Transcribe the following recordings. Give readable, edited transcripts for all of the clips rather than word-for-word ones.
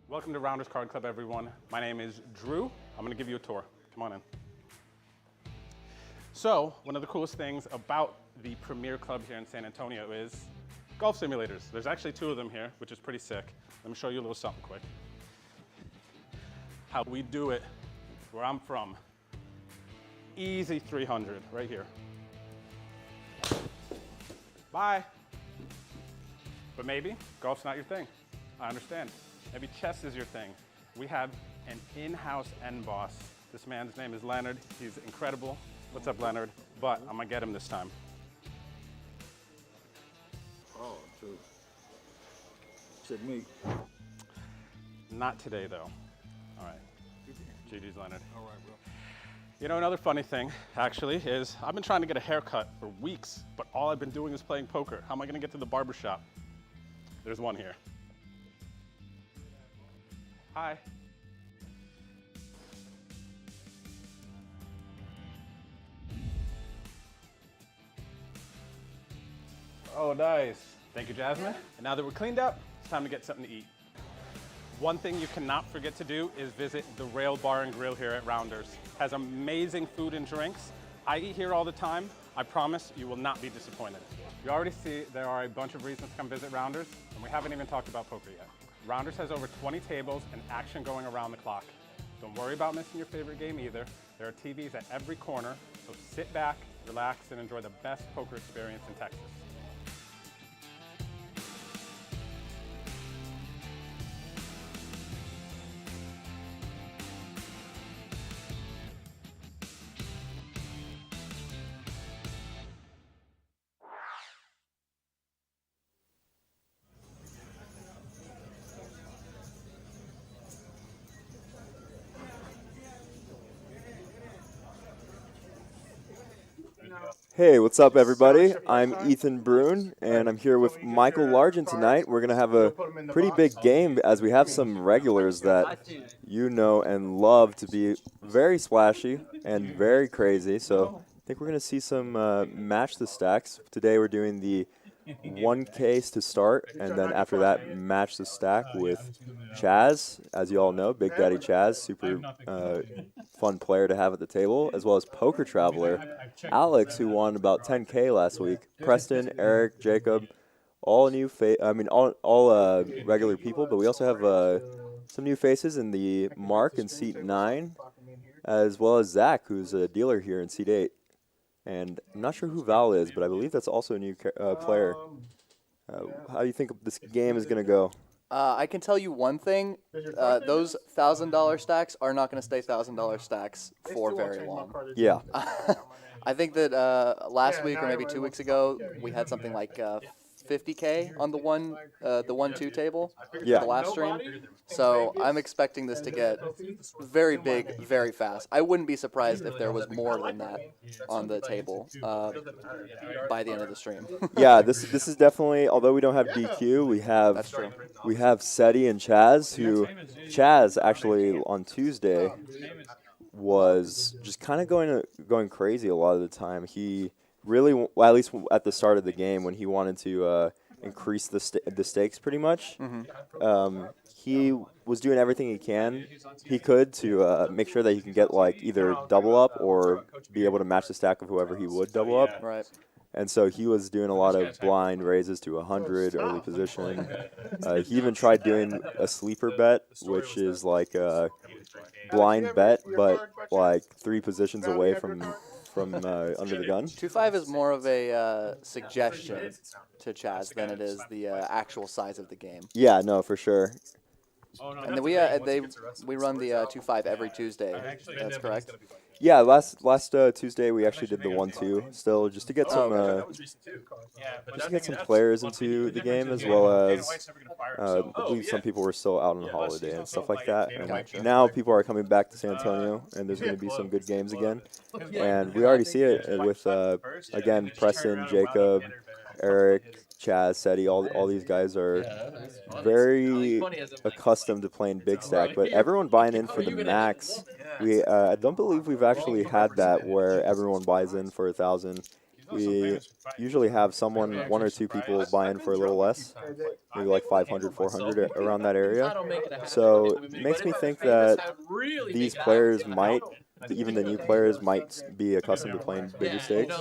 Welcome to Rounders Card Club, everyone. My name is Drew. I'm gonna give you a tour. Come on in. So, one of the coolest things about the premier club here in San Antonio is golf simulators. There's actually 2 of them here, which is pretty sick. Let me show you a little something quick. How we do it, where I'm from. Easy 300, right here. Bye. But maybe golf's not your thing. I understand. Maybe chess is your thing. We have an in-house end boss. This man's name is Leonard. He's incredible. What's up, Leonard? But I'm gonna get him this time. Oh, true. Said me. Not today, though. All right. GG's, Leonard. All right, bro. You know, another funny thing, actually, is I've been trying to get a haircut for weeks, but all I've been doing is playing poker. How am I gonna get to the barber shop? There's one here. Hi. Oh, nice. Thank you, Jasmine. And now that we're cleaned up, it's time to get something to eat. One thing you cannot forget to do is visit the Rail Bar and Grill here at Rounders. It has amazing food and drinks. I eat here all the time. I promise you will not be disappointed. You already see there are a bunch of reasons to come visit Rounders, and we haven't even talked about poker yet. Rounders has over 20 tables and action going around the clock. Don't worry about missing your favorite game either. There are TVs at every corner, so sit back, relax, and enjoy the best poker experience in Texas. Hey, what's up, everybody? I'm Ethan Brune, and I'm here with Michael Largent tonight. We're going to have a pretty big game as we have some regulars that you know and love to be very splashy and very crazy. So I think we're going to see some match the stacks. Today we're doing the 1 case to start, and then after that, match the stack with CHAZ. As you all know, Big Daddy CHAZ, super fun player to have at the table, as well as Poker Traveler Alex, who won about 10K last week. Preston, Eric, Jacob, all new all regular people, but we also have some new faces in the Mark in seat 9, as well as Zach, who's a dealer here in seat 8. And I'm not sure who Val is, but I believe that's also a new player. How do you think this game is going to go? I can tell you one thing. Those $1,000 stacks are not going to stay $1,000 stacks for very long. Yeah. I think that last week or maybe 2 weeks ago, we had something like 50K on the 1-2 table, Yeah. the last stream. So I'm expecting this to get very big, very fast. I wouldn't be surprised if there was more than that on the table by the end of the stream. Yeah, this is definitely, although we don't have DQ, That's true. we have SETI and CHAZ, who CHAZ actually on Tuesday was just kind of going crazy a lot of the time. He really, well, at least at the start of the game, when he wanted to increase the stakes pretty much, he was doing everything he could to make sure that he can get like either double up or be able to match the stack of whoever he would double up. Right. And so he was doing a lot of blind raises to 100 early position. He even tried doing a sleeper bet, which is like a blind bet, but like 3 positions away from under the gun. 2-5 is more of a suggestion to CHAZ than it is the actual size of the game. Yeah, no, for sure. And then we run the 2-5 every Tuesday. That's correct. Yeah, last Tuesday we actually did the 1-2 still, just to get some players into the game, as well as I believe some people were still out on holiday and stuff like that. And now people are coming back to San Antonio, and there's going to be some good games again. And we already see it with again Preston, Jacob, Eric, CHAZ, SETI, all these guys are very accustomed to playing big stack, but everyone buying in for the max. I don't believe we've actually had that where everyone buys in for 1,000. we usually have one or two people buy in for a little less, maybe like 500, 400 around that area. So it makes me think that these players might, even the new players, might be accustomed to playing bigger stakes.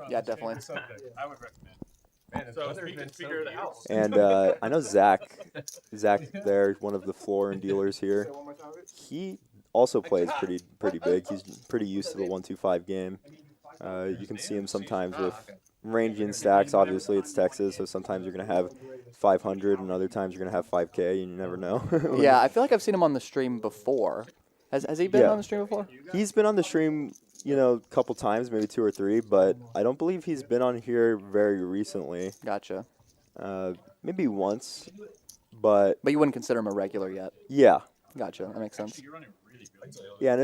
Yeah, definitely. And I know Zach there, one of the floor and dealers here, he also plays pretty big. He's pretty used to the 1-2-5 game. You can see him sometimes with ranging stacks. Obviously, it's Texas, so sometimes you're going to have 500 and other times you're going to have 5K, and you never know. Yeah, I feel like I've seen him on the stream before. Has he been on the stream before? He's been on the stream, a couple times, maybe 2 or 3, but I don't believe he's been on here very recently. Gotcha. Maybe once, but you wouldn't consider him a regular yet? Yeah. Gotcha, that makes sense. Yeah, and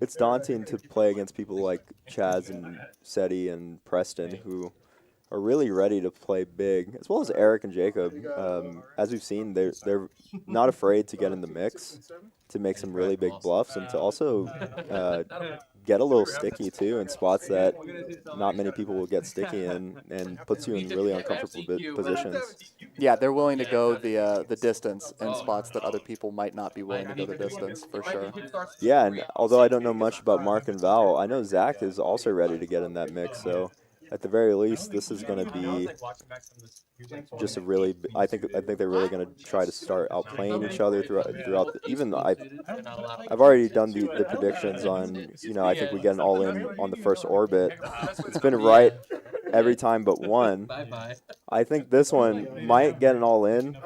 it's daunting to play against people like CHAZ and SETI and Preston, who are really ready to play big, as well as ERIK and Jacob. As we've seen, they're not afraid to get in the mix, to make some really big bluffs, and to also get a little sticky too in spots that not many people will get sticky in, and puts you in really uncomfortable positions. Yeah, they're willing to go the distance in spots that other people might not be willing to go the distance, for sure. Yeah, and although I don't know much about Mark and Val, I know Zach is also ready to get in that mix, so at the very least, this is going to be just a really. I think they're really going to try to start outplaying each other throughout. Even though I've already done the predictions on. I think we get an all in on the first orbit. It's been right every time but one. I think this one might get an all in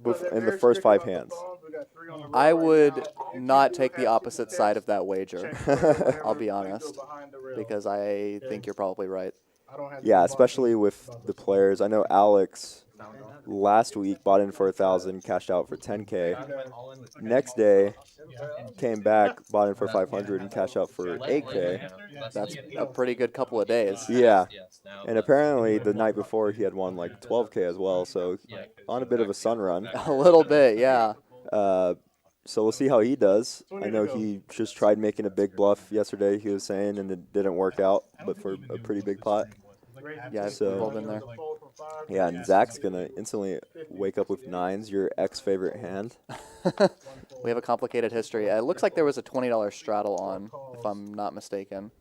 the first 5 hands. I would not take the opposite side of that wager, I'll be honest, because I think you're probably right. Yeah, especially with the players. I know Alex last week bought in for 1,000, cashed out for 10K. Next day, came back, bought in for 500, and cashed out for 8K. That's a pretty good couple of days. Yeah, and apparently the night before he had won like 12K as well, so on a bit of a sun run. A little bit, yeah. So we'll see how he does. I know he just tried making a big bluff yesterday, he was saying, and it didn't work out, but for a pretty big pot. Yeah, so rolled in there. Yeah, and Zach's going to instantly wake up with 9s, your ex-favorite hand. We have a complicated history. It looks like there was a $20 straddle on, if I'm not mistaken.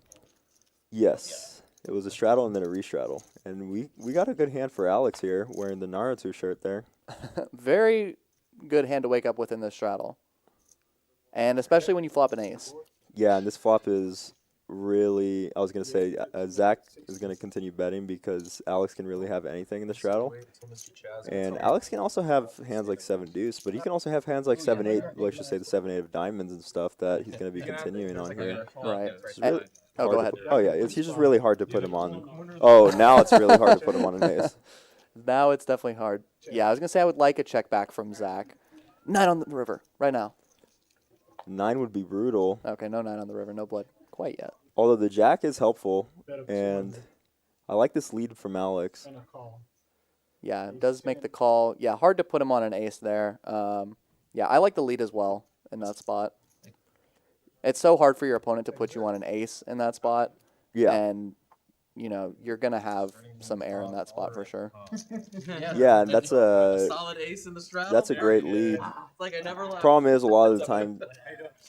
Yes. It was a straddle and then a restraddle. And we got a good hand for Alex here, wearing the Naruto shirt there. Very good hand to wake up with in this straddle. And especially when you flop an ace. Yeah, and this flop is really, I was going to say, Zach is going to continue betting because Alex can really have anything in the straddle. And Alex can also have hands like 7 deuce, but he can also have hands like 7-8, let's just say the 7-8 of diamonds and stuff that he's going to be continuing on here. Right. Really go ahead. It's just really hard to put him on. Oh, now it's really hard to put him on an ace. Now it's definitely hard. Yeah, I was going to say I would like a check back from Zach. 9 on the river, right now. 9 would be brutal. Okay, no 9 on the river, no blood quite yet. Although the jack is helpful, and I like this lead from Alex. Yeah, it does make the call. Yeah, hard to put him on an ace there. Yeah, I like the lead as well in that spot. It's so hard for your opponent to put you on an ace in that spot. Yeah. And, you're going to have some air in that spot for sure. Yeah, and that's a solid ace in the straddle. That's a great lead. Like I never left. Problem is, a lot of the time,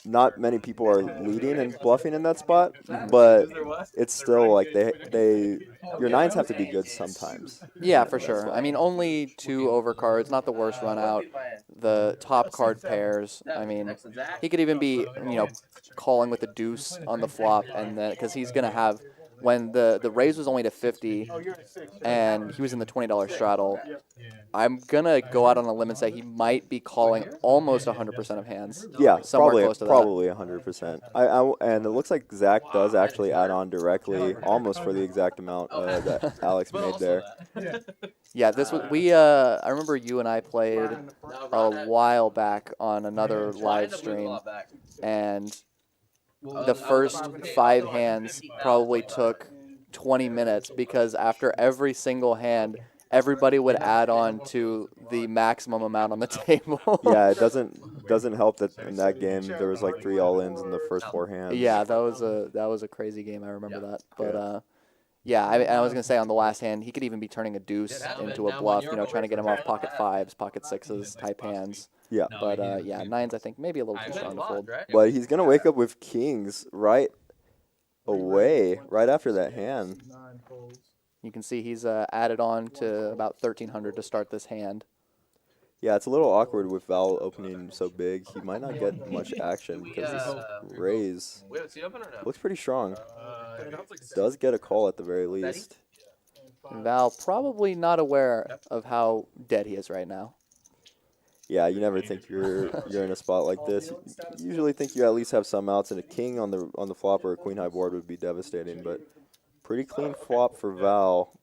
not many people are leading and bluffing in that spot, but it's still like your 9s have to be good sometimes. Yeah, for sure. I mean, only 2 overcards, not the worst run out. The top card pairs. I mean, he could even be, calling with a deuce on the flop, and then because he's gonna have. When the raise was only to 50 and he was in the $20 straddle, I'm going to go out on a limb and say he might be calling almost 100% of hands. Yeah, somewhere close to probably 100%. And it looks like Zach does actually add on directly almost for the exact amount that Alex made there. Yeah, this was I remember you and I played a while back on another live stream, and the first 5 hands probably took 20 minutes because after every single hand, everybody would add on to the maximum amount on the table. Yeah, it doesn't doesn't help that in that game there was like 3 all-ins in the first 4 hands. Yeah, that was a crazy game. I remember that. But yeah, I was gonna say on the last hand he could even be turning a deuce into a bluff. You know, trying to get him off pocket 5s, pocket 6s type hands. Yeah. But yeah, 9s I think maybe a little too strong to fold. But he's gonna wake up with kings right away, right after that hand. You can see he's added on to about 1,300 to start this hand. Yeah, it's a little awkward with Val opening so big. He might not get much action because this raise looks pretty strong. Does get a call at the very least. Val probably not aware of how dead he is right now. Yeah, you never think you're in a spot like this. You usually think you at least have some outs, and a king on the flop or a queen high board would be devastating. But pretty clean flop for Val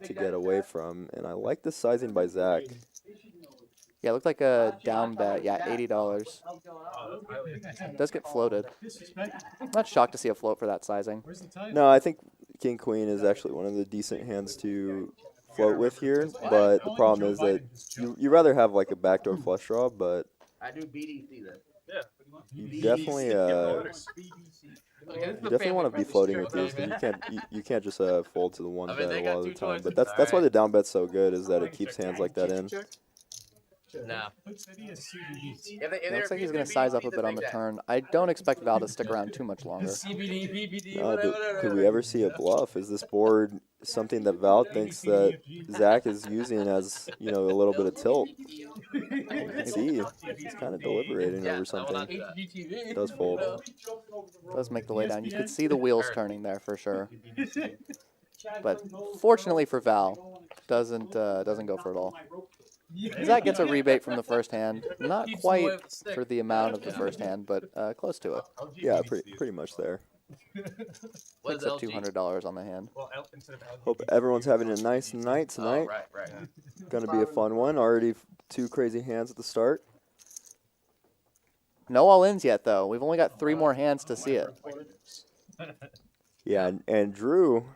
to get away from, and I like the sizing by Zach. Yeah, it looked like a down bet. Yeah, $80. It does get floated. I'm not shocked to see a float for that sizing. No, I think king queen is actually one of the decent hands to float with here, but the problem is that you rather have like a backdoor flush draw, but you definitely want to be floating with these because you can't just fold to the one bet a lot of the time. But that's why the down bet's so good, is that it keeps hands like that in. Nah. It looks like he's going to size up a bit on the turn. I don't expect Val to stick around too much longer. No, but could we ever see a bluff? Is this board something that Val thinks that Zach is using as, you know, a little bit of tilt? You can see he's kind of deliberating over something. It does fold. Does make the way down. You could see the wheels turning there for sure. But fortunately for Val, doesn't go for it all. Zach gets a rebate from the first hand. Not quite for the amount of the first hand, but close to it. Yeah, pretty much there. Picks up $200 on the hand. Hope everyone's having a nice night tonight. Gonna be a fun one. Already 2 crazy hands at the start. No all-ins yet, though. We've only got 3 more hands to see it. Yeah, and Drew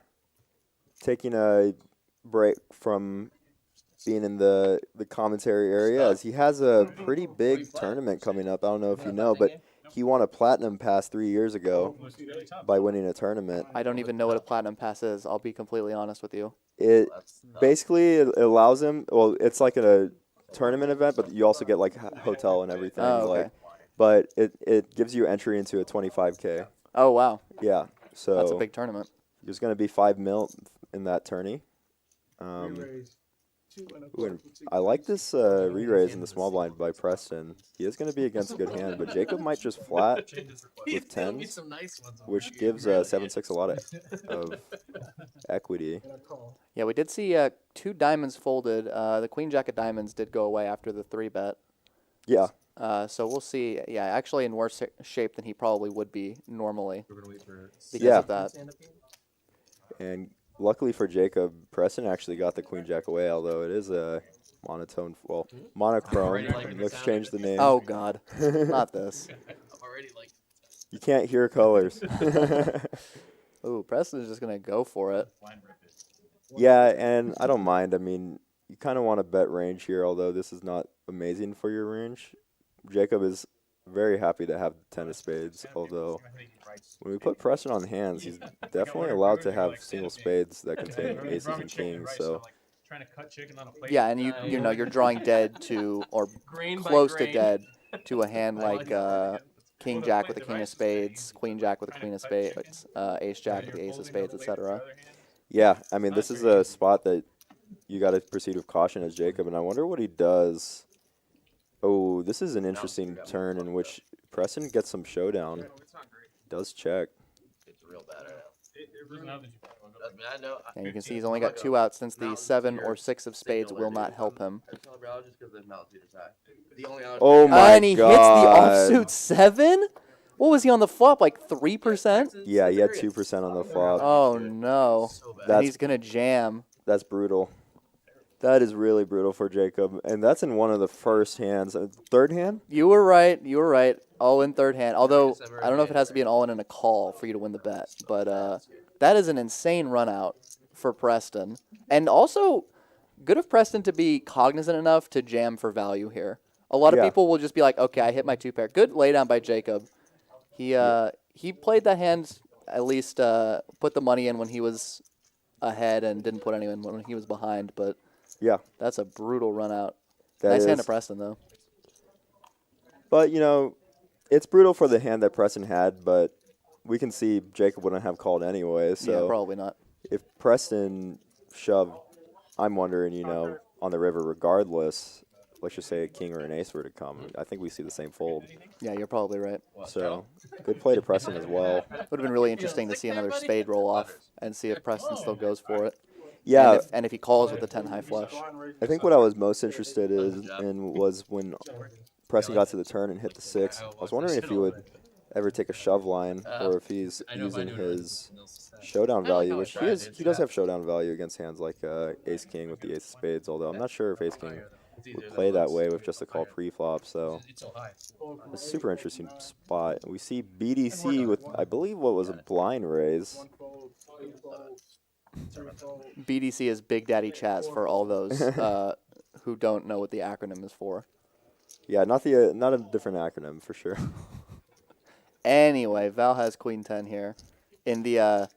taking a break from being in the commentary area, as he has a pretty big tournament coming up. I don't know if you know, but he won a Platinum Pass 3 years ago by winning a tournament. I don't even know what a Platinum Pass is. I'll be completely honest with you. It basically it allows him, well, it's like a tournament event, but you also get like hotel and everything. Oh, okay. But it gives you entry into a 25K. Oh, wow. Yeah. So That's a big tournament. There's going to be 5 mil in that tourney. Ooh, and I like this re-raise in the small blind by Preston. He is going to be against a good hand, but Jacob might just flat with 10s, which gives 7-6 a lot of equity. Yeah, we did see 2 diamonds folded. The queen jack of diamonds did go away after the 3-bet. Yeah. So we'll see. Yeah, actually in worse shape than he probably would be normally because of that. And luckily for Jacob, Preston actually got the queen jack away, although it is a monochrome. Let's change the name. Oh, God. Not this. You can't hear colors. Ooh, Preston's just going to go for it. Yeah, and I don't mind. I mean, you kind of want to bet range here, although this is not amazing for your range. Jacob is very happy to have the 10 of spades, although when we put Preston on hands, he's definitely allowed to have single spades that contain aces and kings. So yeah, and you know you're drawing dead to, or close to dead to, a hand like king jack with a king of spades, queen jack with a queen of spades, ace jack with the ace of spades, etc. Yeah, I mean, this is a spot that you got to proceed with caution as Jacob, and I wonder what he does. Oh, this is an interesting turn in which Preston gets some showdown. Does check. And you can see he's only got 2 outs since the 7 or 6 of spades will not help him. Oh my And he hits the offsuit 7? What was he on the flop, like 3%? Yeah, he had 2% on the flop. Oh no. And he's going to jam. That's brutal. That is really brutal for Jacob. And that's in one of the first hands. Third hand? You were right. You were right. All in third hand. Although, I don't know if it has to be an all-in and a call for you to win the bet. But that is an insane run out for Preston. And also, good of Preston to be cognizant enough to jam for value here. A lot of Yeah. people will just be like, okay, I hit my 2-pair. Good laydown by Jacob. He played the hand, at least put the money in when he was ahead and didn't put any in when he was behind, but Yeah. that's a brutal run out. That Nice hand is. to Preston, though. But, you know, it's brutal for the hand that Preston had, but we can see Jacob wouldn't have called anyway. So Yeah, probably not. if Preston shoved, I'm wondering, you know, on the river regardless, let's just say a king or an ace were to come, I think we see the same fold. Yeah, you're probably right. So good play to Preston as well. Would have been really interesting to see another spade roll off and see if Preston still goes for it. Yeah, And if he calls with the 10 high flush. I think what I was most interested in was when Preston got to the turn and hit the 6. I was wondering if he would ever take a shove line or if he's using his showdown value, which he does have showdown value against hands like ace king with the ace of spades, although I'm not sure if ace king would play that way with just a call pre-flop. So it's a super interesting spot. We see BDC with, I believe, what was a blind raise. BDC is Big Daddy CHAZ for all those who don't know what the acronym is for. Yeah, not a different acronym for sure. Anyway, Val has queen 10 here in the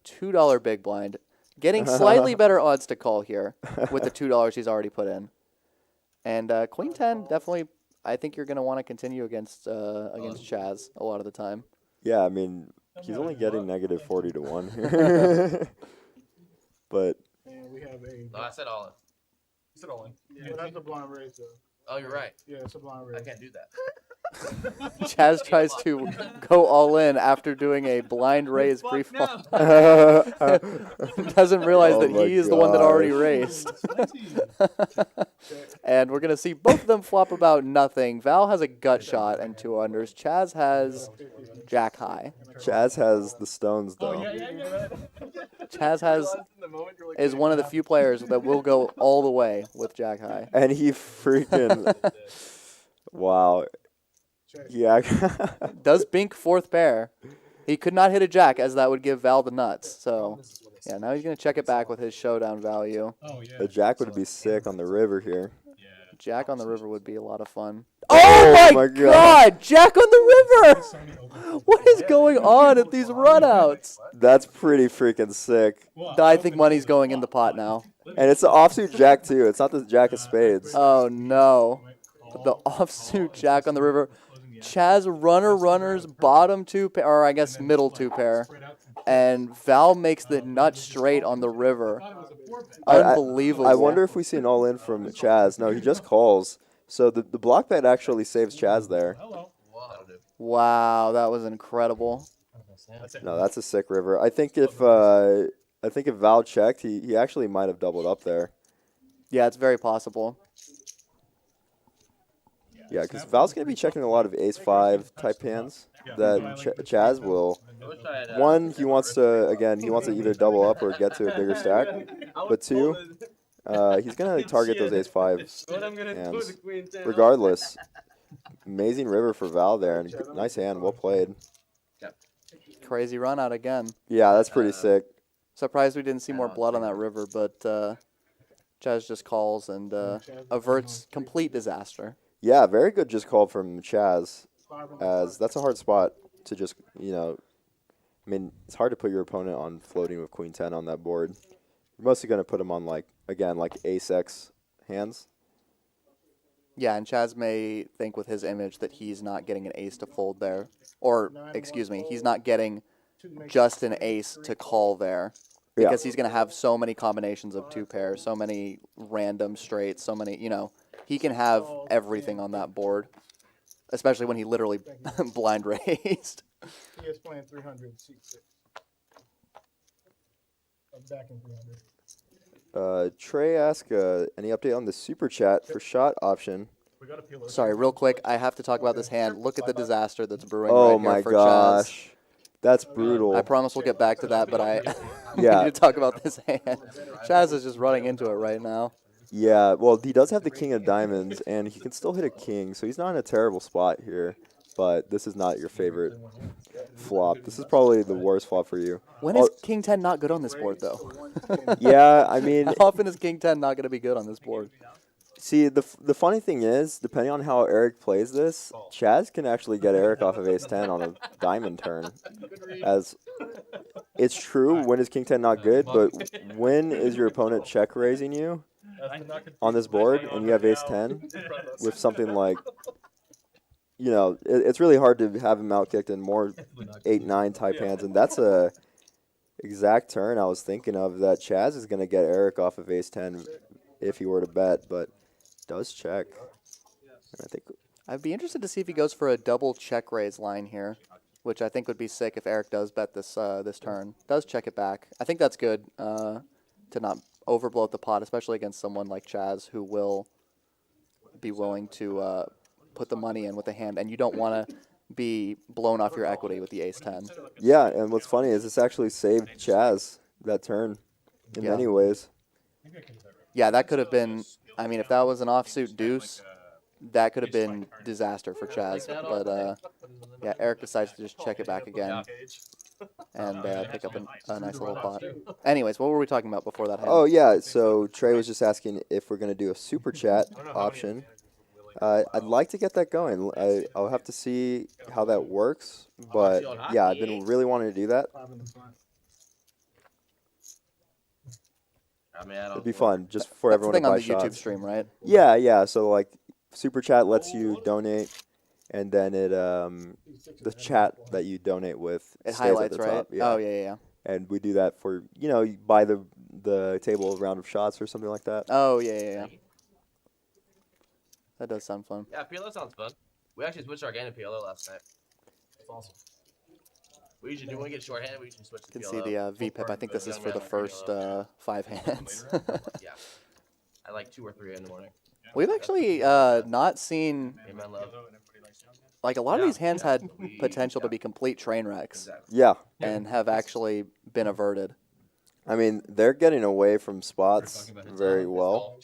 $2 big blind, getting slightly better odds to call here with the $2 he's already put in. And queen 10 definitely, I think you're going to want to continue against CHAZ a lot of the time. Yeah, I mean, he's only getting negative 40 to 1 here. But We have a. No, I said all in. You said all in. Yeah, that's a blind raise, though. Oh, you're right. Yeah, it's a blind I raise. can't do that. CHAZ tries to go all in after doing a blind raise pre-flop. Doesn't realize Oh that my he is the one that already gosh. raised. And we're going to see both of them flop about nothing. Val has a gut shot and 2 unders. CHAZ has jack high. CHAZ has the stones, though. CHAZ is one of the few players that will go all the way with jack high. And he freaking... Wow. Yeah. Does bink 4th pair. He could not hit a jack, as that would give Val the nuts. So, yeah, now he's going to check it back with his showdown value. Oh, yeah. The jack would be sick on the river here. Jack on the river would be a lot of fun. Oh my God! Jack on the river! What is going on at these runouts? That's pretty freaking sick. I think money's going in the pot now. And it's the offsuit jack, too. It's not the jack of spades. Oh no. The offsuit jack on the river. CHAZ runners, bottom 2 pair, or I guess middle 2 pair. And Val makes the nut straight on the river. Unbelievable. I wonder if we see an all-in from CHAZ. No, he just calls. So the block bet actually saves CHAZ there. Wow, that was incredible. No, that's a sick river. I think if Val checked, he actually might have doubled up there. Yeah, it's very possible. Yeah, because Val's going to be checking a lot of ace-5 type hands that CHAZ will. One, he wants to either double up or get to a bigger stack. But 2, he's going to target those ace-5 hands. Regardless, amazing river for Val there. And nice hand, well played. Crazy run out again. Yeah, that's pretty sick. Surprised we didn't see more blood on that river, but CHAZ just calls and averts complete disaster. Yeah, very good just call from CHAZ, as that's a hard spot to just, you know, I mean, it's hard to put your opponent on floating with queen 10 on that board. You're mostly going to put him on, like ace-x hands. Yeah, and CHAZ may think with his image that he's not getting an ace to fold there. Or, excuse me, he's not getting just an ace to call there. Because he's going to have so many combinations of 2 pairs, so many random straights, so many, you know. He can have everything on that board, especially when he literally blind raised. He is playing 300, seat 6. I'm back in 300. Trey asked, any update on the super chat for shot option? Sorry, real quick, I have to talk about this hand. Look at the disaster that's brewing Oh right my here for gosh. CHAZ. That's brutal. I promise we'll get back to that, but I Yeah. need to talk about this hand. CHAZ is just running into it right now. Yeah, well, he does have the king of diamonds, and he can still hit a king, so he's not in a terrible spot here. But this is not your favorite flop. This is probably the worst flop for you. When is King 10 not good on this board, though? Yeah, I mean, How often is King 10 not going to be good on this board? See, the funny thing is, depending on how Erik plays this, CHAZ can actually get Erik off of ace-10 on a diamond turn. As it's true, when is king-10 not good, but when is your opponent check-raising you on this board and you have ace-10 with something like, you know, it's really hard to have him out-kicked in more 8-9 type hands, and that's a exact turn I was thinking of, that CHAZ is going to get Erik off of ace-10 if he were to bet, but does check. And I think I'd be interested to see if he goes for a double check raise line here, which I think would be sick if Erik does bet this this turn. Does check it back. I think that's good to not overbloat the pot, especially against someone like CHAZ who will be willing to put the money in with the hand, and you don't want to be blown off your equity with the ace-10. yeah, and what's funny is this actually saved CHAZ that turn in many ways. Yeah, that could have been, I mean, if that was an offsuit deuce, that could have been disaster for CHAZ. But, yeah, Erik decides to just check it back again and pick up a nice little pot. Anyways, what were we talking about before that hand? Oh, yeah, so Trey was just asking if we're going to do a super chat option. I'd like to get that going. I'll have to see how that works. But, yeah, I've been really wanting to do that. It'd be fun just for That's the everyone thing to buy on the YouTube shots. stream, right? Yeah, yeah. So like, super chat lets you donate, and then it the chat that you donate with It stays highlights, at the right? top. Yeah. Oh, yeah. And we do that for, you know, you buy the table of round of shots or something like that. Oh, yeah. That does sound fun. Yeah, PLO sounds fun. We actually switched our game to PLO last night. It's awesome. We usually do when we get shorthanded. We usually switch to You can PLO. see the VPIP. I think this is for the first 5 hands. Yeah, I like 2 or 3 in the morning. We've actually not seen, Amen, love. like, a lot of these hands had potential to be complete train wrecks Yeah. and have actually been averted. I mean, they're getting away from spots very well.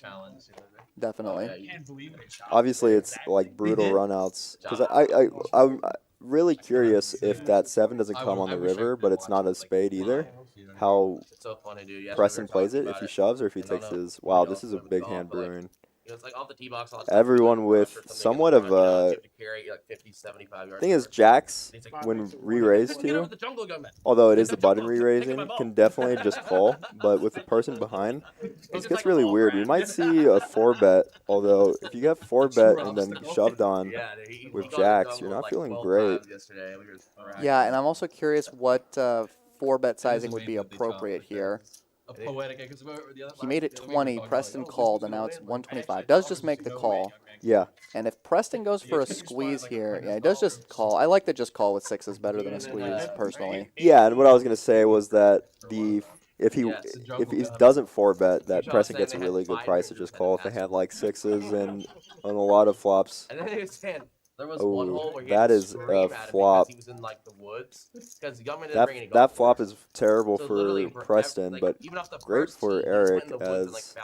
Definitely. Obviously, it's like brutal runouts. Because I'm really curious if that 7 doesn't come on the river, but it's not a spade either. How It's so funny, dude. Yesterday Preston we were plays talking it, if about he shoves or if he takes his. Wow, this is a big hand brewing. It's like off the tee box. Everyone with somewhat of a. Thing is, jacks, when re-raised to, although it is the button re-raising, can definitely just call. But with the person behind, this gets really weird. We might see a 4-bet, although if you get 4-bet and then shoved on with jacks, you're not feeling great. Yeah, and I'm also curious what 4-bet sizing would be appropriate here. He made it 20, Preston called, and now it's 125. Does just make the call. Yeah. And if Preston goes for a squeeze here, yeah, he does just call. I like the just call with 6s better than a squeeze, personally. Yeah, and what I was going to say was that if he doesn't 4-bet, that Preston gets a really good price to just call if they had like 6s and on a lot of flops. There was one hole where he that is a flop. he was in like the woods. That flop is terrible for Preston, but great for Erik, as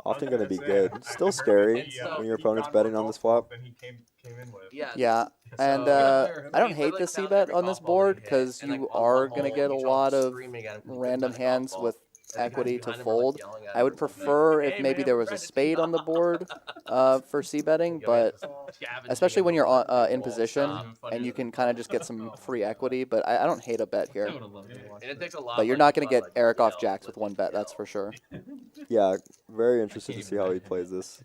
often going to be good. Still scary when your opponent's betting on this flop. Yeah, and I don't hate the c-bet on this board because you are going to get a lot of random hands with equity to fold. I would prefer if maybe there was a spade on the board for c-betting, but especially when you're in position and you can kind of just get some free equity, but I don't hate a bet here. But you're not going to get Erik off jacks with 1 bet, that's for sure. Yeah, very interested to see how he plays this.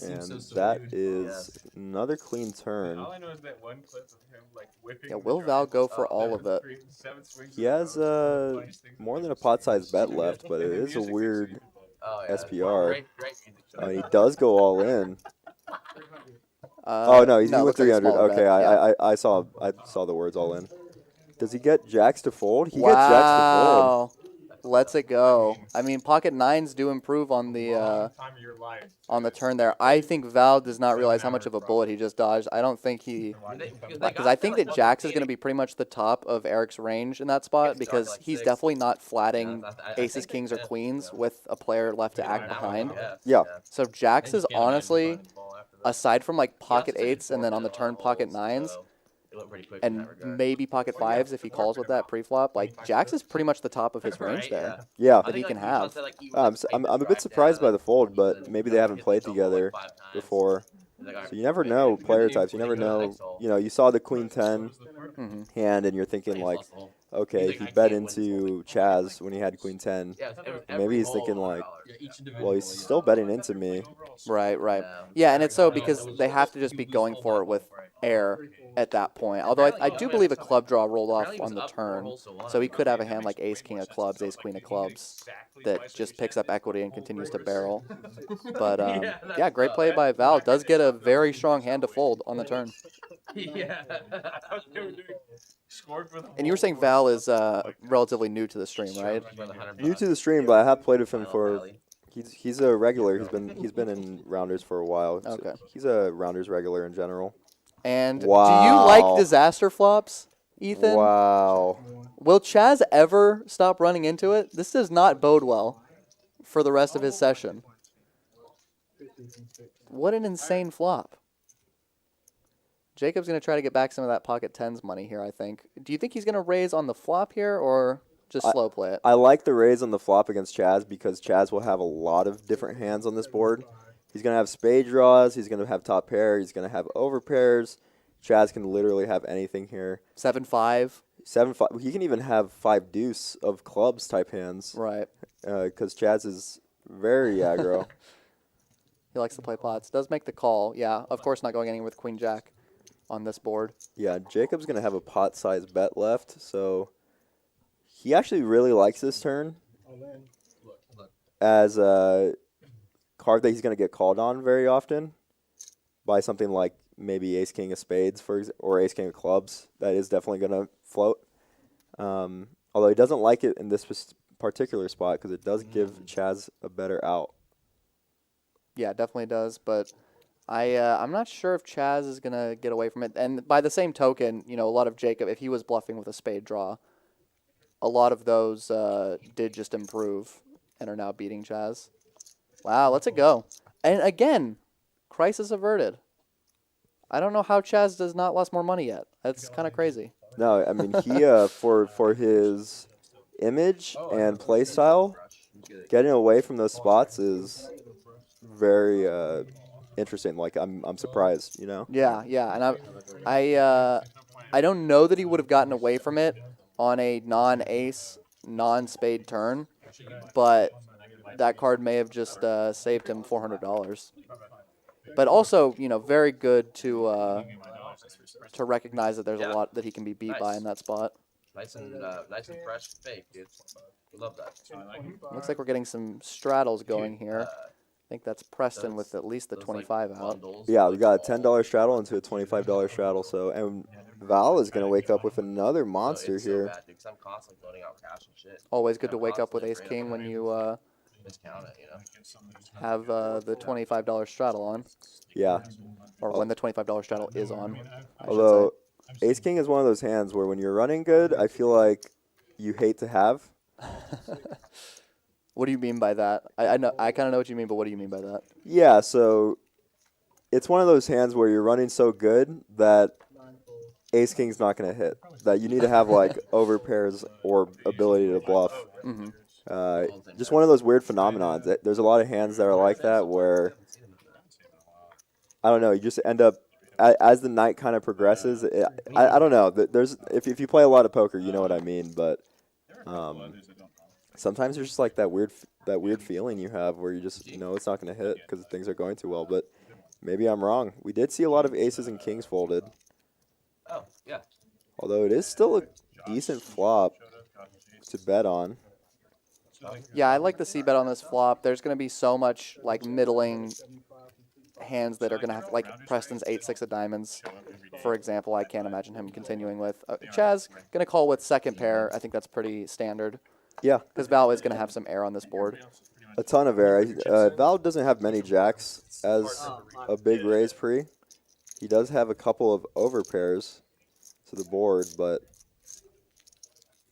And that is another clean turn. Yeah, will Val go for all of it? He has more than a pot-sized bet left, but it is a weird SPR. He does go all in. Oh no, he went 300. Okay, I saw the words all in. Does he get jacks to fold? He gets jacks to fold. Lets it go. I mean, pocket 9s do improve on the turn there. I think Val does not realize how much of a bullet he just dodged. I don't think he, because I think that jacks is going to be pretty much the top of Erik's range in that spot, because he's definitely not flatting aces, kings, or queens with a player left to act behind. Yeah. So jacks is honestly, aside from like pocket 8s and then on the turn pocket 9s, It went pretty quick in and that regard. maybe pocket fives if he calls with that pre-flop. Like Jacks is pretty much the top of his range Right, there. Yeah. I That he think, can like, Utah have. said, like, he I'm, would, s- like, I'm, make I'm a the bit drive surprised down, by the fold, and but then maybe he'd they like haven't hit played the double, like, together 5 times. before. He's like, all right, So you never maybe know we player do- types. You we never do go to the know. next hole. You know, you saw the Queen 10 Mm-hmm. hand, and you're thinking He's like, lost the hole. okay, He's he like, I bet can't win this hole. into CHAZ when he had Queen 10. Yeah, it was Maybe every he's hole, thinking like, $100. well, he's still betting into me. Right, right. Yeah. Yeah, and it's so because they have to just be going for it with air at that point. Although I do believe a club draw rolled off Apparently he was on the up 4 turn, holes to 1. so he could have a hand like ace king of clubs, ace queen of clubs that just picks up equity and continues to barrel. But yeah, great play by Val. Does get a very strong hand to fold on the turn. Yeah. And you were saying Val is relatively new to the stream, right? New to the stream, but I have played with him for. He's a regular. He's been in rounders for a while. So Okay. he's a rounders regular in general. And do you Wow. like disaster flops, Ethan? Wow. Will Chaz ever stop running into it? This does not bode well for the rest of his session. What an insane flop. Jacob's going to try to get back some of that pocket tens money here, I think. Do you think he's going to raise on the flop here or just slow play it? I like the raise on the flop against CHAZ because CHAZ will have a lot of different hands on this board. He's going to have spade draws. He's going to have top pair. He's going to have over pairs. CHAZ can literally have anything here. 7-5. 7-5. He can even have 5 deuce of clubs type hands. Right. Because CHAZ is very aggro. He likes to play pots. Does make the call. Yeah, of course not going anywhere with queen jack on this board. Yeah, Jacob's going to have a pot-sized bet left, so he actually really likes this turn as a card that he's going to get called on very often by something like maybe ace-king of spades or ace-king of clubs. That is definitely going to float. Although he doesn't like it in this particular spot because it does give CHAZ a better out. Yeah, it definitely does, but I'm not sure if Chaz is going to get away from it. And by the same token, you know, a lot of Jacob, if he was bluffing with a spade draw, a lot of those did just improve and are now beating Chaz. Wow, let's it go. And again, crisis averted. I don't know how Chaz does not lost more money yet. That's kind of crazy. No, I mean, he, for his image and play style, getting away from those spots is very interesting. Like, I'm surprised, you know? Yeah, yeah, and I don't know that he would have gotten away from it on a non-ace, non-spade turn, but that card may have just saved him $400. But also, you know, very good to recognize that there's a lot that he can be beat by in that spot. Nice and fresh fake, dude. We love that. Looks like we're getting some straddles going here. I think that's Preston with at least the 25 out. Yeah, we got a $10 straddle into a $25 straddle. So, and Val is going to wake up with another monster here. I'm constantly loading out cash and shit. Always good to wake up with ace king when you Discount it, you know. have the $25 straddle on, Yeah. or when the $25 straddle is on. I should Although say. ace king is one of those hands where when you're running good, I feel like you hate to have. What do you mean by that? I know I kind of know what you mean, but what do you mean by that? Yeah, so it's one of those hands where you're running so good that ace king's not going to hit. That you need to have like over pairs or ability to bluff. Mm-hmm. Just one of those weird phenomenons. There's a lot of hands that are like that where, I don't know, you just end up, as the night kind of progresses, I don't know. There's if you play a lot of poker, you know what I mean, but sometimes there's just like that weird feeling you have where you just, you know, it's not going to hit because things are going too well, but maybe I'm wrong. We did see a lot of aces and kings folded. Oh, yeah. Although it is still a decent flop to bet on. Yeah, I like the c-bet on this flop. There's going to be so much like middling hands that are going to have, like Preston's 8-6 of diamonds, for example. I can't imagine him continuing with. Chaz going to call with second pair. I think that's pretty standard. Yeah. Because Val is going to have some air on this board. A ton of air. Val doesn't have many jacks as a big raise pre. He does have a couple of over pairs to the board, but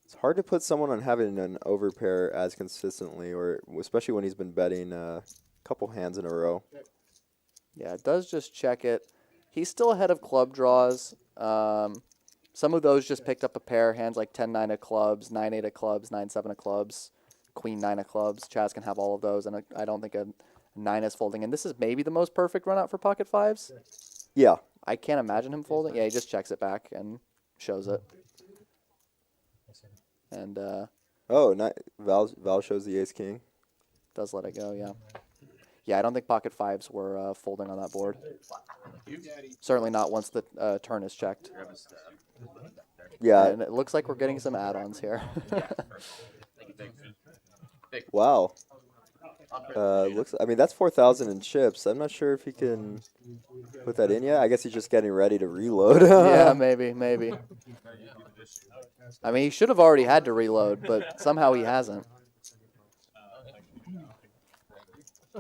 it's hard to put someone on having an over pair as consistently, or especially when he's been betting a couple hands in a row. Yeah, it does just check it. He's still ahead of club draws. Some of those just picked up a pair, hands like 10-9 of clubs, 9-8 of clubs, 9-7 of clubs, Queen-9 of clubs. CHAZ can have all of those, and I don't think a 9 is folding. And this is maybe the most perfect run out for pocket fives. Yeah. I can't imagine him folding. Yeah, he just checks it back and shows it. And Val shows the ace king. does let it go, yeah. Yeah, I don't think pocket fives were folding on that board. Certainly not once the turn is checked. Yeah. And it looks like we're getting some add-ons here. Wow. I mean, that's 4,000 in chips. I'm not sure if he can put that in yet. I guess he's just getting ready to reload. Yeah, maybe. I mean, he should have already had to reload, but somehow he hasn't.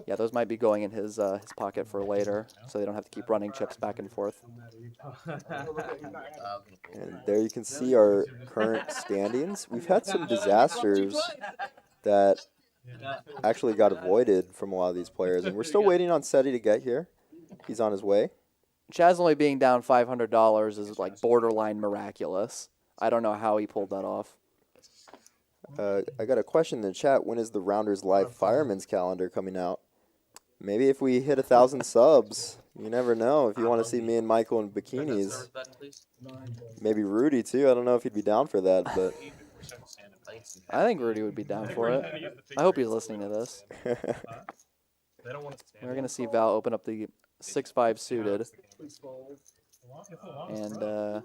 Yeah, those might be going in his pocket for later, so they don't have to keep running chips back and forth. And there you can see our current standings. We've had some disasters that actually got avoided from a lot of these players, and we're still waiting on Seti to get here. He's on his way. CHAZ only being down $500 is like borderline miraculous. I don't know how he pulled that off. I got a question in the chat. When is the Rounders Live Fireman's Calendar coming out? Maybe if we hit 1,000 subs. You never know. If you want to see me and Michael in bikinis. Maybe Rudy, too. I don't know if he'd be down for that, but... I think Rudy would be down for it. I hope he's listening to this. We're going to see Val open up the 6-5 suited. And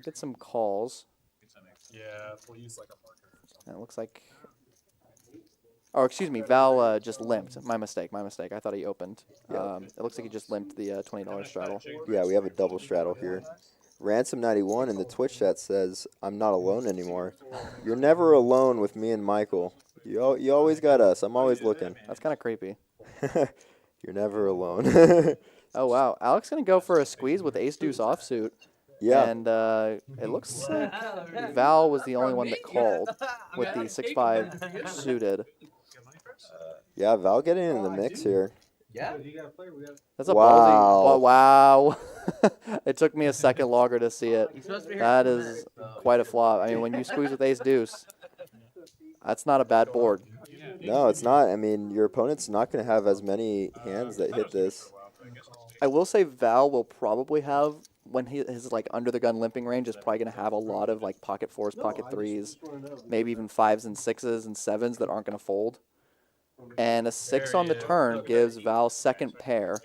get some calls. Yeah, we'll use like a marker. And it looks like... Oh, excuse me. Val just limped. My mistake. I thought he opened. It looks like he just limped the $20 straddle. Yeah, we have a double straddle here. Ransom91 in the Twitch chat says, I'm not alone anymore. You're never alone with me and Michael. You always got us. I'm always looking. That's kind of creepy. You're never alone. Oh, wow. Alex going to go for a squeeze with ace-deuce offsuit. Yeah. And it looks like Val was the only one that called with the 6-5 suited. Yeah, Val getting in the mix here. Yeah. That's a Wow. ballsy. Wow. It took me a second longer to see it. That is quite a flop. I mean, when you squeeze with ace-deuce, that's not a bad board. No, it's not. I mean, your opponent's not going to have as many hands that hit this. I will say Val will probably have, when his like under the gun limping range, is probably going to have a lot of like pocket fours, pocket threes, maybe even 5s and 6s and 7s that aren't going to fold. And a 6 on the turn gives Val second pair.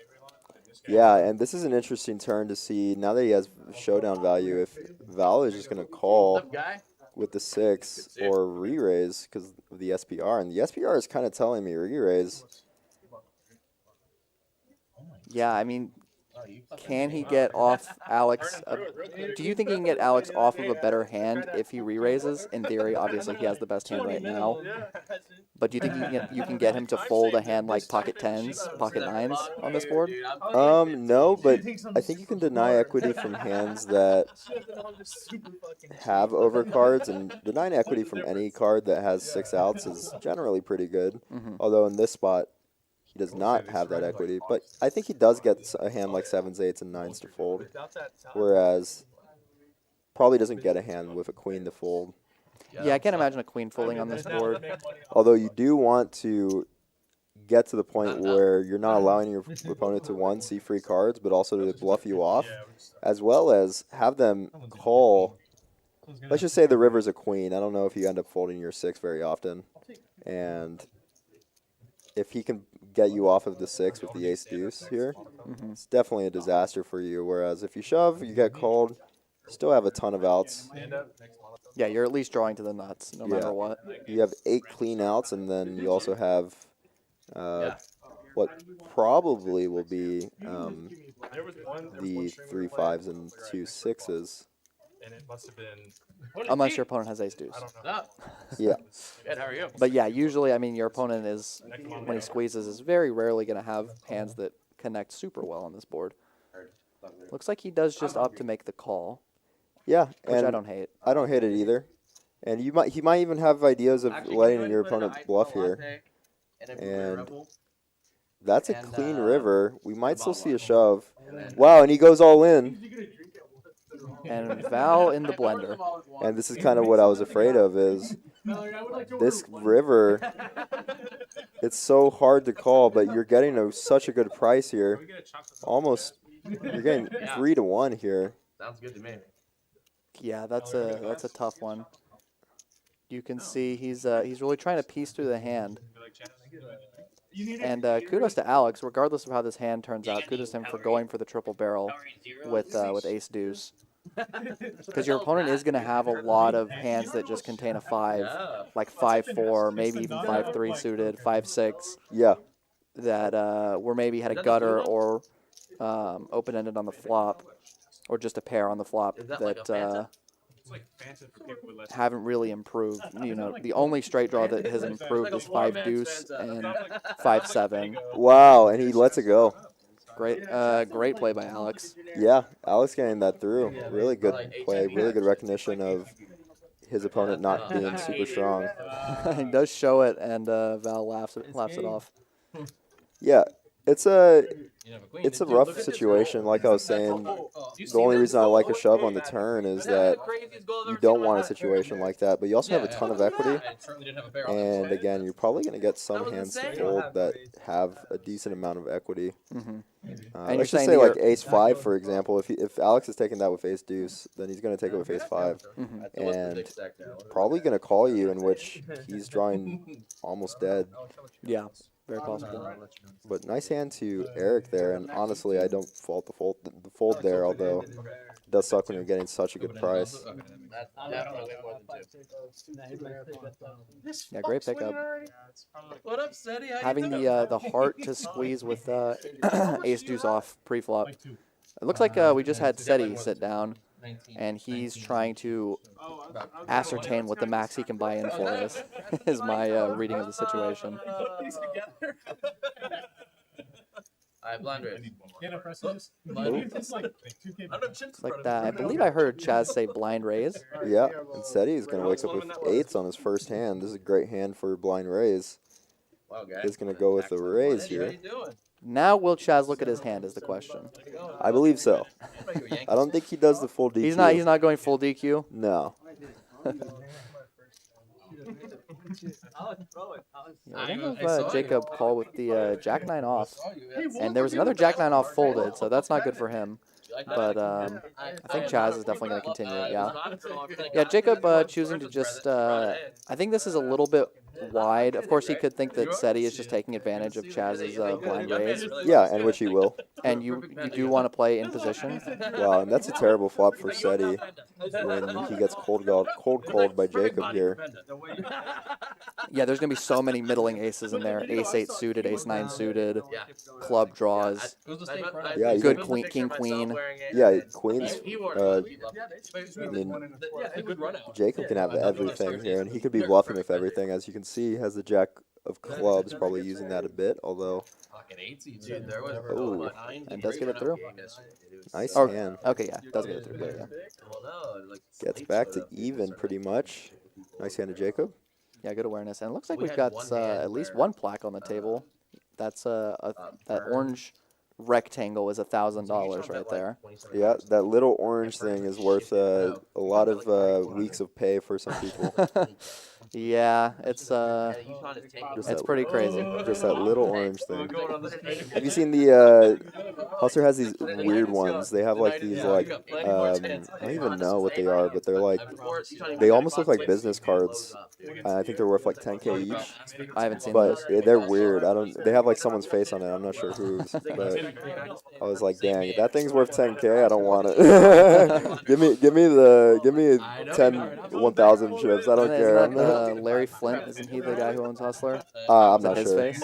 Yeah, and this is an interesting turn to see. Now that he has showdown value, if Val is just going to call with the 6 or re-raise because of the SPR. And the SPR is kind of telling me re-raise. Yeah, I mean, can he get off Alex? Do you think he can get Alex off of a better hand if he re-raises? In theory, obviously, he has the best hand right now. But do you think you can get him to fold a hand like pocket 10s, pocket 9s on this board? No, but I think you can deny equity from hands that have overcards, and denying equity from any card that has 6 outs is generally pretty good. Although in this spot, he does not have that equity, but I think he does get a hand like 7s, 8s, and 9s to fold, whereas probably doesn't get a hand with a queen to fold. Yeah, I can't imagine a queen folding on this board. Although you do want to get to the point where you're not allowing your opponent to, one, see free cards, but also to bluff you off, as well as have them call. Let's just say the river's a queen. I don't know if you end up folding your 6 very often. And if he can get you off of the 6 with the ace-deuce here, it's definitely a disaster for you. Whereas if you shove, you get called, still have a ton of outs. Yeah, you're at least drawing to the nuts, no matter what. You have 8 clean outs, and then you also have what probably will be the 3 5s and 2 6s. And it must have been... Unless your opponent has ace-deuce. Yeah. Good, how are you? But yeah, usually, I mean, your opponent is, when he squeezes, is very rarely going to have hands that connect super well on this board. Looks like he does just opt to make the call. Yeah, which and I don't hate. I don't hate it either. And he might even have ideas of letting your opponent bluff here. And that's a clean river. We might still see a shove. Wow, and he goes all in. And Val in the blender. And this is kind of what I was afraid of is this river. It's so hard to call, but you're getting such a good price here. Almost, you're getting 3 to 1 here. Sounds good to me. Yeah, that's a tough one. You can see he's really trying to piece through the hand. And kudos to Alex, regardless of how this hand turns out. Kudos to him for going for the triple barrel with Ace Deuce. Because your opponent is going to have a lot of hands that just contain a 5, like 5-4, maybe even 5-3 suited, 5-6. Yeah. That were maybe had a gutter or open-ended on the flop, or just a pair on the flop that haven't really improved. You know, the only straight draw that has improved is 5 deuce and 5-7. Wow, and he lets it go. Great, great play by Alex. Yeah, Alex getting that through. Really good play. Really good recognition of his opponent not being super strong. He does show it, and Val laughs it off. Yeah, it's a rough situation. Like I was saying, the only reason I like a shove on the turn is that you don't want a situation like that, but you also have a ton of equity. And again, you're probably going to get some hands to fold that have a decent amount of equity. Let's just say like ace 5, for example. If Alex is taking that with ace deuce, then he's going to take it with ace 5. And probably going to call you, in which he's drawing almost dead. Yeah. Very possible. But nice hand to Eric there, and honestly, I don't fault the fold there, although it does suck when you're getting such a good price. Yeah, great pickup. What up, Steady? Having the heart to squeeze with ace deuce off pre-flop. It looks like we just had Steady sit down, and he's trying to ascertain what the max he can buy in for is my reading of the situation. Alright, blind raise. It's like that. I believe I heard Chaz say blind raise. Yeah, instead he's going to wake up with 8s on his first hand. This is a great hand for blind raise. He's going to go with a raise here. Now will Chaz look at his hand is the question. I believe so. I don't think he does the full DQ. He's not going full DQ? No. I don't know if Jacob called with the Jack-9 off. And there was another Jack-9 off folded, so that's not good for him. But I think Chaz is definitely going to continue, yeah. Yeah, Jacob choosing to just, I think this is a little bit wide. Of course, he could think that SETI is just taking advantage of Chaz's blind raise. Yeah, and which he will. And you do want to play in position. Wow, and that's a terrible flop for SETI when he gets cold by Jacob here. Yeah, there's going to be so many middling aces in there. Ace-8 suited, Ace-9 suited, club draws. Yeah, good queen, king, queen. Yeah, queens. I mean, Jacob can have everything here, and he could be bluffing with everything. As you can see, he has the jack of clubs, probably using that a bit, although... Ooh, and does get it through. Nice hand. Okay, yeah, does get it through. Yeah. Gets back to even, pretty much. Nice hand to Jacob. Yeah, good awareness. And it looks like we've got at least one plaque on the table. That's that orange rectangle is $1,000 right there. Yeah, that little orange thing is worth a lot of weeks of pay for some people. Yeah, it's pretty crazy. Just that little orange thing. Have you seen the Hustler has these weird ones. They have like these like I don't even know what they are, but they're like they almost look like business cards. I think they're worth like 10K each. I haven't seen but those. They're weird. They have like someone's face on it. I'm not sure whose. But I was like, dang, if that thing's worth 10K, I don't want it. give me 10 1,000 chips. I don't care. Larry Flint, isn't he the guy who owns Hustler? I'm not his sure. Face?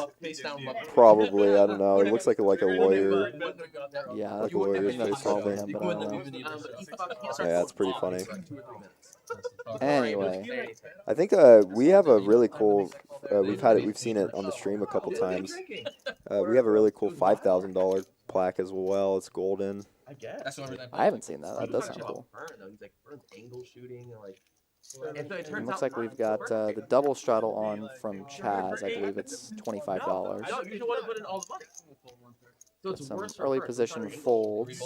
Probably, I don't know. It looks like a lawyer. Yeah, like a lawyer's that's face. probably him, but I don't know. Yeah, it's pretty funny. Anyway, I think we have a really cool. We've seen it on the stream a couple times. We have a really cool $5,000 plaque as well. It's golden. I haven't seen that. That does sound cool. It looks like we've got the double straddle on from CHAZ. I believe it's $25. Some early position folds.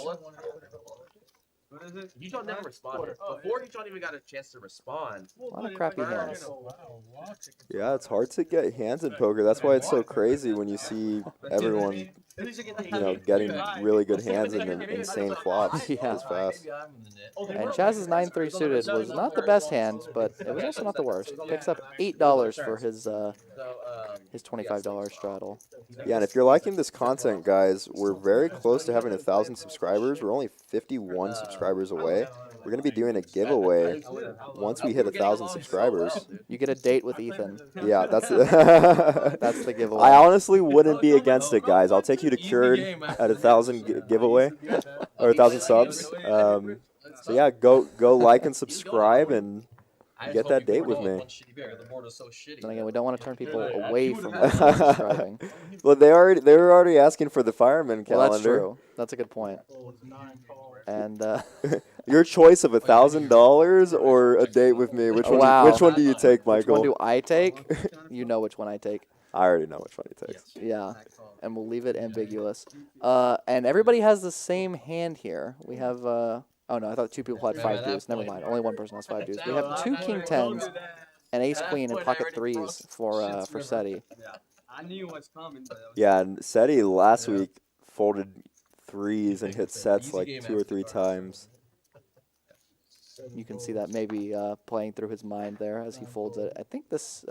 Hujon never responded. Before Hujon even got a chance to respond. A lot of crappy hands. Yeah, it's hard to get hands in poker. That's why it's so crazy when you see everyone, getting really good hands in insane flops Yeah. this fast. And CHAZ's 9-3 suited was not the best hand, but it was also not the worst. Picks up $8 for his $25 straddle. Yeah, and if you're liking this content, guys, we're very close to having 1,000 subscribers. We're only 51 subscribers away. We're going to be doing a giveaway once we hit 1,000 subscribers. You get a date with Ethan. Yeah, that's That's the giveaway. I honestly wouldn't be against it, guys. I'll take you to Cured at 1,000 giveaway or 1,000 subs. So yeah, go like and subscribe and get that date with me. And again, we don't want to turn people away from subscribing. Well, they were already asking for the fireman calendar. Well, that's true. That's a good point. And Your choice of $1,000 or a date with me. Which one? Wow. Which one do you take, Michael? which one do I take? You know which one I take. I already know which one he takes. Yeah, and we'll leave it ambiguous. And everybody has the same hand here. We have, oh no, I thought 2 people had 5 deuce. Never mind, only 1 person has 5 deuce. We have 2 king 10s, an ace queen, and pocket 3s for SETI. I knew what's coming. Yeah, and SETI last week folded 3s and hit sets like 2 or 3 times. You can see that maybe playing through his mind there as he folds it. I think this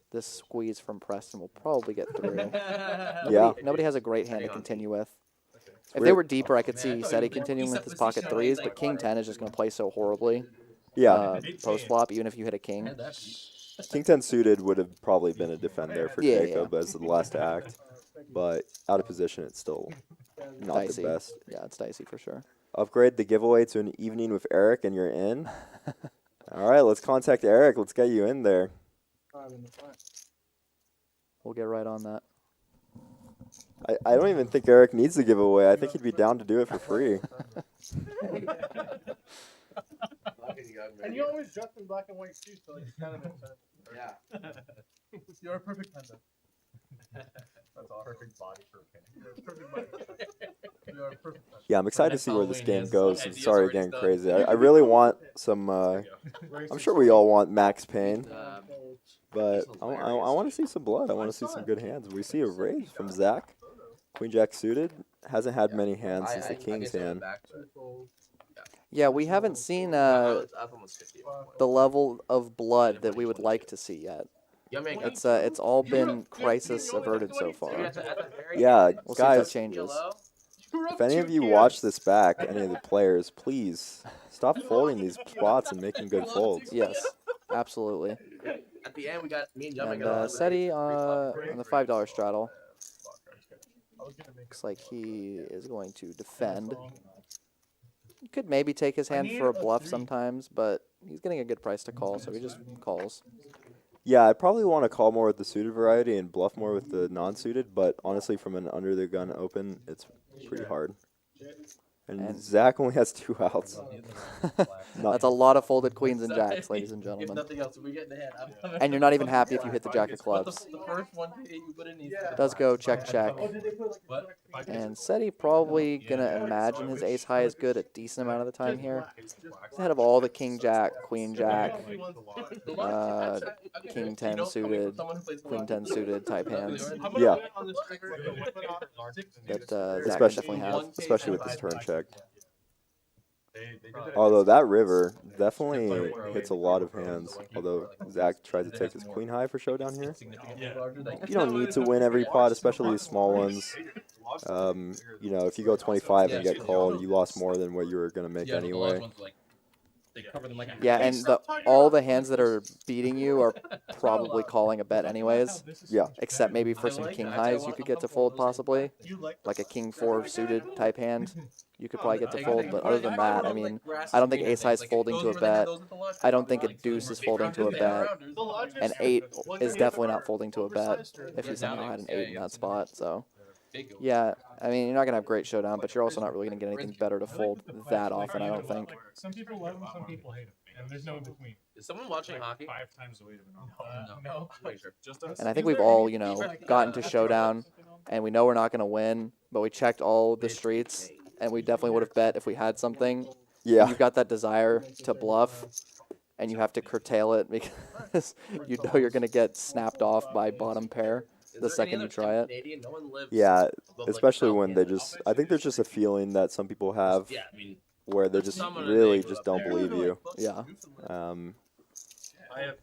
this squeeze from Preston will probably get through. Yeah. Nobody has a great hand to continue with. If they were deeper, I could see SETI continuing with his pocket 3s, but king 10 is just going to play so horribly. Yeah. Post flop, even if you hit a king. King 10 suited would have probably been a defender for Yeah, Jacob as the last act. But out of position, it's still not Dicey. the best. Yeah, it's dicey for sure. Upgrade the giveaway to an evening with ERIK and you're in. All right, let's contact ERIK. Let's get you in there. We'll get right on that. I don't even think ERIK needs the giveaway. I think he'd be down to do it for free. And you always dress in black and white shoes, so it's kind of makes sense. Yeah. You're a perfect panda. That's all. Perfect body for a You are a perfect panda. Yeah, I'm excited to see where this game goes. I'm sorry getting crazy. I really want some, I'm sure we all want max pain. But I want to see some blood. I want to see some good hands. We see a raise from Zach. Queen Jack suited. Hasn't had many hands since the King's hand. Yeah, we haven't seen the level of blood that we would like to see yet. It's all been crisis averted so far. Yeah, We'll see if that guys, changes. if any of you watch this back, any of the players, please stop folding these spots and making good folds. Yes, absolutely. At the end, we got me and And SETI on the $5 straddle. Looks like he is going to defend. He could maybe take his hand for a bluff sometimes, but he's getting a good price to call, so he just calls. Yeah, I probably want to call more with the suited variety and bluff more with the non-suited, but honestly, from an under-the-gun open, it's pretty hard. And Zach only has 2 outs. That's a lot of folded queens and jacks, ladies and gentlemen. Nothing else. We get the hand. And you're not even happy if you hit the jack of clubs. The first one you put in. Does go check, check. And SETI probably going to imagine his ace high is good a decent amount of the time here. He's ahead of all the king jack, queen jack, king 10 suited, queen 10 suited type hands. Yeah. That Zach can definitely have. Especially with this turn check. Although that river definitely hits a lot of hands. Although Zach tried to take his queen high for showdown here. You don't need to win every pot, especially these small ones. You know, if you go 25 and get called, you lost more than what you were going to make anyway. Yeah, and all the hands that are beating you are probably calling a bet anyways. Yeah. Except maybe for some king highs you could get to fold possibly. Like a king 4 suited type hand. You could probably get to fold, but other than that, I mean, I don't think ace high is folding to a bet. I don't think a deuce is folding to a bet. An 8 is definitely not folding to a bet if you somehow had an 8 in that spot, so. Yeah, I mean, you're not going to have great showdown, but you're also not really going to get anything better to fold that often, I don't think. Some people love him, some people hate him. And there's no in between. Is someone watching hockey? 5 times the weight of it. No. Just us. And I think we've all, you know, gotten to showdown, and we know we're not going to win, but we checked all the streets, and we definitely would have bet if we had something. Yeah. and you've got that desire to bluff, and you have to curtail it because you know you're going to get snapped off by bottom pair the second you try it. Canadian? No one lives Yeah, above, like, especially South when they Canada. just, I think there's just a feeling that some people have Yeah, I mean, where they just someone in really the just up don't there. believe you. Yeah.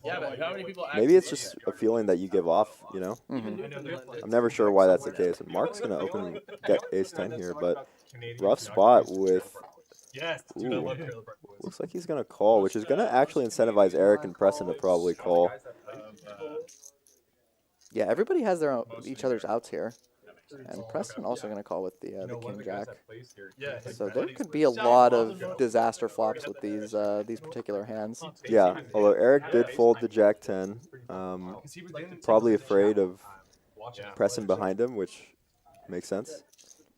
Yeah, but how many people Maybe it's actually just live a feeling that you give off, you know? Mhm. I'm never sure why that's the case. And Mark's going to open, get ace-10 here, but rough spot with, Yes, dude, I ooh, love Trailer Park Boys. looks like he's going to call, which is going to actually incentivize Eric and Preston to probably call. Yeah, everybody has their own, each other's outs here. And Preston also going to call with the king jack. So there could be a lot of disaster flops with these particular hands. Yeah, although Eric did fold the jack 10, probably afraid of pressing behind him, which makes sense.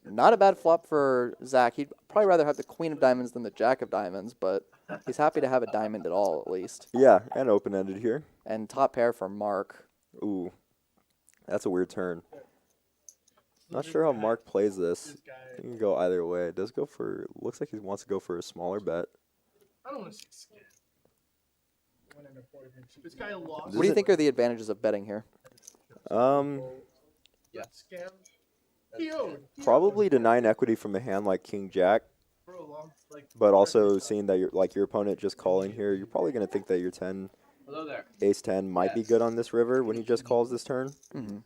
Not a bad flop for Zach. He'd probably rather have the queen of diamonds than the jack of diamonds, but he's happy to have a diamond at all, at least. Yeah, and open-ended here. And top pair for Mark. Ooh, that's a weird turn. Not sure how Mark plays this. He can go either way. It does go for, looks like he wants to go for a smaller bet. I don't want to see skin. This guy lost. What do you think are the advantages of betting here? Um, Scam. He owed. probably denying equity from a hand like King Jack, Like, but also seeing that your opponent just calling here, you're probably going to think that your 10, Hello there. ace 10 might be good on this river when he just calls this turn. Mhm.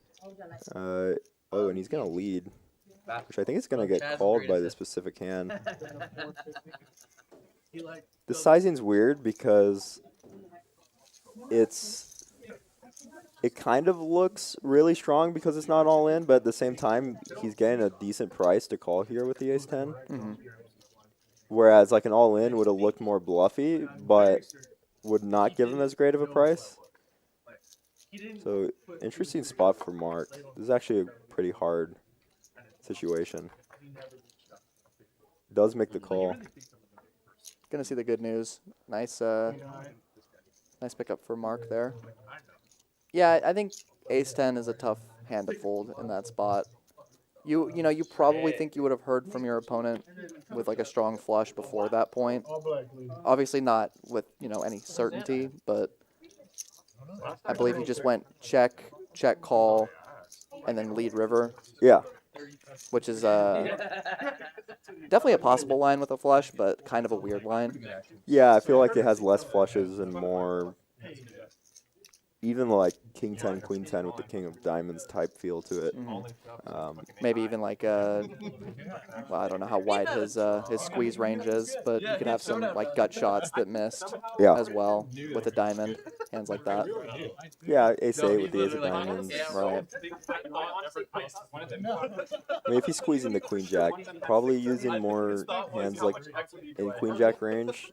Oh, and he's going to lead, Back. which I think is going to CHAZ get is called great by at this this. specific hand. he like. The sizing's weird because it kind of looks really strong because it's not all in, but at the same time, he's getting a decent price to call here with the ace 10. Mhm. Whereas like an all in would have looked more bluffy, but would not give him as great of a price. So interesting spot for Mark. This is actually a pretty hard situation. Does make the call. Gonna see the good news. Nice nice pickup for Mark there. Yeah, I think ace 10 is a tough hand to fold in that spot. You know, you probably think you would have heard from your opponent with like a strong flush before that point. Obviously not with, any certainty, but I believe he just went check, call, and then lead river, Yeah. which is definitely a possible line with a flush, but kind of a weird line. Yeah, I feel like it has less flushes and more, even like king 10, queen 10 with the king of diamonds type feel to it. Maybe even like well, I don't know how wide his squeeze range is, but you could have some like gut shots that missed Yeah. as well with a diamond, hands like that. Yeah, ace 8 with the ace of diamonds. Right. I mean, if he's squeezing the queen jack, probably using more hands like in queen jack range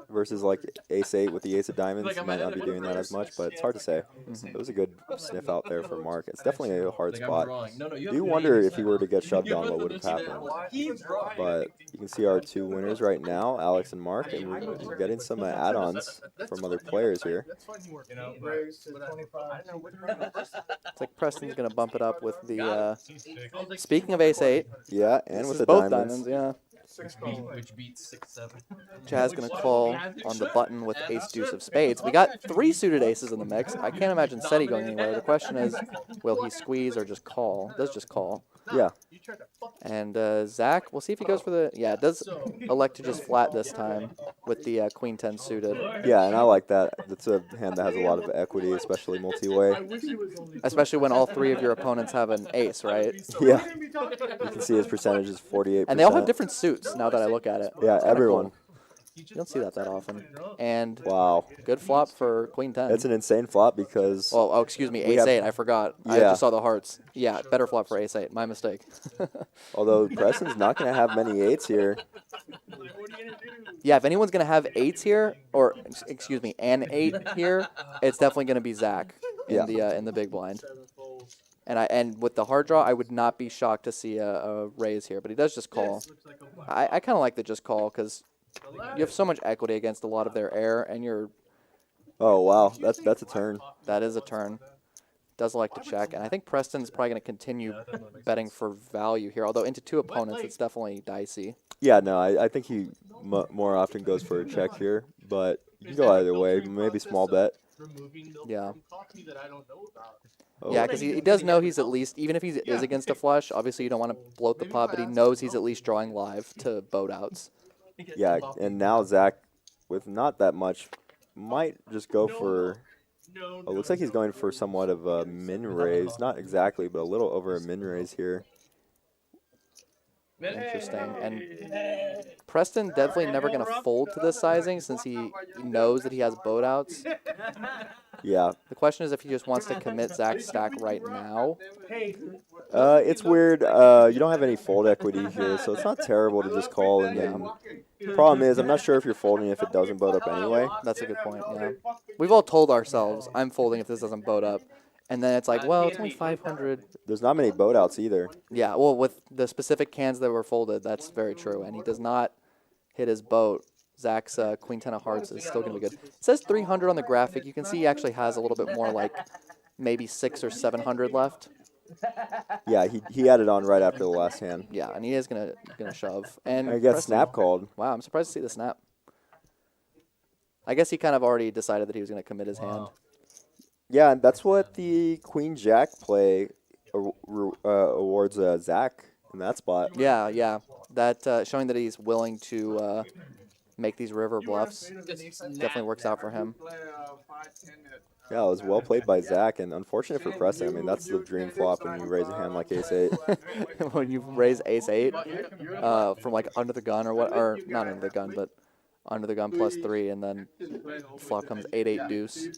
versus like ace 8 with the ace of diamonds. He might not be doing that as much, but it's hard to say. It was a good sniff out there for Mark. It's definitely a hard spot. I do wonder if he were to get shoved on, what would have happened. But you can see our two winners right now, Alex and Mark, and we're getting some add-ons from other players here. It's like Preston's gonna bump it up with the. Speaking of ace 8, Yeah, and this with is the both diamonds. yeah. Which beats 6-7. CHAZ gonna call on the button with ace deuce of spades. We got 3 suited aces in the mix. I can't imagine SETI going anywhere. The question is, will he squeeze or just call? Does just call. Yeah. And Zach, we'll see if he goes for the. Yeah, does elect to just flat this time with the queen 10 suited. Yeah, and I like that. That's a hand that has a lot of equity, especially multi-way. Especially when all 3 of your opponents have an ace, right? Yeah. You can see his percentage is 48%. And they all have different suits now that I look at it. Yeah, It's kinda everyone. cool. You don't see that often. And Wow. good flop for queen 10. That's an insane flop because Oh, excuse me, we ace have- 8. I forgot. I Yeah. just saw the hearts. Yeah, better flop for ace 8. My mistake. although Preston's not going to have many 8s here. Yeah, if anyone's going to have 8s here, or excuse me, an 8 here, it's definitely going to be Zach in the big blind. And with the hard draw, I would not be shocked to see a raise here, but he does just call. I kind of like the just call because you have so much equity against a lot of their air, and Oh, wow. That's a turn. that is a turn. does like to check, and I think Preston's probably going to continue betting for value here. Although into 2 opponents, it's definitely dicey. Yeah, no, I think he more often goes for a check here, but you can go either way. Maybe small bet. Yeah. Oh. Yeah, because he does know he's at least, even if he is against a flush, obviously you don't want to bloat the pot, but he knows he's at least drawing live to boat outs. Yeah, and now Zach, with not that much, might just go for. Oh, looks like he's going for somewhat of a min raise. Not exactly, but a little over a min raise here. Interesting. And Preston definitely never going to fold to this sizing since he knows that he has boat outs. Yeah. The question is if he just wants to commit Zach's stack right now. It's weird. You don't have any fold equity here, so it's not terrible to just call. And then the problem is, I'm not sure if you're folding if it doesn't boat up anyway. That's a good point, yeah. We've all told ourselves, I'm folding if this doesn't boat up. And then it's like, well, it's only 500. There's not many boat outs either. Yeah, well, with the specific cans that were folded, that's very true. And he does not hit his boat. Zach's Queen 10 of Hearts is still going to be good. It says 300 on the graphic. You can see he actually has a little bit more, like maybe 600 or 700 left. Yeah, he added on right after the last hand. Yeah, and he is gonna shove. And I guess Preston, snap called. Wow, I'm surprised to see the snap. I guess he kind of already decided that he was gonna commit his hand. Yeah, and that's what the Queen Jack play awards Zach in that spot. Yeah, yeah. That showing that he's willing to make these river bluffs definitely works out for him. Yeah, it was well played by Zach, and unfortunate for Preston. I mean, that's the dream flop when you raise a hand like ace-8. When you raise ace-8 from like under the gun or what, or not under the gun, but under the gun +3, and then flop comes 8-8 deuce.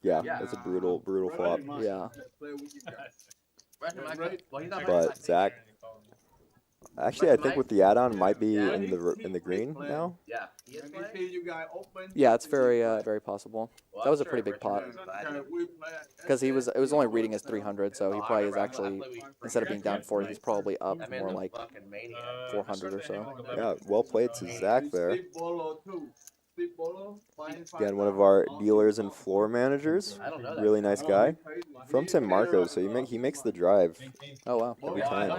Yeah, that's a brutal flop. Yeah. But Zach, actually, I think with the add-on might be in the green now. Yeah, it's very possible. That was a pretty big pot because it was only reading as 300, so he probably is actually, instead of being down 40, he's probably up more like 400 or so. Yeah, well played to Zach there. Again, one of our dealers and floor managers. Really nice guy. From San Marcos, so he makes the drive. Oh, wow. Every time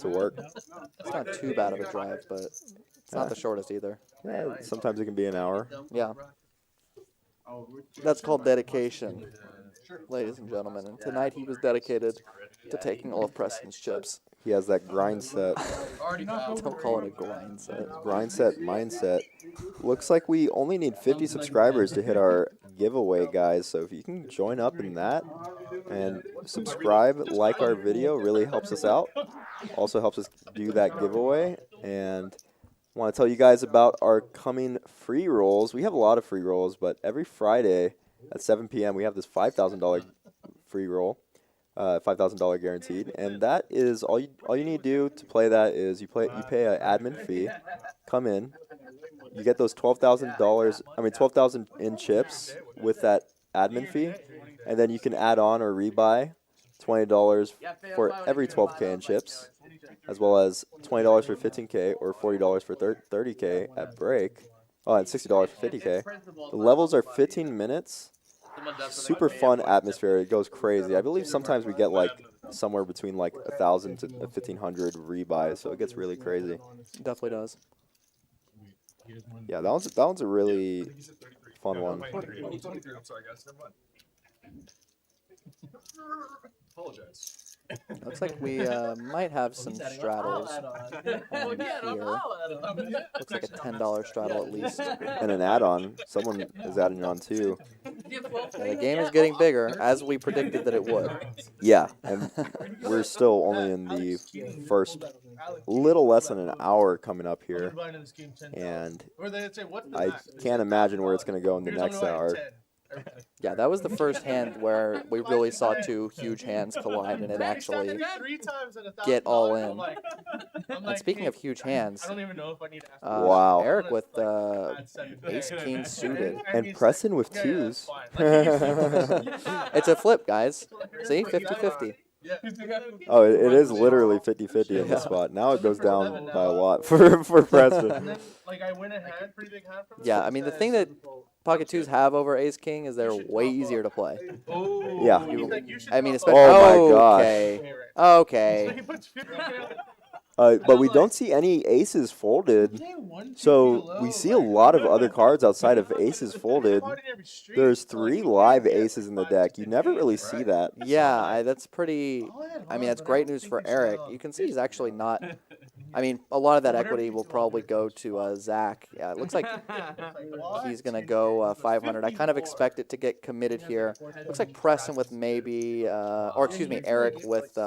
to work. It's not too bad of a drive, but it's not the shortest either. Yeah, sometimes it can be an hour. Yeah. That's called dedication, ladies and gentlemen. And tonight he was dedicated to taking all of Preston's chips. He has that grind set. Don't call it a grind set. Grind set mindset. Looks like we only need 50 subscribers to hit our giveaway, guys. So if you can join up in that and subscribe, like our video, really helps us out. Also helps us do that giveaway. And I want to tell you guys about our coming free rolls. We have a lot of free rolls, but every Friday at 7 p.m. we have this $5,000 free roll. $5,000 guaranteed, and that is all you need to do to play. That is you pay an admin fee, come in, you get those $12,000 in chips with that admin fee, and then you can add on or rebuy $20 for every 12K in chips, as well as $20 for 15K or $40 for 30K at break. Oh, and $60 for 50K. The levels are 15 minutes. Super fun atmosphere. It goes crazy. I believe sometimes we get like somewhere between like 1,000 to 1,500 rebuys, so it gets really crazy. Definitely does. Yeah, that one's a really fun one. I'm sorry, guys. Never mind. Apologize. Looks like we might have some straddles on here. Looks like a $10 straddle at least. And an add-on. Someone is adding on too. Yeah, the game is getting bigger, as we predicted that it would. Yeah, and we're still only in the first little less than an hour coming up here. And I can't imagine where it's going to go in the next hour. Yeah, that was the first hand where we really saw two huge hands collide and it actually get all in. And speaking of huge hands, wow. Eric with ace-king suited. And Preston with twos. It's a flip, guys. See, 50-50. Yeah. Oh, it is literally 50-50 in this spot. Now it goes down by a lot for Preston. And then, like, I win a hand, pretty big hand from him. Yeah, I mean, the thing that pocket twos have over ace king is they're way easier to play. Oh. Yeah. He's like, you should I mean, top especially. Oh my gosh. Okay. So Okay. he puts 50. But we don't see any aces folded. So we see a lot of other cards outside of aces folded. There's 3 live aces in the deck. You never really see that. Yeah, that's pretty. I mean, that's great news for Eric. You can see he's actually not. I mean, a lot of that equity will probably go to Zach. Yeah, it looks like he's going to go 500. I kind of expect it to get committed here. Looks like Preston with maybe, or excuse me, Eric with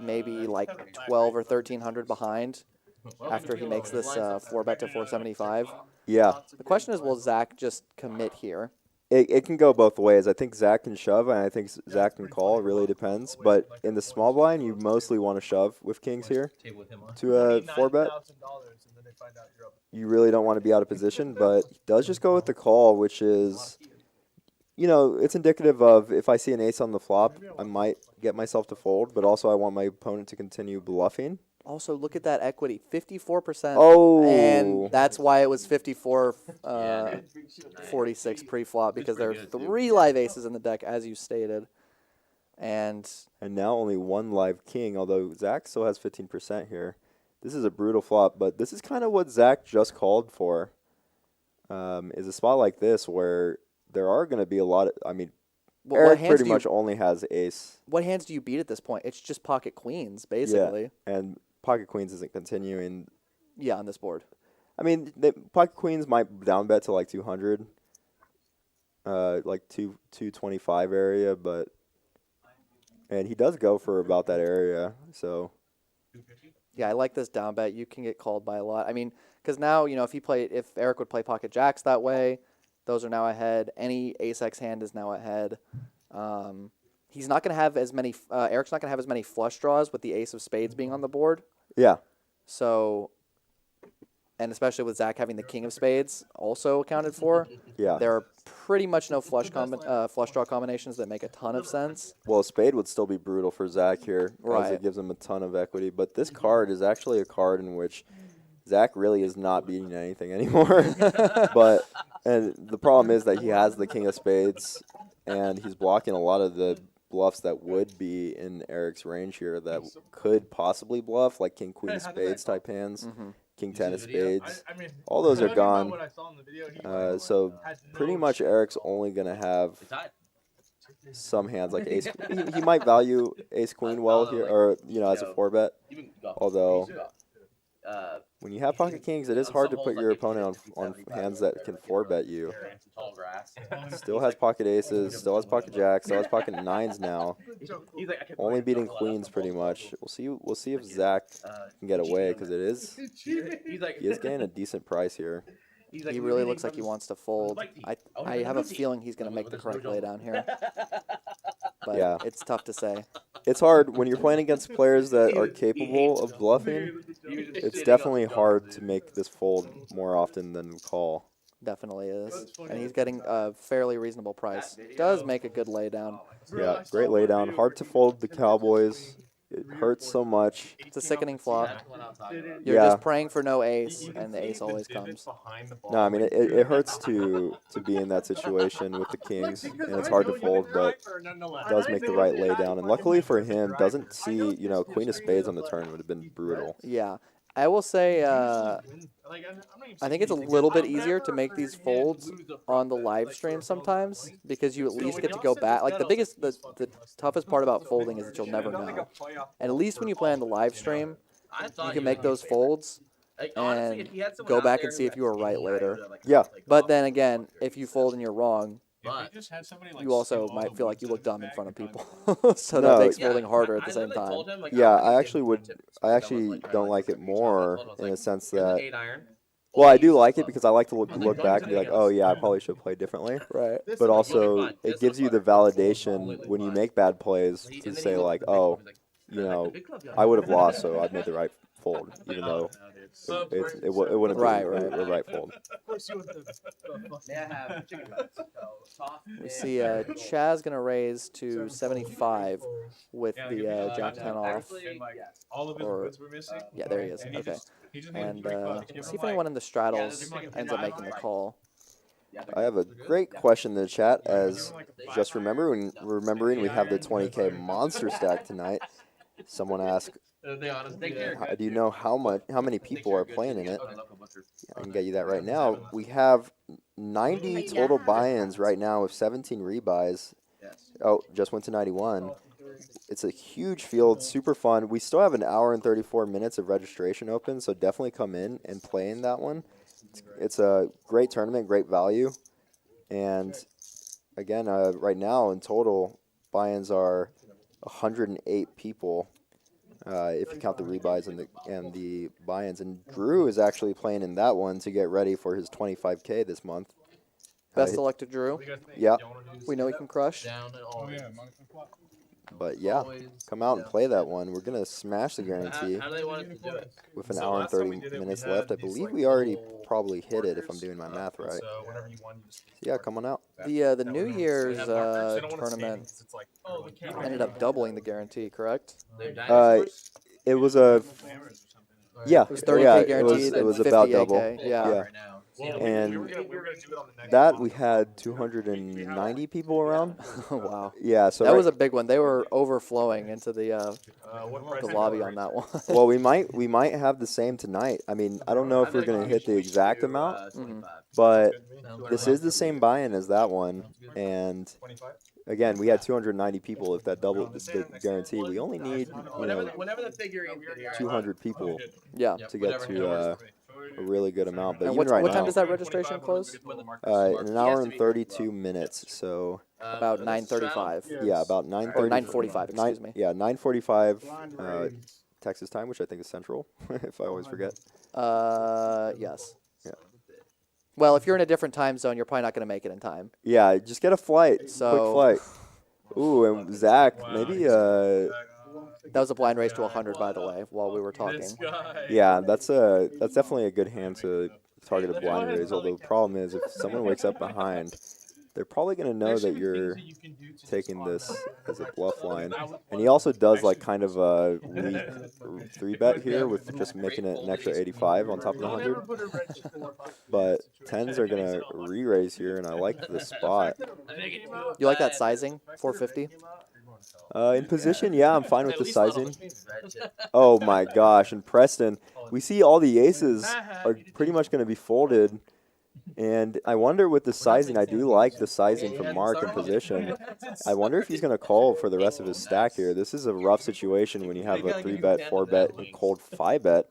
maybe like 12 or 1300 behind after he makes this 4-bet to 475. Yeah. The question is, will Zach just commit here? It can go both ways. I think Zach can shove, and I think Zach can call. It really depends. But in the small blind, you mostly want to shove with kings here to a 4-bet. You really don't want to be out of position, but he does just go with the call, which is, you know, it's indicative of if I see an ace on the flop, I might get myself to fold, but also I want my opponent to continue bluffing. Also, look at that equity, 54%. Oh. And that's why it was 46 pre-flop, because there are 3 live aces in the deck, as you stated. And now only 1 live king, although Zach still has 15% here. This is a brutal flop, but this is kind of what Zach just called for, is a spot like this where there are going to be a lot of, I mean, Eric pretty much only has ace. What hands do you beat at this point? It's just pocket queens, basically. Yeah, and pocket queens isn't continuing. Yeah, on this board. I mean, pocket queens might down bet to like 200, like 225 area, but and he does go for about that area. So yeah, I like this down bet. You can get called by a lot. I mean, because now if Eric would play pocket jacks that way, those are now ahead. Any ace x hand is now ahead. He's not going to have as many. Eric's not going to have as many flush draws with the ace of spades being on the board. Yeah. So, and especially with Zach having the king of spades also accounted for. Yeah. There are pretty much no flush draw combinations that make a ton of sense. Well, a spade would still be brutal for Zach here, right? As it gives him a ton of equity. But this card is actually a card in which Zach really is not beating anything anymore. And the problem is that he has the king of spades, and he's blocking a lot of the bluffs that would be in Eric's range here that could possibly bluff, like king queen of spades type hands, king 10 of spades. All those are gone. So pretty much Eric's only going to have some hands like ace. He might value ace queen well here, or as a 4-bet. Although when you have pocket kings, it is hard to put your opponent on hands that can 4-bet you. Still has pocket aces, still has pocket jacks, still has pocket 9s now. Only beating queens pretty much. We'll see if Zach can get away, because he is getting a decent price here. He really looks like he wants to fold. I have a feeling he's going to make the correct laydown here. But yeah, it's tough to say. It's hard when you're playing against players that are capable of bluffing. It's definitely hard to make this fold more often than call. Definitely is. And he's getting a fairly reasonable price. Does make a good laydown. Yeah, great laydown. Hard to fold the Cowboys. It hurts so much. It's a sickening flop. You're just praying for no ace, and the ace always comes. No, I mean, it hurts to be in that situation with the kings, and it's hard to fold, but it does make the right laydown. And luckily for him, doesn't see, queen of spades on the turn would have been brutal. Yeah. I will say, I think it's a little bit easier to make these folds on the live stream sometimes, because you at least get to go back. Like the toughest part about folding is that you'll never know. And at least when you play on the live stream, you can make those folds and go back and see if you were right later. Yeah. But then again, if you fold and you're wrong, you also might feel like you look dumb in front of people. So that makes folding harder at the same time. Yeah, I actually don't like it more in a sense that, well, I do like it because I like to look back and be like, oh yeah, I probably should play differently. Right. But also, it gives you the validation when you make bad plays to say like, oh, I would have lost, so I made the right fold, even though it wouldn't Right, be right. a right fold. May I have chicken nuggets? We see CHAZ gonna raise to 75 with the Jack 10 off. All of his Or- woods were missing. Yeah, there he is. And he Okay. just made And 3 bucks. we'll see if anyone in the straddles ends up making the call. I have a great question in the chat. As just remembering we have the 20K monster stack tonight. Someone asked, do you know how many people are playing in it? I can get you that right now. We have 90 total buy-ins right now with 17 rebuys. Oh, just went to 91. It's a huge field, super fun. We still have an hour and 34 minutes of registration open, so definitely come in and play in that one. It's a great tournament, great value. And again, right now in total, buy-ins are 108 people. If you count the rebuys and the buy-ins, and Drew is actually playing in that one to get ready for his 25K this month. Best selected Drew. Yeah, We know he can crush. but yeah, come out and play that one. We're gonna smash the guarantee How do they want us to do it? with an hour and 30 minutes left. I believe we already probably hit it if I'm doing my math right. So whenever you won, you just Yeah, come on out. The New Year's They don't want to tournament stand 'cause it's like, ended up doubling the guarantee, correct? They're dinosaurs? It was a yeah, It was 30K yeah, guaranteed. it was and about 50 double. AK, yeah. Yeah. Right now. And we were gonna do it on the next that one. we had 290 people around. Wow. Yeah, so That right- was a big one. They were overflowing into the What price lobby is on that one. well, we might have the same tonight. I mean, I don't know if we're gonna hit the exact amount, but this is the same buy-in as that one. And 25? again, we had 290 people. If that doubled the guarantee, we only need Whenever the figurine 200 people Yeah. to get to a really good amount. But And even right what now, time does that registration close? in an hour and 32 minutes. So About 9:35. yeah, about 9:30 Or 9:45, excuse me. Yeah, 9:45 Texas time, which I think is Central, if I always forget. Yes. Yeah. Well, if you're in a different time zone, you're probably not going to make it in time. Yeah, just get a flight, So- quick flight. Ooh, and Zach, maybe That was a blind race to 100, by the way, while we were talking. yeah, that's definitely a good hand to target a blind raise. Although the problem is, if someone wakes up behind, they're probably gonna know that you're taking this as a bluff line. And he also does like kind of a weak 3-bet here with just making it an extra 85 on top of the 100. But 10s are gonna re-raise here, and I like the spot. You like that sizing? 450? In position, yeah, I'm fine with the sizing. Oh my gosh, and Preston, we see all the aces are pretty much going to be folded. And I wonder with the sizing, I do like the sizing from Mark in position. I wonder if he's going to call for the rest of his stack here. This is a rough situation when you have a 3-bet, 4-bet, and cold 5-bet.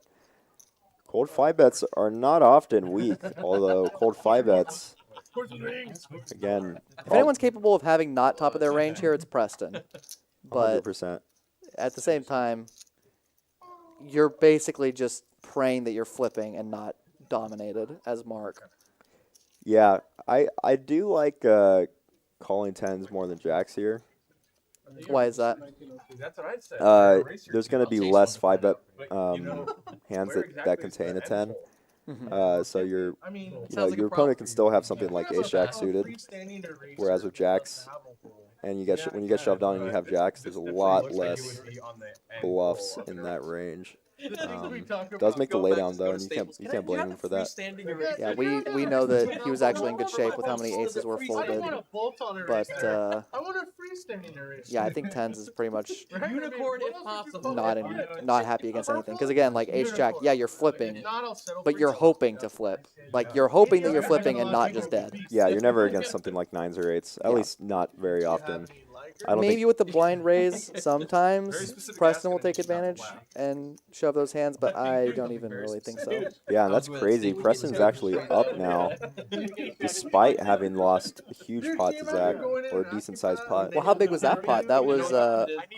Cold 5-bets are not often weak, although cold 5-bets, again, If anyone's capable of having not top of their range here, it's Preston. But 100%. at the same time, you're basically just praying that you're flipping and not dominated as Mark. Yeah, I do like calling 10s more than jacks here. Why is that? That's what I said. There's going to be less 5-bet hands that contain a 10. So your your opponent can still have something like ace-jack suited, whereas with jacks, and when you get shoved on and you have jacks, there's a lot less bluffs in that range. Does make the laydown though, and you can't blame him for that. Yeah, we know that he was actually in good shape with how many aces were folded. But yeah, I think 10s is pretty much Unicorn if possible. not happy against anything. Because again, like ace-jack, yeah, you're flipping, but you're hoping to flip. Like you're hoping that you're flipping and not just dead. Yeah, you're never against something like 9s or 8s. At least not very often. I don't Maybe think. with the blind raise, sometimes Preston will take advantage and shove those hands, but I don't even really think so. Yeah, and that's crazy. Preston's actually up now, despite having lost a huge pot to Zach, or a decent sized pot. Well, how big was that pot? That was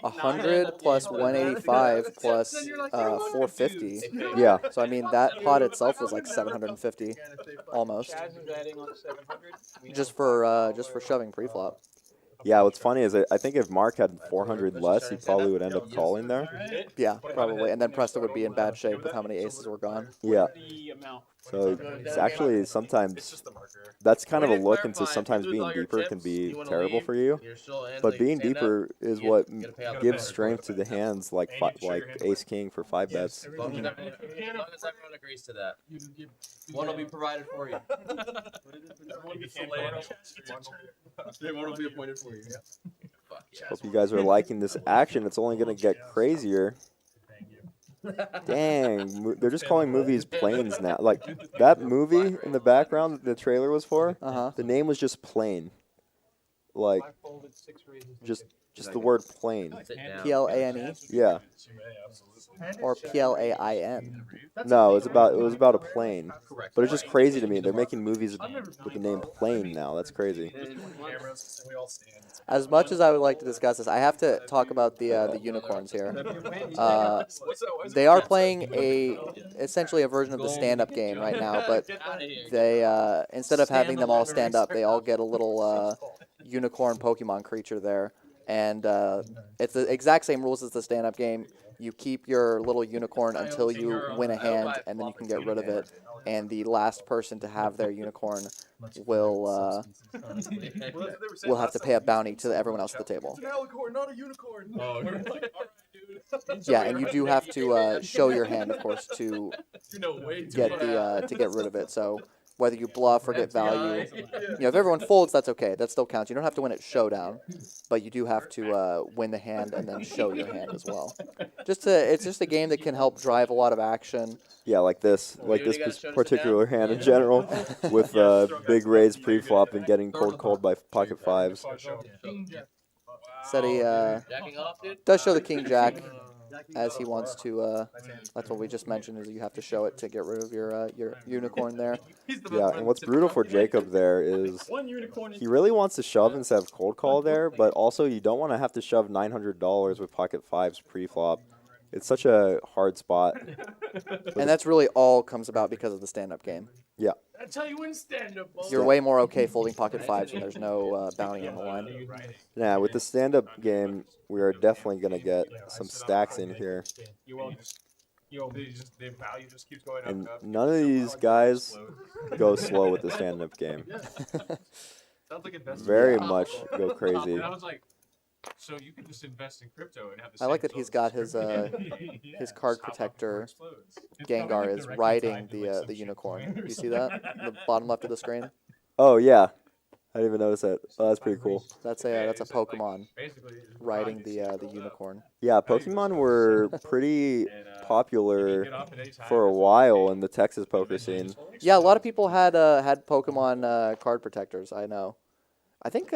100 plus 185 plus 450. Yeah, So I mean, that pot itself was like 750, almost, just for shoving pre-flop. Yeah, what's funny is I think if Mark had 400 less, he probably would end up calling there. Yeah, probably. And then Preston would be in bad shape with how many aces were gone. Yeah. So it's actually sometimes that's kind of a look into sometimes being deeper can be terrible for you. But being deeper is what gives strength to the hands like ace king for 5 bets. As long as everyone agrees to that, one will be provided for you. One will be appointed for you. Fuck yeah. Hope you guys are liking this action. It's only going to get crazier. Dang, they're just calling movies planes now. Like, that movie in the background that the trailer was for, the name was just plane. Like, just the word plane. Plane? Yeah. Or Plain? No, it was about a plane. But it's just crazy to me. They're making movies with the name plane now. That's crazy. As much as I would like to discuss this, I have to talk about the unicorns here. They are playing essentially a version of the stand-up game right now, but they instead of having them all stand up, they all get a little unicorn Pokemon creature there, and it's the exact same rules as the stand-up game. You keep your little unicorn until you win a hand, and then you can get rid of it. And the last person to have their unicorn will have to pay a bounty to everyone else at the table. It's an alicorn, not a unicorn. Yeah, and you do have to show your hand, of course, to get rid of it. So whether you bluff or get value, if everyone folds, that's okay. That still counts. You don't have to win at showdown, but you do have to win the hand and then show your hand as well. It's just a game that can help drive a lot of action. Yeah, like this particular hand in general, with big raise pre-flop and getting called by pocket fives. Said he does show the king jack as he wants to. That's what we just mentioned, is you have to show it to get rid of your unicorn there. Yeah, and what's brutal for Jacob there is he really wants to shove instead of cold call there, but also you don't want to have to shove $900 with pocket fives pre-flop. It's such a hard spot. And that's really all comes about because of the stand-up game. Yeah. That's how you win stand-up. You're way more okay folding pocket fives when there's no bounty on the line. Yeah, with the stand-up game, we are definitely going to get some stacks in here. The value just keeps going up And and up. none of these guys go slow with the stand-up game. Sounds like investment. Very much go crazy. And I was like, so you can just invest in crypto and have the I like same that he's results. got his card protector. Gengar is riding the unicorn. You see that? The bottom left of the screen? Oh, yeah. I didn't even notice that. Oh, that's pretty cool. That's a Pokemon riding the unicorn. Yeah, Pokemon were pretty popular for a while in the Texas poker scene. Yeah, a lot of people had Pokemon card protectors. I know. I think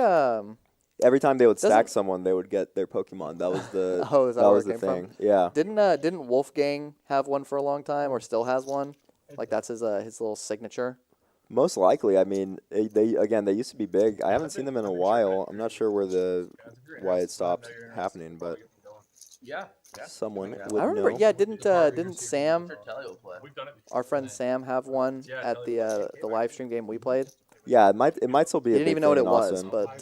Every time they would stack someone, they would get their Pokemon. That was the is that that where was it the came thing. from? Yeah. Didn't Wolfgang have one for a long time, or still has one? Like that's his little signature. Most likely. I mean, they used to be big. I haven't seen them in a while. I'm not sure why it stopped happening, but someone would I remember. know. Yeah, didn't Sam, our friend Sam, have one at the live stream game we played? Yeah, it might still be. He didn't even know what it was, but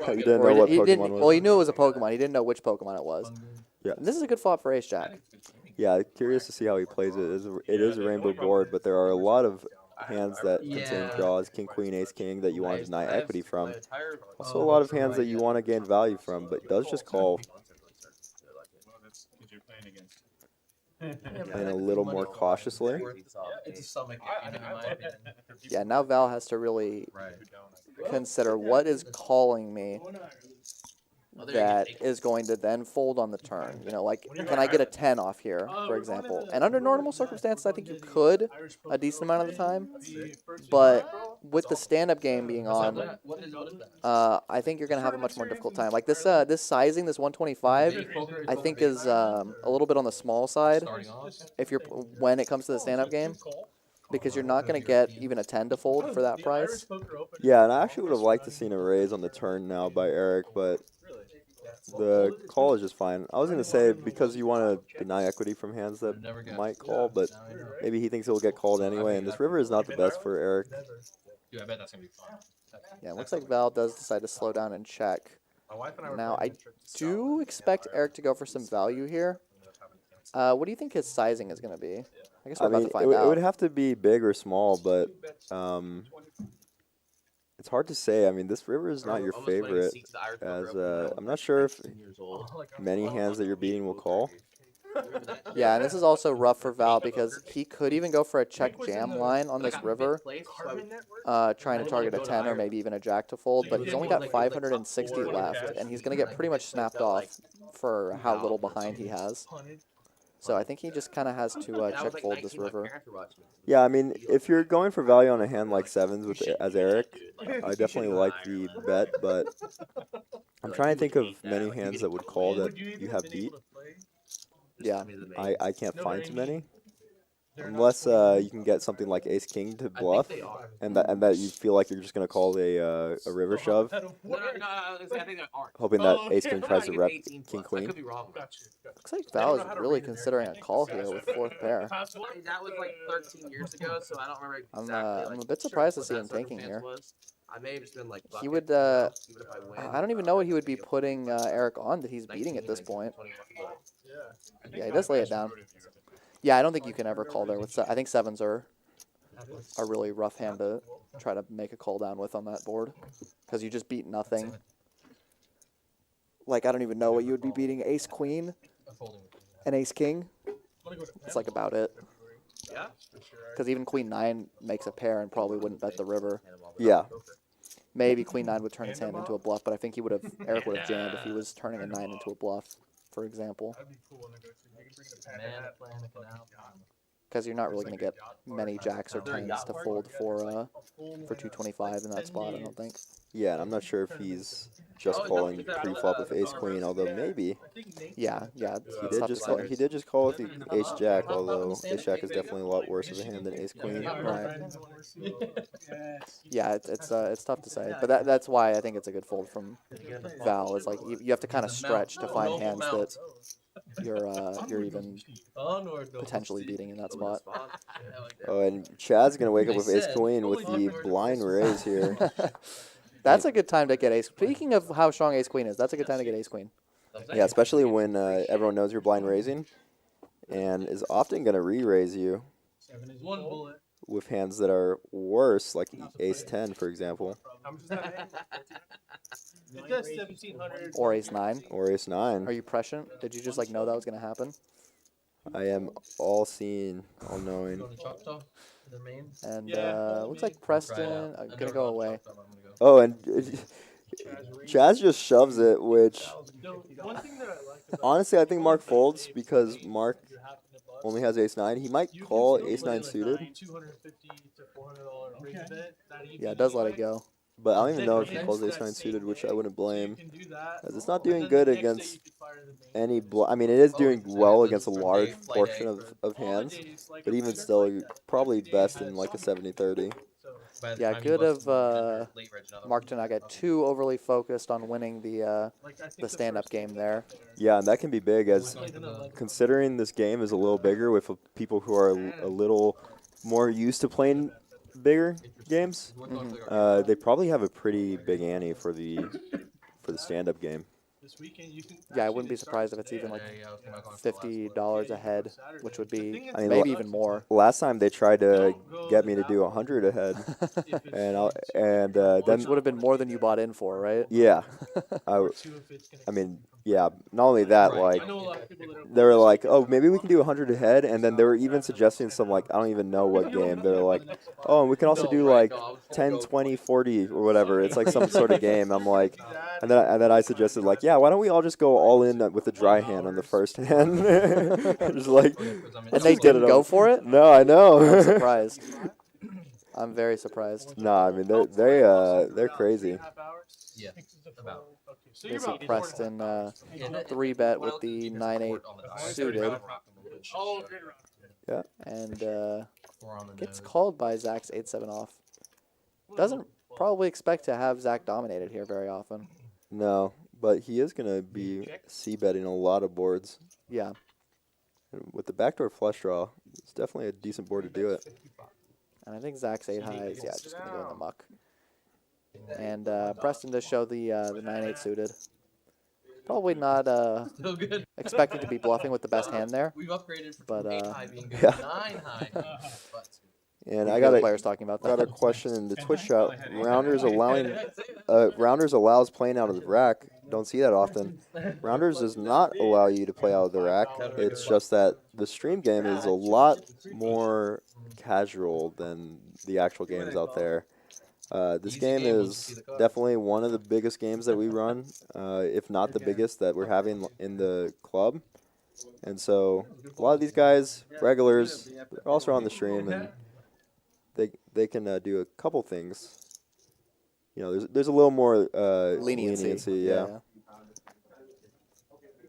he didn't know what Pokemon was. well, he knew it was a Pokemon. He didn't know which Pokemon it was. Yeah. And this is a good flop for Ace Jack. Yeah, curious to see how he plays it. It is a rainbow board, but there are a lot of hands that contain draws, king, queen, ace, king, that you want to deny equity from. Also, a lot of hands that you want to gain value from, but does just call. Playing a little more cautiously. It's a stomach. Yeah, now Val has to really consider what is calling me that is going to then fold on the turn. Like, can I get a 10 off here, for example? And under normal circumstances, I think you could a decent amount of the time. But with the stand-up game being on, I think you're going to have a much more difficult time. Like, this sizing, this 125, I think is a little bit on the small side when it comes to the stand-up game. Because you're not going to get even a 10 to fold for that price. Yeah, and I actually would have liked to seen a raise on the turn now by Eric, but the call is just fine. I was going to say, because you want to deny equity from hands that might call, but maybe he thinks it will get called anyway, and this river is not the best for Eric. Dude, I bet that's going to be fun. Yeah, it looks like Val does decide to slow down and check. My wife and I were Now, playing I that trick to do Scotland, expect and Eric to go for some value here. What do you think his sizing is going to be? I guess I we're about mean, to find it out. would have to be big or small, but it's hard to say. I mean, this river is not your Almost winning a favorite, seat to the Irish as Open. I'm not sure if 10 years old. many hands that you're beating will call. Yeah, and this is also rough for Val because he could even go for a check jam line on this river, trying to target a 10 or maybe even a jack to fold, but he's only got 560 left, and he's going to get pretty much snapped off for how little behind he has. So I think he just kind of has to check fold this river. Yeah, I mean, if you're going for value on a hand like sevens with as Eric, I definitely like the bet, but I'm trying to think of many hands that would call that you have beat. Yeah. I can't find too many. Unless you can get something like Ace King to bluff, and that you feel like you're just gonna call a river shove, No, I think there aren't. hoping that Ace King tries to rep King I Queen. could be wrong. Looks like Val is really considering a call here with fourth pair. That was like 13 years ago, so I don't remember I'm exactly. I'm a bit surprised to see him tanking here. I may have just been like. He would. Even if I win. I don't even know what he would be putting Eric on that he's beating at this point. Yeah, he does lay it down. Yeah, I don't think you can ever call there with. I think sevens are a really rough hand to try to make a call down with on that board because you just beat nothing. Like I don't even know what you would be beating ace queen, and ace king. It's like about it. Yeah. Because even queen 9 makes a pair and probably wouldn't bet the river. Yeah. Maybe queen 9 would turn his hand into a bluff, but I think Eric would have jammed if he was turning a 9 into a bluff, for example. Because you're not really going to get many jacks or 10s to fold for 225 in that spot, I don't think. Yeah, and I'm not sure if he's just calling pre-flop with Ace Queen, although maybe. Yeah, He did just call with the Ace Jack, although Ace Jack is definitely a lot worse of a hand than Ace Queen. Right. Yeah, it's tough to say, but that's why I think it's a good fold from Val. Is like you have to kind of stretch to find hands that you're even potentially beating in that spot. Oh, and Chad's gonna wake up with Ace Queen with the blind raise here. That's a good time to get ace. Speaking of how strong ace queen is, that's a good time to get ace queen. Yeah, especially when everyone knows you're blind raising, and is often gonna re-raise you with hands that are worse, like Ace 10, for example. Or ace 9. Or Ace 9. Are you prescient? Did you just like know that was gonna happen? I am all seeing, all knowing. And looks like Preston gonna go away. Oh, and Chaz just shoves it, which honestly I think Mark folds because Mark only has Ace 9. He might call Ace 9 suited. Yeah, it does let it go. But I don't even know if he calls Ace 9 suited, which I wouldn't blame. As it's not doing good against any I mean, it is doing well against a large portion of hands, but even still, you're probably best in like a 70-30. Yeah, good of Mark to not get too overly focused on winning the stand-up game there. Yeah, and that can be big, as considering this game is a little bigger with people who are a little more used to playing bigger games. They probably have a pretty big ante for the stand-up game. Yeah, I wouldn't be surprised if it's even like $50 ahead, which would be maybe even more. Last time they tried to get me to do 100 ahead, and then Which would have been more than you bought in for, right? Yeah, I mean, yeah. Not only that, like they were like, oh, maybe we can do 100 ahead, and then they were even suggesting some like I don't even know what game. They were like, oh, and we can also do like 10, 20, 40 or whatever. It's like some sort of game. I'm like, and then I suggested like, yeah, why don't we all just go all in with a dry hand on the first hand? Just like, and they didn't go for it? No, I know. I'm surprised. I'm very surprised. Nah, I mean they're crazy. Yeah. You see Preston 3-bet with the 9-8 suited. Yeah. And gets called by Zach's 8-7 off. Doesn't probably expect to have Zach dominated here very often. No, but he is going to be c-betting a lot of boards. Yeah. And with the backdoor flush draw, it's definitely a decent board to do it. And I think Zach's 8 high is, just going to go in the muck. And Preston does show the 9-8 suited. Probably not Still good. expecting to be bluffing with the best hand there. We've upgraded from But, 8 high being good yeah. to 9 high. But And We I hear the got players talking about a that. question in the Twitch chat. Rounders allows playing out of the rack. Don't see that often. Rounders does not allow you to play out of the rack. It's just that the stream game is a lot more casual than the actual games out there. This game is definitely one of the biggest games that we run, if not the biggest that we're having in the club. And so a lot of these guys, regulars, they're also on the stream, and they can do a couple things. You know, there's a little more leniency, yeah.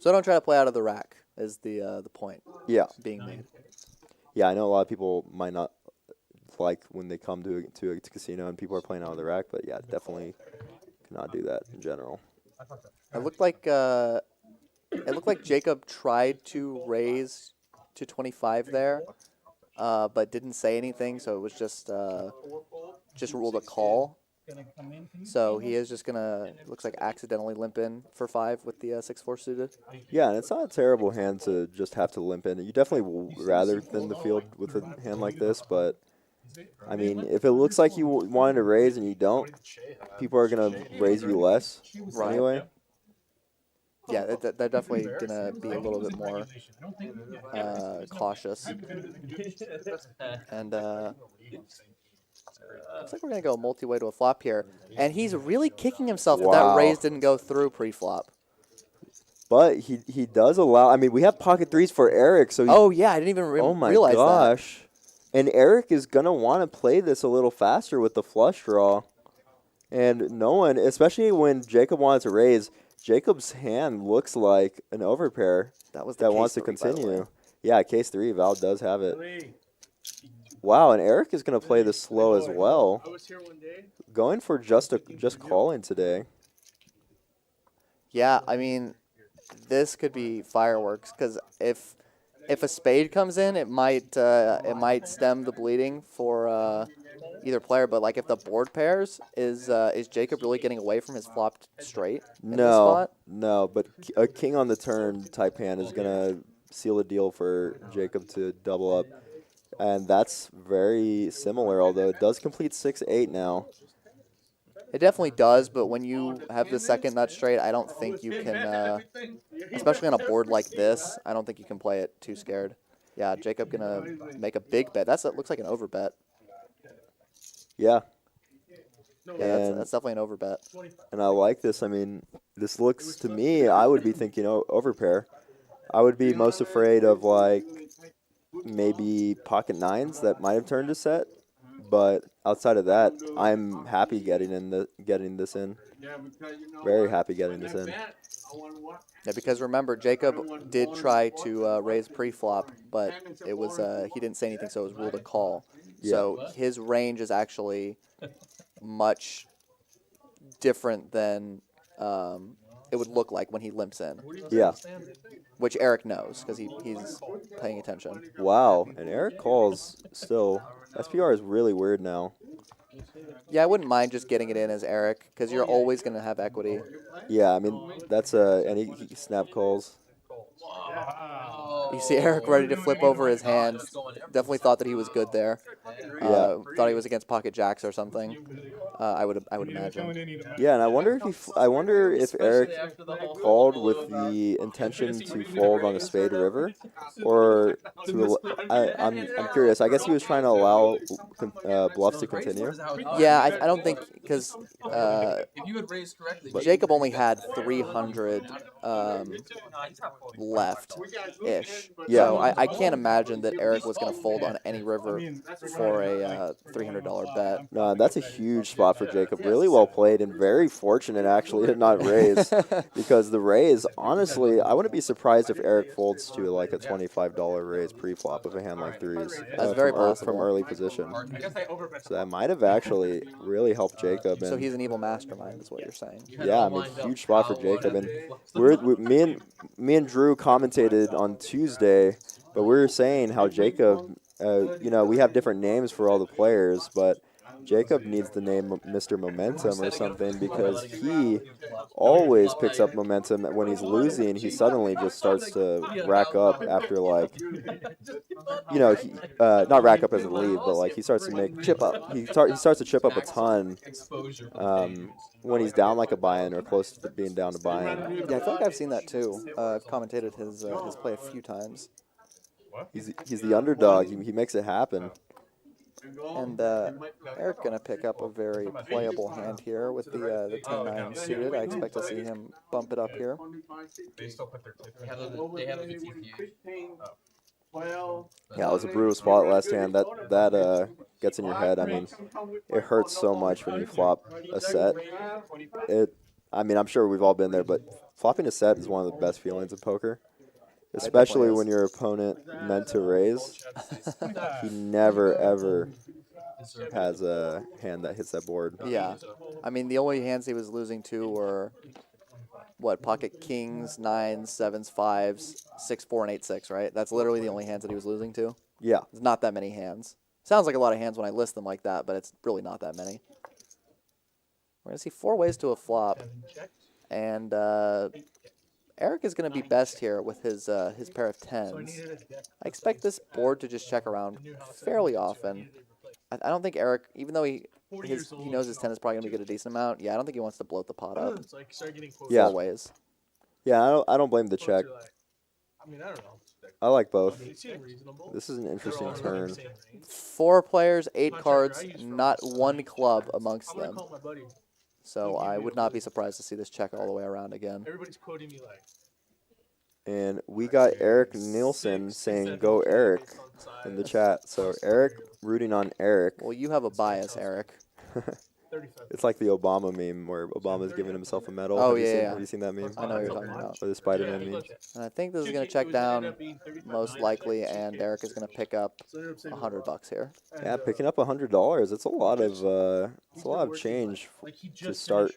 So don't try to play out of the rack is the point Yeah. being made. Yeah, I know a lot of people might not like when they come to a casino and people are playing out of the rack, but yeah, definitely cannot do that in general. It looked like Jacob tried to raise to 25 there, but didn't say anything, so it was just ruled a call. So he is just gonna, looks like, accidentally limp in for 5 with the 6-4 suited. Yeah, and it's not a terrible hand to just have to limp in. You definitely rather thin the field with a hand like this, but I mean, if it looks like you wanted to raise and you don't, people are gonna raise you less anyway. Yeah, they're definitely gonna be a little bit more cautious. And looks like we're gonna go multi-way to a flop here, and he's really kicking himself that that raise didn't go through pre-flop. But he does allow. I mean, we have pocket threes for Eric, so. Oh yeah, I didn't even realize that. Oh my gosh! And Eric is gonna want to play this a little faster with the flush draw, and no one, especially when Jacob wanted to raise. Jacob's hand looks like an overpair that wants to continue. Yeah, case 3. Val does have it. Wow, and Eric is going to play this slow as well. Going for just calling today. Yeah, I mean, this could be fireworks because if a spade comes in, it might stem the bleeding for either player. But like if the board pairs, is Jacob really getting away from his flopped straight? No, but a king on the turn type hand is gonna seal the deal for Jacob to double up, and that's very similar. Although it does complete 6-8 now. It definitely does, but when you have the second nut straight, I don't think you can, especially on a board like this, I don't think you can play it too scared. Yeah, Jacob gonna make a big bet. That looks like an overbet. Yeah. Yeah, that's definitely an overbet. And I like this. I mean, this looks to me, I would be thinking overpair. I would be most afraid of like maybe pocket 9s that might have turned a set. But outside of that, I'm happy getting this in. Very happy getting this in. Yeah, because remember, Jacob did try to raise pre-flop, but it was he didn't say anything, so it was ruled a call. Yeah. So his range is actually much different than it would look like when he limps in. Yeah. Which Eric knows because he's paying attention. Wow, and Eric calls still. SPR is really weird now. Yeah, I wouldn't mind just getting it in as Eric because you're always going to have equity. Yeah, I mean, that's and he snap calls. You see Eric ready to flip over his hand. Definitely thought that he was good there. Thought he was against pocket jacks or something. I would imagine. Yeah, and I wonder if Eric called with the intention to fold on a spade river, or to. I'm curious. I guess he was trying to allow bluffs to continue. Yeah, I don't think because Jacob only had 300 left-ish. Yeah. So I can't imagine that Eric was going to fold on any river for a $300 bet. No, that's a huge spot for Jacob. Really well played and very fortunate actually to not raise, because the raise, honestly, I wouldn't be surprised if Eric folds to like a $25 raise pre-flop with a hand like 3s. That's very possible. From early position. So that might have actually really helped Jacob. And so he's an evil mastermind, is what you're saying. yeah, I mean, huge spot for Jacob. And me and Drew commentated on Tuesday, but we were saying how Jacob, we have different names for all the players, but Jacob needs the name Mr. Momentum or something because he always picks up momentum. When he's losing, he suddenly just starts to rack up after like, you know, not rack up as a lead, but like he starts to make Chip up. He starts to chip up a ton when he's down like a buy-in or close to being down to buy-in. Yeah, I feel like I've seen that too. I've commentated his play a few times. He's the underdog. He makes it happen. And Eric gonna pick up a very playable hand here with the 10-9 suited. I expect to see him bump it up here. They still put their tip in. They have a 15 view. Yeah, it was a brutal spot last hand. That gets in your head. I mean, it hurts so much when you flop a set. I mean, I'm sure we've all been there, but flopping a set is one of the best feelings of poker. Especially when your opponent meant to raise. He never, ever has a hand that hits that board. Yeah. I mean, the only hands he was losing to were, what, pocket kings, 9s, 7s, 5s, 6, 4, and 8-6, right? That's literally the only hands that he was losing to. Yeah. It's not that many hands. Sounds like a lot of hands when I list them like that, but it's really not that many. We're going to see 4 ways to a flop. And Eric is going to be best here with his pair of 10s. I expect this board to just check around fairly often. I don't think Eric, even though he knows his 10 is probably going to be good a decent amount, yeah, I don't think he wants to bloat the pot up. Yeah. 4 ways. Yeah, I don't blame the check. I mean, I don't know. I like both. They seem reasonable. This is an interesting turn. 4 players, 8 cards, not one club amongst them. So I would not be surprised to see this check all the way around again. Everybody's quoting me like. And we got Eric Nielsen saying "Go Eric" in the chat. So Eric rooting on Eric. Well, you have a bias, Eric. It's like the Obama meme where Obama's giving himself a medal. Oh, Have you seen that meme? I know what you're talking about. Or the Spider-Man meme. And I think this is going to check down most likely, and Eric is going to pick up $100 here. Yeah, picking up $100. It's a lot of change to start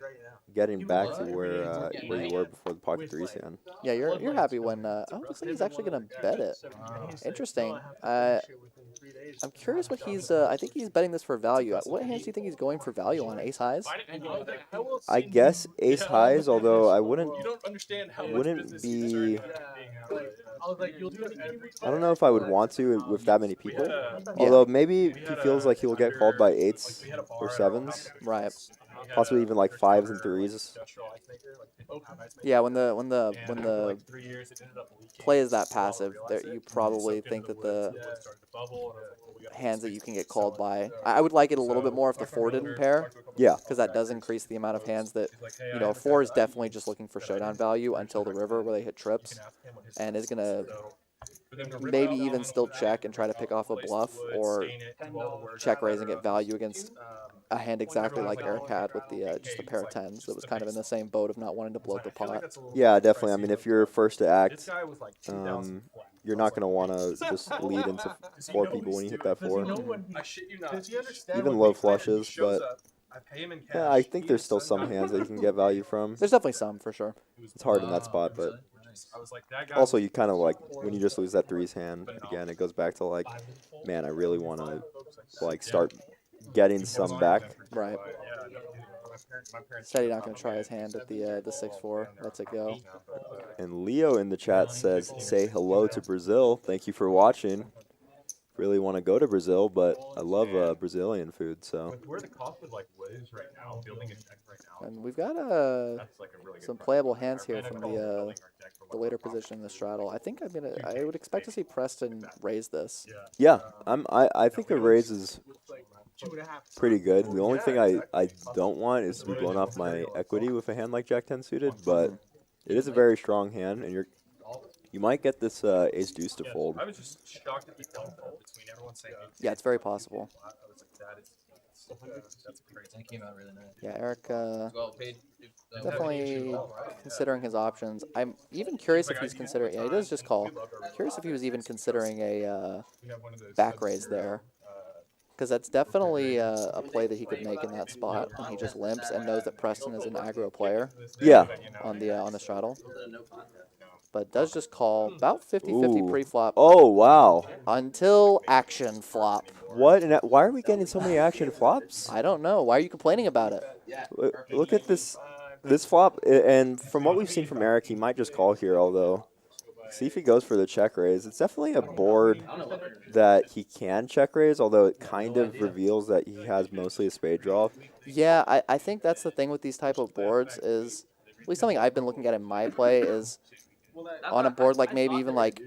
getting back to where you were before the pocket 3 hand. Yeah, you're happy when looks like he's actually going to bet it. Interesting. I'm curious what he's. I think he's betting this for value. What hands do you think he's going for value on? Ace highs? I guess ace highs, although I wouldn't be. I don't know if I would want to with that many people. Although maybe he feels like he'll get called by 8s or 7s. Right. Possibly even like 5s and 3s. Yeah, when the play is that passive, you probably think that the hands that you can get called by. I would like it a little bit more if the 4 didn't pair. Yeah. Because that does increase the amount of hands that, you know, 4 is definitely just looking for showdown value until the river where they hit trips, and is going to maybe even still check and try to pick off a bluff, or check raise and get value against a hand exactly like Eric had with the just a pair of 10s that was kind of in the same boat of not wanting to bloat the pot. Yeah, definitely. I mean, if you're first to act, you're not going to want to just lead into 4 people when you hit that 4. Even low flushes, but yeah, I think there's still some hands that you can get value from. There's definitely some, for sure. It's hard in that spot, but also you kind of like, when you just lose that 3s hand, again, it goes back to like, man, I really want to like start getting some back. Right. Said he's not going to try his hand at the 6-4. Lets it go. And Leo in the chat says, say hello to Brazil. Thank you for watching. Really want to go to Brazil, but I love Brazilian food, so. Where the cost of like what is right now, building a deck right now. And we've got some playable hands here from the later position in the straddle. I think I would expect to see Preston raise this. Yeah, I think a raise is pretty good. The only thing I don't want is to be blown off my equity with a hand like Jack 10 suited, but it is a very strong hand, and you might get this ace deuce to fold. I was just shocked that he don't fold between everyone saying. Yeah, it's very possible. I was like, that's crazy. That came out really nice. Yeah, Eric Well paid. definitely considering his options. I'm even curious if he's considering. Yeah, he does just call. Curious if he was even considering a back raise there. Because that's definitely a play that he could make in that spot when he just limps and knows that Preston is an aggro player. Yeah. On the straddle. but does just call about 50-50 Ooh. pre-flop Oh, wow. until action flop. What? And why are we getting so many action flops? I don't know. Why are you complaining about it? Look at this flop, and from what we've seen from Eric, he might just call here, although. See if he goes for the check raise. It's definitely a board that he can check raise, although it kind of reveals that he has mostly a spade draw. Yeah, I think that's the thing with these type of boards is, at least something I've been looking at in my play is on a board like maybe even like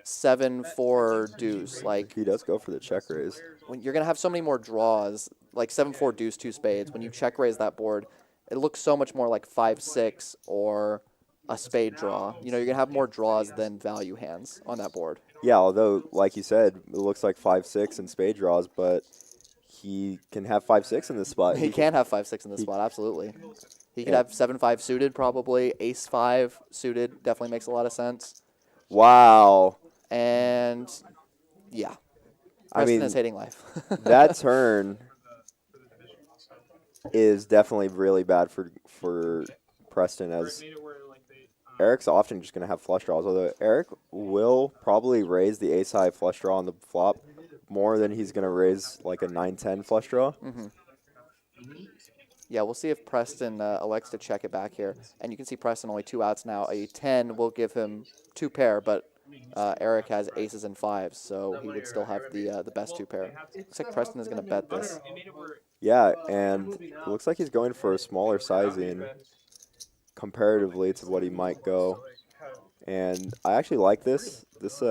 7-4 deuce. Like He does go for the check raise. when you're going to have so many more draws, like 7-4 deuce, 2 spades. When you check raise that board, it looks so much more like 5-6 or a spade draw. You know, you're going to have more draws than value hands on that board. Yeah, although, like you said, it looks like 5-6 and spade draws, but he can have 5-6 in this spot. He can have 5-6 in this spot, absolutely. He could have 7-5 suited probably. Ace-5 suited definitely makes a lot of sense. Wow. And, yeah. I Preston mean, is hating life. that turn is definitely really bad for Preston, as Eric's often just going to have flush draws, although Eric will probably raise the ace-high flush draw on the flop more than he's going to raise like a 9-10 flush draw. Yeah, we'll see if Preston elects to check it back here. And you can see Preston only 2 outs now. A 10 will give him 2 pair, but Eric has aces and 5s, so he would still have the best 2 pair. Looks like Preston is going to bet this. Yeah, and it looks like he's going for a smaller sizing comparatively to what he might go. And I actually like this. This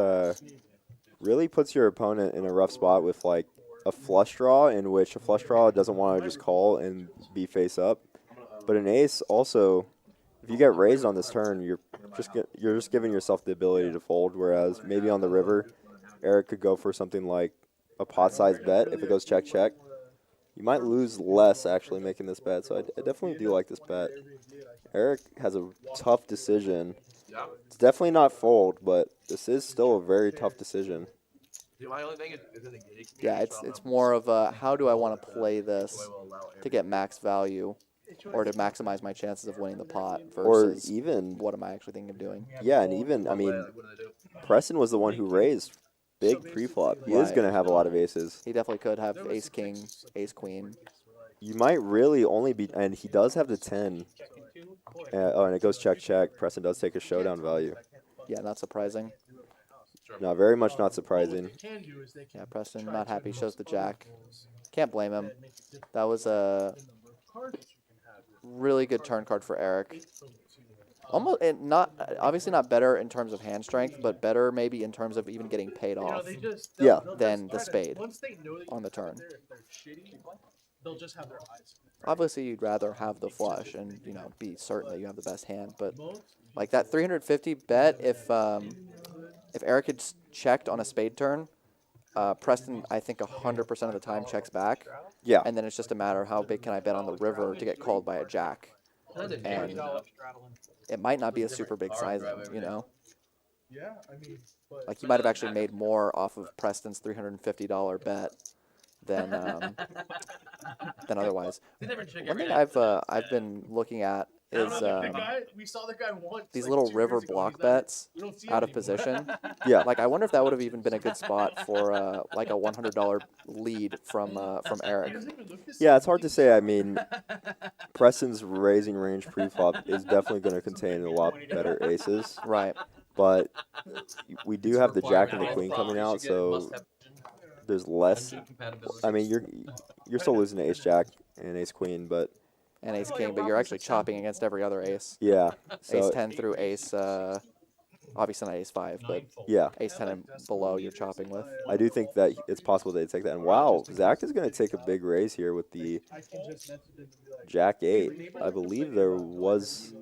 really puts your opponent in a rough spot with like a flush draw, in which a flush draw doesn't want to just call and be face up. But an ace also, if you get raised on this turn, you're just giving yourself the ability to fold, whereas maybe on the river, Eric could go for something like a pot-sized bet. If it goes check-check, you might lose less actually making this bet, so I definitely do like this bet. Eric has a tough decision. It's definitely not fold, but this is still a very tough decision. My only thing is in the gig. Yeah, it's more of a how do I want to play this to get max value or to maximize my chances of winning the pot versus Or even, what am I actually thinking of doing. yeah, and even, I mean, Preston was the one who raised big pre-flop. He is Right. going to have a lot of aces. He definitely could have ace-king, ace-queen. You might really only be, and he does have the 10. Oh, and it goes check-check. Preston does take a showdown value. Yeah, not surprising. No, very much not surprising. Yeah, Preston not happy, shows the jack. Can't blame him. That was a really good turn card for Eric. Almost, and not obviously not better in terms of hand strength, but better maybe in terms of even getting paid off Yeah. than the spade on the turn. They'll just have their eyes. Obviously, you'd rather have the flush and, you know, be certain that you have the best hand. But like that 350 bet, if Eric had checked on a spade turn, Preston, I think 100% of the time checks back. Yeah. And then it's just a matter of how big can I bet on the river to get called by a jack. And it might not be a super big sizing, you know? Yeah, I mean, Like, you might have actually made more off of Preston's $350 bet than otherwise. One thing I've been looking at is we saw the guy once. these like, little 2 river years ago. block He's not- bets we don't see out him of position. Yeah. Like, I wonder if that would have even been a good spot for like a $100 lead from Eric. Yeah, it's hard to say. I mean, Preston's raising range pre-flop is definitely going to contain a lot better aces. Right. But we do have the jack and the queen coming out, so there's less. I mean, you're still losing to ace jack and ace queen, but And ace king, but you're actually chopping against every other ace. yeah. So Ace 10 through ace, obviously not ace 5, but yeah, ace 10 and below you're chopping with. I do think that it's possible they take that. And wow, Zach is going to take a big raise here with the I can just message him and be like, jack 8. I believe there was.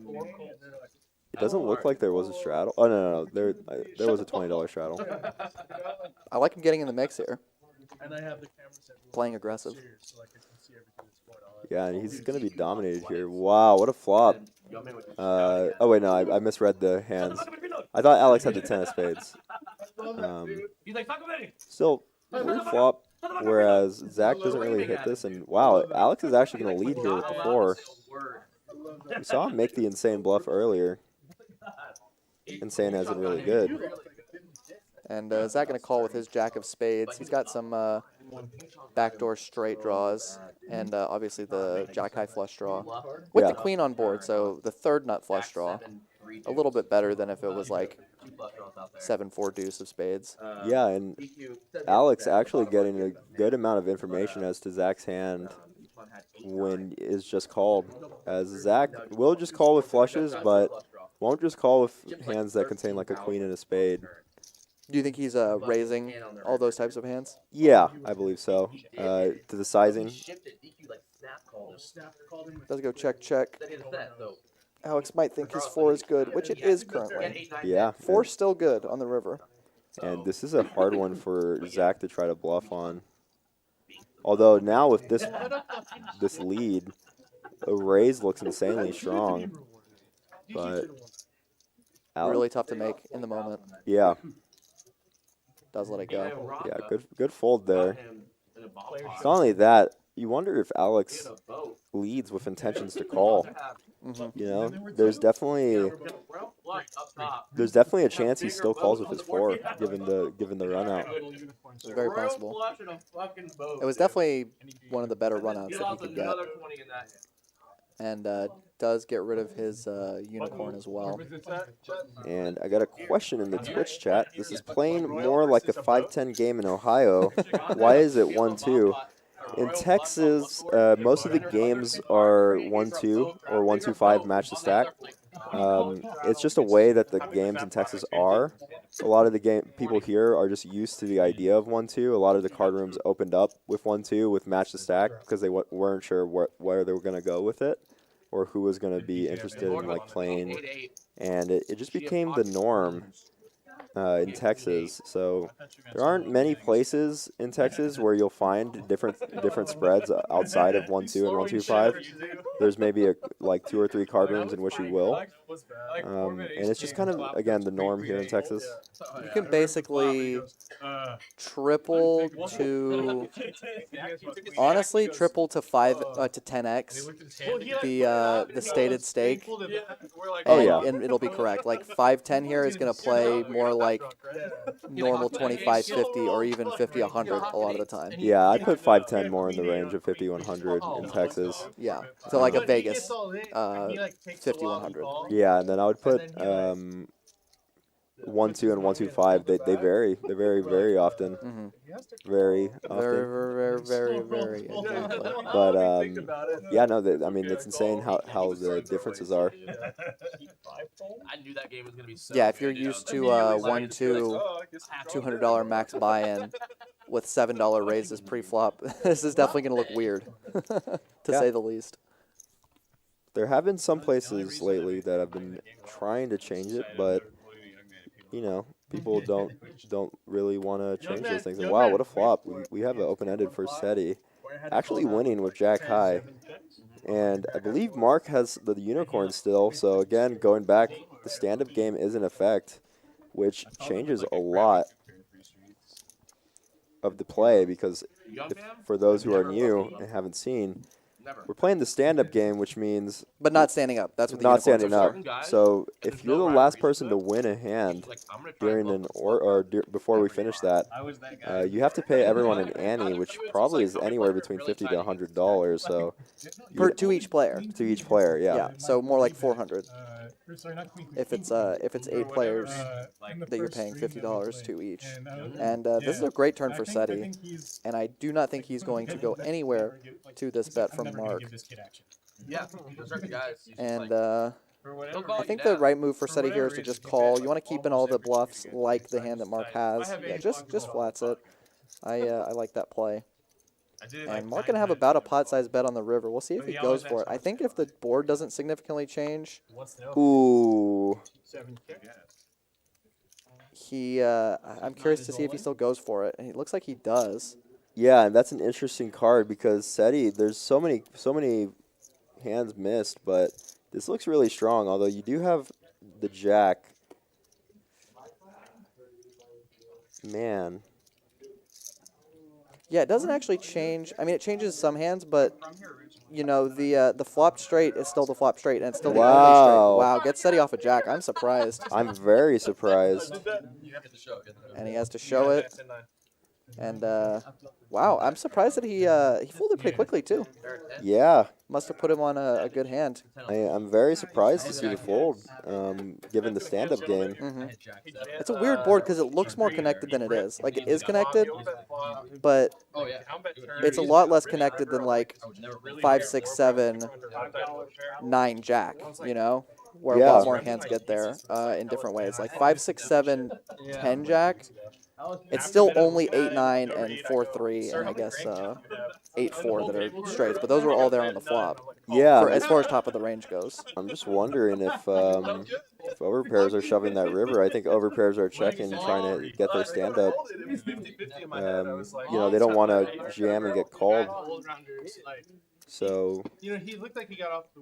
It doesn't look like there was a straddle. Oh no, there was a $20 straddle. I like him getting in the mix here, and I have the cameras everywhere. playing aggressive. So I can see everything that's going on. Yeah, and he's going to be dominated here. Wow, what a flop. Oh wait, no, I misread the hands. I thought Alex had the 10 of spades. Still, weird flop, whereas Zach doesn't really hit this. And wow, Alex is actually going to lead here with the 4. We saw him make the insane bluff earlier. insane as in really good. And Zach going to call with his jack of spades. He's got some backdoor straight draws, and obviously the jack high flush draw with Yeah. the queen on board. So the third nut flush draw, a little bit better than if it was like 7-4 deuce of spades. Yeah, and Alex actually getting a good amount of information as to Zach's hand when is just called. As Zach will just call with flushes, but won't just call with hands that contain like a queen and a spade. Do you think he's raising all those types of hands? Yeah, I believe so. To the sizing. Does go check, check. Alex might think his 4 is good, which it is currently. Yeah. 4's still good on the river. And this is a hard one for Zach to try to bluff on. Although now with this lead, a raise looks insanely strong. But Alex, Really tough to make in the moment. yeah, Does let it go. yeah, good fold there. It's not only that, you wonder if Alex leads with intentions to call. You know, there's definitely a chance he still calls with his 4, given the run out. It's very possible. It was definitely one of the better runouts that he could get. And does get rid of his unicorn as well. And I got a question in the Twitch chat. This is playing more like a 5-10 game in Ohio. Why is it 1-2? In Texas, most of the games are 1-2 or 1-2-5 match the stack. It's just a way that the games in Texas are. A lot of the people here are just used to the idea of 1-2. A lot of the card rooms opened up with 1-2 with match the stack because they weren't sure where they were going to go with it or who was going to be interested in like playing. And it just became the norm in Texas. So there aren't many places in Texas where you'll find different spreads outside of 1-2 and 1-2-5. There's maybe like 2 or 3 card rooms in which you will. And it's just kind of, again, the norm here in Texas. You can basically triple to, honestly, triple to 5 to 10x the stated stake. Oh, yeah. And it'll be correct. Like 5-10 here is going to play more like normal 25-50 or even 50-100 a lot of the time. Yeah, I put 5-10 more in the range of 50-100 in Texas. Yeah, so like a Vegas 50-100. Yeah, and then I would put 1-2 and 1-2-5. They vary. They vary very often. Very often. Very. Exactly. But yeah, no. I mean, it's insane how the differences are. I knew that game was gonna be so. Yeah, if you're used to 1-2, $200 max buy-in with $7 raises pre-flop, this is definitely gonna look weird, to say the least. There have been some places lately that have been trying to change it, but you know, people don't really want to change those things. And wow, what a flop! We have an open-ended for SETI, actually winning with Jack High, and I believe Mark has the unicorn still. So again, going back, the stand-up game is in effect, which changes a lot of the play because for those who are new and haven't seen. We're playing the stand-up game, which means... But not standing up. That's what the not unicorns standing up. So if you're the last person to win a hand during before we finish that, you have to pay everyone an ante, which probably is anywhere between $50 to $100. So to each player. To each player, yeah. Yeah. So more like 400. If it's 8 players that you're paying $50 to each. And this is a great turn for SETI, and I do not think he's going to go anywhere to this bet from Mark. Yeah, those are the guys. And I think the right move for SETI here is to just call. You want to keep in all the bluffs like the hand that Mark has. Yeah, just flats it. I like that play. And Mark gonna have about a pot-sized bet on the river. We'll see if he goes for it. I think if the board doesn't significantly change, ooh, I'm curious to see if he still goes for it. And it looks like he does. Yeah, and that's an interesting card because SETI, there's so many hands missed, but this looks really strong. Although you do have the jack. Man. Yeah, it doesn't actually change. I mean, it changes some hands, but you know the flop straight is still the flop straight, and it's still the only straight. Wow. Wow, gets steady off a jack. I'm surprised. I'm very surprised. And he has to show it. And wow, I'm surprised that he folded pretty quickly too. Yeah, Must have put him on a good hand. I'm very surprised to see the fold, given the stand-up game. It's a weird board because it looks more connected than it is. Like, it is connected, but it's a lot less connected than like 5, 6, 7, 9 jack, you know? Where a lot more hands get there in different ways. Like 5, 6, 7, 10 jack, it's still only 8, 9, and 4, 3, and I guess 8, 4 that are straights. But those were all there on the flop. Yeah, As far as top of the range goes. I'm just wondering if overpairs are shoving that river. I think overpairs are checking, trying to get their stand-up. You know, they don't want to jam and get called. So, he looked like he got off the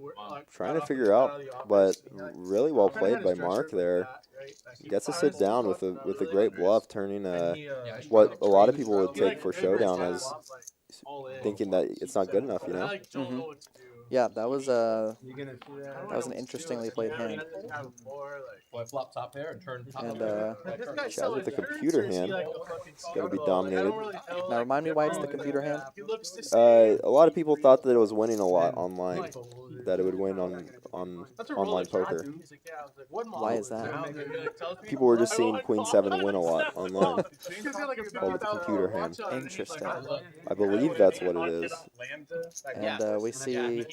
trying to figure out, but really well played by Mark there. Gets to sit down with a great bluff, turning what a lot of people would take for showdown as thinking that it's not good enough, you know? Mm-hmm. Yeah, that was an interestingly played hand. Flop top pair and turn top And CHAZ with the computer hand. It's got to be dominated. now remind me why it's the computer hand. A lot of people thought that it was winning a lot online, that it would win on online poker. Why is that? People were just seeing Queen 7 win a lot online. Called the computer hand. Interesting. I believe that's what it is. And we see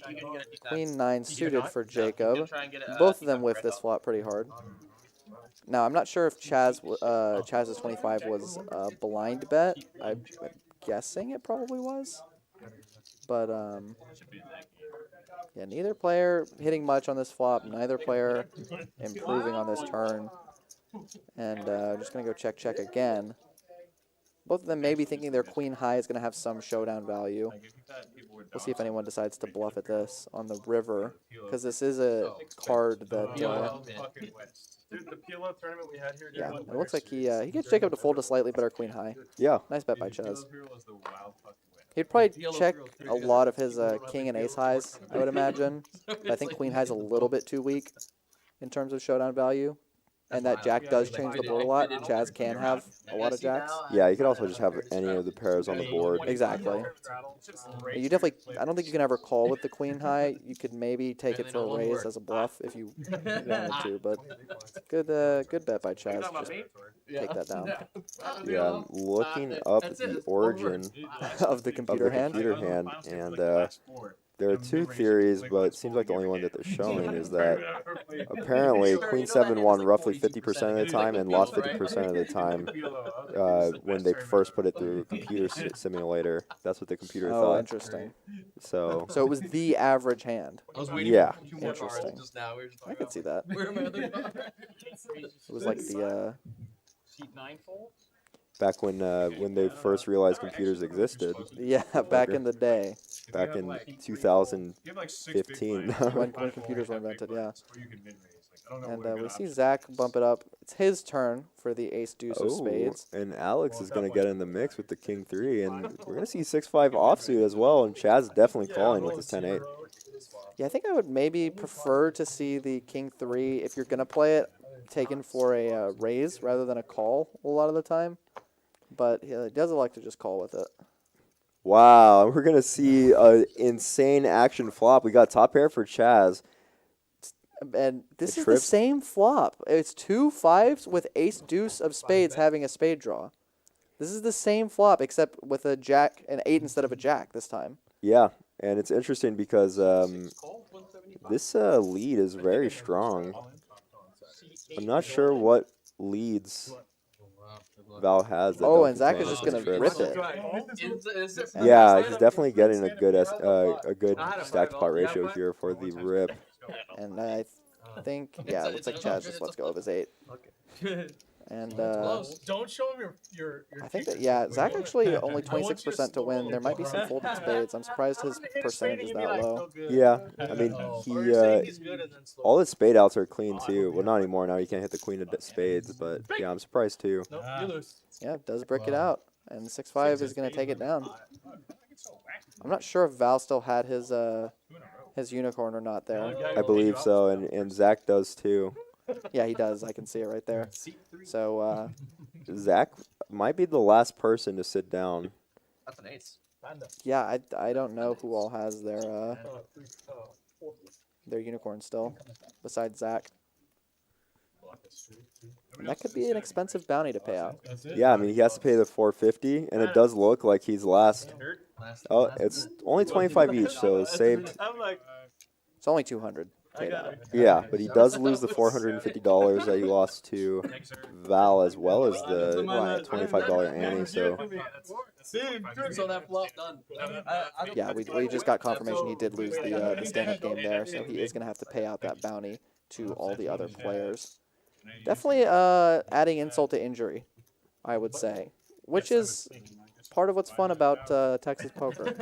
Queen 9 suited for Jacob. Both of them whiff this flop pretty hard. Now, I'm not sure if CHAZ's 25 was a blind bet. I'm guessing it probably was. But, yeah, neither player hitting much on this flop. Neither player improving on this turn. And just going to go check again. Both of them may be thinking their queen high is going to have some showdown value. We'll see if anyone decides to bluff at this on the river, because this is a card that... yeah, it looks like he gets Jacob to fold a slightly better queen high. Yeah. Nice bet by CHAZ. He'd probably check a lot of his king and ace highs, I would imagine. But I think queen high is a little bit too weak in terms of showdown value. And that jack does change the board a lot. CHAZ can have a lot of jacks. Yeah, you could also just have any of the pairs on the board. Exactly. You definitely, I don't think you can ever call with the queen high. You could maybe take it for a raise as a bluff if you wanted to, but good bet by CHAZ. Just take that down. Yeah, I'm looking up the origin of the computer hand. And there are two theories, but it seems like the only one that they're showing is that apparently Queen 7 won roughly 50% of the time and lost 50% of the time when they first put it through a computer simulator. That's what the computer thought. Oh, interesting. So it was the average hand. Yeah. Interesting. I could see that. It was like the... back when they first realized computers existed. Yeah, back in the day. Back in 2015. when computers were invented, yeah. And we see Zach bump it up. It's his turn for the ace-deuce of spades. And Alex is going to get in the mix with the king 3, and we're going to see 6-5 offsuit as well, and CHAZ definitely calling with his 10-8. Yeah, I think I would maybe prefer to see the king 3, if you're going to play it, taken for a raise rather than a call a lot of the time. But he does elect to just call with it. Wow, we're going to see an insane action flop. We got top pair for CHAZ. And this is the same flop. It's 2 5s with ace-deuce of spades having a spade draw. This is the same flop except with a jack, an 8 instead of a jack this time. Yeah, and it's interesting because this lead is very strong. I'm not sure what leads Val has. That and Zach is just going to rip it. Yeah, he's definitely getting a good stacked pot ratio here for the rip. And I think, yeah, it looks like CHAZ just lets go of his 8. And don't show him your I think that, yeah, Zach actually only 26% to win. There might be some folded spades. I'm surprised his percentage is that low. Yeah, I mean, all his spade outs are clean too. Well, not anymore. Now he can't hit the queen of spades, but yeah, I'm surprised too. Yeah, does brick it out. And 6-5 is going to take it down. I'm not sure if Val still had his unicorn or not there. I believe so, and Zach does too. Yeah, he does. I can see it right there. So, Zach might be the last person to sit down. That's an ace. yeah, I don't know who all has their unicorn still, besides Zach. And that could be an expensive bounty to pay out. Yeah, I mean, he has to pay the 450, and it does look like he's last. Oh, it's only 25 each, so saved. It's only 200 paid out. Yeah, but he does lose the $450 that he lost to Val, as well as the $25 Annie, so... So that flop done. Yeah, we just got confirmation he did lose the stand-up game there, so he is going to have to pay out that bounty to all the other players. Definitely adding insult to injury, I would say, which is part of what's fun about Texas poker.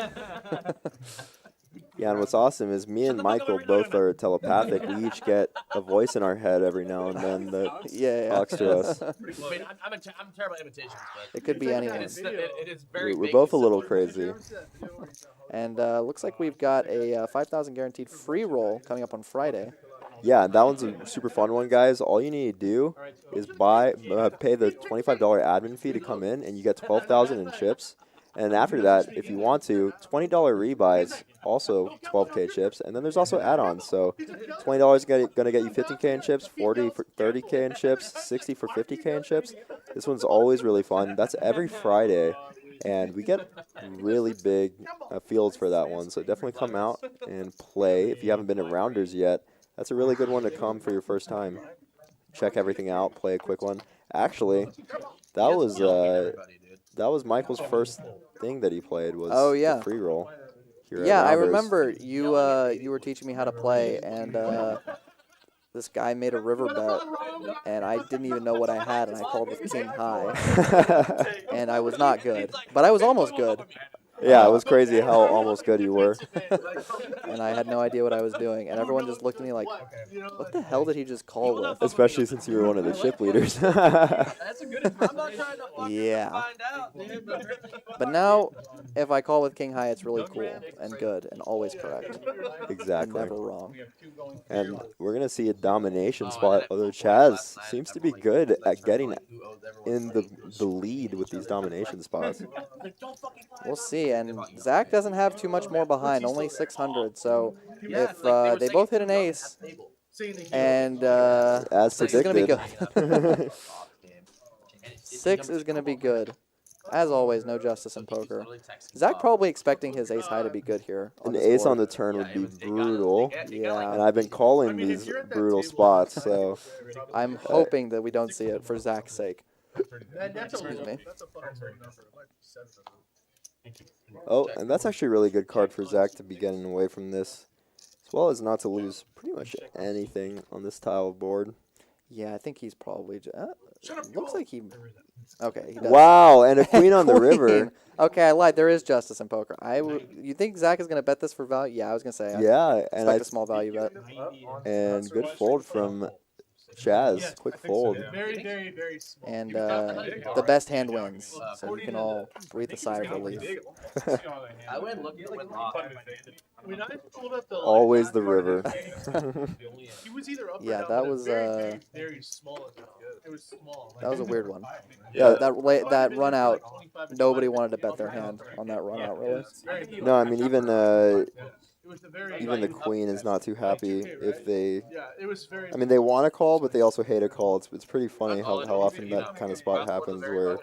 Yeah, and what's awesome is me and Michael both are telepathic. We each get a voice in our head every now and then that talks to us. I mean, I'm terrible at imitations, but It could be anyone. it is very We're big. both a little crazy. And looks like we've got a 5,000 guaranteed free roll coming up on Friday. Yeah, that one's a super fun one, guys. All you need to do is pay the $25 admin fee to come in, and you get 12,000 in chips. And after that, if you want to, $20 rebuys, also 12K chips. And then there's also add-ons. So $20 is going to get you 15K in chips, 40 for 30K in chips, 60 for 50K in chips. This one's always really fun. That's every Friday. And we get really big fields for that one. So definitely come out and play. If you haven't been to Rounders yet, that's a really good one to come for your first time. Check everything out, play a quick one. Actually, that was Michael's first thing that he played was the free roll. Here Yeah, at I Rounders. remember you were teaching me how to play, and this guy made a river bet, and I didn't even know what I had, and I called with king high, and I was not good, but I was almost good. Yeah, it was crazy how almost good you were. And I had no idea what I was doing, and everyone just looked at me like, what the hell did he just call with? Especially since you were one of the chip leaders. That's a good. I'm not trying to fucking Yeah. find out, dude. But now, if I call with king high, it's really cool and good and always correct. Exactly. Never wrong. And we're going to see a domination spot, although CHAZ seems to be good at getting in the lead with these domination spots. We'll see, and Zach doesn't have too much more behind, only 600, so if they both hit an ace, and As 6 is going to be predicted. good. 6 is going to be good. As always, no justice in poker. Zach probably expecting his ace high to be good here. An ace on the turn would be brutal. Yeah. And I've been calling these brutal spots, so I'm hoping that we don't see it for Zach's sake. Excuse me. oh, and that's actually a really good card for Zach to be getting away from this, as well as not to lose pretty much anything on this tile board. Yeah, I think he's probably... looks like he... Okay, he does. Wow, and a queen on the Queen. river. Okay, I lied. There is justice in poker. You think Zach is going to bet this for value? Yeah, I was going to say. Yeah, and Expect a small value bet. good fold from CHAZ. Quick fold. Very, very, very small. And the best hand wins, so you can all breathe a sigh of relief. I went looking for When I pulled up the Always the river. he was either up or Yeah, down, that but was very, very small. It was small. that was a weird one. Yeah. That run out, nobody wanted to bet their hand on that run out, really. No, I mean even It was the very even the queen is not too happy if they. yeah. It was very. I mean, they want to call, but they also hate a call. It's pretty funny how often that kind of spot happens where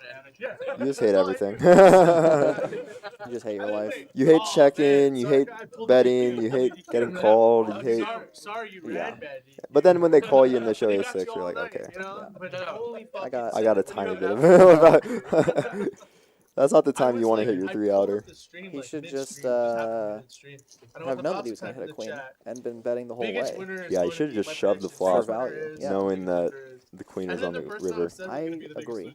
you just hate everything. You just hate your life. You hate checking, you hate betting, you hate getting called, you hate. Sorry, you Yeah. ran bad. But then when they call you and they show you a 6, you're like, okay, You know, but holy I fucking I got a tiny bit of. That's not the time you want to hit your 3-outer. He should just have known that he was going to hit a queen and been betting the whole way. Yeah, he should have just shoved the For flop, value, yeah. knowing that the queen was on the river. I agree.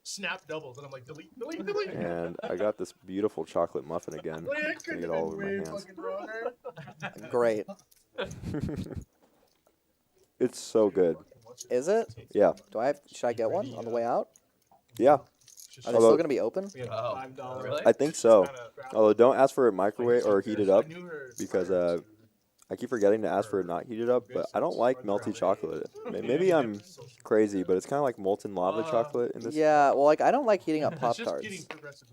Snap doubles, and I'm like, delete, delete, delete. And I got this beautiful chocolate muffin again. It's gonna get all over my hands. Great. It's so good. Is it? Yeah, Should I get one on the way out? yeah. Are they still gonna be open? Oh, really? I think so. Although don't ask for it microwave or heated up because I keep forgetting to ask for it not heated up. But I don't like melty chocolate. Maybe I'm crazy, but it's kind of like molten lava chocolate in this. Yeah, well, like I don't like heating up Pop-Tarts.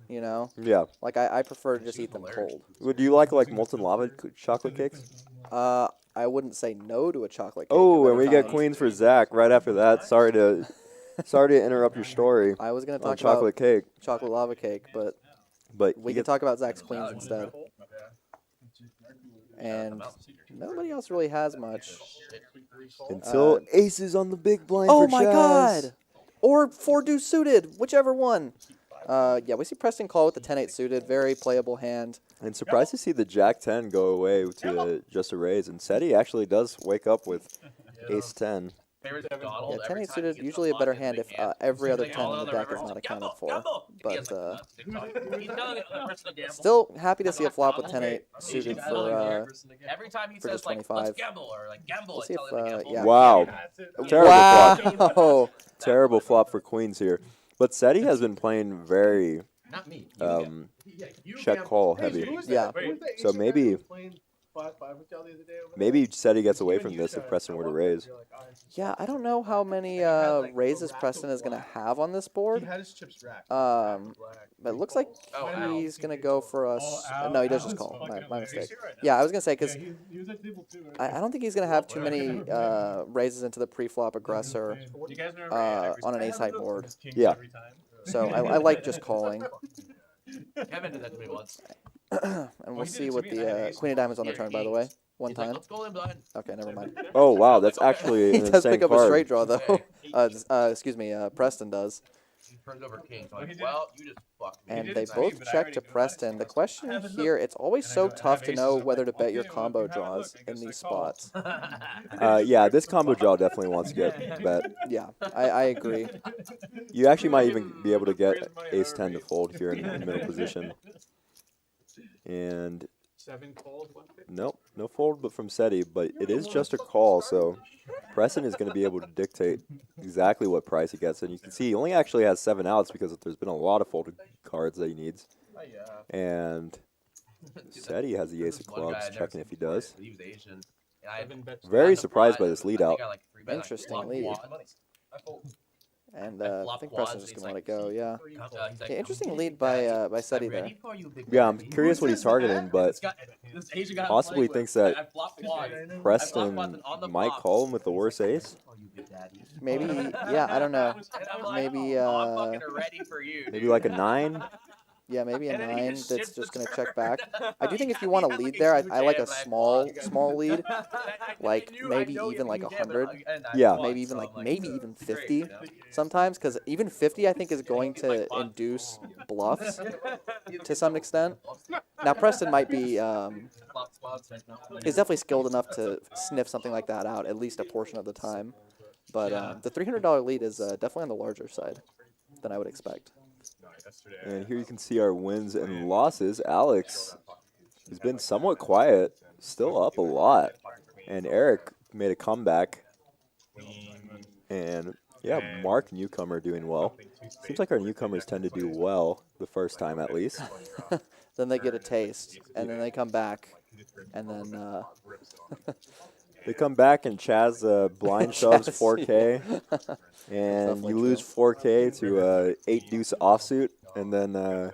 You know, Yeah. like I prefer to just eat them cold. Would you like molten lava chocolate cakes? I wouldn't say no to a chocolate cake. Oh, of and any we get kind. queens for Zach right after that. Sorry to interrupt your story I was gonna on talk chocolate about cake, chocolate lava cake, but but we you can get talk about Zach's queens instead. And nobody else really has much. until aces on the big blind. Oh for my Chaz. God! Or 4-deuce suited, whichever one. Yeah, we see Preston call with the 10-8 suited, very playable hand. And surprised to see the Jack 10 go away to just a raise. And Seti actually does wake up with Ace 10. Favorite Yeah, Donald, 10-8 suited usually a better hand if every other 10 in the deck is not accounted for. But still happy to see a flop with 10-8 suited for every time he for says just like 25. let's gamble or like gamble, Let's I see tell if, him to gamble. yeah. Wow. Terrible flop. Wow! Terrible flop for queens here. But Seti has been playing very Not me. check call heavy. Yeah. So maybe Seti gets away from this if Preston were to raise. Yeah, I don't know how many raises Preston is going to have on this board. But it looks like he's going to go for us. No, he does just call. My mistake. Yeah, I was going to say, because I don't think he's going to have too many raises into the pre-flop aggressor on an ace-high board. Yeah. So I like just calling. Kevin did that to me once. And we'll see what the Queen of Diamonds on the turn, by the way. One He's like, time. let's go in blind. Okay, never mind. Oh, wow. That's actually He an does insane pick up a card. straight draw, though. Excuse me, Preston does. He turns over king. So I'm like, well, you just fucked me. And they both check to Preston. The question here, it's always so tough to know whether to bet your combo draws in these spots. Yeah, this combo draw definitely wants to get bet. Yeah, I agree. You actually might even be able to get ace 10 to fold if you're in middle position. And 7 fold, 150. nope, no fold but from Seti, but it is just a call, so Preston is going to be able to dictate exactly what price he gets. And you can see he only actually has 7 outs because there's been a lot of folded cards that he needs. And Seti has the ace of clubs, checking if he does. He was Asian. Very surprised by this lead out. Interesting lead. And I think Preston's just going to let it go, yeah. Yeah, interesting lead by Seti there. Yeah, I'm curious what he's targeting, but possibly thinks that Preston might call him with the worst ace. Maybe, yeah, I don't know. Maybe, Maybe like a 9. yeah, maybe a 9 that's just going to check back. I do think if you want to lead there, I like a small lead. Like, maybe even like 100. Yeah. Maybe even 50 sometimes, because even 50 I think is going to induce bluffs to some extent. Now Preston might be, he's definitely skilled enough to sniff something like that out at least a portion of the time. But the $300 lead is definitely on the larger side than I would expect. And here you can see our wins and losses. Alex has been somewhat quiet, still up a lot. And Eric made a comeback. And yeah, Mark Newcomer doing well. Seems like our newcomers tend to do well the first time at least. Then they get a taste, and then they come back, and then They come back and CHAZ blind shoves CHAZ, 4K. And you lose 4K to 8-deuce offsuit. And then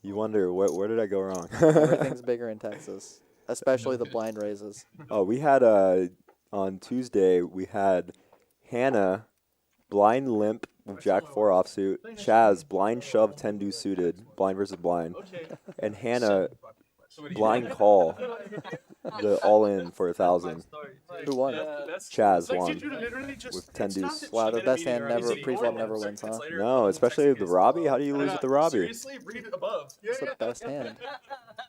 you wonder, where did I go wrong? everything's bigger in Texas, especially the blind raises. Oh, we had on Tuesday, we had Hannah blind limp with Jack 4 offsuit, CHAZ blind shove 10-deuce suited, blind versus blind, and Hannah blind call the all-in for 1,000. Who won? CHAZ won with 10 deuce. Wow, the best hand never, pre-flop never wins, huh? No, especially with the Robbie. How do you lose with the Robbie? It's the best hand.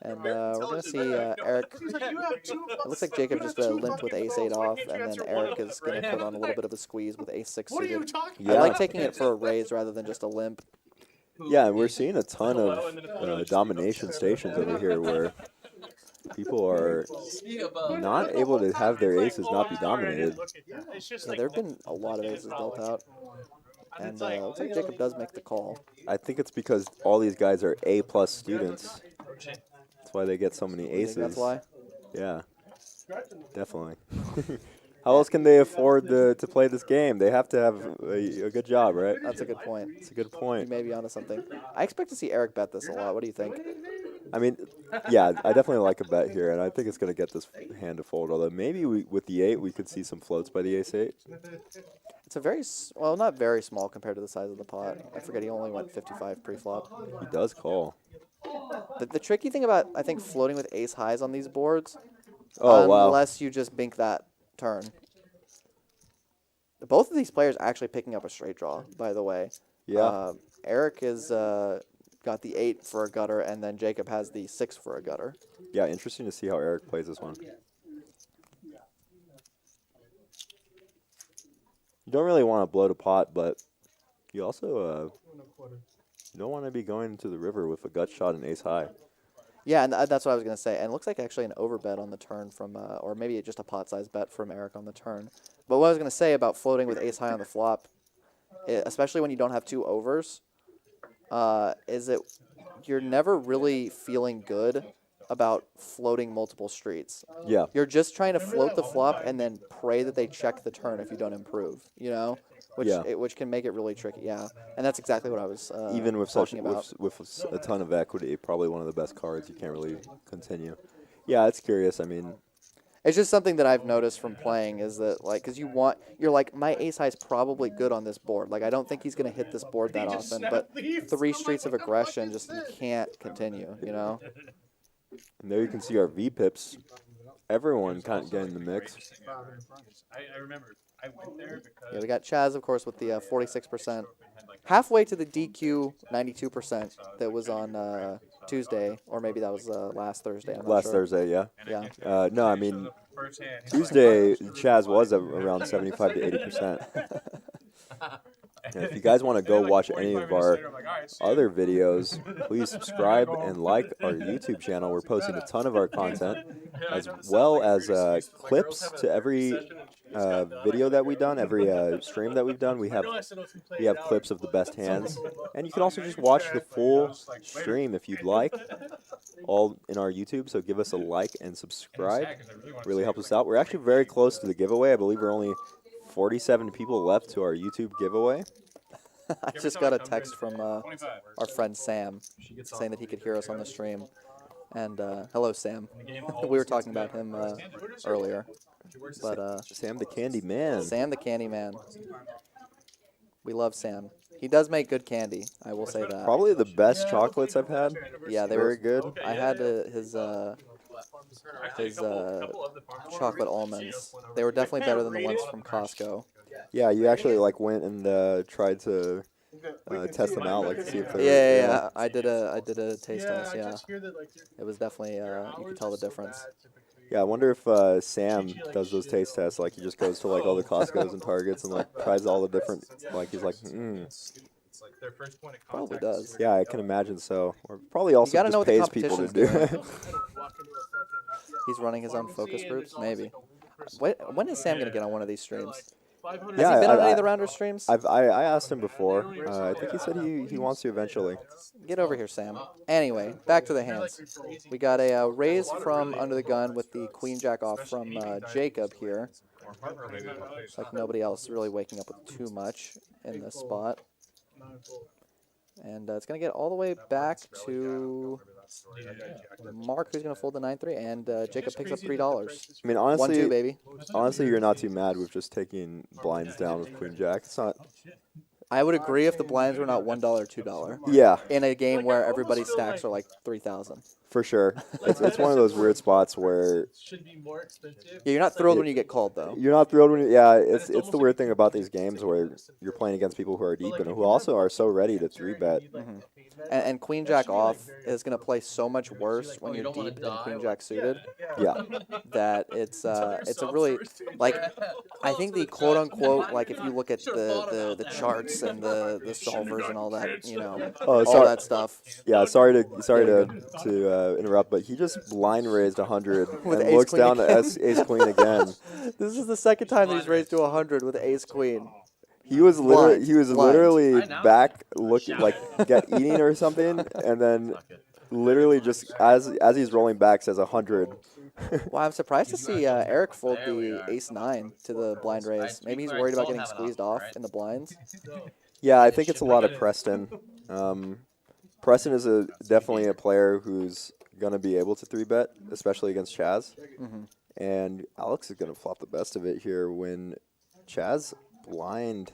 And we're going to see Eric. It looks like Jacob just limped with ace-8 off, and then Eric is going to put on a little bit of a squeeze with ace-6 suited. Yeah. I like taking it for a raise rather than just a limp. Yeah, and we're seeing a ton of domination stations over here where people are not able to have their aces not be dominated. Yeah, there have been a lot of aces dealt out. And looks like Jacob does make the call. I think it's because all these guys are A+ students. That's why they get so many You think aces. that's why? Yeah, definitely. How else can they afford to play this game? They have to have a good job, right? That's a good point. It's a good You point. may be onto something. I expect to see Eric bet this a lot. What do you think? I mean, yeah, I definitely like a bet here, and I think it's going to get this hand to fold. Although maybe with the 8, we could see some floats by the ace-8. It's a very, well, not very small compared to the size of the pot. I forget he only went 55 pre-flop. He does call. The tricky thing about, I think, floating with ace highs on these boards, Oh, wow. unless you just bink that turn. Both of these players actually picking up a straight draw, by the way. Yeah. Eric is got the 8 for a gutter, and then Jacob has the 6 for a gutter. Yeah, interesting to see how Eric plays this one. You don't really want to blow the pot, but you also you don't want to be going into the river with a gut shot and ace high. Yeah, and that's what I was going to say. And it looks like actually an overbet on the turn from, or maybe just a pot-size bet from Eric on the turn. But what I was going to say about floating with ace high on the flop, especially when you don't have 2 overs, is that you're never really feeling good about floating multiple streets. Yeah. You're just trying to float the flop and then pray that they check the turn if you don't improve, you know? Which can make it really tricky, yeah. And that's exactly what I was even with talking about. with a ton of equity, probably one of the best cards. You can't really continue. Yeah, it's curious. I mean, it's just something that I've noticed from playing is that, like, because you're like, my ace high is probably good on this board. Like, I don't think he's going to hit this board that often, but 3 streets of aggression, just you can't continue, you know? and there you can see our V-pips. Everyone kind of getting in the mix. I remember. I went there because Yeah, we got CHAZ, of course, with the 46%. Halfway to the DQ 92% that was on Tuesday, or maybe that was last Thursday. I'm not Last sure. Thursday, yeah. Yeah. No, I mean, Tuesday, CHAZ was around 75 to 80%. And if you guys want to go watch any of our other videos, please subscribe and like our YouTube channel. We're posting a ton of our content, as well as clips to every video that we've done, every stream that we've done. We have clips of the best hands, and you can also just watch the full stream if you'd like, all in our YouTube. So give us a like and subscribe. Really helps us out. We're actually very close to the giveaway. I believe we're only 47 people left to our YouTube giveaway. I just got a text from our friend Sam saying that he could hear us on the stream. And hello, Sam. We were talking about him earlier. But Sam the Candy Man. Sam the Candy Man. We love Sam. He does make good candy, I will say that. Probably the best chocolates I've had. Yeah, they Very were good. I had his chocolate almonds. They were definitely better than the ones from Costco. Yeah, you actually like went and tried to test them out, like to see if they're. Yeah. I did a taste test. Yeah, it was definitely you could tell the difference. Yeah, I wonder if Sam does those taste tests. Like he just goes to like all the Costco's and Targets and like tries all the different. Like he's like, Probably does. Yeah, I can imagine so. Or probably also gotta just know what the pays people to do competition's it. He's running his own focus groups, maybe. When is Sam gonna get on one of these streams? Has he been on any of the Rounder streams? I asked him before. I think he said he wants to eventually. Get over here, Sam. Anyway, back to the hands. We got a raise from under the gun with the Queen Jack off from Jacob here. Looks like nobody else really waking up with too much in this spot. And it's going to get all the way back to Mark, who's going to fold the 9-3, and Jacob picks up $3. I mean, honestly, 1-2, baby. Honestly, you're not too mad with just taking blinds down with Queen Jack. It's not. I would agree if the blinds were not $1 or $2. Yeah. In a game where everybody's stacks are like 3,000. For sure. It's one of those weird spots where. Yeah, you're not thrilled when you get called, though. You're not thrilled when it's the weird thing about these games where you're playing against people who are deep and who also are so ready to 3-bet. Mm-hmm. And Queen Jack off is going to play so much worse when you're deep than Queen Jack suited. Yeah. That it's a really, like, I think the quote unquote, like if you look at the charts and the solvers and all that, you know, all that stuff. Yeah, sorry to interrupt, but he just blind raised 100 with and ace looks queen down again. to ace queen again. This is the second time that he's raised to 100 with ace queen. He was literally Blind. literally Right now? back looking like eating or something, and then Fuck it. literally just as he's rolling back says 100. Well, I'm surprised to see ERIK fold There we the are. ace-9 to the blind raise. Alright, Maybe he's speak worried for about it, getting don't have squeezed an off offer, right? in the blinds. Yeah, I It think it's a should lot be of good. Preston. Preston is definitely a player who's gonna be able to 3-bet, especially against CHAZ. And Alex is gonna flop the best of it here when CHAZ blind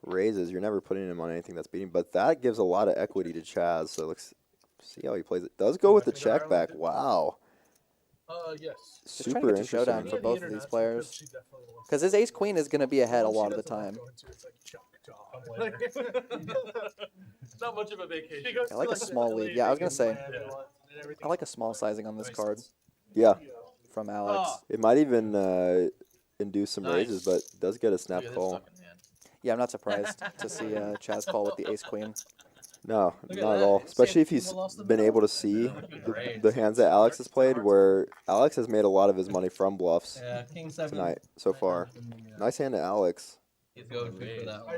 raises. You're never putting him on anything that's beating, but that gives a lot of equity to CHAZ. So let's see how he plays it. Does go with the check back. Wow. Yes. Just trying to Super get to showdown interesting. for both of these players. Because his ace-queen is going to be ahead a lot of the time. Not much of a vacation. I like a small lead. Yeah, I was going to say, I like a small sizing on this card Yeah. from Alex. It might even induce some Nice. raises, but does get a snap Look at this call. fucking hand. Yeah, I'm not surprised to see CHAZ call with the ace-queen. No, Look at not at that. all. See, Especially if he's people lost the been middle. able to see Great. the hands that Alex has played, where Alex has made a lot of his money from bluffs Yeah, king 7. tonight so far. Nice hand to Alex. He's going for that one.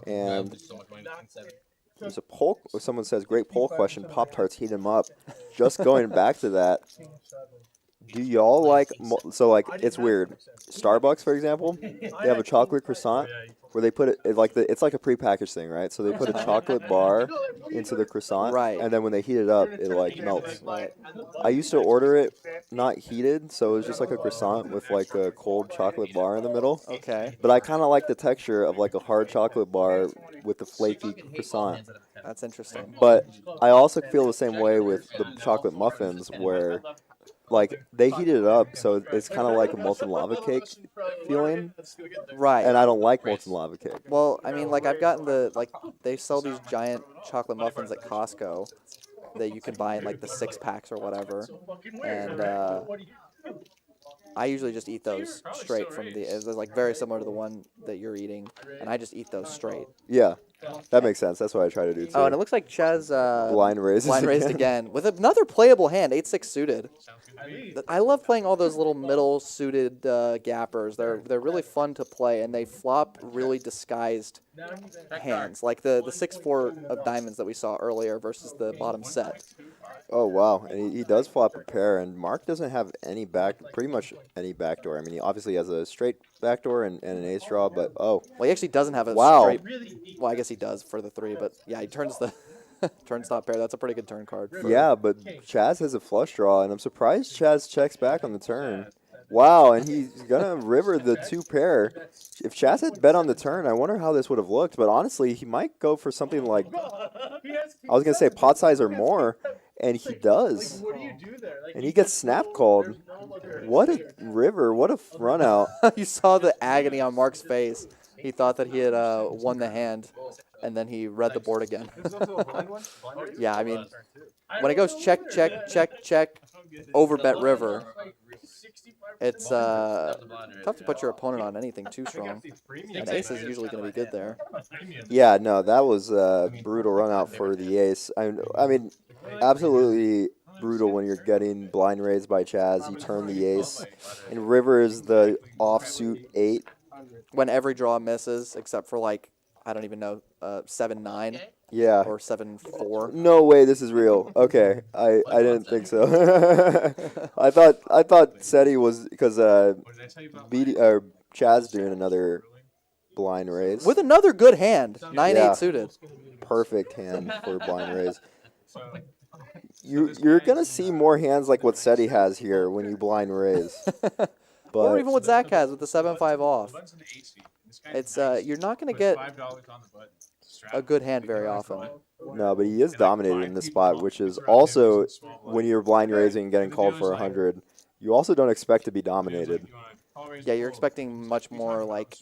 And So much money, king 7. there's a poll. Someone says, "Great poll question. Pop-Tarts heat him up." Just going back to that, do y'all like? So like, it's weird. Starbucks, for example, they have a chocolate croissant where they put it like it's like a prepackaged thing, right? So they put a chocolate bar into the croissant, Right. and then when they heat it up, it like melts. Right. I used to order it not heated, so it was just like a croissant with like a cold chocolate bar in the middle. Okay. But I kind of like the texture of like a hard chocolate bar with the flaky croissant. That's interesting. But I also feel the same way with the chocolate muffins, where like they heated it up, so it's kind of like a molten lava cake feeling, Right. and I don't like molten lava cake. Well, I mean, like, I've gotten they sell these giant chocolate muffins at Costco that you can buy in, like, the 6-packs or whatever. And I usually just eat those straight from they're, like, very similar to the one that you're eating, and I just eat those straight. Yeah, that makes sense. That's what I try to do too. Oh, and it looks like CHAZ Blind raises raised again. again with another playable hand, 8-6 suited. I love playing all those little middle suited gappers. They're really fun to play, and they flop really disguised hands, like the 6-4 of diamonds that we saw earlier versus the bottom set. Oh wow, and he does flop a pair, and Mark doesn't have any pretty much any backdoor. I mean, he obviously has a straight backdoor and an ace draw, but oh, Well, he actually doesn't have a Wow. straight. Well, I guess he does for the 3, but yeah, he turns the turns top pair. That's a pretty good turn card. for- yeah, but CHAZ has a flush draw, and I'm surprised CHAZ checks back on the turn. Wow, and he's gonna river the 2 pair. If CHAZ had bet on the turn, I wonder how this would have looked. But honestly, he might go for something like, I was gonna say pot size or more, and he does. What do you do there? Like, And he gets snap called. What a river! What a run out! You saw the agony on Mark's face. He thought that he had won the hand, and then he read the board again. Yeah, I mean, when it goes check, check, check, check, over bet river, it's tough to put your opponent on anything too strong. And ace is usually going to be good there. Yeah, no, that was a brutal run out for the ace. I mean, absolutely brutal when you're getting blind raised by CHAZ. You turn the ace, and river is the offsuit 8. When every draw misses, except for like, I don't even know, 7-9 Yeah. or 7-4. No way, this is real. Okay, I didn't think so. I thought SETI was because CHAZ doing another blind raise. With another good hand, 9-8 Yeah. suited. Perfect hand for blind raise. You're gonna see more hands like what SETI has here when you blind raise. Or But even what Zach has with the 7-5 off. It's you're not going to get a good hand very often. no, but he is dominated in this spot, which is also when you're blind raising and getting called for 100. You also don't expect to be dominated. Yeah, you're expecting much more like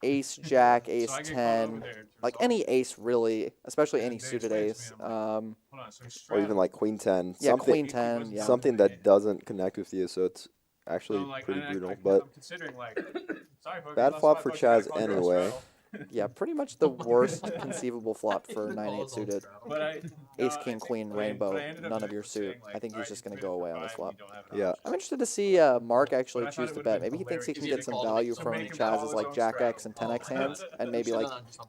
ace, jack, ace 10, like any ace really, especially any suited ace. Or even like queen 10. Yeah, something, queen 10. Yeah. Something that doesn't connect with you, so it's actually pretty brutal. But bad flop for CHAZ anyway. Yeah, pretty much the worst conceivable flop for 9-8 suited. But Ace, king, queen, but rainbow, I ended up none of your just suit. saying, like, I think he's alright, just going to you go away on play this for flop. 5 and you don't have an Yeah. option. I'm interested to see Mark actually But I thought choose it to would've bet. been Maybe he thinks he can hilarious get some if he value called from me. Chaz's like Jack X and 10X Oh, hands, and maybe like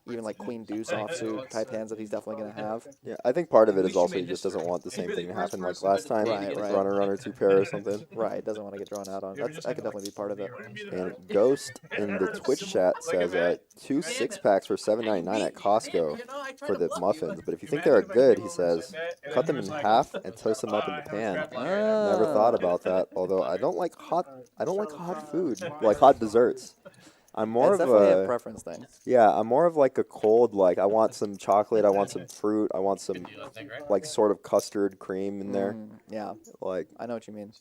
even like queen deuce offsuit type hands that he's definitely going to have. Yeah, I think part of it We is should also make he just history. doesn't want the same Maybe thing the to first happen like person last to bet time. the Right, game right. Runner, runner, two pair or something. Right, doesn't want to get drawn out on. That could definitely be part of it. And Ghost in the Twitch chat says 2 6-packs for $7.99 at Costco for the muffins. But if you think they're good, he says, cut them in half and toast them up in the pan. Never thought about that. Although I don't like hot food, like hot desserts. I'm more It's of definitely a a preference thing. yeah. I'm more of like a cold. Like I want some chocolate. I want some fruit. I want some like sort of custard cream in there. Yeah, Like I know what you mean.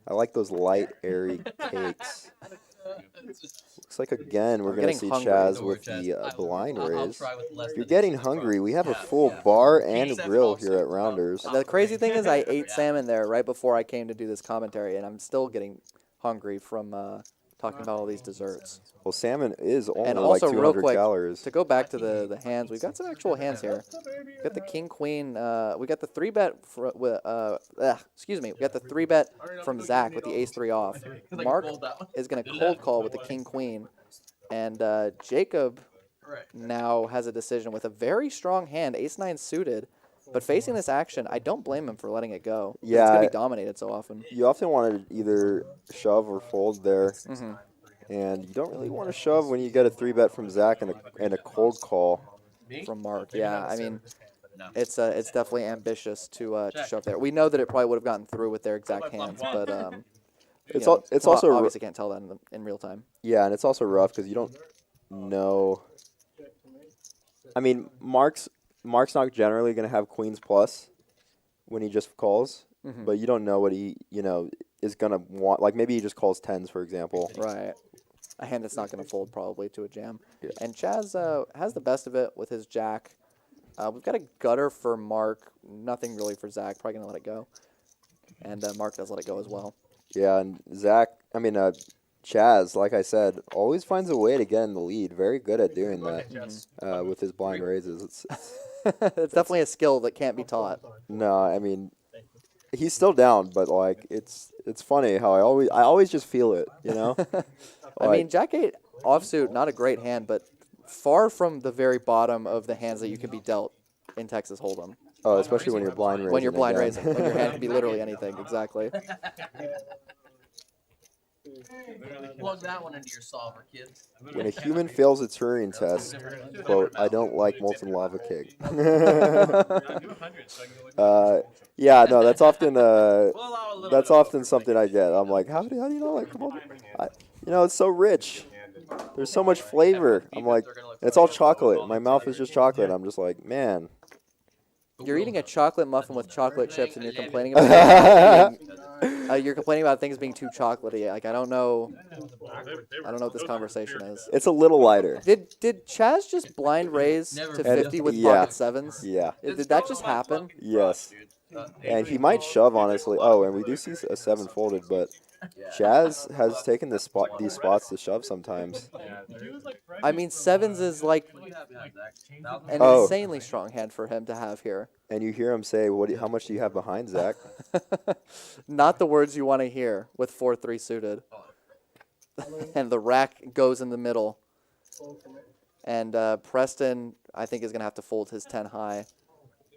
I like those light, airy cakes. Looks like again we're I'm gonna getting see hungry. Chaz with the blind raise. If you're getting hungry, we have a full bar and grill here at Rounders. The crazy thing is I ate salmon there right before I came to do this commentary, and I'm still getting hungry from talking about all these desserts. Well, salmon is only And like also, real 200 quick, calories. to go back to the hands, we've got some actual hands here. We got the king queen. We got the 3-bet excuse me. We got the 3-bet from Zach with the ace 3 off. Mark is going to cold call with the king queen, and Jacob now has a decision with a very strong hand, ace 9 suited. But facing this action, I don't blame him for letting it go. Yeah, It's going to be dominated so often. You often want to either shove or fold there, and you don't really want to shove when you get a 3-bet from Zach and a cold call from Mark. Yeah, I mean, it's definitely ambitious to shove there. We know that it probably would have gotten through with their exact hands, but it's we'll also obviously can't tell that in real time. Yeah, and it's also rough because you don't know. I mean, Mark's not generally going to have queens plus when he just calls, but you don't know what he is going to want. Like maybe he just calls tens, for example. Right. A hand that's not going to fold probably to a jam. Yeah. And Chaz has the best of it with his jack. We've got a gutter for Mark. Nothing really for Zach. Probably going to let it go. And Mark does let it go as well. Yeah, and Chaz, like I said, always finds a way to get in the lead. Very good at doing that with his blind raises. It's definitely a skill that can't be taught. No, I mean, he's still down, but like it's funny how I always just feel it, you know. I mean, Jack 8 offsuit, not a great hand, but far from the very bottom of the hands that you can be dealt in Texas Hold'em. Oh, especially when you're blind raising. When you're blind again. raising, when your hand can be literally anything. Exactly. Plug that one into your solver, kid. When a human fails a Turing test, quote, I don't like molten lava cake. Yeah, no, that's often something I get. I'm like, how do you know like molten? It's so rich. There's so much flavor. I'm like, it's all chocolate. My mouth is just chocolate. I'm just like, man. You're eating a chocolate muffin with chocolate chips, and you're complaining about you're complaining about things being too chocolatey. Like I don't know what this conversation is. It's a little lighter. Did Chaz just blind raise to 50 with pocket sevens? Yeah. Did that just happen? Yes. And he might shove, honestly. Oh, and we do see a 7 folded, but Chaz has taken these spots to shove sometimes. I mean, sevens is like an insanely strong hand for him to have here. And you hear him say, how much do you have behind, Zach? Not the words you want to hear with 4-3 suited. And the rack goes in the middle. And Preston, I think, is going to have to fold his 10 high.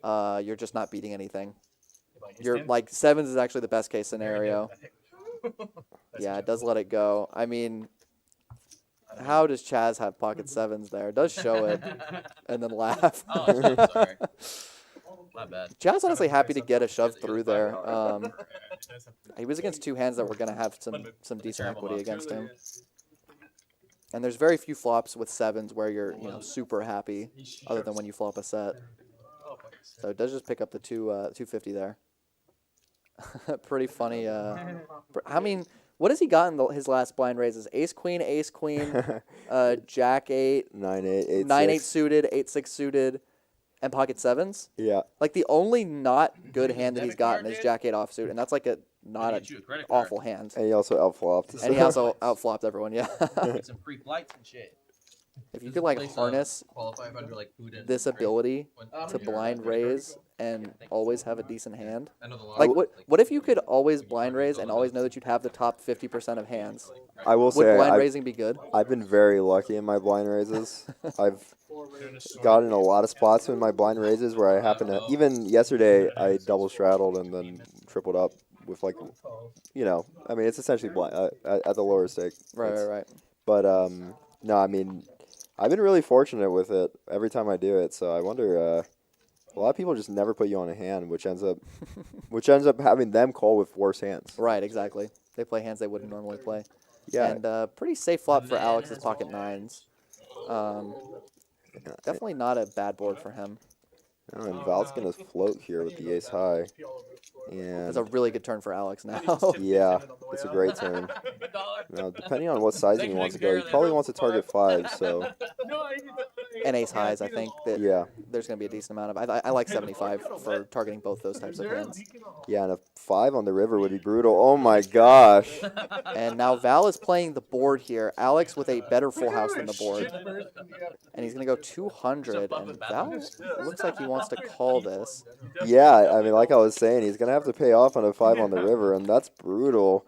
You're just not beating anything. You're like sevens is actually the best case scenario. Yeah, it does let it go. I mean, how does Chaz have pocket sevens there? It does show it and then laugh. Oh, sorry. My bad. Chaz honestly happy to get a shove through there. He was against two hands that were going to have some decent equity against him. And there's very few flops with sevens where you're super happy, other than when you flop a set. So it does just pick up the 250 there. Pretty funny. I mean, what has he got in his last blind raises? Ace queen, Jack 8, 9-8, 9-8 suited, 8-6 suited, and pocket sevens. Yeah. Like the only not good hand that he's gotten is Jack 8 offsuit, and that's like not an awful hand. And he also outflopped. And he also outflopped everyone. Yeah. Some free flights and shit. If you could like harness qualify under like food and this ability when- to blind raise and always have a decent hand. I know the law- Like what if you could always blind raise and always know that you'd have the top 50% of hands? I will Would say blind I've, raising be good? I've been very lucky in my blind raises. I've gotten a lot of spots in my blind raises where I happen to. Even yesterday, I double straddled and then tripled up with like, you know, I mean, it's essentially blind at the lower stake. Right. But no, I mean, I've been really fortunate with it every time I do it. So I wonder. A lot of people just never put you on a hand, which ends up having them call with worse hands. Right, exactly. They play hands they wouldn't normally play. Yeah. And pretty safe flop for Alex's pocket nines. Definitely not a bad board for him. Oh, and Val's gonna float here with the ace high. And It's a really good turn for Alex now. yeah, it's a great turn. Now, depending on what sizing he wants to go, he probably wants to target 5. So And ace highs, I think that yeah, there's going to be a decent amount of. I like 75 for targeting both those types of hands. yeah, and a 5 on the river would be brutal. Oh my gosh. And now Val is playing the board here. Alex with a better full house than the board. And he's going to go 200. And Val looks like he wants to call this. Yeah, I mean, like I was saying, he's gonna have to pay off on a 5 on the river, and that's brutal.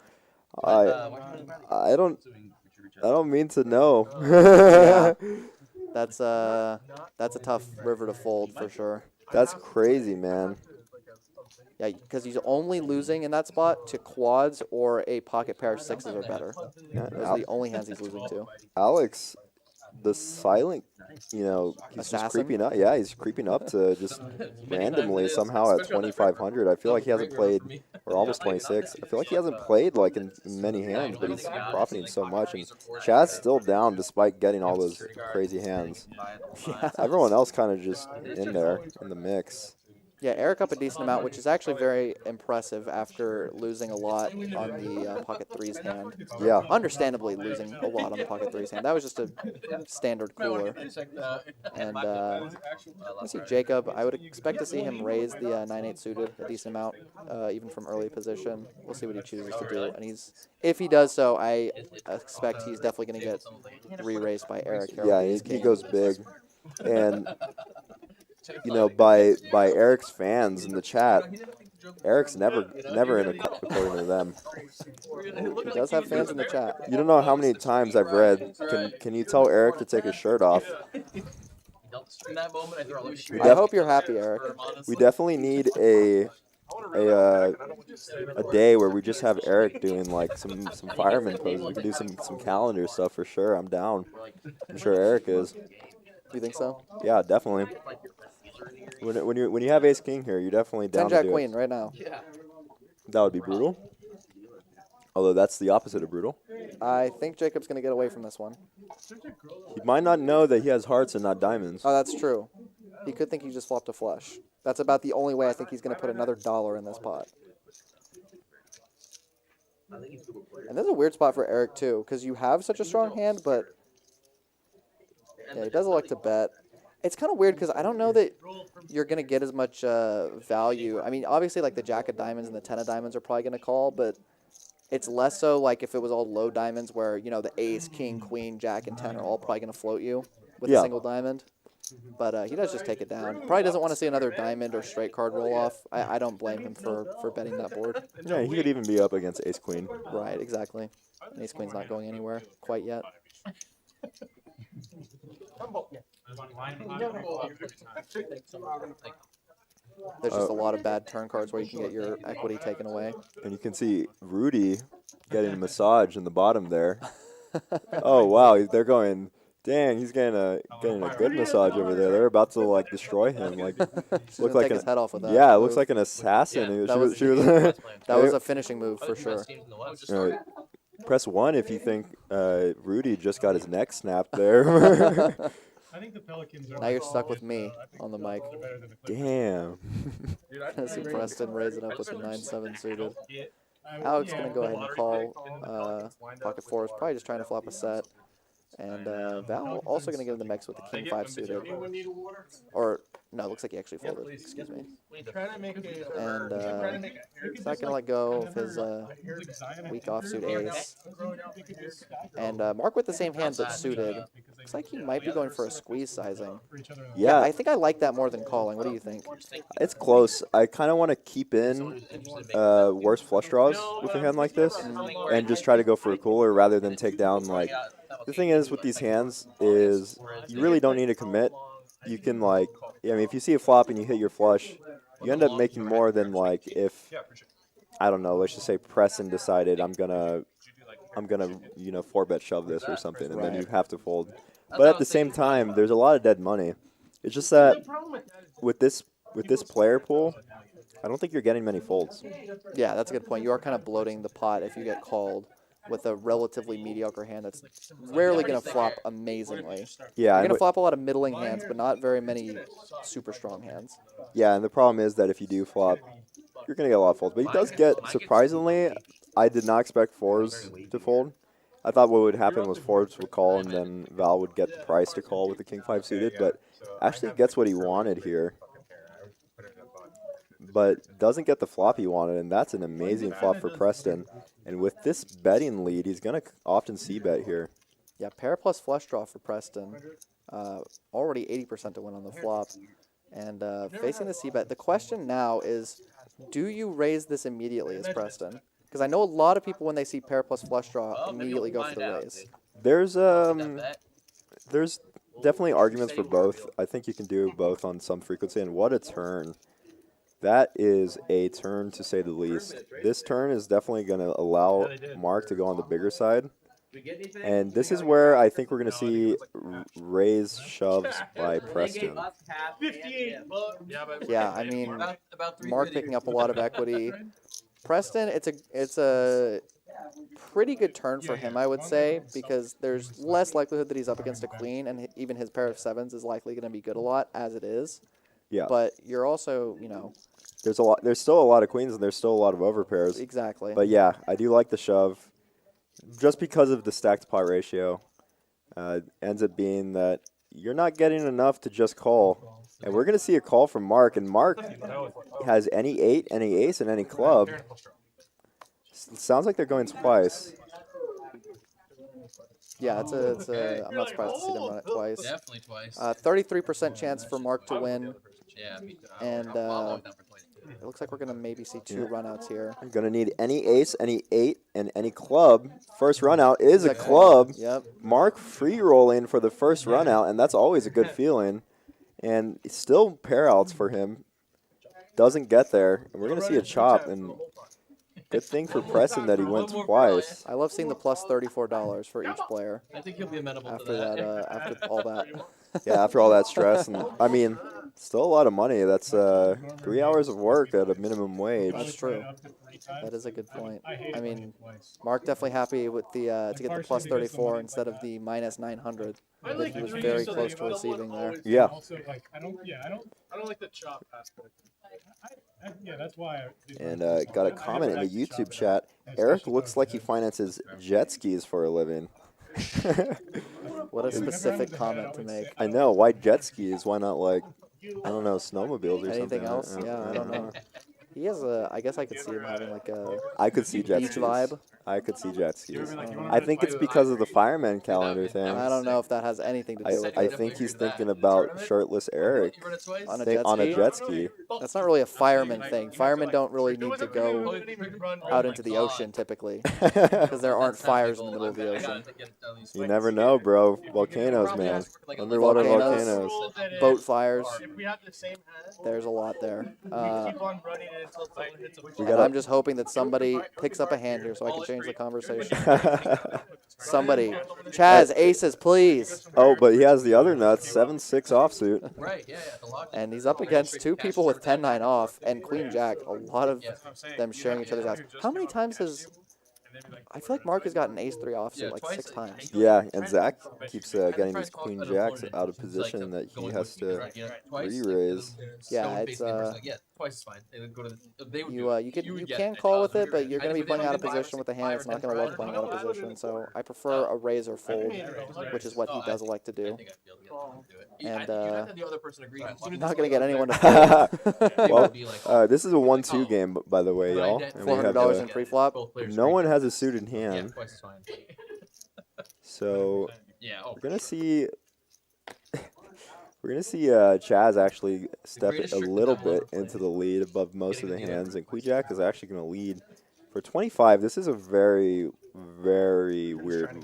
I don't mean to know. Yeah. That's a tough river to fold for sure. That's crazy, man. Yeah, because he's only losing in that spot to quads or a pocket pair of 6s or better. Yeah, Those are the only hands he's losing to. Alex, the silent, he's just Assassin? creeping up. Yeah, he's creeping up to just randomly somehow at 2,500. I feel like he hasn't played, or almost 26. I feel like he hasn't played like in many hands, but he's profiting so much. And Chaz's still down despite getting all those crazy hands. Yeah. Everyone else kind of just in there in the mix. Yeah, Erik up a decent amount, which is actually very impressive after losing a lot on the pocket 3s hand. Yeah. Understandably losing a lot on the pocket 3s hand. That was just a standard cooler. And let's see, Jacob, I would expect to see him raise the 9-8 suited a decent amount, even from early position. We'll see what he chooses to do. And if he does so, I expect he's definitely going to get re-raised by Erik here. Yeah, he goes big. And by Erik's fans in the chat, Erik's never in a according to them. He does have fans in the chat. You don't know how many times I've read, can you tell Erik to take his shirt off? In that moment, I throw all those I hope you're happy, Erik. We definitely need a day where we just have Erik doing like some fireman poses. We can do some calendar stuff for sure. I'm down. I'm sure Erik is. You think so? Yeah, definitely. When you have ace king here, you're definitely down 10 to jack do queen it. right now. That would be brutal. Although that's the opposite of brutal. I think Jacob's going to get away from this one. He might not know that he has hearts and not diamonds. Oh, that's true. He could think he just flopped a flush. That's about the only way I think he's going to put another $1 in this pot. And this is a weird spot for Erik, too, because you have such a strong hand, but yeah, he does like to bet. It's kind of weird because I don't know that you're going to get as much value. I mean, obviously, like the jack of diamonds and the 10 of diamonds are probably going to call, but it's less so like if it was all low diamonds where, the ace, king, queen, jack, and 10 are all probably going to float you with a single diamond. But he does just take it down. Probably doesn't want to see another diamond or straight card roll off. I don't blame him for betting that board. Yeah, he could even be up against ace queen. Right, exactly. And ace queen's not going anywhere quite yet. There's just a lot of bad turn cards where you can get your equity taken away. And you can see Rudy getting a massage in the bottom there. Oh wow, they're going. Dang, he's getting a good massage over there. They're about to like destroy him. Like, look like his head off with that. Yeah, it looks like an assassin. Yeah, that was a finishing move for sure. Press 1 if you think Rudy just got his neck snapped there. I think the Pelicans are now you're stuck with me on the mic. Damn. I see Preston raise it up with the 9-7 suited. Alex going to go ahead and call pocket 4. Is probably just trying to flop a set. And Val also going to get in the mix with the king 5 suited. Or, no, it looks like he actually folded. Excuse me. And he's not going to let go of his weak offsuit ace. And Mark with the same hand but suited. Looks like he might be going for a squeeze sizing. Yeah, I think I like that more than calling. What do you think? it's close. I kind of want to keep in worse flush draws with a hand like this and just try to go for a cooler rather than take down. Like, the thing is with these hands is you really don't need to commit. You can, like, yeah, I mean, if you see a flop and you hit your flush, you end up making more than, like, if, I don't know, let's just say Preston decided I'm gonna, you know, 4-bet shove this or something, and then you have to fold. But at the same time, there's a lot of dead money. It's just that with this player pool, I don't think you're getting many folds. Yeah, that's a good point. You are kind of bloating the pot if you get called with a relatively mediocre hand that's rarely going to flop amazingly. Yeah, You're going to flop a lot of middling hands, but not very many super strong hands. yeah, and the problem is that if you do flop, you're going to get a lot of folds. But he does get, surprisingly, I did not expect 4s to fold. I thought what would happen was 4s would call, and then Val would get the price to call with the King 5 suited, but actually gets what he wanted here. But doesn't get the flop he wanted, and that's an amazing flop for Preston. And with this betting lead, he's going to often c-bet here. Yeah, pair plus flush draw for Preston. Already 80% to win on the flop. And facing the c-bet, the question now is, do you raise this immediately as Preston? Because I know a lot of people, when they see pair plus flush draw, immediately go for the raise. There's definitely arguments for both. I think you can do both on some frequency, and what a turn. That is a turn, to say the least. This turn is definitely going to allow Mark to go on the bigger side. And this is where I think we're going to see raise shoves by Preston. Yeah, I mean, Mark picking up a lot of equity. Preston, it's a pretty good turn for him, I would say, because there's less likelihood that he's up against a queen, and even his pair of 7s is likely going to be good a lot, as it is. Yeah. But you're also, you know... There's still a lot of queens, and there's still a lot of overpairs. Exactly. But yeah, I do like the shove. Just because of the stacked pot ratio, ends up being that you're not getting enough to just call. And we're going to see a call from Mark, and Mark has any 8, any ace, and any club. Sounds like they're going twice. Yeah, I'm not surprised to see them run it twice. Definitely twice. 33% chance for Mark to win. Yeah, And it looks like we're going to maybe see 2 runouts here. I'm going to need any ace, any 8, and any club. First runout is a club. Yep. Mark free rolling for the first runout, and that's always a good feeling. And still pair outs for him. Doesn't get there. And we're going to see a chop. And good thing for Preston that he went twice. I love seeing the plus $34 for each player I think he'll be amenable after to that. after all that. Yeah, after all that stress. And I mean, still a lot of money. That's 3 hours of work at a minimum wage. That's true. That is a good point. I mean, Mark definitely happy with the to get the plus 34 instead of the minus 900 that he was very close to receiving there. Yeah. I don't like the chop aspect. Yeah, that's why. And got a comment in the YouTube chat. Eric looks like he finances jet skis for a living. What a specific comment to make. I know. Why jet skis? Why not, like, I don't know, snowmobiles or something? Anything else? Yeah, I don't know. He has a. I guess I could see him having like a. I could see jet beach skis. vibe. I could see jet skis. I think it's because of the fireman calendar thing. I don't know if that has anything to do with I it. think he's thinking about shirtless Eric On a jet on a ski? jet ski. That's not really a fireman thing. Firemen don't really need to go out into the ocean typically because there aren't fires in the middle of the ocean. You never know, bro. Volcanoes, man. Underwater volcanoes. Boat fires. If we have the same hand, There's a lot there. keep on running it until someone hits a We And gotta- I'm just hoping that somebody picks up a hand here so I can change the conversation. Somebody. CHAZ, aces, please. Oh, but he has the other nuts, 7-6 offsuit. Right, yeah, the lock. And he's up against 2 people with 10-9 off and Queen-Jack. A lot of them sharing each other's outs. How many times has... I feel like Mark has gotten ace-3 offsuit like 6 times. Yeah, and Zach keeps getting these queen jacks out of position that he has to re-raise. Yeah, it's Yeah, twice is fine. They would go to they would do it. you can call with it, but you're going to be playing out of position with a hand that's not going to love playing out of position. So I prefer a raise or fold, which is what he does like to do. And the other person agreed. I'm not going to get anyone to fold. Well, this is a 1-2 game, by the way, y'all. And we have, $400 in pre-flop. no one has a suited hand. Twice is fine. So Yeah. Oh, We're gonna see. We're gonna see CHAZ actually step greatest a trick the little devil bit ever played. into the lead above most of the Getting a hands, and Kwijak is actually gonna lead for 25. This is a very, very weird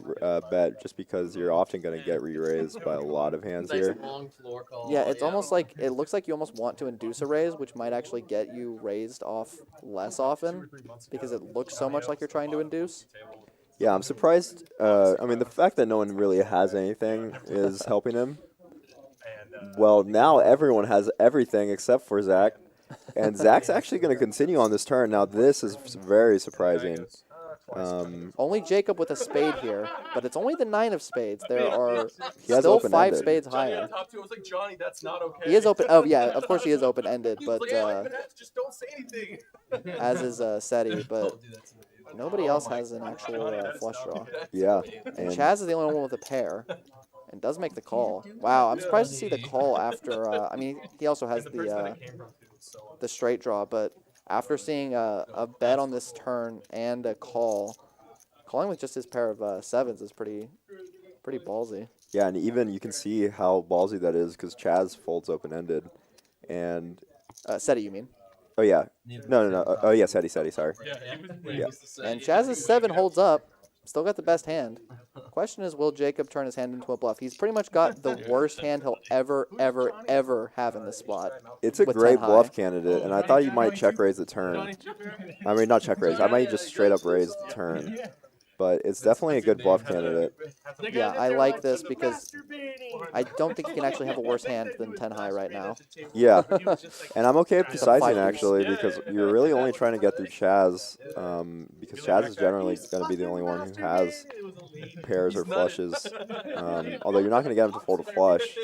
bet, just because you're often gonna get re-raised by a lot of hands nice here. long floor call. Yeah, it's almost like it looks like you almost want to induce a raise, which might actually get you raised off less often because it looks so much like you're trying to induce. Yeah, I'm surprised. I mean, the fact that no one really has anything is helping him. Well, now everyone has everything except for Zach. And Zach's actually going to continue on this turn. Now, this is very surprising. Only Jacob with a spade here, but it's only the 9 of spades. There are He has still 5 open-ended. spades Johnny higher. on top two. I was like, Johnny, that's not okay. He is open. Oh, yeah, of course he is open-ended, He was but like, yeah, just don't say anything. as is Seti, but Don't do that to me. nobody else has an actual flush draw. Yeah. And And CHAZ is the only one with a pair, and does make the call. Wow, I'm surprised to see the call after. I mean, he also has the straight draw, but after seeing a bet on this turn and a call, calling with just his pair of sevens is pretty ballsy. yeah, and even you can see how ballsy that is because CHAZ folds open-ended. And, Seti, you mean? oh, yeah. No. Oh, yeah, Seti, sorry. Yeah. And CHAZ's 7 holds up. Still got the best hand. Question is, will Jacob turn his hand into a bluff? He's pretty much got the worst hand he'll ever have in this spot. It's a with great 10 high. bluff candidate, and I thought you might check raise the turn. I mean, not check raise. I might just straight up raise the turn. But it's definitely a good bluff candidate. Yeah, I like this because I don't think he can actually have a worse hand than 10 high right now. Yeah, and I'm okay with the Some sizing five actually because you're really only trying to get through CHAZ because CHAZ is generally going to be the only one who has pairs or flushes. Although you're not going to get him to fold a flush.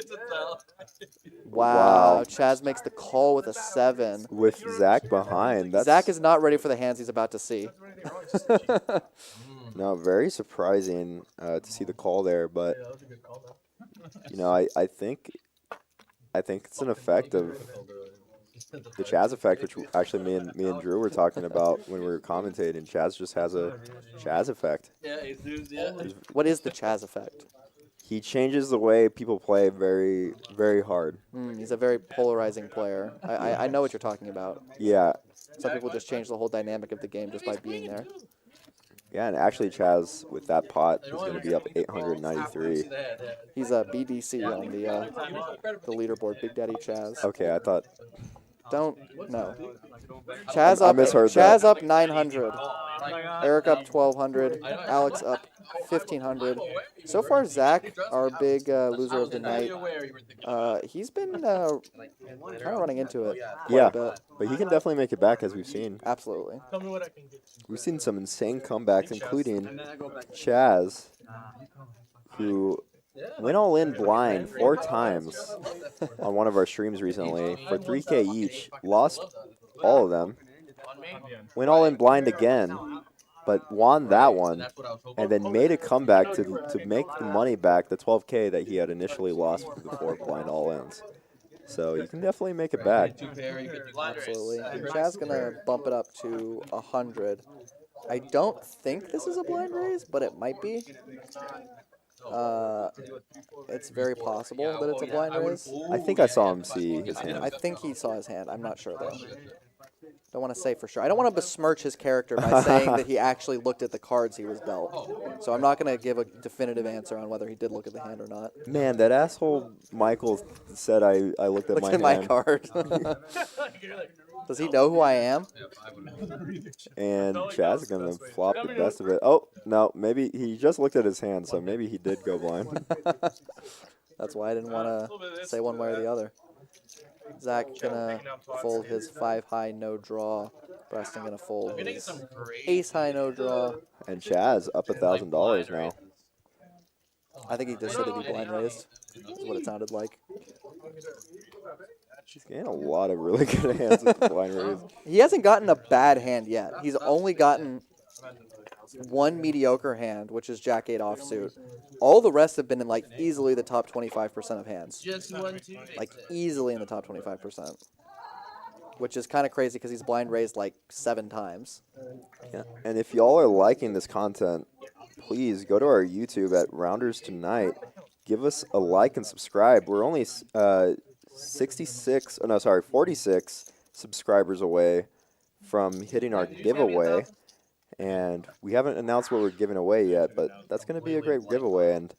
Wow, CHAZ makes the call with a 7. With Zach behind. That's, Zach is not ready for the hands he's about to see. no, very surprising to see the call there, but you know, I think it's an effect of the CHAZ effect, which actually me and Drew were talking about when we were commentating. CHAZ just has a CHAZ effect. What is the CHAZ effect? He changes the way people play very, very hard. He's a very polarizing player. I know what you're talking about. Yeah, Some people just change the whole dynamic of the game just by being there. yeah, and actually CHAZ with that pot is going to be up 893. He's a BDC on the leaderboard, Big Daddy CHAZ. Okay, I thought Don't no. CHAZ I up. misheard CHAZ that. up 900. ERIK up 1200. Alex up 1500. So far, Zach, our big loser of the night, he's been kind of running into it. Yeah, Quite a bit. but he can definitely make it back as we've seen. Absolutely. We've seen some insane comebacks, including CHAZ, who went all in blind 4 times on one of our streams recently for 3K each, lost all of them, went all in blind again, but won that one, and then made a comeback to make the money back, the 12K that he had initially lost with the 4 blind all-ins. So you can definitely make it back. Absolutely. And CHAZ's going to bump it up to 100. I don't think this is a blind raise, but it might be. It's very possible that it's a blind raise. I think I saw him see his hand. I think he saw his hand. I'm not sure, though. Don't want to say for sure. I don't want to besmirch his character by saying that he actually looked at the cards he was dealt. So I'm not going to give a definitive answer on whether he did look at the hand or not. Man, that asshole Michael said I looked at Looked my at hand. my card. Does he know who I am? And CHAZ is going to flop the best of it. Oh, no, maybe he just looked at his hand, so maybe he did go blind. That's why I didn't want to say one way or the other. Zach gonna fold his 5 high no draw. Preston gonna fold his ace high no draw. And CHAZ up $1,000 now. I think he just said it'd be blind raised. Is what it sounded like. He's getting a lot of really good hands with the blind raise. He hasn't gotten a bad hand yet. He's only gotten one mediocre hand, which is Jack 8 offsuit. All the rest have been in like easily the top 25% of hands. Like easily in the top 25%. Which is kind of crazy because he's blind raised like 7 times. Yeah. And if y'all are liking this content, please go to our YouTube at Rounders Tonight. Give us a like and subscribe. We're only 46 subscribers away from hitting our giveaway. And we haven't announced what we're giving away yet, but that's going to be a great giveaway. And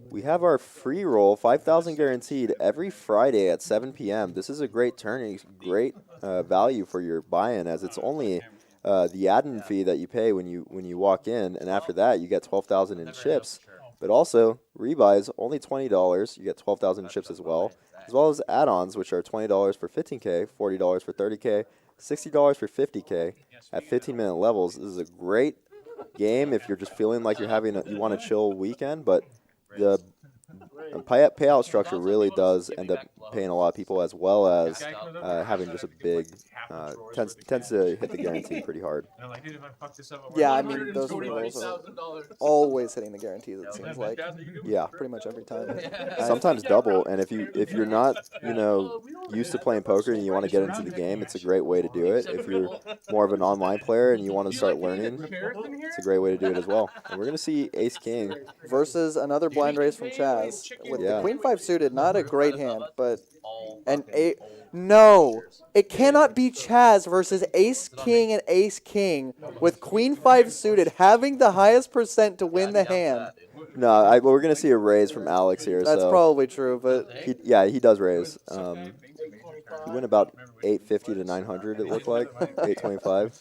we have our free roll, 5,000 guaranteed, every Friday at 7 p.m. This is a great turn, great value for your buy-in, as it's only the admin fee that you pay when you walk in, and after that you get 12,000 in chips. But also rebuys only $20. You get 12,000 in chips as well as add-ons, which are $20 for 15K, $40 for 30K, $60 for 50K at 15-minute levels. This is a great game if you're just feeling like you want a chill weekend, but the payout structure really does end up paying a lot of people, as well as having just a big tends to hit the guarantee pretty hard. Yeah, I mean, those rolls are always hitting the guarantees, it seems like. Yeah, Pretty much every time. sometimes double. And if you're not used to playing poker and you want to get into the game, it's a great way to do it. If you're more of an online player and you want to start learning, it's a great way to do it as well. And we're gonna see Ace King Versus another blind raise from CHAZ with the Queen 5 suited. Not a great hand, but no, it cannot be CHAZ versus Ace King and Ace King with Queen 5 suited having the highest percent to win the hand. No, we're gonna see a raise from Alex here. That's so probably true, but he does raise. He went about 850 to 900. It looked like 825.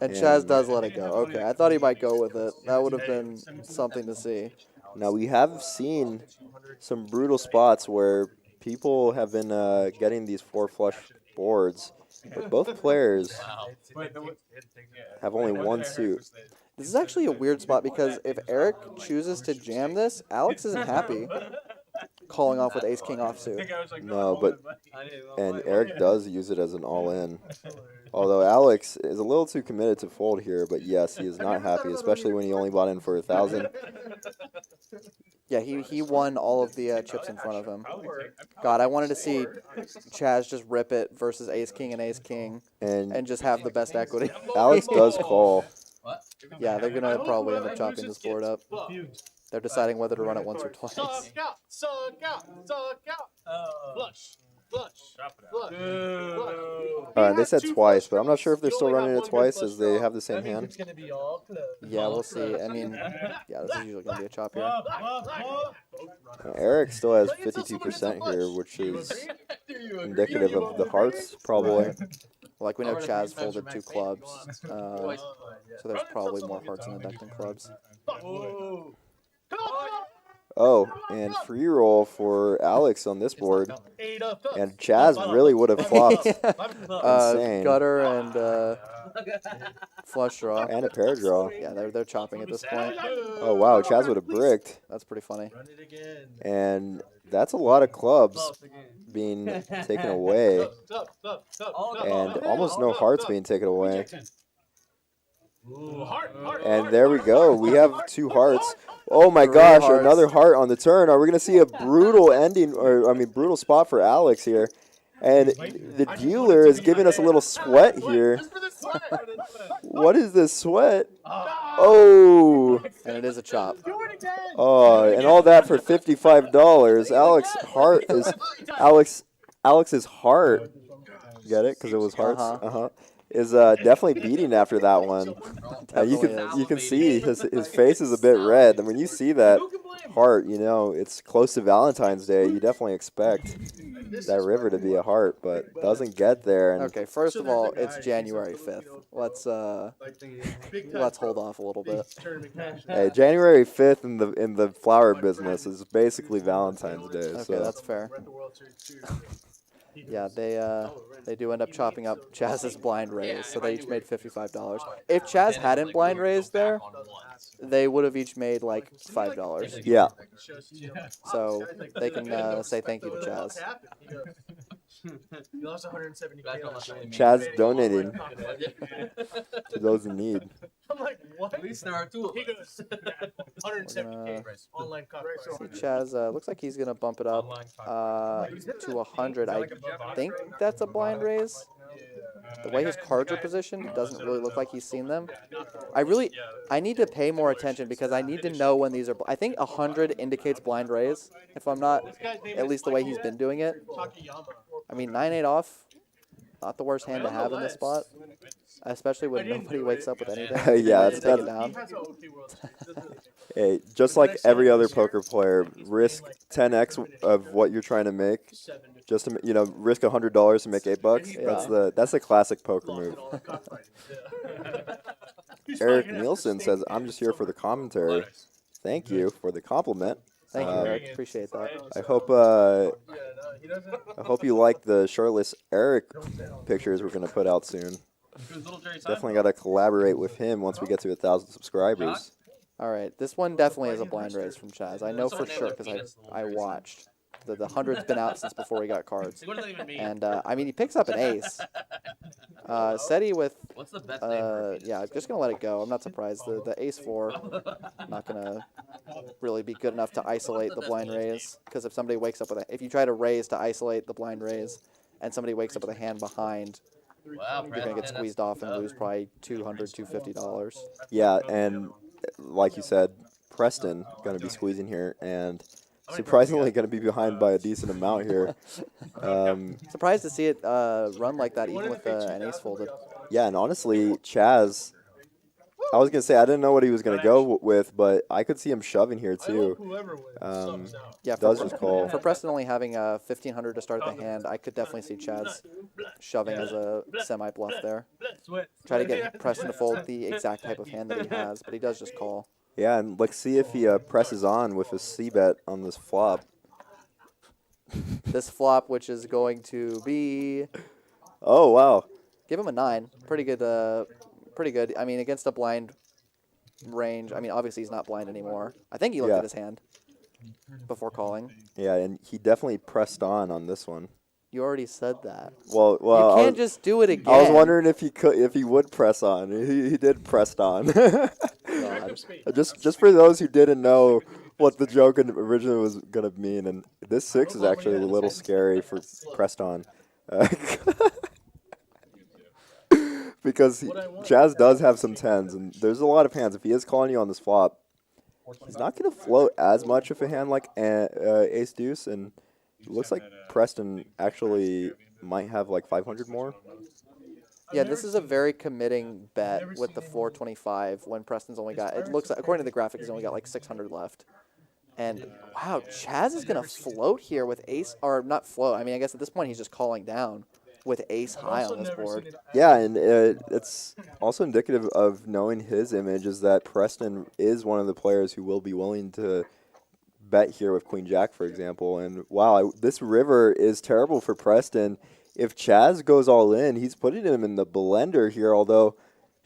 and CHAZ does let it go. Okay, I thought he might go with it. That would have been something to see. Now we have seen some brutal spots where people have been getting these 4 flush boards, but both players have only one suit. This is actually a weird spot because if Eric chooses to jam this, Alex isn't happy calling off with Ace King offsuit. No, and Eric does use it as an all-in. Although Alex is a little too committed to fold here, but yes, he is not happy, especially when he only bought in for 1,000. Yeah, he won all of the chips in front of him. God, I wanted to see CHAZ just rip it versus Ace King and Ace King and just have the best equity. Alex does call. Yeah, they're going to probably end up chopping this board up. They're deciding whether to run it once or twice. Suck out. Flush. They said twice, but I'm not sure if they're still running it twice as they have the same hand. Yeah, we'll see. I mean, yeah, this is usually going to be a chop here. Eric still has 52% here, which is indicative of the hearts, probably. Like we know CHAZ folded 2 clubs, so there's probably more hearts in the deck than clubs. Oh, and free roll for Alex on this board. And CHAZ really would have flopped. Insane. Gutter and flush draw. And a pair draw. Yeah, they're chopping at this point. Oh, wow. CHAZ would have bricked. That's pretty funny. And that's a lot of clubs being taken away. And almost no hearts being taken away. And there we go. We have 2 hearts. Oh my gosh, another heart on the turn. Are we going to see a brutal ending, brutal spot for Alex here? And the dealer is giving us a little sweat here. What is this sweat? Oh. And it is a chop. Oh, and all that for $55. Alex's heart. Get it? Because it was hearts. Is definitely beating after that one. You can see his face is a bit red. And when you see that heart, it's close to Valentine's Day. You definitely expect that river to be a heart, but doesn't get there. And okay, first of all, it's January 5th. Let's hold off a little bit. Hey, January 5th in the flower business is basically Valentine's Day. Okay, so that's fair. Yeah, they do end up chopping up CHAZ's blind raise, so they each made $55. If CHAZ hadn't blind raised there, they would have each made like $5. Yeah. So they can say thank you to CHAZ. You lost 170K. CHAZ donating to those in need. I'm like, what? At least there are 2 of He us. goes 170K online copy. CHAZ looks like he's gonna bump it up to 100. I think that's a blind raise. the way his cards are positioned, it doesn't really look like he's seen them. I need to pay more attention because I need to know when these are. I think 100 indicates blind raise, if I'm not, at least the way he's been doing it. I mean, 9-8 off, not the worst hand to have in this spot, especially when nobody wakes up with anything. Yeah, to take it down. Hey, just like every other poker player, risk 10x of what you're trying to make, just to risk $100 to make $8. Yeah. That's the classic poker move. Eric Nielsen says, "I'm just here for the commentary." Thank you for the compliment. Thank you, Eric. Appreciate that. I hope you like the shirtless Eric pictures we're gonna put out soon. Definitely got to collaborate with him once we get to 1,000 subscribers. All right, this one definitely is a blind raise from CHAZ. I know for sure because I watched. The 100's been out since before he got cards. What does that even mean? And, I mean, he picks up an ace. SETI with, What's the best name for a yeah, I'm just going to let it go. I'm not surprised. The ace-4 not going to really be good enough to isolate the blind raise. Because if somebody wakes up with if you try to raise to isolate the blind raise and somebody wakes up with a hand behind, Wow, you're going to get squeezed off and lose probably $200, $250. Yeah, and like you said, Preston going to be squeezing here, and surprisingly going to be behind by a decent amount here. Surprised to see it run like that, even with an ace folded. Yeah, and honestly, CHAZ, I was going to say I didn't know what he was going to go with, but I could see him shoving here too. Yeah, does just call. For Preston only having 1,500 to start the hand, I could definitely see CHAZ shoving as a semi-bluff there. Try to get Preston to fold the exact type of hand that he has, but he does just call. Yeah, and let's see if he presses on with a C-bet on this flop. This flop, which is going to be... Oh, wow. Give him a 9. Pretty good, pretty good. I mean, against a blind range, I mean, obviously he's not blind anymore. I think he looked at his hand before calling. Yeah, and he definitely pressed on this one. You already said that. Well, you can't just do it again. I was wondering if he would press on. He did press on. Just for those who didn't know what the joke originally was gonna mean, and this 6 is actually a little scary for pressed on, because CHAZ does have some 10s, and there's a lot of hands. If he is calling you on this flop, he's not gonna float as much of a hand like Ace Deuce, and it looks like Preston actually might have like 500 more. Yeah, this is a very committing bet with the 425 when Preston's only got, it looks like, according to the graphic, he's only got like 600 left. And, wow, CHAZ is going to float here with ace, or not float, I mean, I guess at this point he's just calling down with ace high on this board. Yeah, and it's also indicative of knowing his image is that Preston is one of the players who will be willing to bet here with Queen Jack, for example. And, wow, this river is terrible for Preston. If CHAZ goes all in, he's putting him in the blender here, although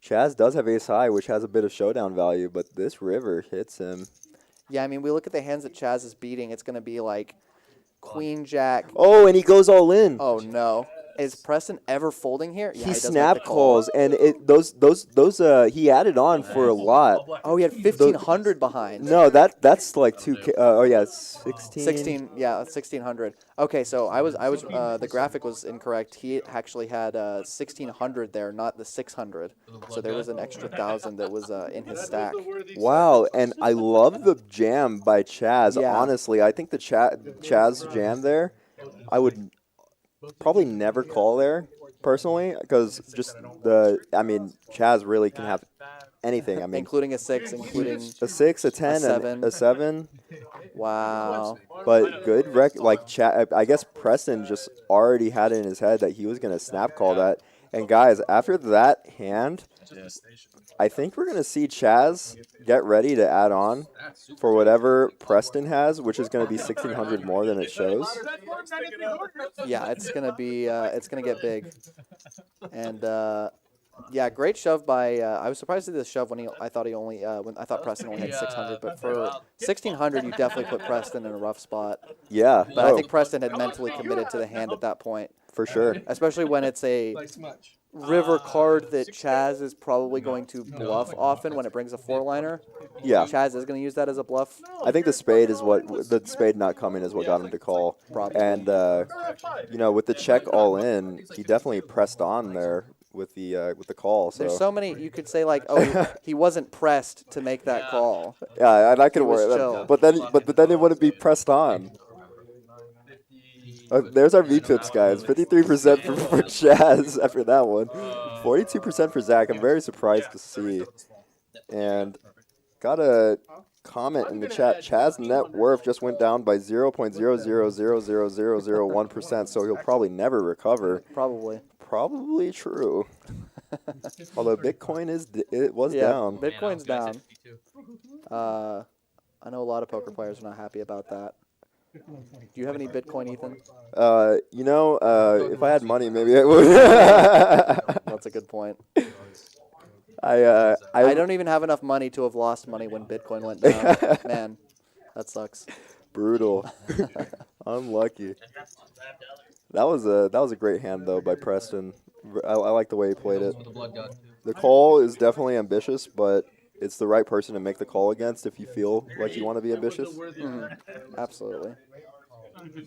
CHAZ does have ace high, which has a bit of showdown value, but this river hits him. Yeah, I mean, we look at the hands that CHAZ is beating, it's going to be like Queen Jack. Oh, and he goes all in. Oh, no. Is Preston ever folding here? Yeah, he does snap make the call. calls, and he added on for a lot. Oh, he had 1,500 behind. No, that's like 2K. Oh yeah, 16. 16, yeah, 1,600. Okay, so the graphic was incorrect. He actually had 1,600 there, not the 600. So there was an extra 1,000 that was in his stack. Wow, and I love the jam by CHAZ. Yeah. Honestly, I think the CHAZ jam there, I would probably never call there personally, because CHAZ really can have anything. I mean, including a 6, including a 6, a 10, seven. a 7. Wow. But good I guess Preston just already had it in his head that he was going to snap call that. And guys, after that hand, I think we're going to see CHAZ get ready to add on for whatever Preston has, which is going to be 1,600 more than it shows. Yeah, it's going to be, it's going to get big. And, yeah, great shove by, I was surprised to see the shove when I thought Preston only had 600, but for 1,600, you definitely put Preston in a rough spot. Yeah. But I think Preston had mentally committed to the hand at that point. For sure. Especially when it's river card that CHAZ is probably going to bluff often when it brings a 4-liner. Yeah. CHAZ is going to use that as a bluff. I think the spade is the spade not coming is what got him to call. Probably. And you know, with the check all in, he definitely pressed on there with the call. So There's so many, you could say like, oh, he wasn't pressed to make that call. yeah, and I could He was worry chill. but then it wouldn't be pressed on. There's our V-pips, guys. 53% for CHAZ after that one. 42% for Zach. I'm very surprised to see. And got a comment in the chat. CHAZ net worth just went down by 0.0000001%, so he'll probably never recover. Probably. Probably true. Although Bitcoin was Yeah, down. Bitcoin's down. I know a lot of poker players are not happy about that. Do you have any Bitcoin, Ethan? You know, if I had money, maybe I would. That's a good point. I don't even have enough money to have lost money when Bitcoin went down. Man, that sucks. Brutal. Unlucky. That was a great hand though by Preston. I like the way he played it. The call is definitely ambitious, but it's the right person to make the call against if you feel like you want to be ambitious. Absolutely.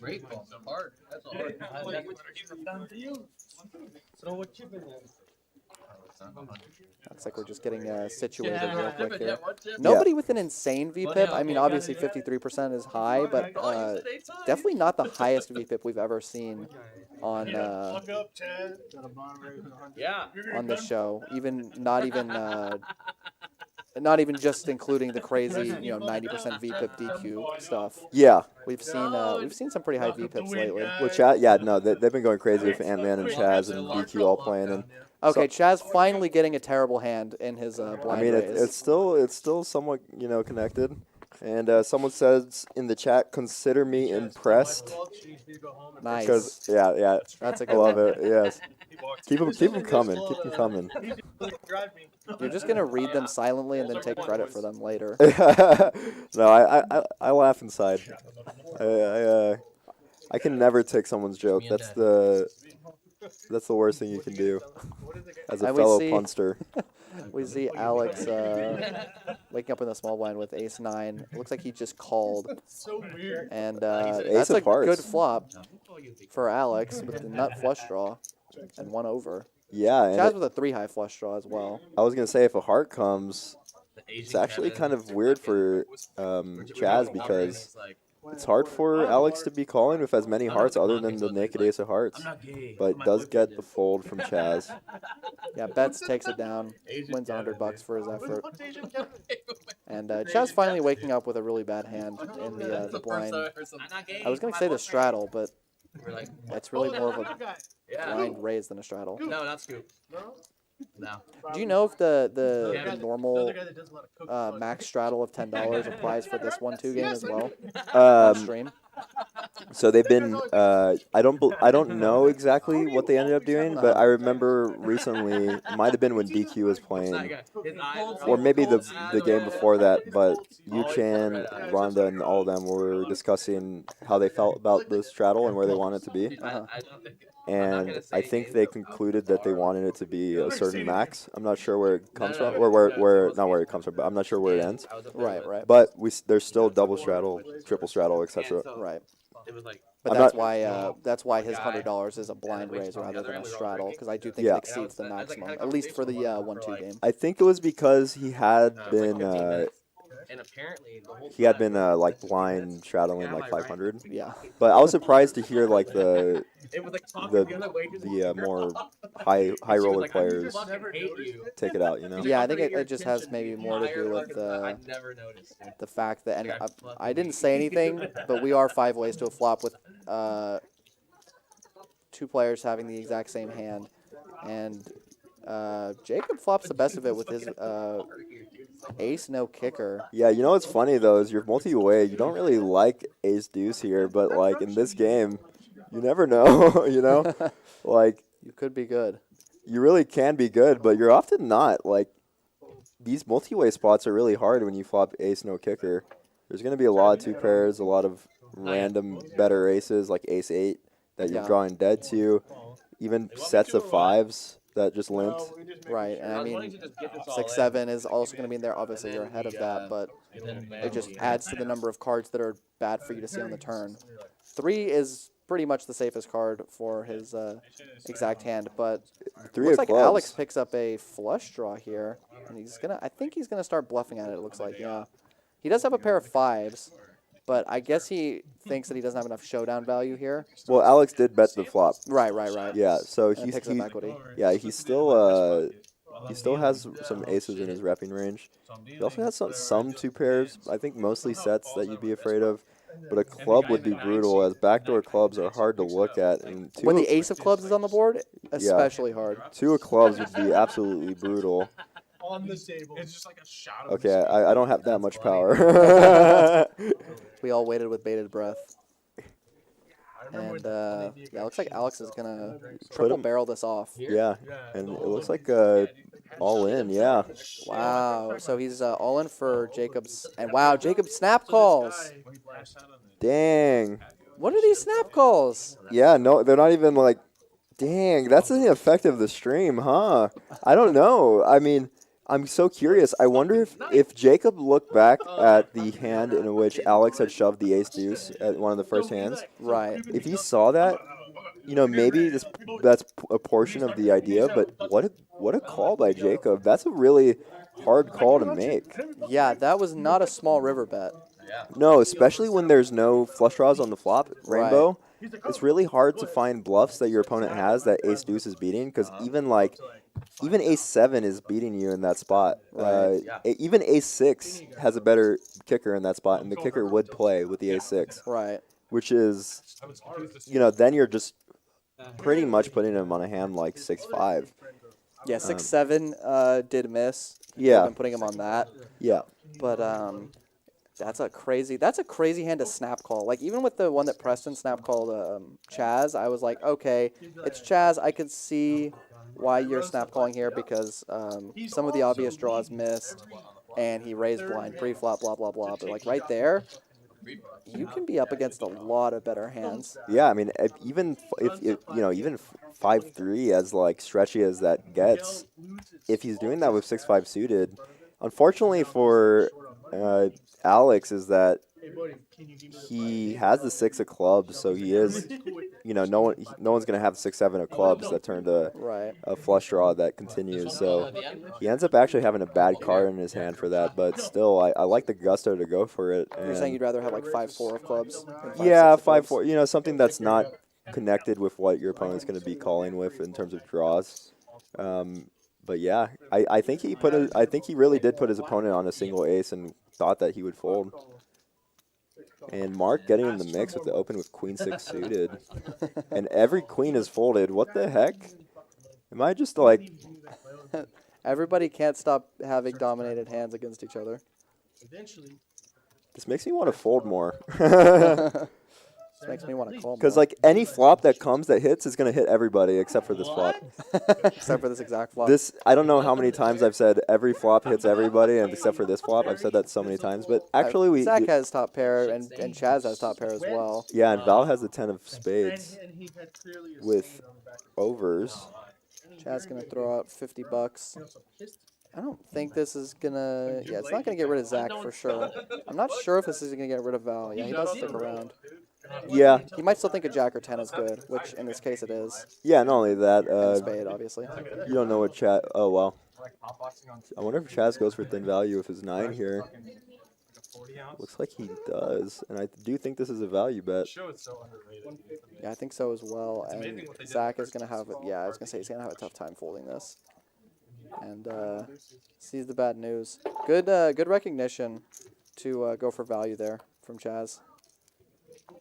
Great call. Hard. That's hard. So what chip in there? Looks like we're just getting situated real quick here. Yeah. Nobody with an insane VPIP. I mean, obviously 53% is high, but definitely not the highest VPIP we've ever seen on on the show. Not even just including the crazy, 90% VPIP DQ stuff. Yeah. We've seen some pretty high VPIPs lately. Well, CHAZ, yeah, no, they've been going crazy with Ant-Man and CHAZ and DQ all playing. And Okay, CHAZ finally getting a terrible hand in his blind I mean, raise. it's still somewhat connected. And someone says in the chat, consider me impressed. Nice. Because yeah, That's a I good love one. it. Yes. Keep them coming. Keep them coming. You're just gonna read them silently and then take credit for them later. No, I laugh inside. I can never take someone's joke. That's the worst thing you can do as a And we fellow see- punster. We see Alex waking up in the small blind with ace-9. It looks like he just called. So weird. And Ace that's of a hearts. good flop for Alex with the nut flush draw and 1 over. Yeah, and CHAZ with a 3-high flush draw as well. I was gonna say if a heart comes, it's actually kind of weird for CHAZ because it's hard for Alex to be calling with as many hearts other than the naked ace of hearts, but does get the fold from CHAZ. Yeah, bets, takes it down, wins $100 for his effort. And CHAZ finally waking up with a really bad hand in the blind. I was going to say the straddle, but it's really more of a blind raise than a straddle. No, not scoop. No. Do you know if the normal max straddle of $10 applies for this 1-2 game as well? On stream? So they've been. I don't know exactly what they ended up doing, but I remember recently, it might have been when DQ was playing, or maybe the game before that. But Yu-Chan, Rhonda, and all of them were discussing how they felt about the straddle and where they wanted it to be. And I think they concluded that they wanted it to be a certain max. I'm not sure where it comes from, or where not where it comes from, but I'm not sure where it ends. Right. But there's still double straddle, triple straddle, etc. Right. But But that's why his $100 is a blind raise rather than a straddle, because I do think it exceeds the maximum, at least for the 1-2 game. I think it was because he had been and apparently like blind straddling like 500. Yeah. But I was surprised to hear like the the more high roller players take it out. Yeah, I think it just has maybe more to do with I never noticed. the fact that, and I didn't say anything, but we are 5 ways to a flop with 2 players having the exact same hand, and Jacob flops the best of it with his ace no kicker. Yeah, you know what's funny though is you're multi-way. You don't really like ace deuce here, but like in this game, you never know. Like You could be good. you really can be good, but you're often not. Like these multi-way spots are really hard when you flop ace no kicker. There's gonna be a lot of 2 pairs, a lot of random better aces like ace 8 that you're drawing dead to, even sets of 5s. that just limped. Right, and I was wanting mean, to just get this all 6-7 is also going to be in there. Obviously, you're ahead of that, but it just adds to the number of cards that are bad for you to see on the turn. 3 is pretty much the safest card for his exact hand, but 3 looks of like clubs. Alex picks up a flush draw here, and I think he's gonna start bluffing at it. It looks like, yeah, he does have a pair of 5s, but I guess he thinks that he doesn't have enough showdown value here. Well, Alex did bet the flop. Right. Yeah, so And it picks up equity. yeah, he still has some aces in his repping range. He also has some 2 pairs. I think mostly sets that you'd be afraid of. But a club would be brutal, as backdoor clubs are hard to look at. And When the ace of clubs is on the board, especially hard. 2 of clubs would be absolutely brutal. On the table. It's just like a shot of Okay, I don't have that much power. We all waited with bated breath. And yeah, it looks like Alex is gonna triple barrel this off. Yeah, and it looks like all in, yeah. Wow, so he's all in for Jacob's, and wow, Jacob snap calls. Dang. What are these snap calls? Yeah, no, they're not even like, dang, that's the effect of the stream, huh? I don't know. I mean, I'm so curious. I wonder if Jacob looked back at the hand in which Alex had shoved the ace deuce at one of the first hands. Right. If he saw that, you know, maybe that's a portion of the idea, but what a call by Jacob. That's a really hard call to make. Yeah, that was not a small river bet. No, especially when there's no flush draws on the flop, rainbow. It's really hard to find bluffs that your opponent has that ace deuce is beating, because even ace 7 is beating you in that spot. Even ace 6 has a better kicker in that spot, and the kicker would play with the ace 6. Right. Which is, you know, then you're just pretty much putting him on a hand like 6-5. Yeah, 6-7 did miss. Yeah. Been putting him on that. Yeah. But that's a crazy hand to snap call. Like, even with the one that Preston snap called CHAZ, I was like, okay, it's CHAZ. I could see why you're snap calling here, because some of the obvious draws missed, and he raised blind pre-flop, blah, blah, blah. But, like, right there, you can be up against a lot of better hands. Yeah, I mean, even 5-3, as like stretchy as that gets, if he's doing that with 6-5 suited, unfortunately for Alex, is that he has the 6 of clubs, so he is, you know, no one's gonna have 6-7 of clubs that turned a flush draw that continues. So he ends up actually having a bad card in his hand for that. But still, I like the gusto to go for it. You're saying you'd rather have like 5-4 of clubs? Yeah, 5-4. You know, something that's not connected with what your opponent's going to be calling with in terms of draws. But yeah, I think he really did put his opponent on a single ace and thought that he would fold. And Mark getting in the mix with the open with queen 6 suited, and every queen is folded. What the heck? Am I just like? Everybody can't stop having dominated hands against each other. This makes me want to fold more. This makes me want to call more. Because like any flop that comes that hits is going to hit everybody except for this flop. Except for this exact flop. I don't know how many times I've said every flop hits everybody, and except for this flop. I've said that so many times. But actually, Zach has top pair, and CHAZ has top pair as well. Yeah, and Val has the 10 of spades with overs. CHAZ going to throw out $50. I don't think this is going to... Yeah, it's not going to get rid of Zach for sure. I'm not sure if this is going to get rid of Val. Yeah, he does stick around. Yeah. He might still think a Jack or 10 is good, which in this case it is. Yeah, not only that. And spade, obviously. You don't know what CHAZ... Oh, well. I wonder if CHAZ goes for thin value with his 9 here. Looks like he does. And I do think this is a value bet. Yeah, I think so as well. And Zach is going to have... Yeah, I was going to say he's going to have a tough time folding this. And sees the bad news. Good recognition to go for value there from CHAZ.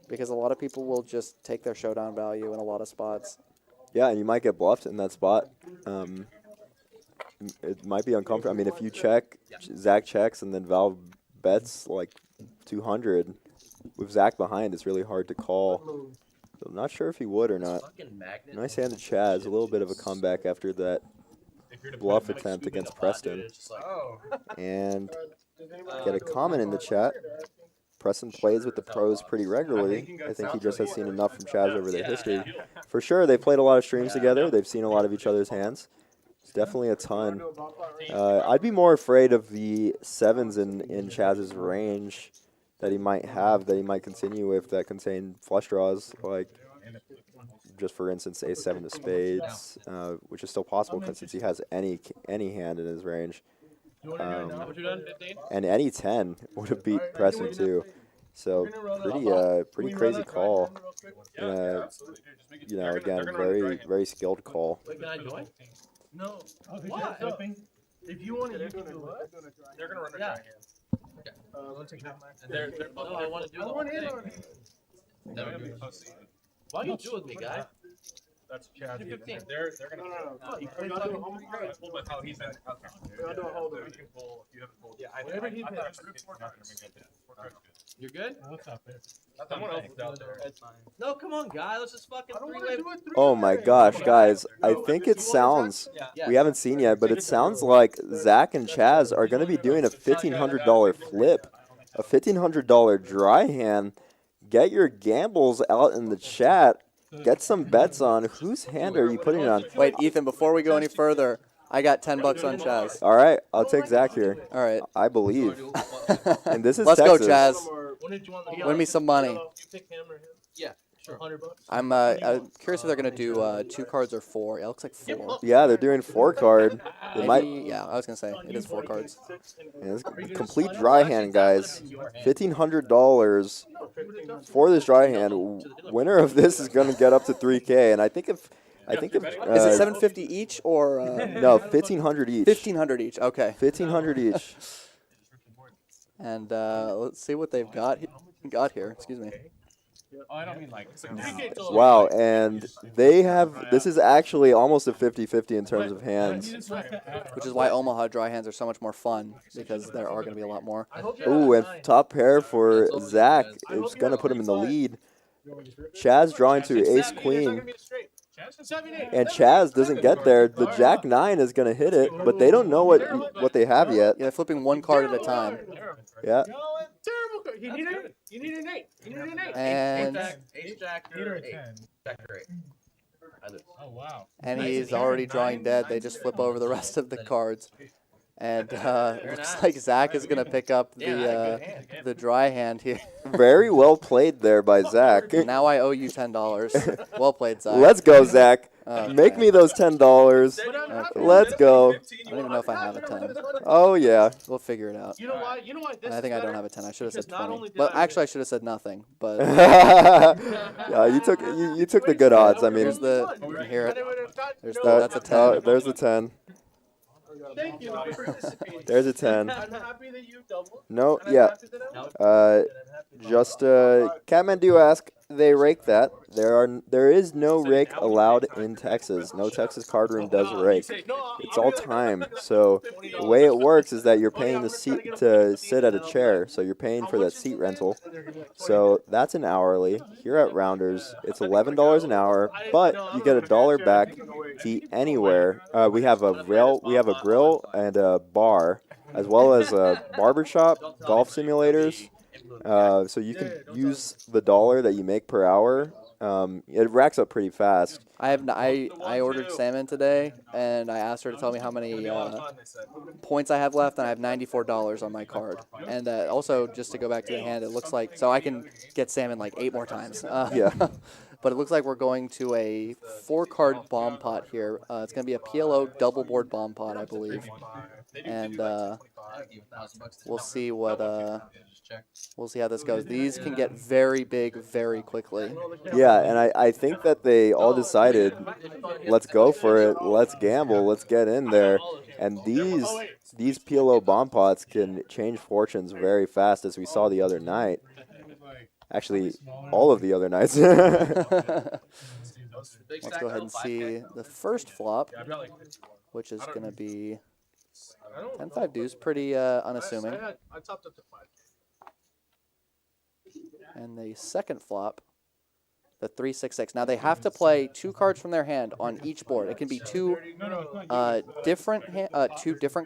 Because a lot of people will just take their showdown value in a lot of spots. Yeah, and you might get bluffed in that spot. It might be uncomfortable. I mean, if you check, Zach checks, and then Val bets like 200. With Zach behind, it's really hard to call. So I'm not sure if he would or not. Nice hand to CHAZ. A little bit of a comeback after that bluff attempt against Preston. And get a comment in the chat. Preston plays with the pros pretty regularly. I think he just has seen enough from CHAZ over their history. For sure, they've played a lot of streams together. They've seen a lot of each other's hands. It's definitely a ton. I'd be more afraid of the 7s in Chaz's range that he might have, that he might continue with, that contain flush draws, like just for instance a7 of spades, which is still possible since he has any hand in his range. And any 10 would have beat Preston too. So pretty crazy call. You know, again, very skilled call. Wait, can I join? No. Why? If you want to, you can do it. They're gonna run a Yeah. giant. No, I want to do the whole thing. Why you do with me, guy? That's CHAZ. Do 15. They're gonna. How he's at. I don't hold it. You can pull. You haven't pulled. Yeah, whatever he picks. You're good? What's up, man? Someone else is out there. No, come on, guy. Let's just fucking three-way. Oh my gosh, guys! I think it sounds, Yeah. we haven't seen yet, but it sounds like Zach and Chaz are going to be doing a $1,500 flip, a $1,500 dry hand. Get your gambles out in the chat. Get some bets on. Whose hand are you putting it on? Wait, Ethan, before we go any further, I got $10 on Chaz. All right, I'll take Zach here. All right. I believe. And this is Let's Texas. go, Chaz. Win me some money. You pick him or him? Yeah, sure. $100. I'm curious if they're going to do 2 cards or 4. It looks like 4. Yeah, they're doing 4 card. They might. Yeah, I was going to say, it is 4 cards. Yeah, this is complete dry hand, guys. $1,500 for this dry hand. Winner of this is going to get up to 3K, and I think if Is it $750 each or no, 1,500 each. $1,500 each? Okay. 1,500 each. And let's see what they've got here. Excuse me. Oh, I don't mean like. Wow, and they have. This is actually almost a 50-50 in terms of hands. Which is why Omaha dry hands are so much more fun, because there are going to be a lot more. Ooh, and top pair for Zach. It's going to put him in the lead. Chaz drawing to ace-queen. And Chaz doesn't get there. The Jack-9 is going to hit it, but they don't know what they have yet. Yeah, flipping 1 card at a time. Yeah. Terrible card. You need an 8. You need an 8. And Ace Jack or 8. Jack or 8. Oh wow. and he's already drawing dead. They just flip over the rest of the cards. And looks like Zach is going to pick up the dry hand here. Very well played there by Zach. Now I owe you $10. Well played, Zach. Let's go, Zach. Make me those $10. Let's go. I don't even know if I have a 10. Oh, yeah. We'll figure it out. You know why? You know why this And I think I don't have a 10. I should have said Because not 20. only did But I actually, I should have said nothing. But Yeah, you took the good odds. I mean, here's the, you can hear it. There's the, that's a 10. there's the 10. Thank you for participating. There's a 10. I'm happy that you doubled. No, And I'm yeah. happy that I won. Just Catman do ask, they rake that. There is no rake allowed in Texas. No Texas card room does rake. It's all time. So the way it works is that you're paying the seat to sit at a chair. So you're paying for that seat rental. So that's an hourly. Here at Rounders, it's $11 an hour, but you get $1 back to eat anywhere. We have a grill and a bar, as well as a barbershop, golf simulators. So you can use the $1 that you make per hour. It racks up pretty fast. I ordered salmon today, and I asked her to tell me how many points I have left, and I have $94 on my card. And also, just to go back to the hand, it looks like, so I can get salmon like 8 more times. Yeah. But it looks like we're going to a 4-card bomb pot here. It's going to be a PLO double board bomb pot, I believe. And we'll see what we'll see how this goes. These can get very big very quickly. Yeah, and I think that they all decided, let's go for it, let's gamble, let's get in there. And these PLO bomb pots can change fortunes very fast, as we saw the other night. Actually, all of the other nights. Let's go ahead and see the first flop, which is going to be 10-5 deuce, pretty unassuming. I topped up to 5. And the second flop, the 3-6-6. Now they have to play 2 cards from their hand on each board. It can be two different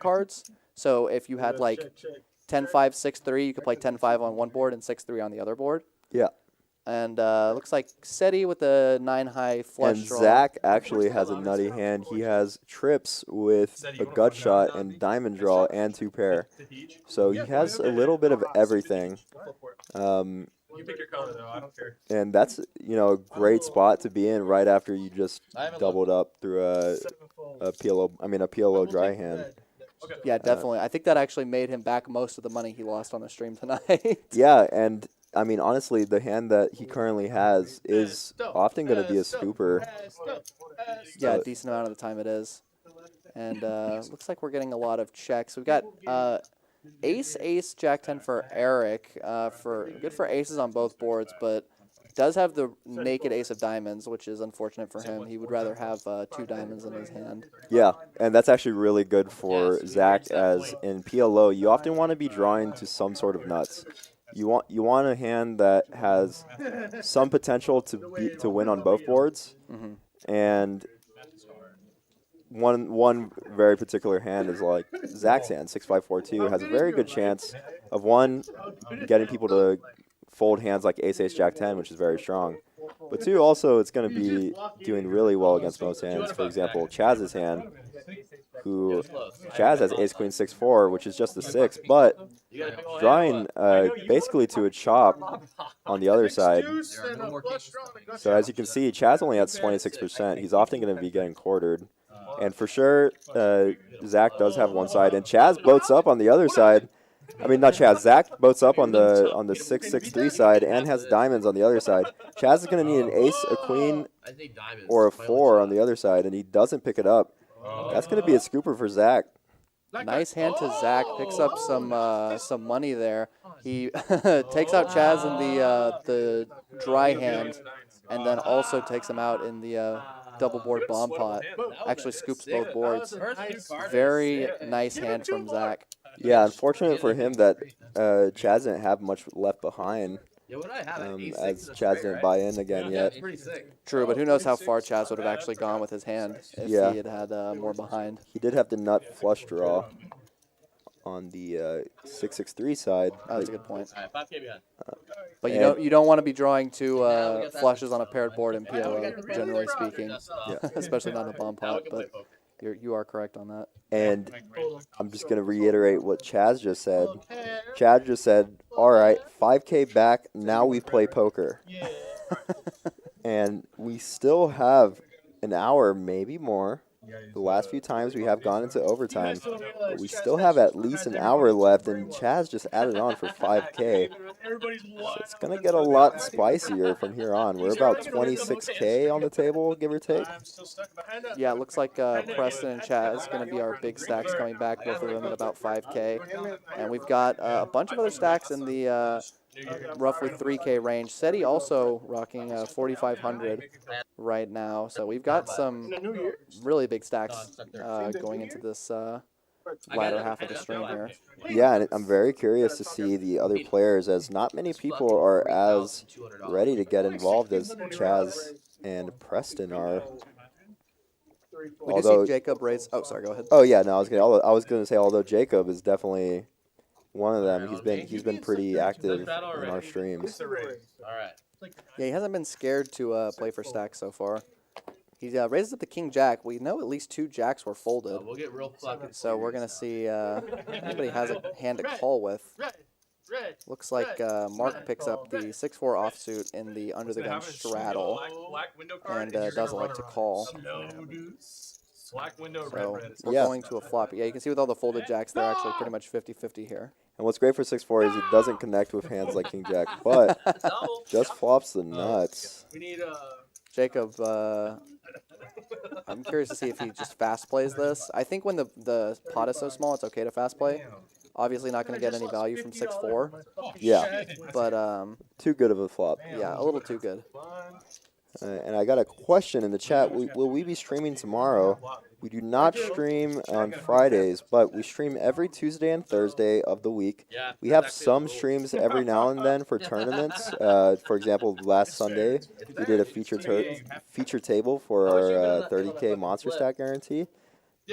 cards. So if you had like 10-5, 6-3, you could play 10-5 on one board and 6-3 on the other board. Yeah. And looks like SETI with a 9-high flush And draw. Zach actually has a nutty hand. He has trips with a gut shot and diamond draw and 2 pair. So he has a little bit of everything. You pick your color though. I don't care. And that's, you know, a great spot to be in right after you just doubled up through a PLO dry hand. Yeah, definitely. I think that actually made him back most of the money he lost on the stream tonight. Yeah, and I mean, honestly, the hand that he currently has is often going to be a scooper. Yeah, a decent amount of the time it is. And looks like we're getting a lot of checks. We've got ace, jack 10 for Eric. Good for aces on both boards, but does have the naked ace of diamonds, which is unfortunate for him. He would rather have 2 diamonds in his hand. Yeah, and that's actually really good for Zach, as in PLO, you often want to be drawing to some sort of nuts. You want a hand that has some potential to win on both boards, and one very particular hand is like Zach's hand, 6-5-4-2, has a very good chance of getting people to fold hands like ace jack 10, which is very strong, but 2, also it's going to be doing really well against most hands. For example, Chaz's hand, who Chaz has ace queen 6-4, which is just a 6, but drawing basically to a chop on the other side. So as you can see, Chaz only has 26%. He's often going to be getting quartered. And for sure, Zach does have one side, and Chaz boats up on the other side. I mean, not Chaz. Zach boats up on the 6-6-3 side and has diamonds on the other side. Chaz is going to need an ace, a queen, or a 4 on the other side, and he doesn't pick it up. That's going to be a scooper for Zach. Nice hand to Zach. Picks up some money there. He takes out Chaz in the dry hand, and then also takes him out in the double board bomb pot. Actually scoops both boards. Very nice hand from Zach. Yeah, unfortunate for him that Chaz didn't have much left behind, as Chaz didn't buy in again yet. True, but who knows how far Chaz would have actually gone with his hand if he had more behind. He did have the nut flush draw on the 6-6-3 side. Oh, that's a good point. But you don't want to be drawing 2 flushes on a paired board in PLO, generally speaking, especially not in a bomb pot. But you are correct on that. And I'm just going to reiterate what Chaz just said. Chaz just said, all right, 5K back, now we play poker. And we still have an hour, maybe more. The last few times we have gone into overtime, but we still have at least an hour left, and Chaz just added on for 5K. So it's going to get a lot spicier from here on. We're about 26K on the table, give or take. Yeah, it looks like Preston and Chaz going to be our big stacks coming back, both of them at about 5K. And we've got a bunch of other stacks in the roughly 3K range. SETI also rocking 4,500 right now. So we've got some really big stacks going into this latter half of the stream here. Yeah, and I'm very curious to see the other players, as not many people are as ready to get involved as Chaz and Preston are. We do see Jacob raise. Oh, sorry. Go ahead. Oh yeah, no, I was gonna say, although Jacob is definitely one of them. He's been pretty active in our streams. Yeah, he hasn't been scared to play for stacks so far. He raises up the king jack. We know at least 2 jacks were folded. We'll get real fucking. So we're gonna see if anybody has a hand to call with. Looks like Mark picks up the 6-4 offsuit in the under the gun straddle, and does elect to call. Black window, So red. we're going to a flop. Yeah, you can see with all the folded jacks, they're actually pretty much 50-50 here. And what's great for 6-4 is it doesn't connect with hands like king jack, but just flops the nuts. We need Jacob, I'm curious to see if he just fast plays this. I think when the pot is so small, it's okay to fast play. Obviously not going to get any value from 6-4. Yeah, But too good of a flop. yeah, a little too good. And I got a question in the chat. Will we be streaming tomorrow? We do not stream on Fridays, but we stream every Tuesday and Thursday of the week. We have some streams every now and then for tournaments. For example, last Sunday, we did a feature table for our 30K Monster Stack guarantee.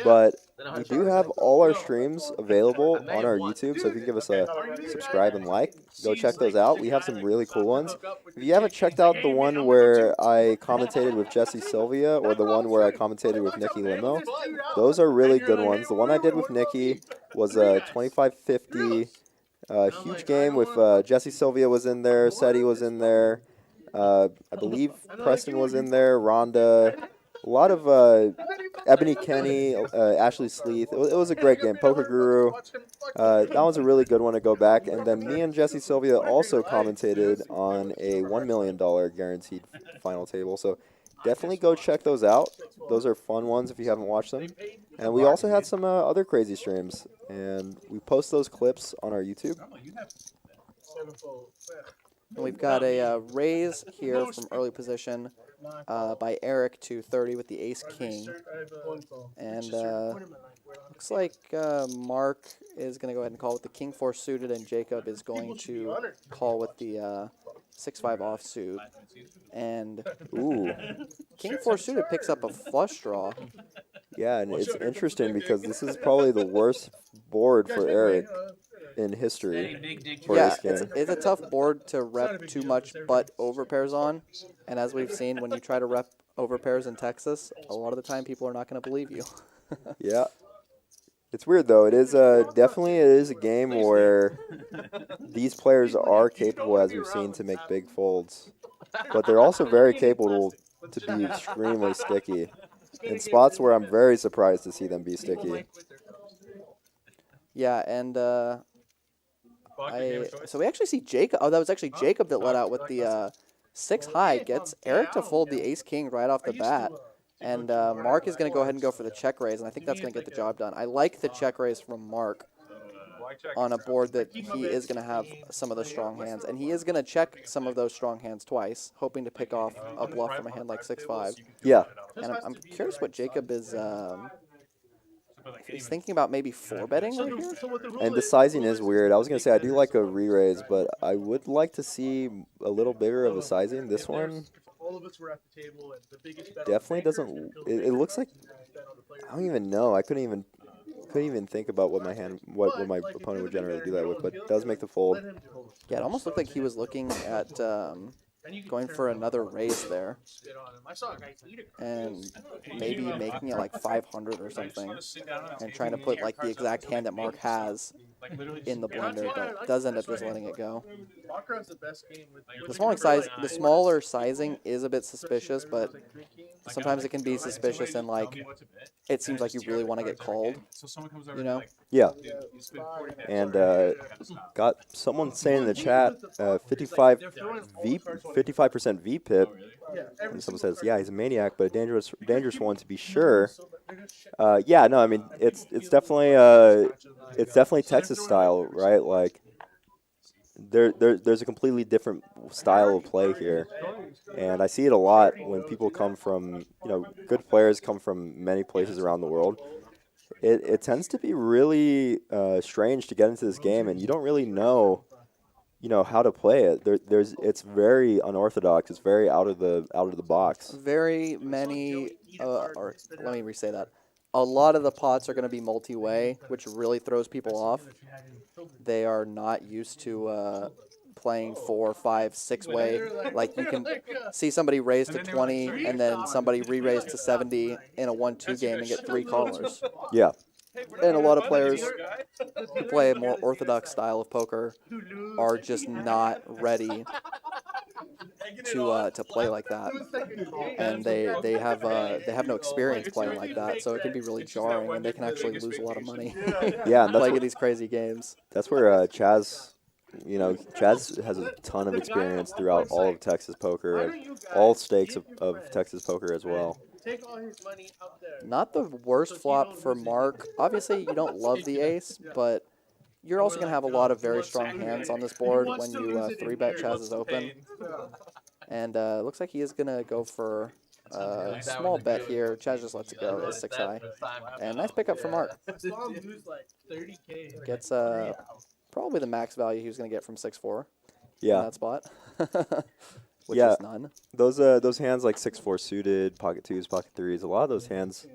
But we do have all our streams available on our YouTube, so if you can give us a subscribe and like, go check those out. We have some really cool ones. If you haven't checked out the one where I commentated with Jesse Sylvia or the one where I commentated with Nikki Limo, those are really good ones. The one I did with Nikki was a 25-50 huge game with Jesse Sylvia was in there, Seti was in there, I believe Preston was in there, Rhonda, a lot of Ebony Kenny, Ashley Sleeth. It was a great game. Poker Guru. That was a really good one to go back. And then me and Jesse Sylvia also commentated on a $1 million guaranteed final table. So definitely go check those out. Those are fun ones if you haven't watched them. And we also had some other crazy streams. And we post those clips on our YouTube. And we've got a raise here from early position by ERIK to 30 with the ace-king. And looks like Mark is going to go ahead and call with the king-4 suited, and Jacob is going to call with the 6-5 offsuit. And Ooh. king-4 suited picks up a flush draw. Yeah, and it's interesting because this is probably the worst board for ERIK in history. Yeah, it's a tough board to rep too much but overpairs on. And as we've seen, when you try to rep overpairs in Texas, a lot of the time people are not going to believe you. Yeah. It's weird, though. It is definitely a game where these players are capable, as we've seen, to make big folds. But they're also very capable to be extremely sticky. In spots where I'm very surprised to see them be sticky. Yeah, and so we actually see Jacob. Oh, that was actually Jacob that let out with the 6 high. Gets ERIK to fold the ace-king right off the bat. And Mark is going to go ahead and go for the check raise, and I think that's going to get the job done. I like the check raise from Mark on a board that he is going to have some of the strong hands. And he is going to check some of those strong hands twice, hoping to pick off a bluff from a hand like 6-5. Yeah. And I'm curious what Jacob is... he's thinking about maybe 4-betting right here. And the sizing is weird. I was going to say I do like a re-raise, but I would like to see a little bigger of a sizing. This one definitely doesn't... It looks like... I don't even know. I couldn't even think about what my opponent would generally do that with, but it does make the fold. Yeah, it almost looked like he was looking at going for another raise there, and maybe making it like 500 or something, and trying to put like the exact hand that Mark has in the blender, but does end up just letting it go. The smaller sizing is a bit suspicious, but sometimes it can be suspicious and like it seems like you really want to get called, you know? Yeah. And got someone saying in the chat 55% VPIP. And someone says, yeah, he's a maniac, but a dangerous one to be sure. Yeah, no, I mean it's definitely Texas style, right? Like there's a completely different style of play here, and I see it a lot when people come from, good players come from many places around the world. It tends to be really strange to get into this game, and you don't really know, how to play it. It's very unorthodox. It's very out of the box. Very many, or let me re-say that. A lot of the pots are going to be multi-way, which really throws people off. They are not used to playing 4, 5, 6-way. Like you can see somebody raise to 20 and then somebody re-raise to 70 in a 1-2 game and get 3 callers. Yeah. And a lot of players who play a more orthodox style of poker are just not ready to play like that, and they have no experience playing like that, so it can be really jarring, and they can actually lose a lot of money. Yeah, and playing these crazy games. That's where CHAZ, CHAZ has a ton of experience throughout all of Texas poker, and all stakes of Texas poker as well. Not the worst flop for Mark. Obviously, you don't love the ace, but you're also going to have a lot of very strong hands on this board when you 3-bet CHAZ is open. And looks like he is going to go for a small bet here. CHAZ just lets it go. It's 6 high. And nice pickup for Mark. Gets probably the max value he was going to get from 6-4 in that spot. Which is none. Those hands like 6-4 suited, pocket 2s, pocket 3s, a lot of those hands,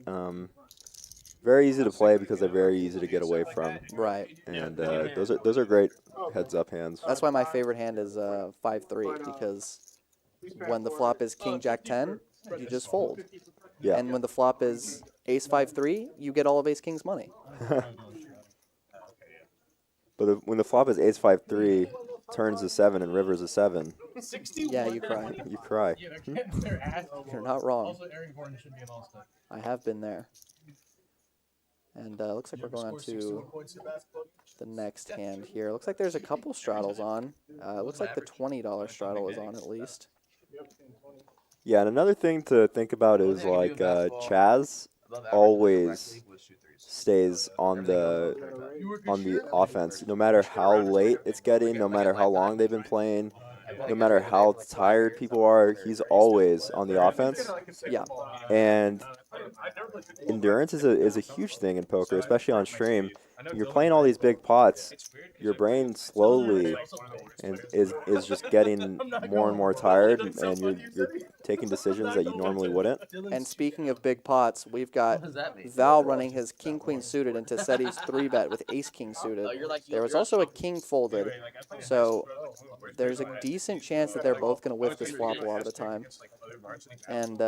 very easy to play because they're very easy to get away from. Right. And those are great heads-up hands. That's why my favorite hand is 5-3, because when the flop is King Jack 10, you just fold. Yeah. And when the flop is Ace 5-3, you get all of Ace King's money. But when the flop is Ace 5-3, turns a 7 and rivers a 7. Yeah, you cry. You cry. You're not wrong. Also, Aaron Gordon should be an all-star. I have been there. And looks like we're going on to the next hand here. Looks like there's a couple straddles on. Looks like the $20 straddle is on at least. Yeah, and another thing to think about is like CHAZ always stays on the offense, no matter how late it's getting, no matter how long they've been playing, no matter how tired people are, he's always on the offense. Yeah. And endurance is a huge thing in poker, especially on stream. You're playing all these big pots, your brain slowly is just getting more and more tired, and you're taking decisions that you normally wouldn't. And speaking of big pots, we've got Val running his King-Queen suited into Seti's 3-bet with Ace-King suited. There was also a King folded, so there's a decent chance that they're both going to whiff this flop a lot of the time. And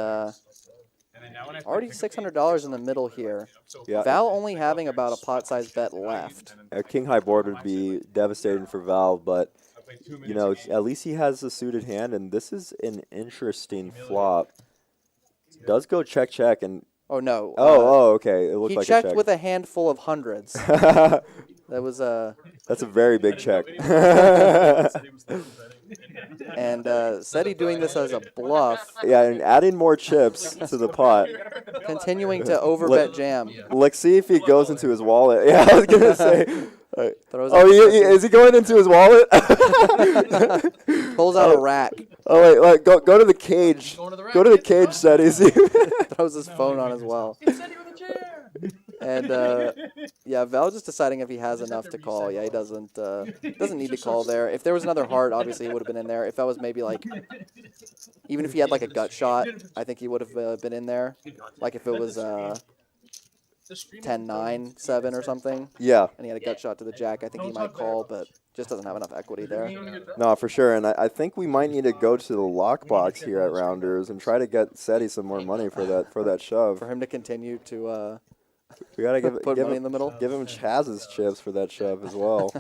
already $600 in the middle here. Yeah. Val only having about a pot-sized bet left. A king high board would be devastating for Val, but you know, at least he has a suited hand, and this is an interesting flop. Does go check check, and Oh no. okay, it looked he like checked a check. with a handful of hundreds. That was a. That's a very big check. And Seti doing this as a bluff, Yeah, and adding more chips to the pot. continuing to overbet jam. Let's see if he goes into his wallet. Yeah, I was gonna say. Throws Oh, out is he going into his wallet? pulls out a rack, Oh wait, go to the cage. Go to the cage, Seti. throws his phone on as well. And yeah, Val just deciding if he has enough to call. Yeah, he doesn't need to call there. If there was another heart, obviously he would have been in there. If that was maybe like, even if he had like a gut shot, I think he would have been in there. Like if it was 10-9, 7 or something, Yeah, and he had a gut shot to the jack, I think he might call, but just doesn't have enough equity there. no, for sure. And I think we might need to go to the lockbox here at Rounders and try to get Seti some more money for that shove. For him to continue to We gotta put money in the middle. Give him CHAZ's chips for that shove as well.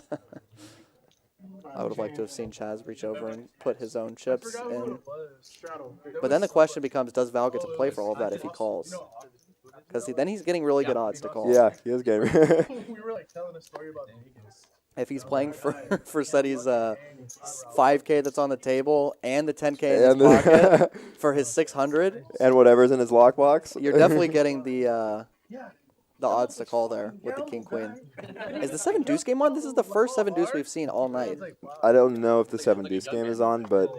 I would have liked to have seen CHAZ reach over and put his own chips in. But then the question becomes, does Val get to play for all of that if he calls? Because then he's getting really good odds to call. Yeah, he is getting. We were like telling a story about Vegas. If he's playing for Seti's 5K that's on the table and the 10K in his pocket for his 600, And whatever's in his lockbox. you're definitely getting the odds to call there with the King Queen. Is the 7 deuce game on? This is the first 7 deuce we've seen all night. I don't know if the 7 deuce game is on, but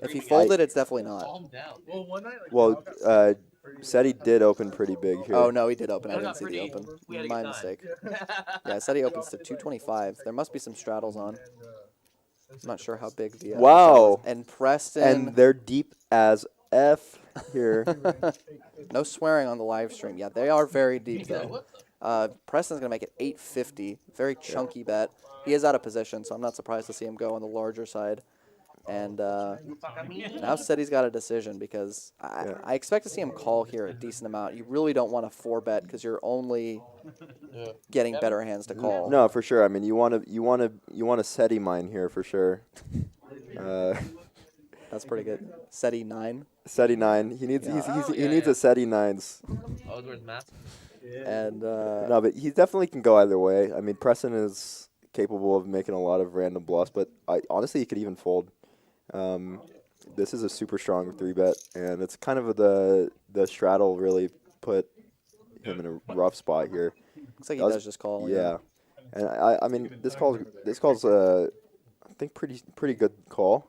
If he folded, it's definitely not. Well, one night, like, well, Seti did open pretty big here. Oh no, he did open. I didn't see the open. My mistake. Yeah, Seti opens to 225. There must be some straddles on. I'm not sure how big the. Wow. And Preston. And they're deep as F here. No swearing on the live stream. Yeah, they are very deep though. Preston's gonna make it 850. Very chunky bet. He is out of position, so I'm not surprised to see him go on the larger side. And now Seti's got a decision because I expect to see him call here a decent amount. You really don't want to 4-bet because you're only getting better hands to call. No, for sure. I mean, you want a Seti mine here for sure. That's pretty good. Seti 9. Seti 9. He needs he needs a Seti 9s. Oh, where's Matt? And No, but he definitely can go either way. I mean, Preston is capable of making a lot of random bluffs, but honestly, he could even fold. This is a super strong 3-bet, and it's kind of the straddle really put him in a rough spot here. looks like he does just call. Yeah, and I mean this calls I think pretty good call.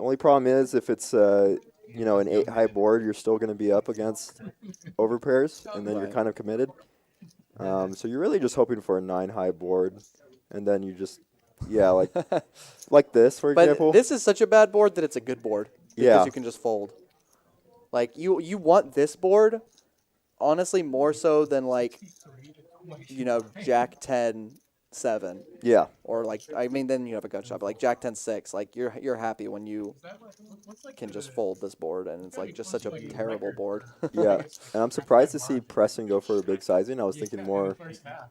Only problem is if it's you know, an 8 high board, you're still going to be up against overpairs, and then you're kind of committed. So you're really just hoping for a 9 high board, and then you just, yeah, like this, for example. But this is such a bad board that it's a good board because Yeah. you can just fold. Like you want this board honestly more so than like, you know, Jack 10-7. Yeah. Or like, I mean, then you have a gut shot. But like Jack 10-6, like you're happy when you can just fold this board, and it's like just such a terrible board. Yeah, and I'm surprised to see Preston go for a big sizing. I was thinking more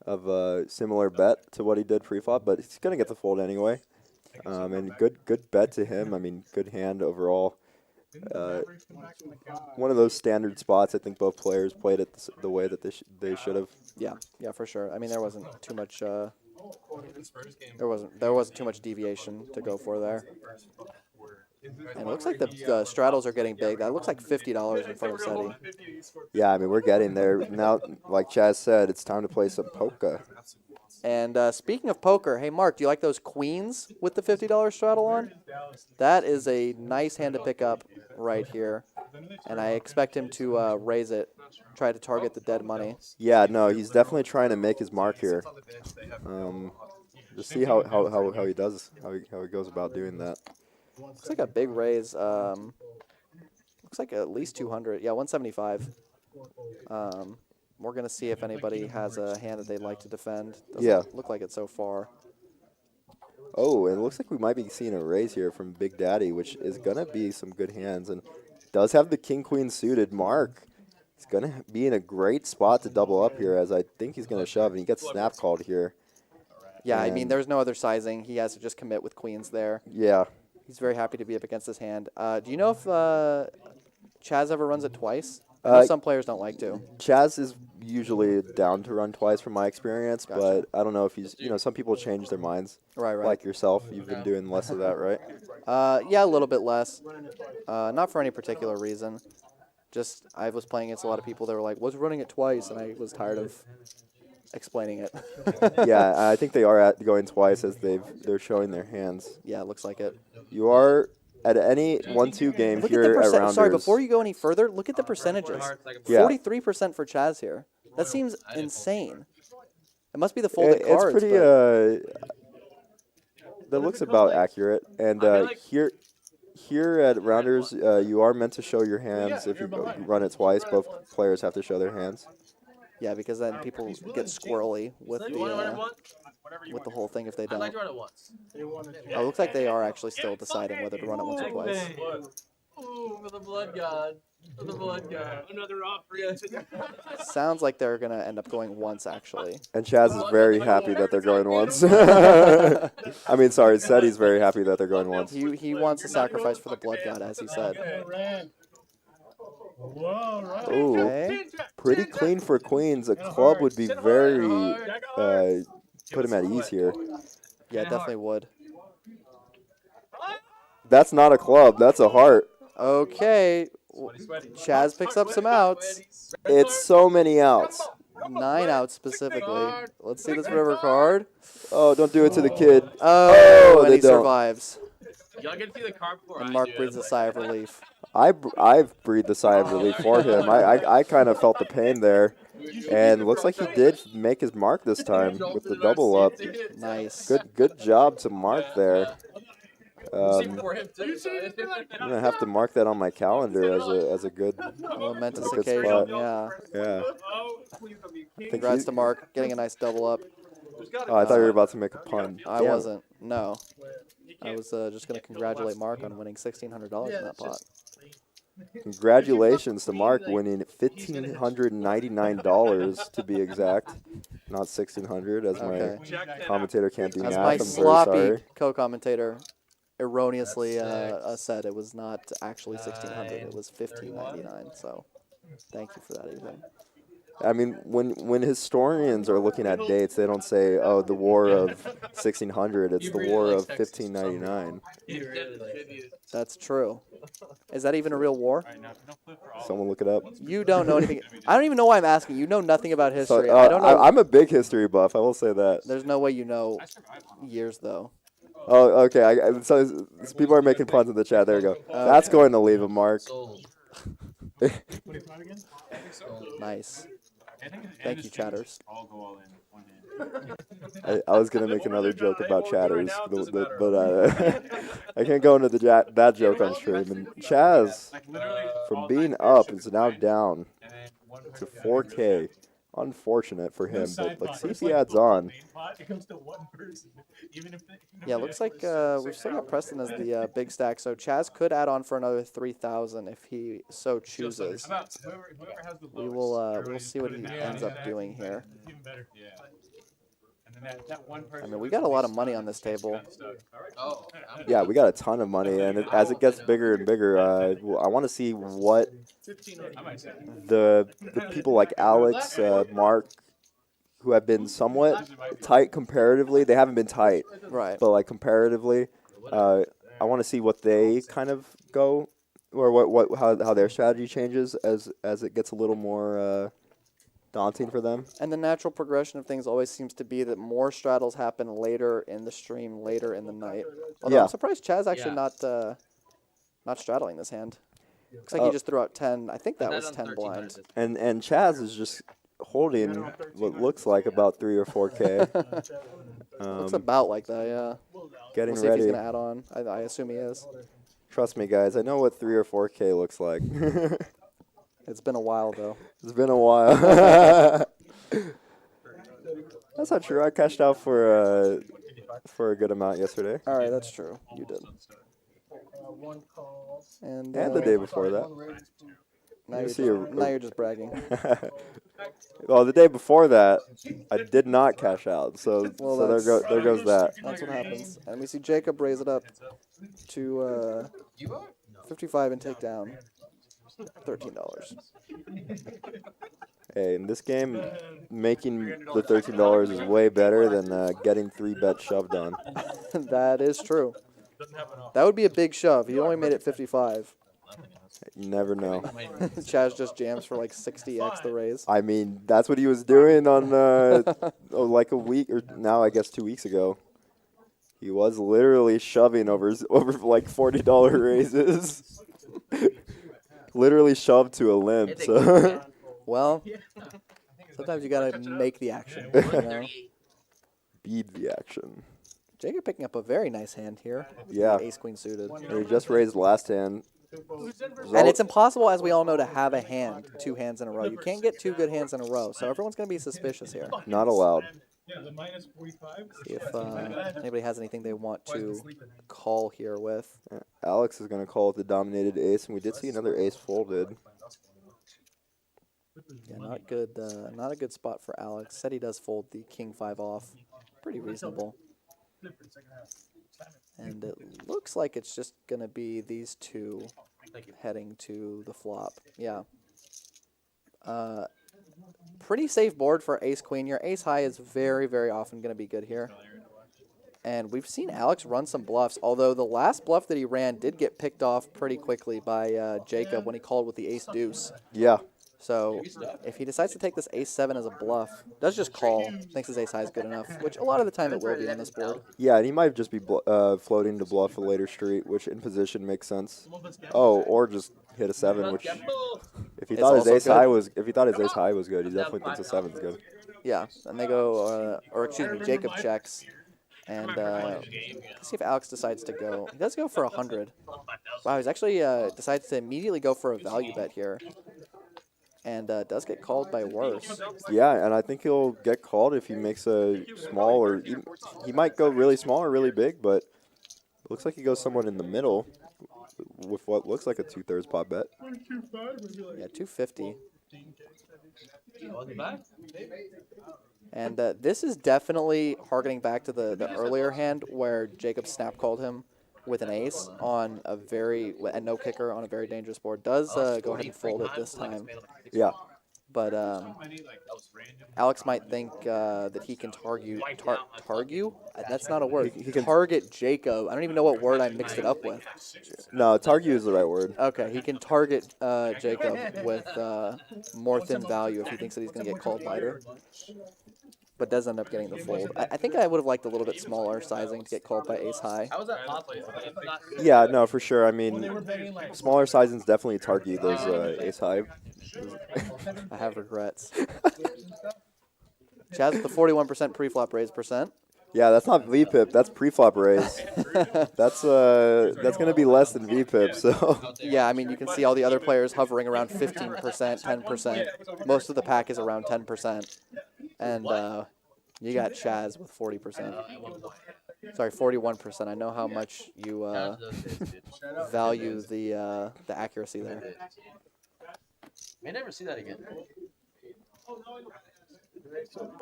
of a similar bet to what he did pre-flop, but he's gonna get the fold anyway. And good bet to him. I mean, good hand overall. One of those standard spots. I think both players played it the way that they should have. Yeah, for sure. I mean, there wasn't too much. There wasn't too much deviation to go for there. And it looks like the straddles are getting big. That looks like $50 in front of SETI. Yeah, I mean, we're getting there. Now, like Chaz said, it's time to play some poker. And speaking of poker, hey, Mark, do you like those queens with the $50 straddle on? That is a nice hand to pick up right here. And I expect him to raise it, try to target the dead money. Yeah, no, he's definitely trying to make his mark here. Just see how he does, how he goes about doing that. Looks like a big raise. Looks like at least 200. Yeah, 175. We're going to see if anybody has a hand that they'd like to defend. Doesn't look like it so far. Oh, and it looks like we might be seeing a raise here from Big Daddy, which is going to be some good hands. And does have the king-queen suited. Mark is going to be in a great spot to double up here, as I think he's going to shove, and he gets snap called here. Yeah, I mean, there's no other sizing. He has to just commit with queens there. Yeah. He's very happy to be up against this hand. Do you know if CHAZ ever runs it twice? I know some players don't like to. CHAZ is usually down to run twice from my experience, but I don't know if he's, some people change their minds. Right. Like yourself, you've been doing less of that, right? Yeah, a little bit less. Not for any particular reason. Just, I was playing against a lot of people that were like, what's running it twice? And I was tired of explaining it. Yeah, I think they are going twice as they're showing their hands. Yeah, it looks like it. You are at any 1-2 game here at Rounders. Sorry, before you go any further, look at the percentages. 43% for CHAZ here. That seems insane. It must be the folded cards. It's pretty. That looks about accurate. And here at Rounders, you are meant to show your hands. If you run it twice, both players have to show their hands. Yeah, because then people get squirrely with the whole thing if they don't. I'd like to run it once. Oh, it looks like they are actually still deciding whether to run it once or twice. Ooh, for the blood god. For the blood god. Another offer. Sounds like they're going to end up going once, actually. And CHAZ is very happy that they're going once. I mean, sorry, SETI's very happy that they're going once. He wants to sacrifice for the blood god, as he said. Ooh, Okay. pretty clean for queens. A club would be very, put him at ease here. Yeah, definitely would. That's not a club, that's a heart. Okay. CHAZ picks up some outs. It's so many outs. 9 outs specifically. Let's see this river card. Oh, don't do it to the kid. Oh, and they he don't. survives. Y'all get to see the card before And Mark breathes a sigh of relief. I've breathed a sigh of relief for him. I kind of felt the pain there. And looks like he did make his mark this time with the double up. Nice. Good job to Mark there. I'm before him too. gonna have to mark that on my calendar as a good Momentous good occasion, spot. yeah. Yeah. Congrats to Mark, getting a nice double up. Oh, I thought you were about to make a pun. I wasn't. No. I was just going to congratulate Mark on winning $1,600 in that pot. Congratulations to Mark winning $1,599 to be exact, not $1,600 as my commentator can't do As math. my I'm very sloppy sorry. co-commentator erroneously said, it was not actually $1,600. It was $1,599. So thank you for that, Ethan. I mean, when historians are looking at dates, they don't say, "Oh, the War of 1600." It's the War of 1599. That's true. Is that even a real war? Someone look it up. You don't know anything. I don't even know why I'm asking. You know nothing about history. So, I don't know. I'm a big history buff. I will say that. There's no way you know years, though. Oh, okay. So people are making puns in the chat. There you go. That's going to leave a mark. Nice. Thank you, chatters. I was going to make another joke about chatters, but I can't go into that joke on stream. And CHAZ, from being up, is now down. to 4K. Unfortunate for him, but let's see if he adds Football on. main pot, it comes to one person. Even if Yeah, looks like we've still got Preston as the big stack, so Chaz could add on for another 3,000 if he so chooses. How about whoever has the We lowest, will everybody we'll just see what put he it down. ends up doing here. Even better. Yeah. And then that one person. I mean, we got a lot of money on this table. Oh. Yeah, we got a ton of money, and as it gets bigger and bigger, I want to see what I might say. the people like Alex, Mark, who have been somewhat tight comparatively. They haven't been tight, Right. but like comparatively, I want to see what they kind of go, or how their strategy changes as it gets a little more daunting for them. And the natural progression of things always seems to be that more straddles happen later in the stream, later in the night. Although Yeah. I'm surprised Chaz actually Yeah. not straddling this hand. Looks like he just threw out 10. I think that But was on 10 1300. blind. And Chaz is just holding what looks like about 3 or 4K. Looks about like that, yeah. Getting We'll see if he's ready. going to add on. I assume he is. Trust me, guys. I know what 3 or 4K looks like. It's been a while, though. It's been a while. That's not true. I cashed out for a good amount yesterday, All right, that's true. You did. One call. And and the day before that. now, you you're see just, a- now you're just bragging. Well, the day before that, I did not cash out. So Well, so there goes that. That's what happens. And we see Jacob raise it up to 55 and take down $13. Hey, in this game, making the $13 is way better than getting 3-bet shoved on. That is true. That would be a big shove. He only made it 55. You never know. Chaz just jams for like 60x the raise. I mean, that's what he was doing on like a week, or now I guess 2 weeks ago. He was literally shoving over like $40 raises. Literally shoved to a limb. So Well, sometimes you gotta make the action. You know? beat the action. Jacob picking up a very nice hand here. Yeah. Ace queen suited. And he just raised last hand. And it's impossible, as we all know, to have a hand 2 hands in a row. You can't get 2 good hands in a row, so everyone's gonna be suspicious here. Not allowed. Yeah, the minus 45. See if anybody has anything they want to call here with. Alex is going to call it the dominated ace, and we did see another ace folded. Yeah, not good. Not a good spot for Alex. Said he does fold the king 5 off. Pretty reasonable. And it looks like it's just gonna be these two heading to the flop. Yeah. Pretty safe board for ace queen. Your ace high is very, very often gonna be good here. And we've seen Alex run some bluffs, although the last bluff that he ran did get picked off pretty quickly by Jacob when he called with the ace deuce. Yeah. So if he decides to take this ace 7 as a bluff, does just call, thinks his ace high is good enough, which a lot of the time it will be on this board. Yeah, and he might just be floating to bluff a later street, which in position makes sense. Oh, or just hit a 7, which if he It's thought his also see his high was good, he definitely thinks a 7's good. Yeah, and they go, or excuse me, Jacob checks. And let's see if Alex decides to go. He does go for 100. Wow, he's actually decides to immediately go for a value bet here. And does get called by worse. Yeah, and I think he'll get called if he makes a small, or he might go really small or really big, but it looks like he goes somewhat in the middle with what looks like a 2/3 pot bet. Yeah, 250. And this is definitely harkening back to the earlier hand where Jacob snap called him with an ace on a and no kicker on a very dangerous board. Does go ahead and fold it this time. Yeah. But Alex might think that he can target. That's not a word. He can target Jacob. I don't even know what word I mixed it up with. No, target is the right word. Okay, he can target Jacob with more thin value if he thinks that he's going to get called lighter. But does end up getting the fold. I think I would have liked a little bit smaller sizing to get called by ace high. How was that possible? Yeah, no, for sure. I mean, smaller sizings definitely target those ace high. I have regrets. Chaz with the 41% pre-flop raise percent. Yeah, that's not VPIP. That's pre-flop raise. That's gonna be less than VPIP. So Yeah, I mean, you can see all the other players hovering around 15%, 10%. Most of the pack is around 10%. And you got CHAZ with 40%. Sorry, 41%. I know how much you value the accuracy there. May never see that again.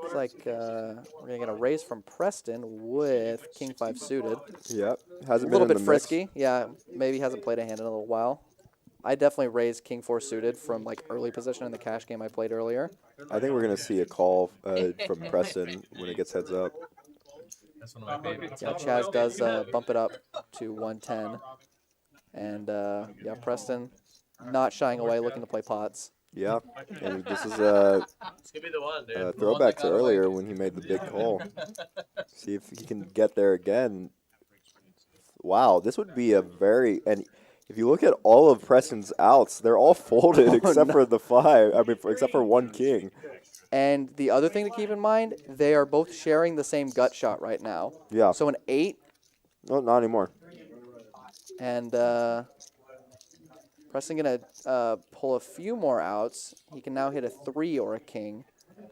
Looks like we're going to get a raise from Preston with King 5 suited. yep, A hasn't little been in bit the mix. frisky. Yeah, maybe hasn't played a hand in a little while. I definitely raised King 4 suited from like early position in the cash game I played earlier. I think we're gonna see a call from Preston when it gets heads up. That's one of my favorites. Yeah, CHAZ does bump it up to 110. And yeah, Preston not shying away, looking to play pots. Yeah, and this is It's gonna be the one, dude. a The throwback ones to I gotta earlier like. when he made the big call. See if he can get there again. Wow, this would be a very and if you look at all of Preston's outs, they're all folded except for the 5. I mean, except for 1 king. And the other thing to keep in mind, they are both sharing the same gut shot right now. Yeah. So an 8 No, not anymore. and Preston going to pull a few more outs. He can now hit a 3 or a king.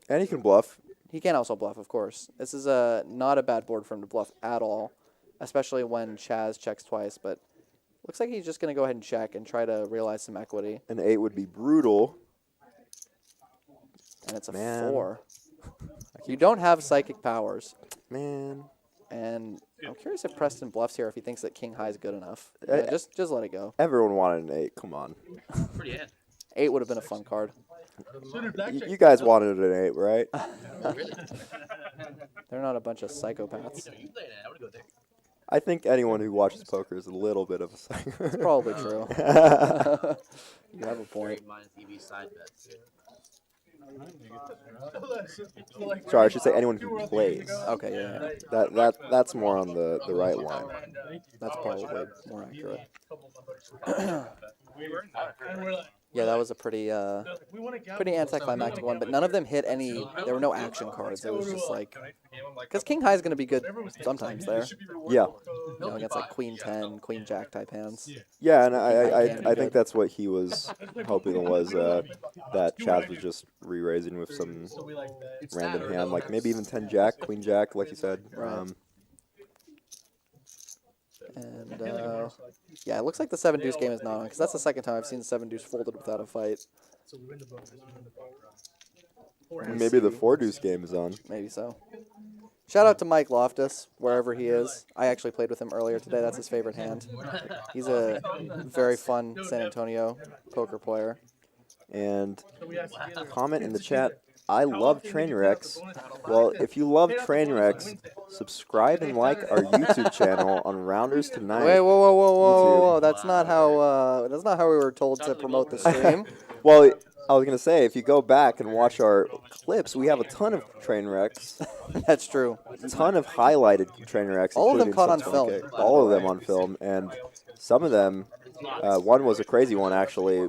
And he can bluff. He can also bluff, of course. This is not a bad board for him to bluff at all, especially when CHAZ checks twice. But looks like he's just going to go ahead and check and try to realize some equity. An 8 would be brutal. And it's a Man. 4. You don't have psychic powers. Man. And I'm curious if Preston bluffs here if he thinks that king high is good enough. Yeah, just let it go. Everyone wanted an 8. Come on. Pretty hand. 8 would have been a fun card. You guys wanted an 8, right? Really? They're not a bunch of psychopaths. No, you playing it. I would go there. I think anyone who watches poker is a little bit of a psycho. It's probably true. You have a point. Minus EV side bets. Sorry, I should say anyone who plays. Okay, yeah. That's more on the right line. That's probably more accurate. Yeah, that was a pretty anticlimactic one, but none of them hit any. There were no action cards. It was just like, because king high is going to be good sometimes there. Yeah. You know, against like queen 10, queen jack type hands. Yeah, and I think that's what he was hoping was that CHAZ was just re-raising with some random hand, like maybe even 10 jack, queen jack, like you said. Right. And yeah, it looks like the 7 deuce game is not on, because that's the second time I've seen 7 deuce folded without a fight. Maybe the 4 deuce game is on. Maybe so. Shout out to Mike Loftus, wherever he is. I actually played with him earlier today. That's his favorite hand. He's a very fun San Antonio poker player. And comment in the chat, I love Trainwrecks. Well, if you love Trainwrecks, subscribe and like our YouTube channel on Rounders Tonight. Wait, whoa! YouTube. That's not how we were told to promote the stream. Well, I was gonna say if you go back and watch our clips, we have a ton of Trainwrecks. That's true. A ton of highlighted Trainwrecks. All of them including caught on some film. 20K. All of them on film, and some of them. One was a crazy one actually.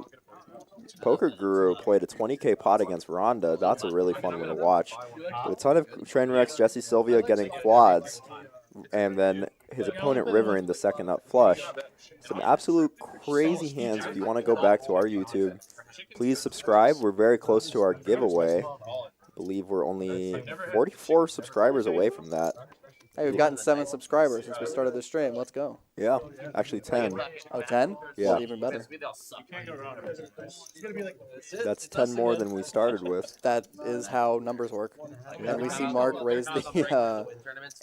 Poker Guru played a 20K pot against Rhonda. That's a really fun one to watch. But a ton of Trainwrecks, Jesse Sylvia getting quads, and then his opponent rivering the second up flush. Some absolute crazy hands. If you want to go back to our YouTube, please subscribe. We're very close to our giveaway. I believe we're only 44 subscribers away from that. Hey, we've gotten 7 subscribers since we started the stream. Let's go. Yeah, actually 10. Oh, 10? Yeah. Well, even better. That's 10 more than we started with. That is how numbers work. And we see Mark raise the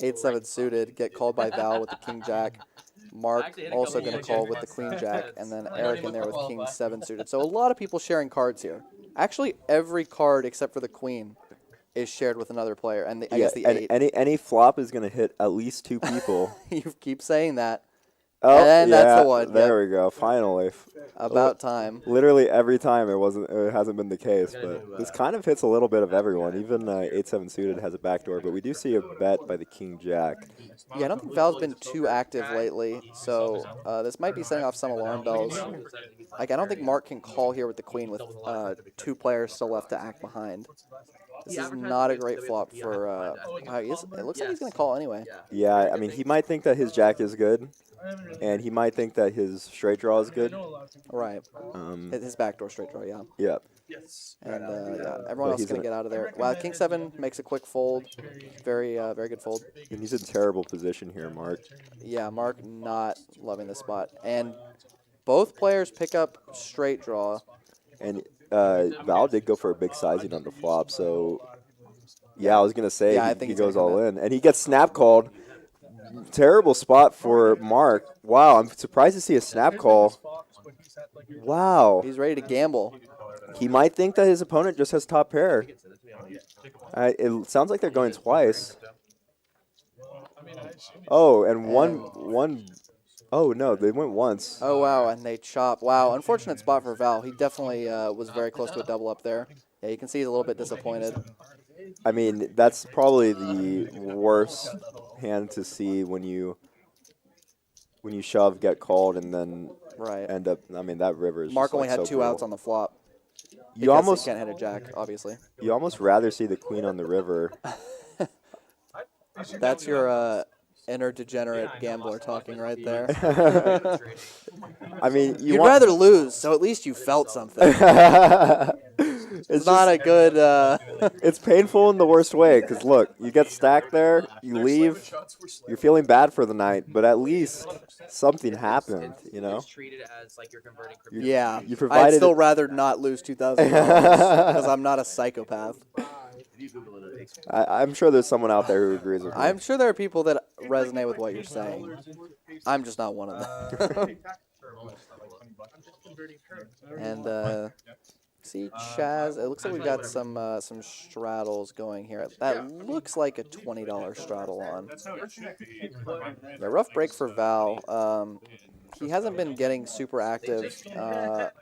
8-7 suited, get called by Val with the king jack. Mark also going to call with the queen jack, and then Eric in there with king 7 suited. So a lot of people sharing cards here. Actually, every card except for the queen is shared with another player, and I guess the 8. Any flop is going to hit at least 2 people. You keep saying that. Oh, And yeah, that's the one. There we go. Finally. About time. Literally every time it hasn't been the case, but this kind of hits a little bit of everyone. Even 8-7 suited has a backdoor, but we do see a bet by the king jack. Yeah, I don't think Val's been too active lately, so this might be setting off some alarm bells. Like, I don't think Mark can call here with the queen with 2 players still left to act behind. This is not a great flop for. Wow, it looks like he's gonna call anyway. Yeah, I mean, he might think that his jack is good, and he might think that his straight draw is good. Right. His backdoor straight draw, yeah. Yeah. And yeah, everyone else is gonna get out of there. Wow, King 7 makes a quick fold. Very good fold. And he's in terrible position here, Mark. Yeah, Mark not loving the spot. And both players pick up straight draw. And Val did go for a big sizing on the flop, so yeah, I was gonna say Yeah, I think he he's gonna goes all commit. in, and he gets snap called. Terrible spot for Mark. Wow, I'm surprised to see a snap call. Wow, He's ready to gamble. he might think that his opponent just has top pair. It sounds like they're going twice. Oh, and one. Oh no, they went once. Oh wow, and they chop. Wow, unfortunate spot for Val. He definitely was very close to a double up there. Yeah, you can see he's a little bit disappointed. I mean, that's probably the worst hand to see when you shove, get called, and then Right. end up. I mean, that river is. Mark just, only like, had so 2 outs brutal. on the flop. You because almost he can't hit a jack, obviously. you almost rather see the queen on the river. That's your inner degenerate gambler talking right there. I mean, You'd rather lose, so at least you felt something. It's Not a good. It's painful in the worst way, because look, you get stacked there, you leave, you're feeling bad for the night, but at least something happened, you know? Treat it as like you're converting crypto. Yeah, You I'd provided still rather not lose $2,000 because I'm not a psychopath. I'm sure there's someone out there who agrees with me. I'm sure there are people that resonate with what you're saying. I'm just not one of them. And see, CHAZ. It looks like we got some straddles going here. That looks like a $20 straddle on. Yeah, rough break for Val. He hasn't been getting super active, but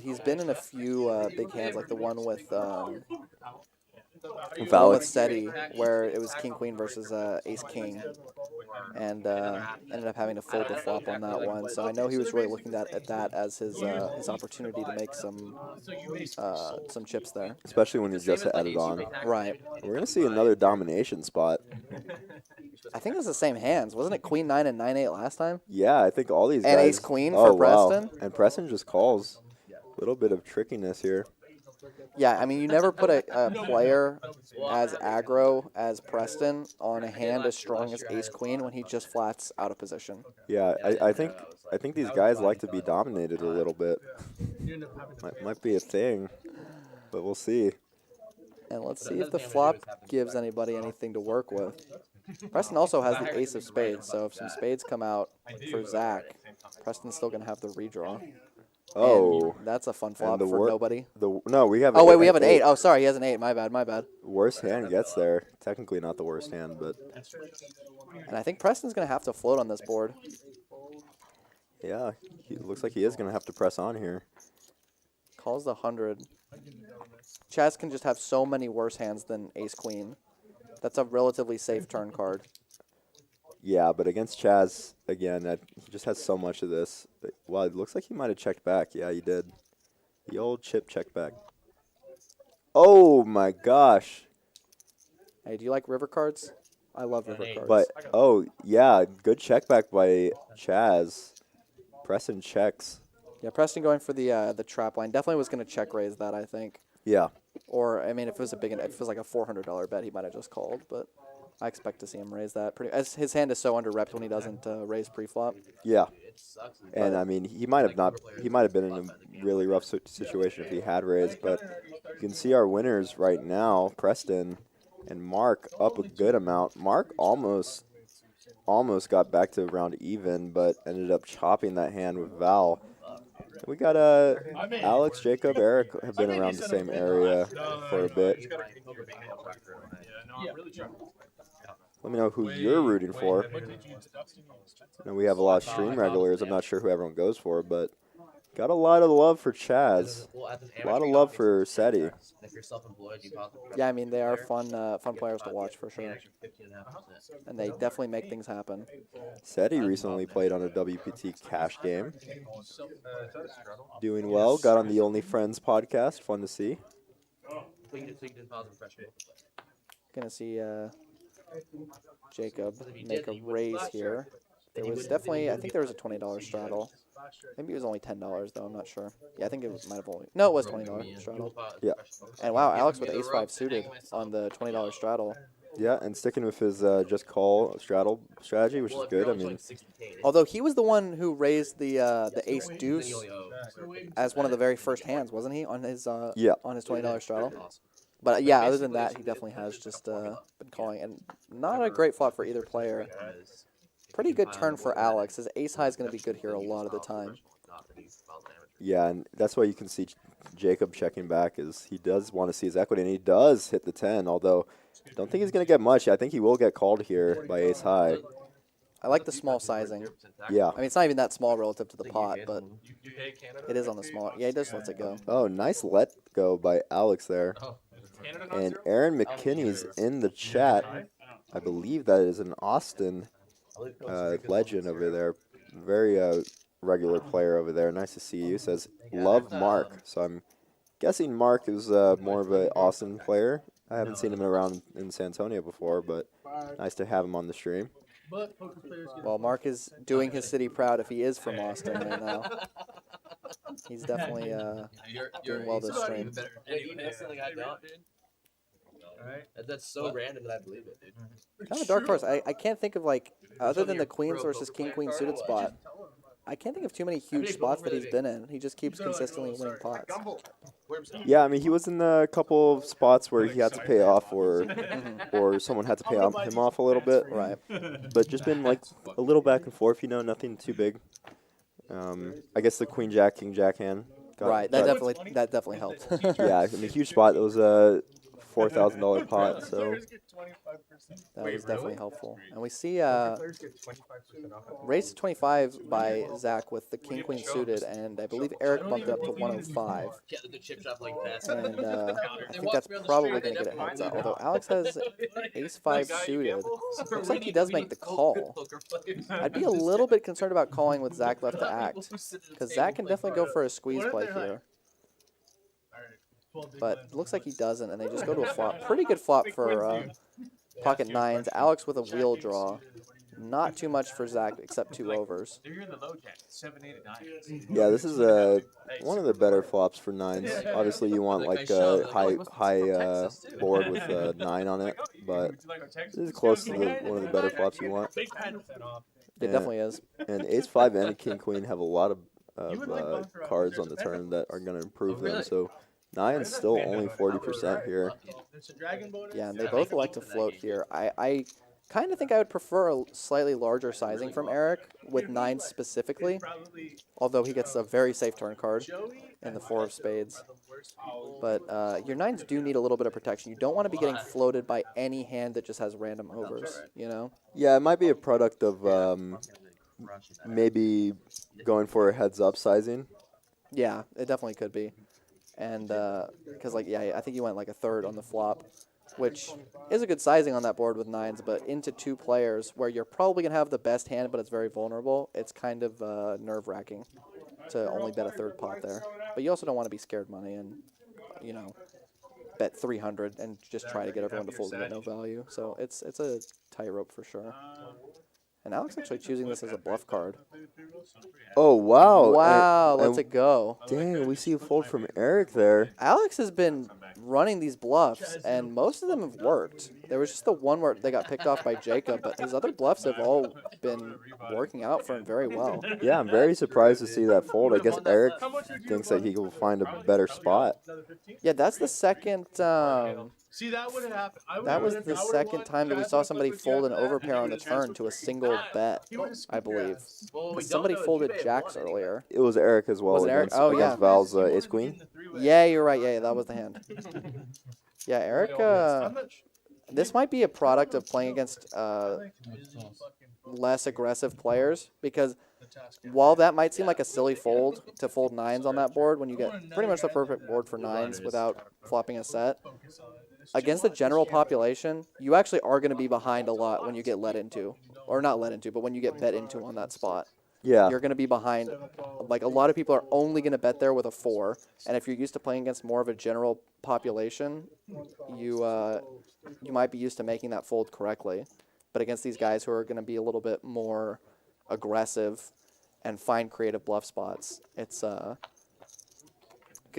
he's been in a few big hands, like the one with SETI, where it was King Queen versus Ace King, and ended up having to fold the flop on that one. So I know he was really looking at that as his opportunity to make some chips there. Especially when he's just added on. Right. We're going to see another domination spot. I think it was the same hands. Wasn't it Queen 9 and 9-8 last time? Yeah, I think all these guys. And Ace Queen for Preston? Wow. And Preston just calls. A little bit of trickiness here. Yeah, I mean, you never put a player as aggro as Preston on a hand as strong as Ace Queen when he just flats out of position. Yeah, I think these guys like to be dominated a little bit. Might be a thing, but we'll see. And let's see if the flop gives anybody anything to work with. Preston also has the ace of spades, so if some spades come out for Zach, Preston's still going to have the redraw. Oh. And that's a fun flop for nobody. No, we have. Oh, wait, we have an 8. Oh, sorry, he has an 8. My bad. Worst hand gets there. Technically not the worst hand, but. And I think Preston's going to have to float on this board. Yeah, it looks like he is going to have to press on here. Calls the 100. CHAZ can just have so many worse hands than Ace Queen. That's a relatively safe turn card. Yeah, but against CHAZ, again, he just has so much of this. But, wow, it looks like he might have checked back. Yeah, he did. The old chip check back. Oh, my gosh. Hey, do you like river cards? I love river cards. But, oh, yeah, good check back by CHAZ. Preston checks. Yeah, Preston going for the trap line. Definitely was going to check raise that, I think. Yeah. Or, I mean, if it was like a $400 bet, he might have just called, but I expect to see him raise that. As his hand is so under-repped when he doesn't raise pre-flop. Yeah. And, I mean, he might have been in a really rough situation if he had raised, but you can see our winners right now, Preston and Mark, up a good amount. Mark almost got back to around even, but ended up chopping that hand with Val. We got Alex, Jacob, Eric have been around the same area for a bit. Let me know who you're rooting for. I know we have a lot of stream regulars. I'm not sure who everyone goes for, but got a lot of love for CHAZ. A lot of love for SETI. Yeah, I mean, they are fun players to watch for sure. And they definitely make things happen. SETI recently played on a WPT cash game. Doing well. Got on the Only Friends podcast. Fun to see. So you didn't pause and refresh. Gonna see Jacob make a raise here. There was definitely, I think there was a $20 straddle. Maybe it was only $10 though, I'm not sure. Yeah, I think it might have only, no, it was $20 straddle. Yeah. And wow, Alex with ace-5 suited on the $20 straddle. Yeah, and sticking with his just call straddle strategy, which is good. I mean, Although he was the one who raised the ace-deuce as one of the very first hands, wasn't he, on his yeah. on his $20 straddle? But yeah, other than that, he definitely has just been calling, and not a great flop for either player. Pretty good turn for Alex. His ace high is going to be good here a lot of the time. Yeah, and that's why you can see Jacob checking back, is he does want to see his equity, and he does hit the 10, although I don't think he's going to get much. I think he will get called here by ace high. I like the small sizing. Yeah. I mean, it's not even that small relative to the pot, but it is on the small. Yeah, he just lets it go. Oh, nice let go by Alex there. And Aaron McKinney's in the chat. I believe that is an Austin legend over there. Very regular player over there. Nice to see you. Says, love Mark. So I'm guessing Mark is more of an Austin player. I haven't seen him around in San Antonio before, but nice to have him on the stream. Well, Mark is doing his city proud if he is from Austin right now. He's definitely doing well this stream. That's so random that I believe it, dude. Kind of a dark horse. I can't think of, like, other than the queens versus king-queen suited spot, I can't think of too many huge spots that he's been in. He just keeps consistently winning pots. Yeah, I mean, he was in a couple of spots where he had to pay off, or someone had to pay him off a little bit. Right. But just been like a little back and forth, nothing too big. I guess the queen jack, king jack hand. Right. That definitely helped. Yeah, I mean, huge spot. It was a $4,000 pot, so that was definitely helpful. And we see raise to 25 by Zach with the king-queen suited, and I believe Eric bumped it up to 105. And I think that's probably going to get it heads up. Although Alex has ace-5 suited, looks like he does make the call. I'd be a little bit concerned about calling with Zach left to act, because Zach can definitely go for a squeeze play here. But it looks like he doesn't, and they just go to a flop. Pretty good flop for pocket nines. Alex with a wheel draw. Not too much for Zach, except 2 overs. Yeah, this is one of the better flops for nines. Obviously, you want like a high board with a 9 on it, but this is close to one of the better flops you want. It definitely is. And ace-5 and a king-queen have a lot of cards on the turn that are going to improve them, so 9's still only 40% here. Yeah, and they both like to float here. I kind of think I would prefer a slightly larger sizing from Eric, with 9 specifically, although he gets a very safe turn card in the 4 of spades. But your 9s do need a little bit of protection. You don't want to be getting floated by any hand that just has random overs, you know? Yeah, it might be a product of maybe going for a heads-up sizing. Yeah, it definitely could be. And because, like, yeah, I think you went like a third on the flop, which is a good sizing on that board with 9s, but into 2 players where you're probably going to have the best hand, but it's very vulnerable, it's kind of nerve-wracking to only bet a third pot there. But you also don't want to be scared money and, you know, bet 300 and just try to get everyone to fold and get no value. So it's a tightrope for sure. And Alex actually choosing this as a bluff card. Oh, wow. Wow, lets it go. Dang, we see a fold from Eric there. Alex has been running these bluffs, and most of them have worked. There was just the one where they got picked off by Jacob, but his other bluffs have all been working out for him very well. Yeah, I'm very surprised to see that fold. I guess Eric thinks that he will find a better spot. Yeah, that's the second... See, that would have happened. That was the second time that we saw somebody fold an overpair on the turn to a single bet, I believe. Somebody folded jacks earlier. It was Eric as well. Was it Eric? Against, Oh, yeah. against Val's ace-queen. Yeah, you're right. Yeah, that was the hand. Yeah, Eric, this might be a product of playing against less aggressive players, because while that might seem like a silly fold to fold 9s on that board when you get pretty much the perfect board for 9s without flopping a set, against the general population, you actually are going to be behind a lot when you get let into, or not let into, but when you get bet into on that spot. Yeah. you're going to be behind. Like, a lot of people are only going to bet there with a 4, and if you're used to playing against more of a general population, you might be used to making that fold correctly. But against these guys who are going to be a little bit more aggressive and find creative bluff spots, it's going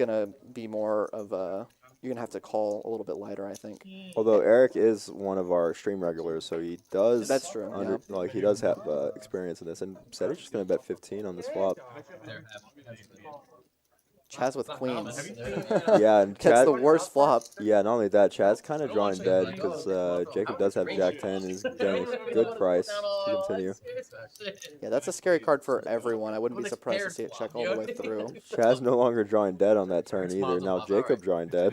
to be more of a... You're going to have to call a little bit lighter, I think. Although Eric is one of our stream regulars, so he does... That's true, yeah. Like, he does have experience in this. And said he's just going to bet 15 on this flop. Chaz with queens. Yeah, and That's Chaz... the worst flop. Yeah, not only that, Chaz kind of drawing dead because Jacob does have Jack 10 and he's getting a good price to continue. Yeah, that's a scary card for everyone. I wouldn't be surprised to see it check all the way through. Chaz no longer drawing dead on that turn either. Now Jacob drawing dead.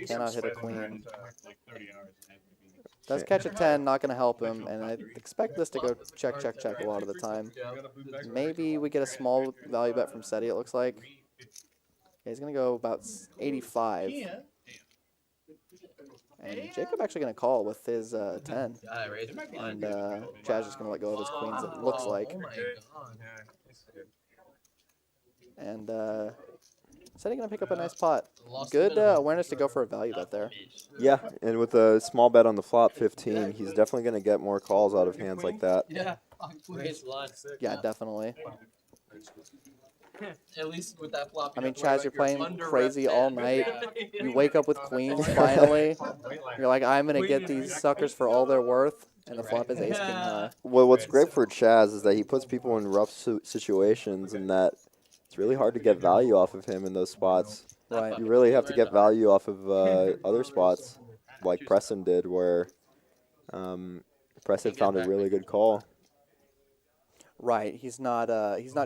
Cannot hit a queen. Does catch a 10, not going to help him, and I expect this to go check, check, check a lot of the time. Maybe we get a small value bet from Seti, it looks like. Yeah, he's going to go about 85. And Jacob actually going to call with his 10. And Chaz just going to let go of his queens, it looks like. And Seti going to pick up a nice pot. Good awareness to go for a value bet there. Yeah, and with a small bet on the flop, 15, he's definitely going to get more calls out of hands like that. Yeah, definitely. At least with that flop. I mean, Chaz, you're playing crazy all night. You wake up with queens finally. You're like, I'm going to get these suckers for all they're worth. And the flop is ace king high. Well, what's great for Chaz is that he puts people in rough situations and that it's really hard to get value off of him in those spots. Right. You really have to get value off of other spots like Preston did where Preston found a really good call. Right. He's not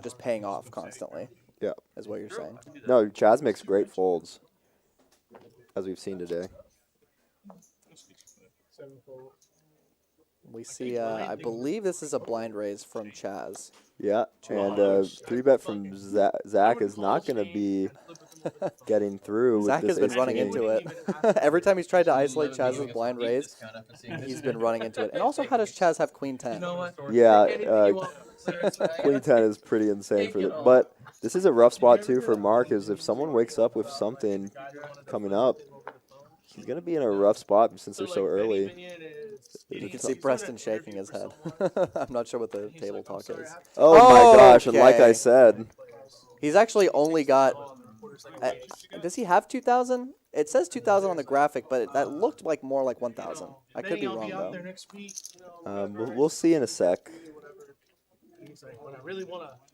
just paying off constantly. Yeah. Is what you're saying. No, Chaz makes great folds, as we've seen today. We see, I believe this is a blind raise from Chaz. Yeah, and 3-bet from Zach is not going to be getting through. Zach has been running into it. Every time he's tried to isolate Chaz's blind raise, he's been running into it. And also, how does Chaz have queen 10? Yeah, queen 10 is pretty insane for it. But this is a rough spot, too, for Mark, is if someone wakes up with something coming up, he's going to be in a rough spot since they're so early. You can see Preston shaking his head. I'm not sure what the table talk is. Oh, my gosh, and like I said. He's actually only got... does he have 2,000? It says 2,000 on the graphic, but that looked like more like 1,000. I could be wrong, though. We'll see in a sec.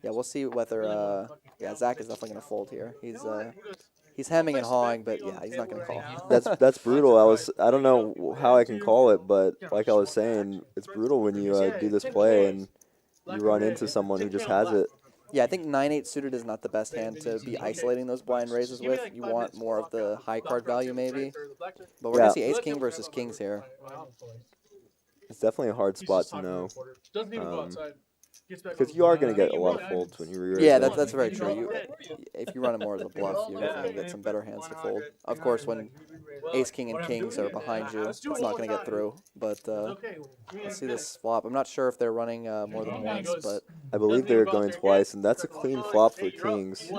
Yeah, we'll see whether... yeah, Zach is definitely going to fold here. He's hemming and hawing, but yeah, he's not going to call. That's brutal. I don't know how I can call it, but like I was saying, it's brutal when you do this play and you run into someone who just has it. Yeah, I think 9-8 suited is not the best hand to be isolating those blind raises with. You want more of the high card value maybe. But we're going to see ace king versus kings here. It's definitely a hard spot to know. Because you are going to get a lot of folds when you re-raise. Yeah, that's very true. If you run it more as a bluff, you're definitely going to get some better hands to fold. Of course, when ace, king, and kings are behind you, it's not going to get through. But let's see this flop. I'm not sure if they're running more than once, but... I believe they're going twice, and that's a clean flop for kings.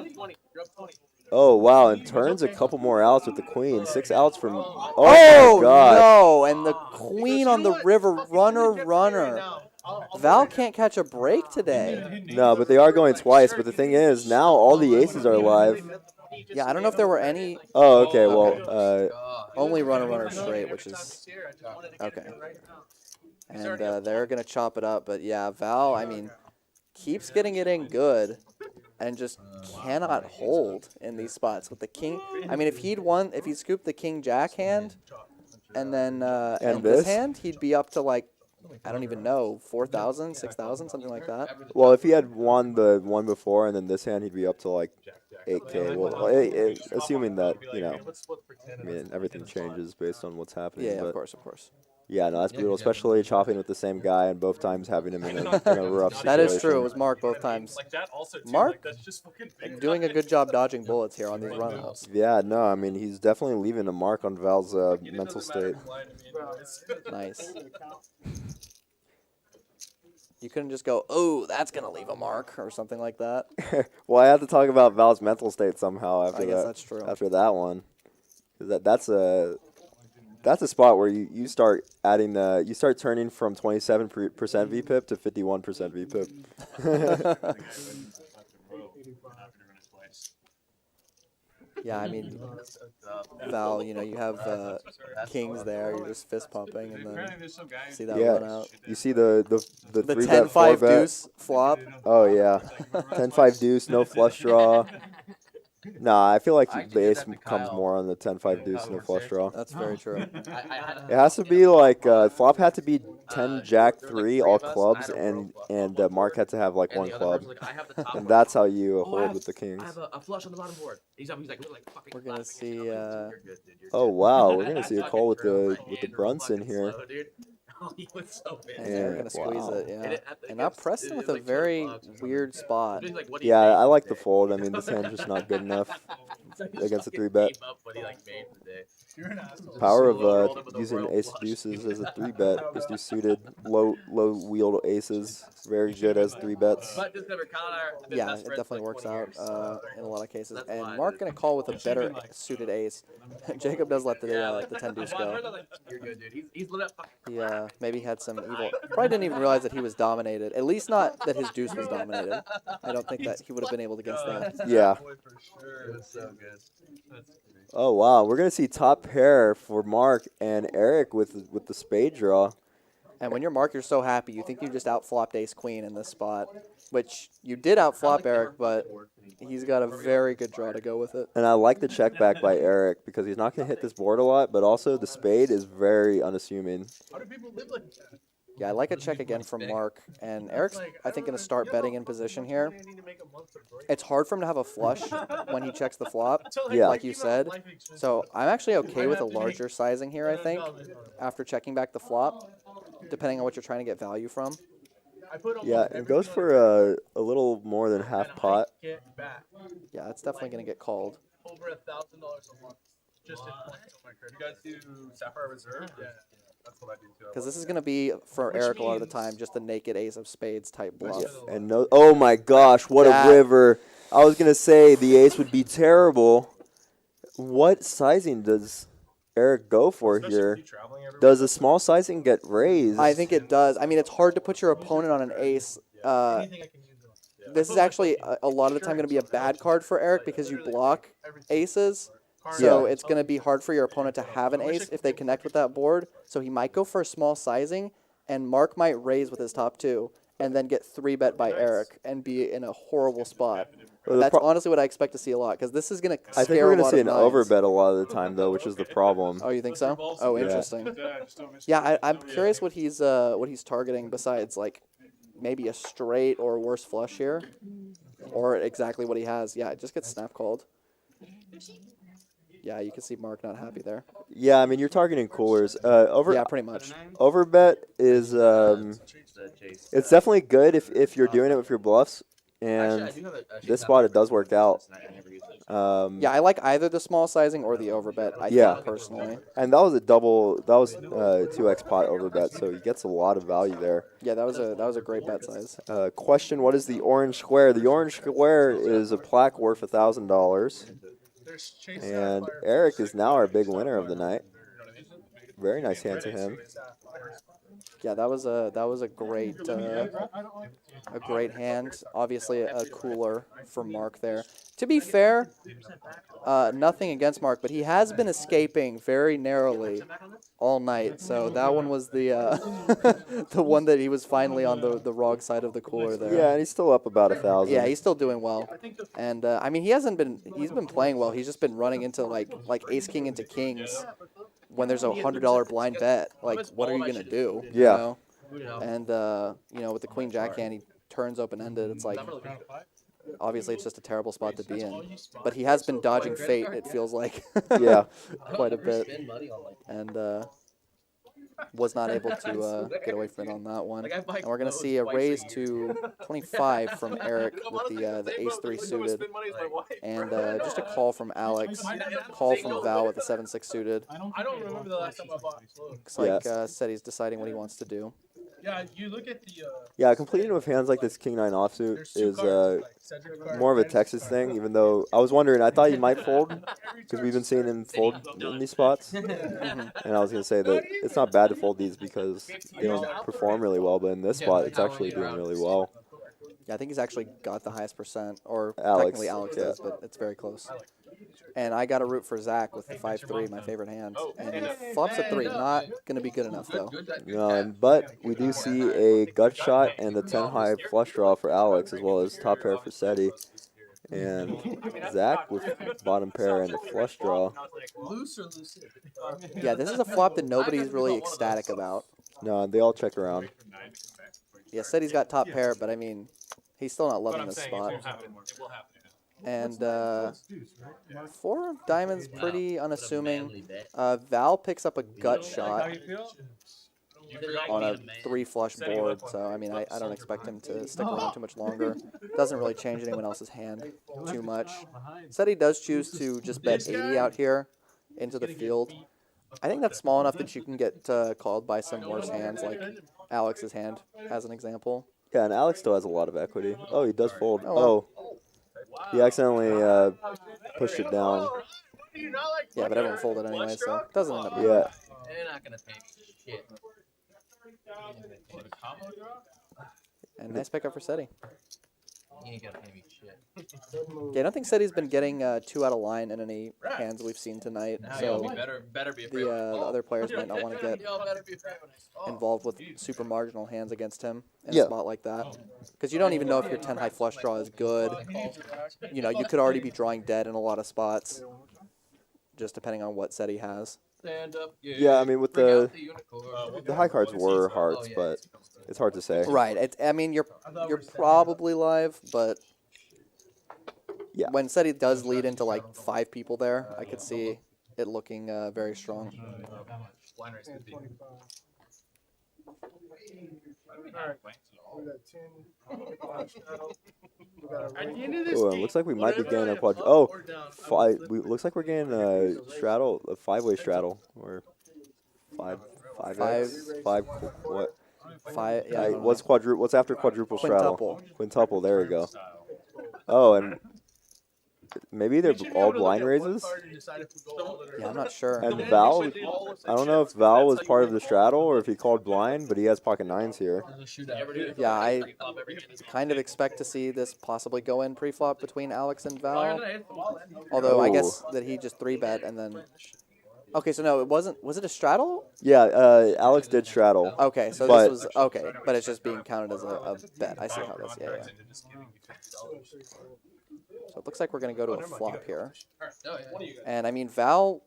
Oh, wow, and turns a couple more outs with the queen. 6 outs from... Oh, my God. No, and the queen on the river, runner. Val can't catch a break today. No, but they are going twice. But the thing is, now all the aces are live. Yeah, I don't know if there were any... Oh, okay, well... only runner straight, which is... Okay. And they're going to chop it up. But yeah, Val, I mean, keeps getting it in good and just cannot hold in these spots with the king. I mean, if he scooped the king-jack hand and then and this hand, he'd be up to like... I don't even know, 4,000, 6,000, something like that. Well, if he had won the one before and then this hand, he'd be up to like 8K. Well, assuming that, you know, I mean, everything changes based on what's happening. Yeah, but of course. Yeah, no, that's brutal, especially chopping with the same guy and both times having him in a rough situation. That is true. It was Mark both times. Mark doing a good job dodging bullets here on these runouts. Yeah, no, I mean, he's definitely leaving a mark on Val's mental state. Nice. You couldn't just go, oh, that's going to leave a mark or something like that. Well, I have to talk about Val's mental state somehow after I guess that. that's true. After that one, 'cause that's a spot where you start adding you start turning from 27% VPIP to 51% VPIP. Yeah, I mean, Val, you know, you have kings there. You're just fist pumping, and then see that run Yeah, out. you see the The 3-bet 10-5 4-bet. deuce flop. Oh yeah, 10-5 deuce, no flush draw. Nah, I feel like I actually the did ace that to comes Kyle. more on the 10-5 deuce, no flush draw. That's very true. It has to be like flop had to be 10 Jack there was, like, 3 three all of us, clubs, I had a and row Mark had to have like and one the other club, person was like, I have the top and one. that's how you I hold have- with the I kings. have a flush on the bottom board. He's like fucking We're gonna laughing. see, You're good, dude. You're Oh good. wow, we're gonna see a Fucking call with drove the my with the hand real Brunson fucking here. slow, dude. Oh, he was so pissed. And they're Yeah, gonna squeeze wow. it, yeah. And And now Preston with a like very $200 or something. weird spot. He's like, what do you Yeah, make I like the today? fold. I mean, this hand's just not good enough It's like he against a fucking 3-bet. gave up what he like made for the day. You're an asshole. Power Slow rolled it of with a using royal ace flush. deuces as a 3-bet. Just do suited low wheel aces. Very good as 3-bets. But just never Kyle and I have been Yeah, best it friends for, definitely like, works 20 out years. in a lot of cases. That's And why, Mark dude. gonna call with a better suited ace. Jacob does let the 10 deuce go. You're good, dude. He's lit up. He maybe had some evil. Probably didn't even realize that he was dominated. At least not that his deuce was dominated. I don't think that he would have been able to guess that. Yeah. It was so good. Oh wow, we're gonna see top pair for Mark and Eric with the spade draw. And when you're Mark, you're so happy. You think you just outflopped ace queen in this spot, which you did outflop Eric, but he's got a very good draw to go with it. And I like the check back by Eric because he's not gonna hit this board a lot, but also the spade is very unassuming. How do people live like that? Yeah, I like a check again from Mark. And Eric's, I think, going to start betting in position here. It's hard for him to have a flush when he checks the flop, Yeah. like you said. So I'm actually okay with a larger sizing here, I think, after checking back the flop, depending on what you're trying to get value from. Yeah, it goes for a little more than half pot. Yeah, it's definitely going to get called. Over $1,000 a month. Just in points on my credit. You guys do Sapphire Reserve? Yeah. That's what I do too. Because this is going to be, for Eric a lot of the time, just a naked ace of spades type bluff. And no, oh my gosh, what That- a river! I was gonna say the ace would be terrible. What sizing does Eric go for here? Does a small sizing get raised? I think it does. I mean, it's hard to put your opponent on an ace. This is actually a lot of the time going to be a bad card for Eric because you block aces. So it's going to be hard for your opponent to have an ace if they connect with that board. So he might go for a small sizing, and Mark might raise with his top two, and then get 3-bet by Eric and be in a horrible spot. Well, That's honestly what I expect to see a lot, because this is going to I think scare we're a gonna lot see of an nines. overbet a lot of the time though, which is the problem. Oh, you think so? Oh, Yeah. interesting. Yeah, I'm curious what he's targeting besides like maybe a straight or worse flush here, or exactly what he has. Yeah, it just gets snap called. Yeah, you can see Mark not happy there. Yeah, I mean you're targeting coolers. Yeah, pretty much. Overbet is it's definitely good if you're doing it with your bluffs, and this spot it does work out. Yeah, I like either the small sizing or the overbet. I Yeah. think personally. And that was a double. That was 2x pot overbet, so he gets a lot of value there. Yeah, that was a great bet size. Question: what is the orange square? The orange square is a plaque worth $1,000, and Eric is now our big winner of the night. Very nice hand to him. Yeah, that was a great hand. Obviously a cooler for Mark there. To be fair, nothing against Mark, but he has been escaping very narrowly all night. So that one was the the one that he was finally on the wrong side of the cooler there. Yeah, and he's still up about 1,000. Yeah, he's still doing well, and I mean he's been playing well. He's just been running into like ace king into kings when there's a $100 blind bet. Like, what are you gonna do? Yeah. You know? And you know, with the queen jack hand, he turns open ended. It's like obviously it's just a terrible spot to be in. But he has been dodging fate. It feels like Yeah. quite a bit, and was not able to get away from it on that one. And we're going to see a raise to 25 from Eric with the ace-3 suited. And just a call from Alex, call from Val with the 7-6 suited. I don't remember the last time I bought. Looks like said he's deciding what he wants to do. Yeah, you look at the. Yeah, completing with hands like this King 9 offsuit There's two is cards, like Cedric card more of a and Texas card. thing, even though I was wondering, I thought he might fold because we've been seeing him fold in these spots. And I was going to say that it's not bad to fold these because they don't perform really well, but in this spot, it's actually doing really well. Yeah, I think he's actually got the highest percent, or Alex, technically Alex yeah. does, but it's very close. And I got a root for Zach with the 5-3, my favorite hand. And he flops a 3. Not going to be good enough, though. No, but we do see a gut shot and the 10 high flush draw for Alex, as well as top pair for Seti. And Zach with bottom pair and a flush draw. Yeah, this is a flop that nobody's really ecstatic about. No, they all check around. Yeah, Seti's got top pair, but I mean, he's still not loving this spot. And 4 of diamonds, pretty unassuming. Val picks up a gut shot on a 3 flush board, so I mean, I don't expect him to stick around too much longer. Doesn't really change anyone else's hand too much. Seti does choose to just bet 80 out here into the field. I think that's small enough that you can get called by some worse hands, like Alex's hand, as an example. Yeah, and Alex still has a lot of equity. Oh, he does fold. Oh, he accidentally pushed it down. Yeah, but everyone folded anyway, so it doesn't end up. Yeah. They're not gonna pay shit. And nice pickup for Seti. You ain't gonna pay me shit. Yeah, I don't think Seti's been getting 2 out of line in any hands we've seen tonight, so better be afraid. the other players might not want to get Y'all better be afraid when I involved with super marginal hands against him in a spot like that. Because you don't even know if your 10 high flush draw is good. You know, you could already be drawing dead in a lot of spots, just depending on what Seti has. Stand up. Yeah, I mean, with the high cards were hearts, but it's hard to say. Right. I mean, you're probably live, but yeah, when Seti does lead into like 5 people there, I could see it looking very strong. Oh, it looks like we might be getting a quad. Oh, looks like we're getting a straddle, a 5-way straddle, or five. What? 5. Yeah. What's quadruple? What's after quadruple straddle? Quintuple. Quintuple. There we go. Oh, and maybe they're all blind raises. Yeah, I'm not sure. And Val, I don't know if Val was part of the straddle or if he called blind, but he has pocket 9s here. Yeah, I kind of expect to see this possibly go in pre-flop between Alex and Val. Although I guess that he just 3-bet and then... Okay, so no, it wasn't... Was it a straddle? Yeah, Alex did straddle. Okay, so this was... Okay, but it's just being counted as a bet. I see how it is. Yeah. So it looks like we're going to go to a flop here. And I mean, Val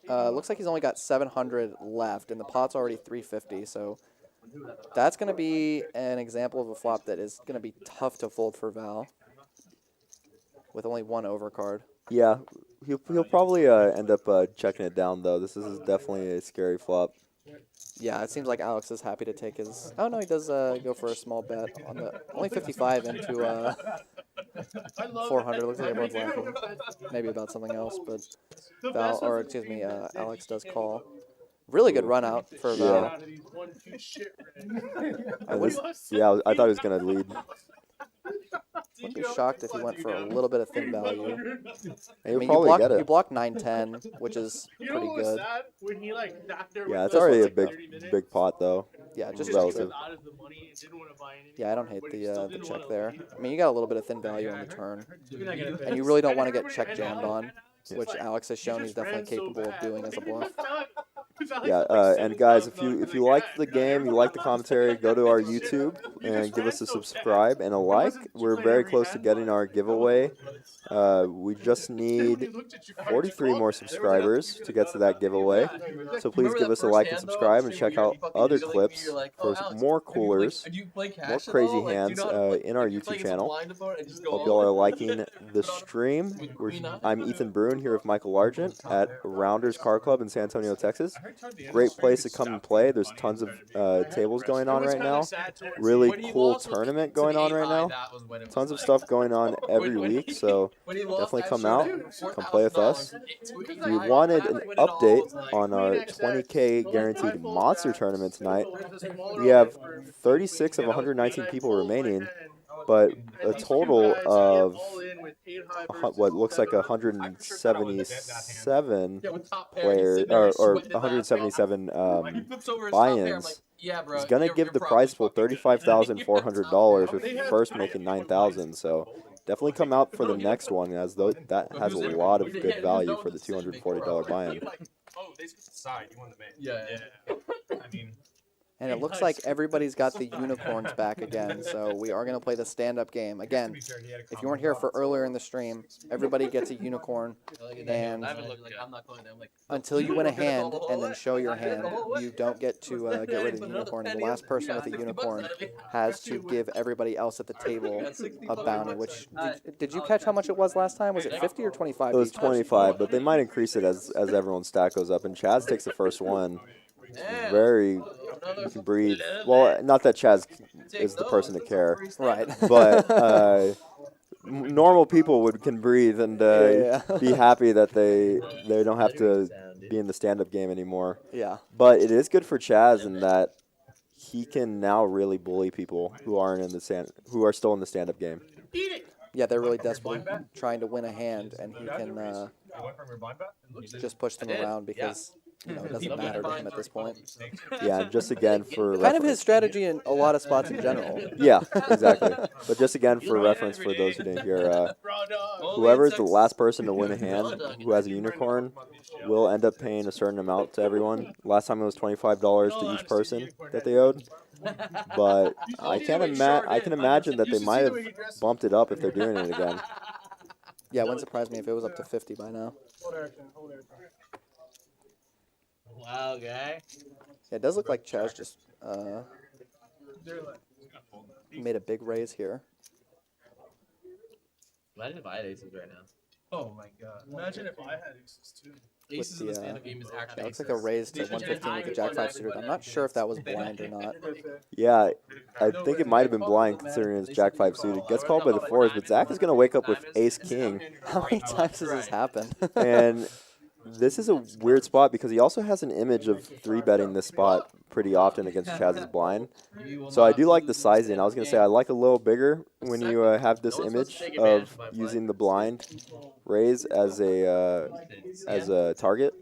looks like he's only got 700 left, and the pot's already 350. So that's going to be an example of a flop that is going to be tough to fold for Val with only 1 overcard. Yeah, he'll probably end up checking it down, though. This is definitely a scary flop. Yeah, it seems like Alex is happy to take his... Oh, no, he does go for a small bet on the... Only 55 into 400. Looks like everyone's laughing. Maybe about something else, but Val, or excuse me, Alex does call. Really good run out for Val. Yeah, I thought he was going to lead. Wouldn't be shocked if he went for a little bit of thin value. I mean, you block 9-10, which is pretty good. Yeah, it's already a big pot, though. Yeah, just relative. Yeah, I don't hate the check there. I mean, you got a little bit of thin value on the turn, and you really don't want to get check jammed on, which Alex has shown he's definitely capable of doing as a bluff. Yeah, and guys, if you like the game, you like the commentary, go to our YouTube and give us a subscribe and a like. We're very close to getting our giveaway. We just need 43 more subscribers to get to that giveaway. So please give us a like and subscribe and check out other clips for more coolers, more crazy hands in our YouTube channel. Hope y'all are liking the stream. I'm Ethan Bruin here with Michael Largent at Rounders Car Club in San Antonio, Texas. great place to come and play. There's tons of tables going on right now. Really cool tournament going on right now. Tons of stuff going on every week, so definitely come out, come play with us. If you wanted an update on our 20K guaranteed monster tournament tonight, we have 36 of 119 people remaining, but a total of what looks like 177 players or 177 buy-ins. Is gonna give the prize pool $35,400 with first making $9,000. So definitely come out for the next one, as though that has a lot of good value for the $240 buy-in. Oh, they switched the side. You won the main. Yeah. I mean, And it looks like everybody's got the unicorns back again, so we are going to play the stand-up game. Again, if you weren't here for earlier in the stream, everybody gets a unicorn, and until you win a hand and then show your hand, you don't get to get rid of the unicorn. And the last person with a unicorn has to give everybody else at the table a bounty, which, did you catch how much it was last time? Was it 50 or 25? It was 25, but they might increase it as everyone's stack goes up, and CHAZ takes the first one. Very, you can breathe. Well, not that CHAZ is the person to care, Right? but normal people can breathe and be happy that they don't have to be in the stand-up game anymore. Yeah. But it is good for CHAZ in that he can now really bully people who aren't in the who are still in the stand-up game. Yeah, they're really desperately trying to win a hand, and he can just push them around because it doesn't matter to him at this point. Yeah, just again for kind of his strategy in a lot of spots in general. Yeah, exactly. But just again for reference for those who didn't hear, whoever is the last person to win a hand who has a unicorn will end up paying a certain amount to everyone. Last time it was $25 to each person that they owed. But I can imagine that they might have bumped it up if they're doing it again. Yeah, it wouldn't surprise me if it was up to 50 by now. Wow, guy. Yeah, it does look like CHAZ just made a big raise here. Imagine if I had aces right now. Oh my god. Imagine if I had aces too. Aces in the stand-up game is actually. That looks like a raise to 115 with the Jack 5 suited. I'm not sure if that was blind or not. Yeah, I think it might have been blind considering it's Jack 5 suited. Gets called by the fours, but Zach is going to wake up with ace king. How many times has this happened? And this is a weird spot because he also has an image of 3-betting this spot pretty often against CHAZ's blind. So I do like the sizing. I was going to say I like a little bigger when you have this image of using the blind raise as a target.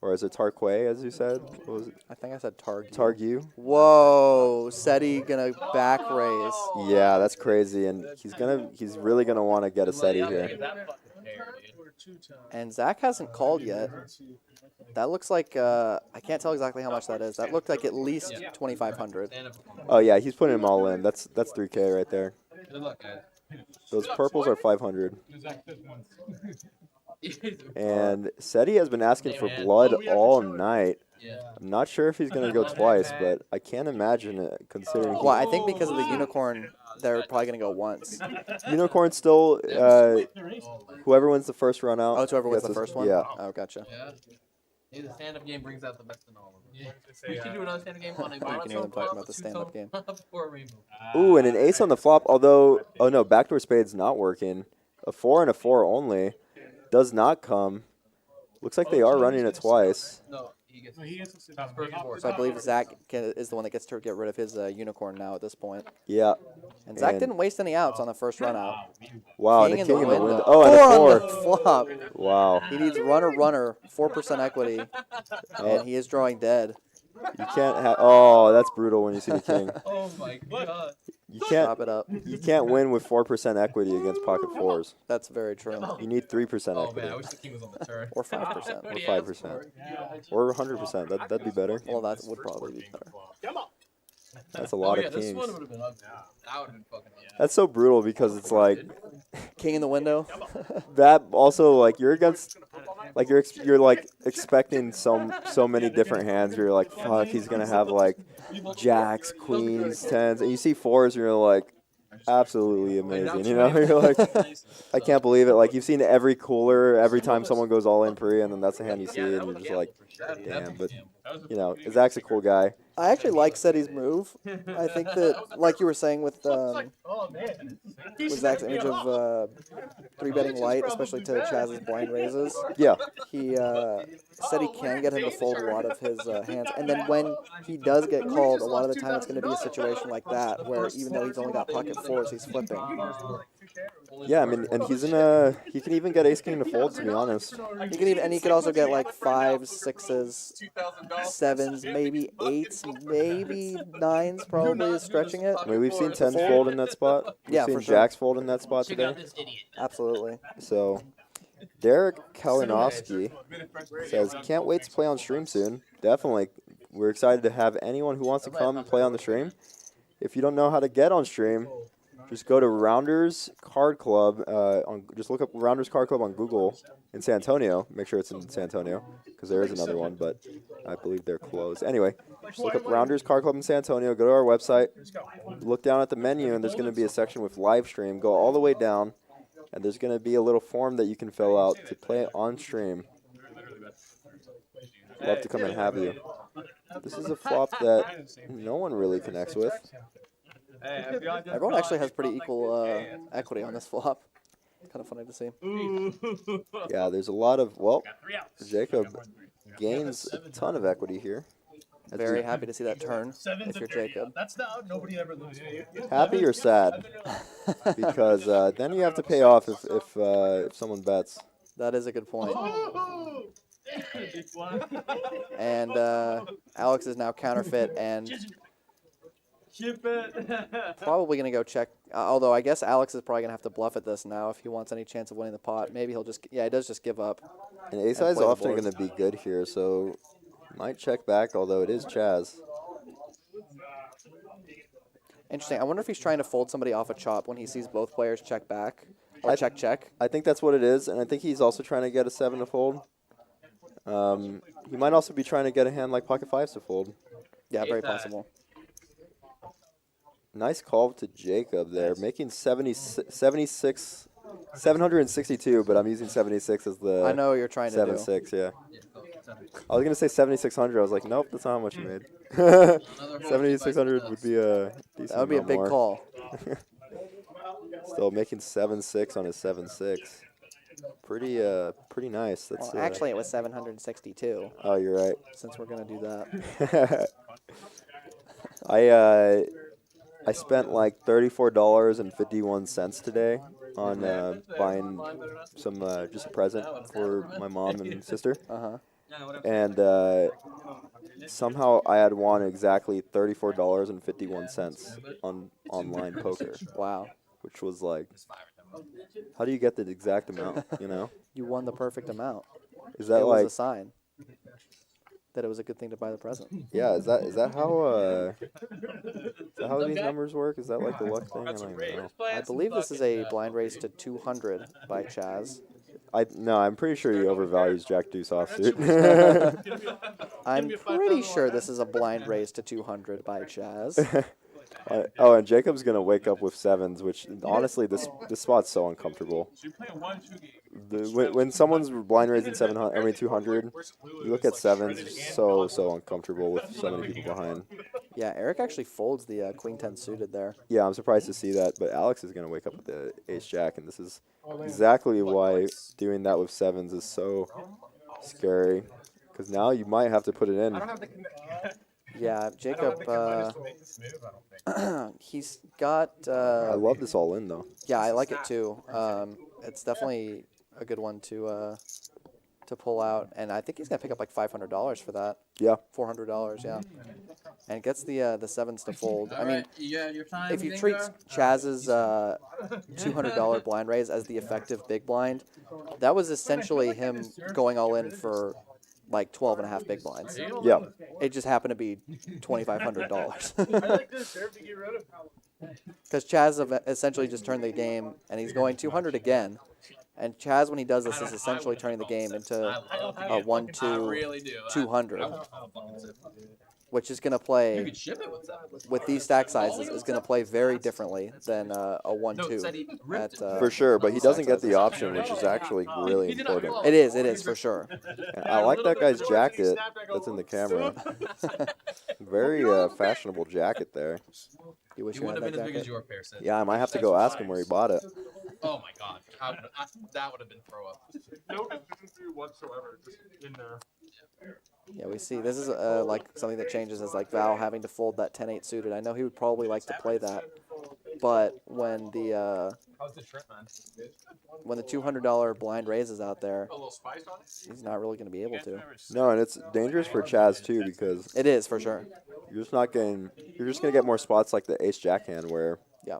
Or as a tarquay, as you said. What was it? I think I said targ. Targu. Whoa, SETI gonna back raise. Yeah, that's crazy, and he's really gonna want to get a SETI here. And Zach hasn't called yet. That looks like I can't tell exactly how much that is. That looked like at least 2,500. Oh yeah, he's putting them all in. That's 3K right there. Those purples are 500. And SETI has been asking for blood all night. I'm not sure if he's going to go twice, but I can't imagine it considering. Well, I think because of the unicorn, they're probably going to go once. Unicorn still, whoever wins the first run out. Oh, it's whoever wins the first one? Yeah. Oh, gotcha. Yeah, the stand-up game brings out the best in all of them. We should do another stand-up game on a You can hear them talking about the stand-up game. for a rainbow. Ooh, and an ace on the flop, although, oh no, backdoor spade's not working. A 4 and a 4 only does not come. Looks like they are running it twice. No, he gets So I believe Zach is the one that gets to get rid of his unicorn now at this point. Yeah. And Zach didn't waste any outs on the first run out. Wow, King and a king in the window. Oh, Oh, and a 4. on the flop. Wow. He needs runner, 4% equity, and he is drawing dead. You can't have. Oh, that's brutal when you see the king. Oh my god. You can't. Chop it up. You can't win with 4% equity against pocket fours. That's very true. You need 3% Oh equity. man, I wish the king was on the turn. Or 5%. Or 5%. Or 100%. That'd be better. Well, that would probably be better. That's a lot Oh, yeah, of this kings. one would have been ugly. That would have been fucking ugly. That's so brutal because it's like King in the window. that. Also, like you're against, like you're like expecting so many different hands. You're like, fuck, he's gonna have like jacks, queens, tens, and you see fours, and you're like, absolutely amazing. You know, you're like, I can't believe it. Like, you've seen every cooler every time someone goes all in pre, and then that's the hand you see, and you're just like, damn. But, you know, Zach's a cool guy. I actually like Seti's move. I think that, like you were saying with Zach's image of 3-betting light, especially to Chaz's blind raises, Yeah. he Seti can get him to fold a lot of his hands. And then when he does get called, a lot of the time it's going to be a situation like that, where even though he's only got pocket fours, he's flipping. Yeah, I mean, and he's in a. He can even get ace king to fold, to be honest. He can even, and he could also get like 5s, 6s, 7s, maybe 8s, maybe 9s. Probably is stretching it. I mean, we've seen 10s fold in that spot. We've Yeah, seen for sure. jacks fold in that spot today. Absolutely. So, Derek Kalinowski says, can't wait to play on stream soon. Definitely. We're excited to have anyone who wants to come and play on the stream. If you don't know how to get on stream, just go to Rounders Card Club. Just look up Rounders Card Club on Google in San Antonio. Make sure it's in San Antonio, because there is another one, but I believe they're closed. Anyway, just look up Rounders Card Club in San Antonio. Go to our website. Look down at the menu, and there's going to be a section with live stream. Go all the way down, and there's going to be a little form that you can fill out to play on stream. Love to come and have you. This is a flop that no one really connects with. Everyone actually has pretty equal equity on this flop. It's kind of funny to see. Yeah, there's a lot of, well, Jacob gains a ton of equity here. Very happy to see that turn if you're Jacob. That's not, nobody ever loses. Happy or sad? Because then you have to pay off if someone bets. That is a good point. And Alex is now counterfeit and probably going to go check. Although I guess Alex is probably going to have to bluff at this now if he wants any chance of winning the pot. Maybe he'll just, yeah, he does just give up. And ace high is often going to be good here, so might check back, although it is CHAZ. Interesting. I wonder if he's trying to fold somebody off a chop when he sees both players check back or check. I think that's what it is, and I think he's also trying to get a 7 to fold. He might also be trying to get a hand like pocket 5s to fold. Yeah, very possible. Nice call to Jacob there, making 762, but I'm using 76 as the I know what you're trying to 7-6, yeah. I was going to say 7,600. I was like, nope, that's not how much you made. 7,600 would be a decent That would be a big more. call. Still making 7-6 on his 7-6. Pretty nice. That's Well, actually, it was 762. Oh, you're right. Since we're going to do that. I spent like $34.51 today on buying some just a present for my mom and sister. And somehow I had won exactly $34.51 on online poker. Wow. Which was like, how do you get the exact amount, you know? You won the perfect amount. Is that it like was a sign that it was a good thing to buy the present? Yeah, is that how these numbers work? Is that like the luck thing? I don't even know. I believe this is a blind raise to 200 by CHAZ. No, I'm pretty sure he overvalues Jack Deuce offsuit. I'm pretty sure this is a blind raise to 200 by CHAZ. Oh, and Jacob's gonna wake up with 7s, which honestly, this spot's so uncomfortable. When someone's blind raising 200, you look at 7s, it's so uncomfortable with so many people behind. Yeah, Eric actually folds the Queen 10 suited there. Yeah, I'm surprised to see that, but Alex is gonna wake up with the Ace Jack, and this is exactly why doing that with 7s is so scary. Because now you might have to put it in. Yeah, Jacob, he's got... I love this all in, though. Yeah, I like it, too. It's definitely a good one to pull out. And I think he's going to pick up like $500 for that. Yeah. $400, yeah. And gets the 7s to fold. I mean, if you treat CHAZ's $200 blind raise as the effective big blind, that was essentially him going all in for like 12.5 big blinds. Yeah. It just happened to be $2,500. Because CHAZ essentially just turned the game, and he's going 200 again. And CHAZ, when he does this, is essentially turning the game into a 1-2, 200. which is going to You play could ship it with that. with these stack sizes is going to play very differently than a 1-2 said he ripped at For sure, but he doesn't get the sizes. option, which is actually really important. It is for sure. Yeah, I like that guy's jacket that's in the camera. Very fashionable jacket there. You wish He you had wouldn't have that been as big as jacket. your pair, Sid. Yeah, I might have to go ask him where he bought it. Oh my god. That would have been throw up. No consistency whatsoever. Just in there. Yeah, we see. This is like something that changes is like Val having to fold that 10-8 suited. I know he would probably like to play that, but when the How's the trip, man? $200 blind raise is out there, A little spice on it? he's not really going to be able to. No, and it's dangerous for CHAZ too because It is for sure. you're just not getting. You're just gonna get more spots like the Ace Jack hand where. Yeah.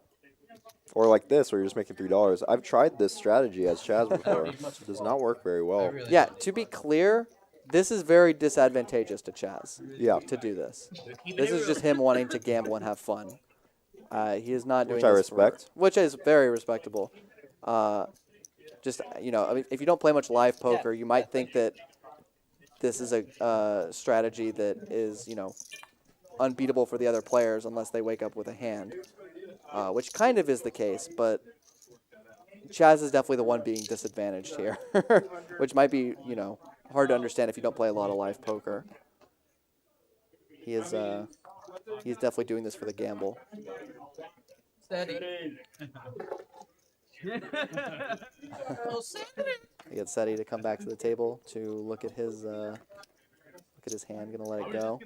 Or like this, where you're just making $3. I've tried this strategy as CHAZ before. It does not work very well. Yeah, to be clear, this is very disadvantageous to CHAZ Yeah. to do this. This is just him wanting to gamble and have fun. He is not doing Which I this respect. which is very respectable. Just, you know, I mean, if you don't play much live poker, you might think that this is a strategy that is, you know, unbeatable for the other players unless they wake up with a hand, which kind of is the case, but CHAZ is definitely the one being disadvantaged here, which might be, you know, hard to understand if you don't play a lot of live poker. He's definitely doing this for the gamble. Steady. He gets Seti to come back to the table to look at his hand, gonna let it go.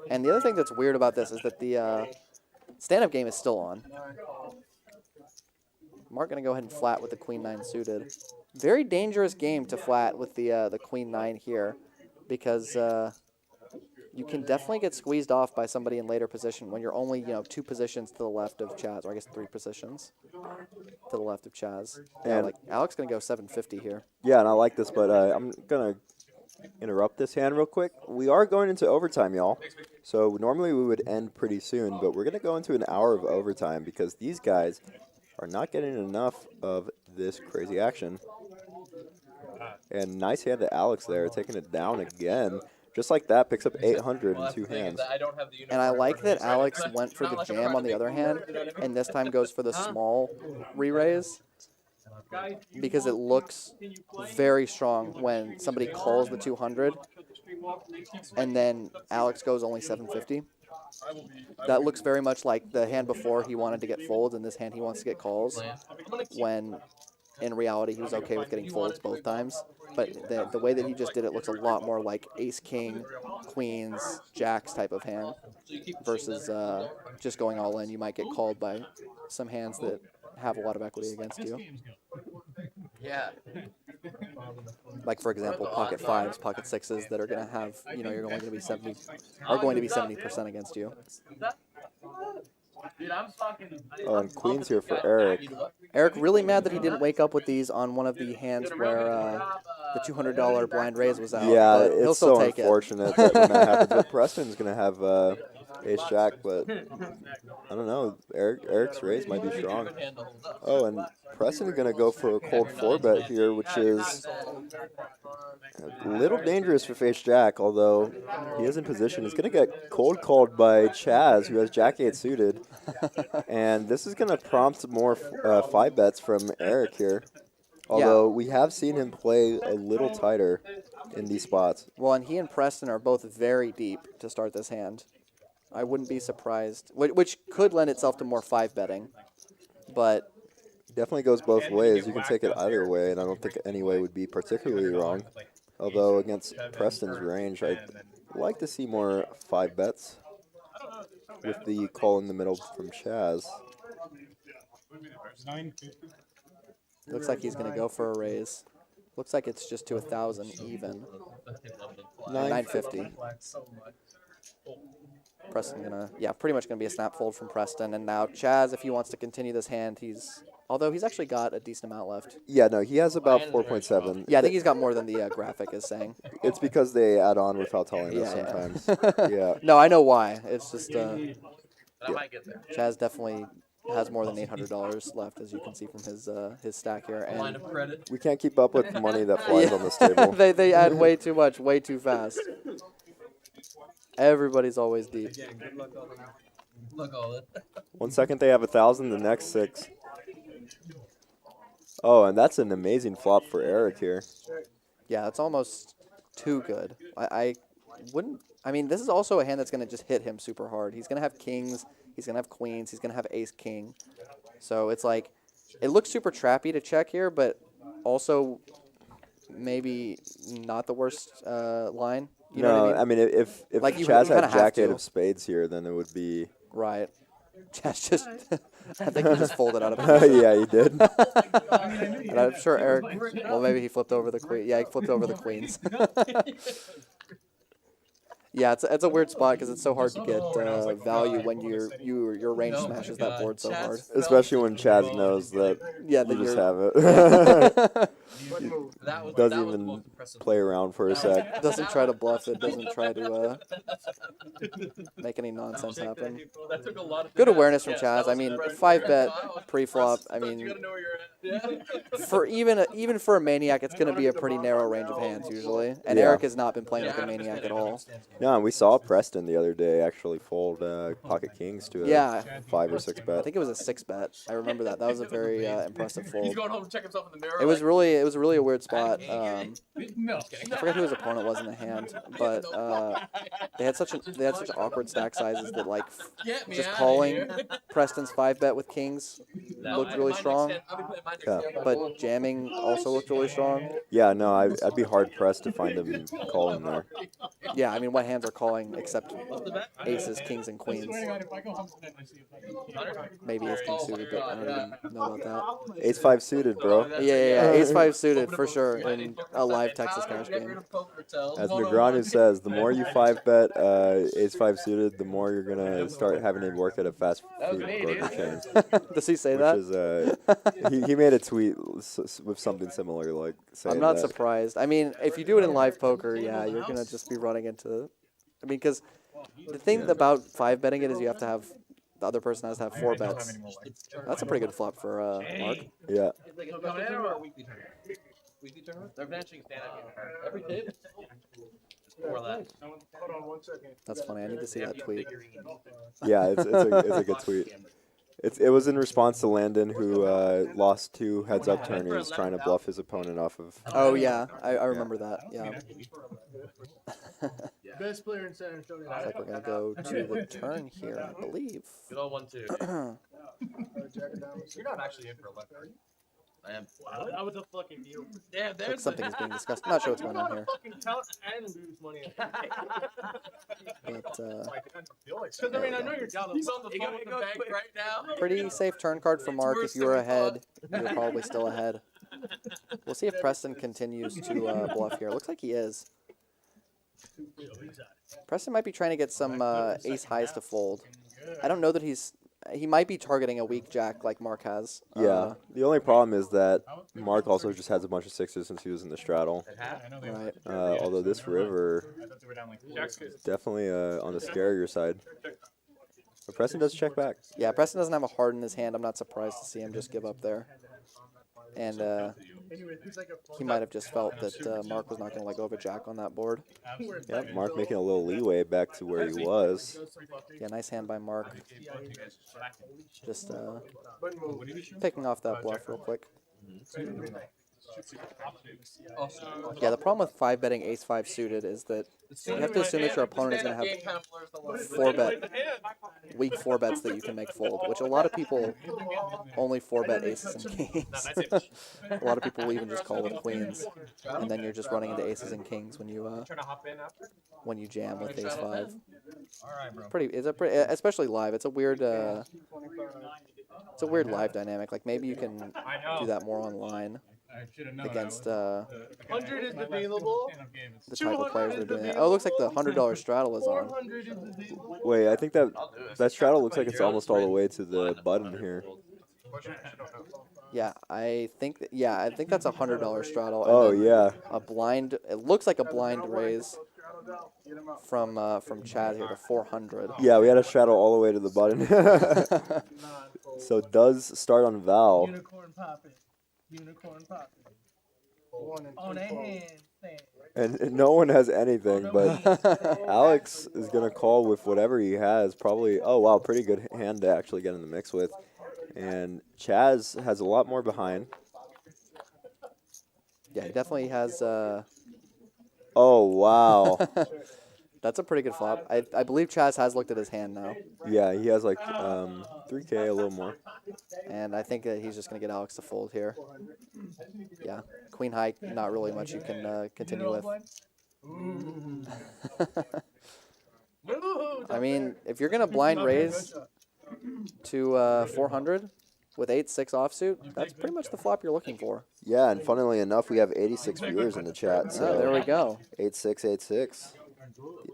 And the other thing that's weird about this is that the stand-up game is still on. Mark gonna go ahead and flat with the Queen 9 suited. Very dangerous game to flat with the Queen 9 here, because you can definitely get squeezed off by somebody in later position when you're only, you know, 2 positions to the left of CHAZ, or I guess 3 positions to the left of CHAZ. Yeah, And- like Alex gonna go 750 here. Yeah, and I like this, but I'm gonna interrupt this hand real quick. We are going into overtime, y'all. So normally we would end pretty soon, but we're gonna go into an hour of overtime because these guys are not getting enough of this crazy action. And nice hand to Alex there, taking it down again. Just like that, picks up 800 in 2 hands. And I like that Alex went for the jam on the other hand, and this time goes for the small re-raise, because it looks very strong when somebody calls the 200, and then Alex goes only 750. That looks very much like the hand before he wanted to get folds, and this hand he wants to get calls, when in reality he was okay with getting folds both times. But the way that he just did it looks a lot more like ace, king, queens, jacks type of hand versus just going all in. You might get called by some hands that have a lot of equity against you. Yeah. Like, for example, pocket 5s, pocket 6s that are going to have, you know, you're only going to be 70% against you. Dude, I'm fucking. Oh, and queens here for Eric. Eric really mad that he didn't wake up with these on one of the hands where the $200 blind raise was out. Yeah, but he'll it's still so take unfortunate that when that happens. But Preston's gonna have ace jack, but I don't know. Eric's raise might be strong. Oh, and Preston's gonna go for a cold 4-bet here, which is a little dangerous for ace jack. Although he is in position, he's gonna get cold called by CHAZ, who has jack 8 suited, and this is gonna prompt more 5-bets from Eric here. Although we have seen him play a little tighter in these spots. Well, and he and Preston are both very deep to start this hand. I wouldn't be surprised, which could lend itself to more 5-betting, but Definitely goes both ways. You can take it either way, and I don't think any way would be particularly wrong. Although against Preston's range, I'd like to see more 5-bets with the call in the middle from CHAZ. looks like he's going to go for a raise. Looks like it's just to 1,000 even. 950. Preston gonna, yeah, pretty much gonna be a snap fold from Preston. And now CHAZ, if he wants to continue this hand, although he's actually got a decent amount left. Yeah, no, he has about 4.7. Yeah, I think he's got more than the graphic is saying. It's because they add on without telling us sometimes. Yeah. No, I know why. It's just I might get there. CHAZ definitely has more than $800 left, as you can see from his stack here. Line And of credit. We can't keep up with the money that flies on this table. they add way too much, way too fast. Everybody's always deep. Look all it. 1 second they have 1,000, the next 6. Oh, and that's an amazing flop for Eric here. Yeah, it's almost too good. I wouldn't. I mean, this is also a hand that's going to just hit him super hard. He's going to have kings. He's going to have queens. He's going to have ace king. So it's like, it looks super trappy to check here, but also maybe not the worst line. You know what I mean? mean, if Like, you Chaz kinda had have Jack 8 to. of spades here, then it would be... Right. Chaz just, I think he just folded out of it. Yeah, he did. And I'm sure Eric, well, maybe he flipped over the queen. Yeah, he flipped over the queens. Yeah, it's a weird spot because it's so hard to get value when your range smashes that board so hard. Especially when Chaz knows that Yeah, you that just you're. have it. Doesn't even play around for a sec. Doesn't try to bluff it. Doesn't try to make any nonsense happen. That took a lot of Good awareness from Chaz. I mean, 5-bet pre-flop. I You mean, gotta know where you're at. for even for a maniac, it's going to be a pretty narrow range of hands usually. And Yeah. Eric has not been playing like a maniac at all. No, and we saw Preston the other day actually fold pocket kings to a Yeah. 5 or 6 I bet. think it was a 6-bet. I remember that. That was a very impressive He's fold. going home to check himself in the mirror. It was really a weird spot. No. I forget who his opponent was in the hand, but they had such awkward stack sizes that like Get me just outta calling here. Preston's 5-bet with kings looked really strong, Yeah. but jamming also looked really strong. Yeah, no, I'd be hard-pressed to find him calling there. Yeah, I mean, what hands are calling except aces, kings, and queens? If I go home tonight and I see Maybe ace king suited, but I don't even know about that. Ace-5 suited, bro. Yeah, ace-5 suited for sure in a live Texas cash game. As Negranu says, the more you 5-bet ace-5 suited, the more you're going to start having to work at a fast food burger chain. Does he say Which that? is, he made a tweet with something similar, like saying I'm not that. surprised. I mean, if you do it in live poker, yeah, you're going to just be running into... I mean, because the thing about 5-betting it is you have to have... The other person has to have 4 bets. That's a pretty good flop for Mark. Yeah. It's like a tournament or a weekly tournament? Weekly tournament? They're benching stand-up every table. More or less. Hold on 1 second. That's funny. I need to see that tweet. Yeah, it's a good tweet. It was in response to Landon, who lost 2 heads-up turners trying to bluff his opponent off of... Oh, yeah. I remember that. Yeah. Best player in San Antonio. Looks like we're going to go to the turn here, I believe. Good old 1-2. You're not actually in for a left, are you? I am. Wow, that was a fucking deal. Damn, Looks there's something is being discussed. I'm not sure what's going on here. Fucking count and lose money. But Because I mean, I know you're down. He's on the phone with the bank right now. pretty safe turn card for Mark. If you were ahead, you're probably still ahead. We'll see if Preston continues to bluff here. Looks like he is. Preston might be trying to get some ace highs to fold. I don't know that he might be targeting a weak jack like Mark has. Yeah, the only problem is that Mark also just has a bunch of 6s since he was in the straddle. Right. Although this river, Jack's good. definitely on the scarier side. But Preston does check back. Yeah, Preston doesn't have a heart in his hand. I'm not surprised to see him just give up there. And he might have just felt that Mark was not going to let go of a jack on that board. Yep, Mark making a little leeway back to where he was. Yeah, nice hand by Mark. Just picking off that bluff real quick. Yeah, the problem with 5-betting ace-5 suited is that you have to assume that your opponent is going to have 4-bet, weak 4-bets that you can make fold, which a lot of people only 4-bet aces and kings. A lot of people will even just call with queens, and then you're just running into aces and kings when you jam with ace-5. Especially live. It's a weird live dynamic. Like maybe you can do that more online. Against 100 is available. the type of players that are doing that. Oh, it looks like the $100 straddle is on. 400 is available. Wait, I think that straddle looks like it's almost all the way to the button here. Yeah, I think that's a $100 straddle. and Oh then yeah. a blind. It looks like a blind raise from CHAZ here to 400. Yeah, we had a straddle all the way to the button. So it does start on Val. Unicorn popping. Unicorn popping. And no one has anything, but Alex is going to call with whatever he has. Probably, oh, wow, pretty good hand to actually get in the mix with. And CHAZ has a lot more behind. Yeah, he definitely has... Oh, wow. That's a pretty good flop. I believe CHAZ has looked at his hand now. Yeah, he has like 3K, a little more. And I think that he's just going to get Alex to fold here. Yeah, queen high, not really much you can continue with. I mean, if you're going to blind raise to 400 with 8-6 offsuit, that's pretty much the flop you're looking for. Yeah, and funnily enough, we have 86 viewers in the chat. So Oh, there we go. 8686.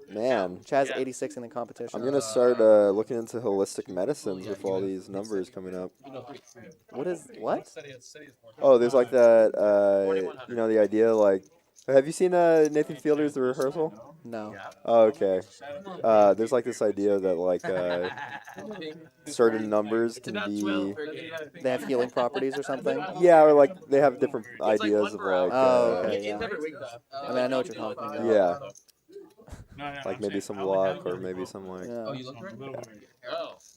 Man. CHAZ 86 in the competition. I'm going to start looking into holistic medicines with all these numbers coming up. What? Oh, there's like that, you know, the idea like, have you seen Nathan Fielder's The Rehearsal? No. Oh, okay. There's like this idea that like certain numbers can be... They have healing properties or something? Yeah, or like they have different ideas of like... Oh, okay, yeah. I mean, I know what you're talking about. Yeah. No, Like maybe some luck or maybe some like... Yeah.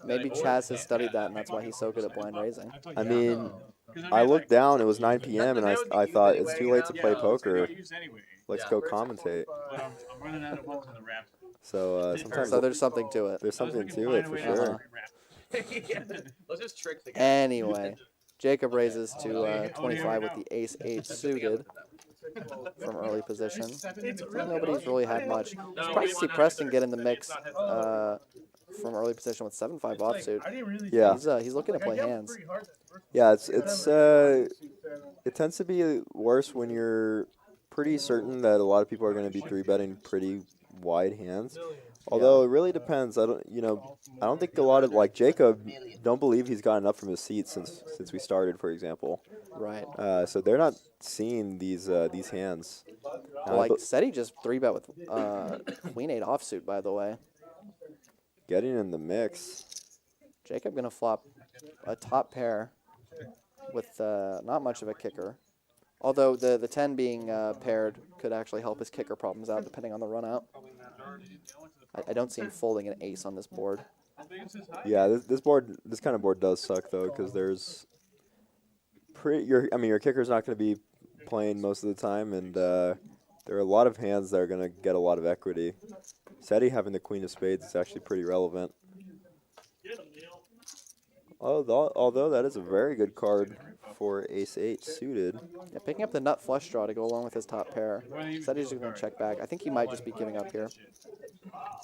Maybe CHAZ has studied that, and that's why he's so good at blind raising. I mean, I looked down, it was 9 p.m., and I thought, it's too late to play poker. Let's go commentate. So sometimes there's something to it. there's something to it for sure. Let's just trick the guy. Anyway, Jacob raises to 25 with the ace-8 suited from early position. Nobody's really had much. Surprised to see Preston get in the mix from early position with 7-5 offsuit. Yeah. He's looking to play hands. Yeah, it tends to be worse when you're pretty certain that a lot of people are going to be 3-betting pretty wide hands. Although it really depends. I don't think a lot of like Jacob don't believe he's gotten up from his seat since we started, for example. Right. So they're not seeing these hands. Like Seti just 3-bet with queen-8 offsuit, by the way. Getting in the mix. Jacob gonna flop a top pair with not much of a kicker. Although the 10 being paired could actually help his kicker problems out depending on the run out. I don't see him folding an ace on this board. Yeah, this kind of board does suck though, because there's your kicker's not going to be playing most of the time, and there are a lot of hands that are going to get a lot of equity. Seti having the queen of spades is actually pretty relevant. Although that is a very good card for ace-8 suited. Yeah, picking up the nut flush draw to go along with his top pair. Seti's just going to check back. I think he might just be giving up here.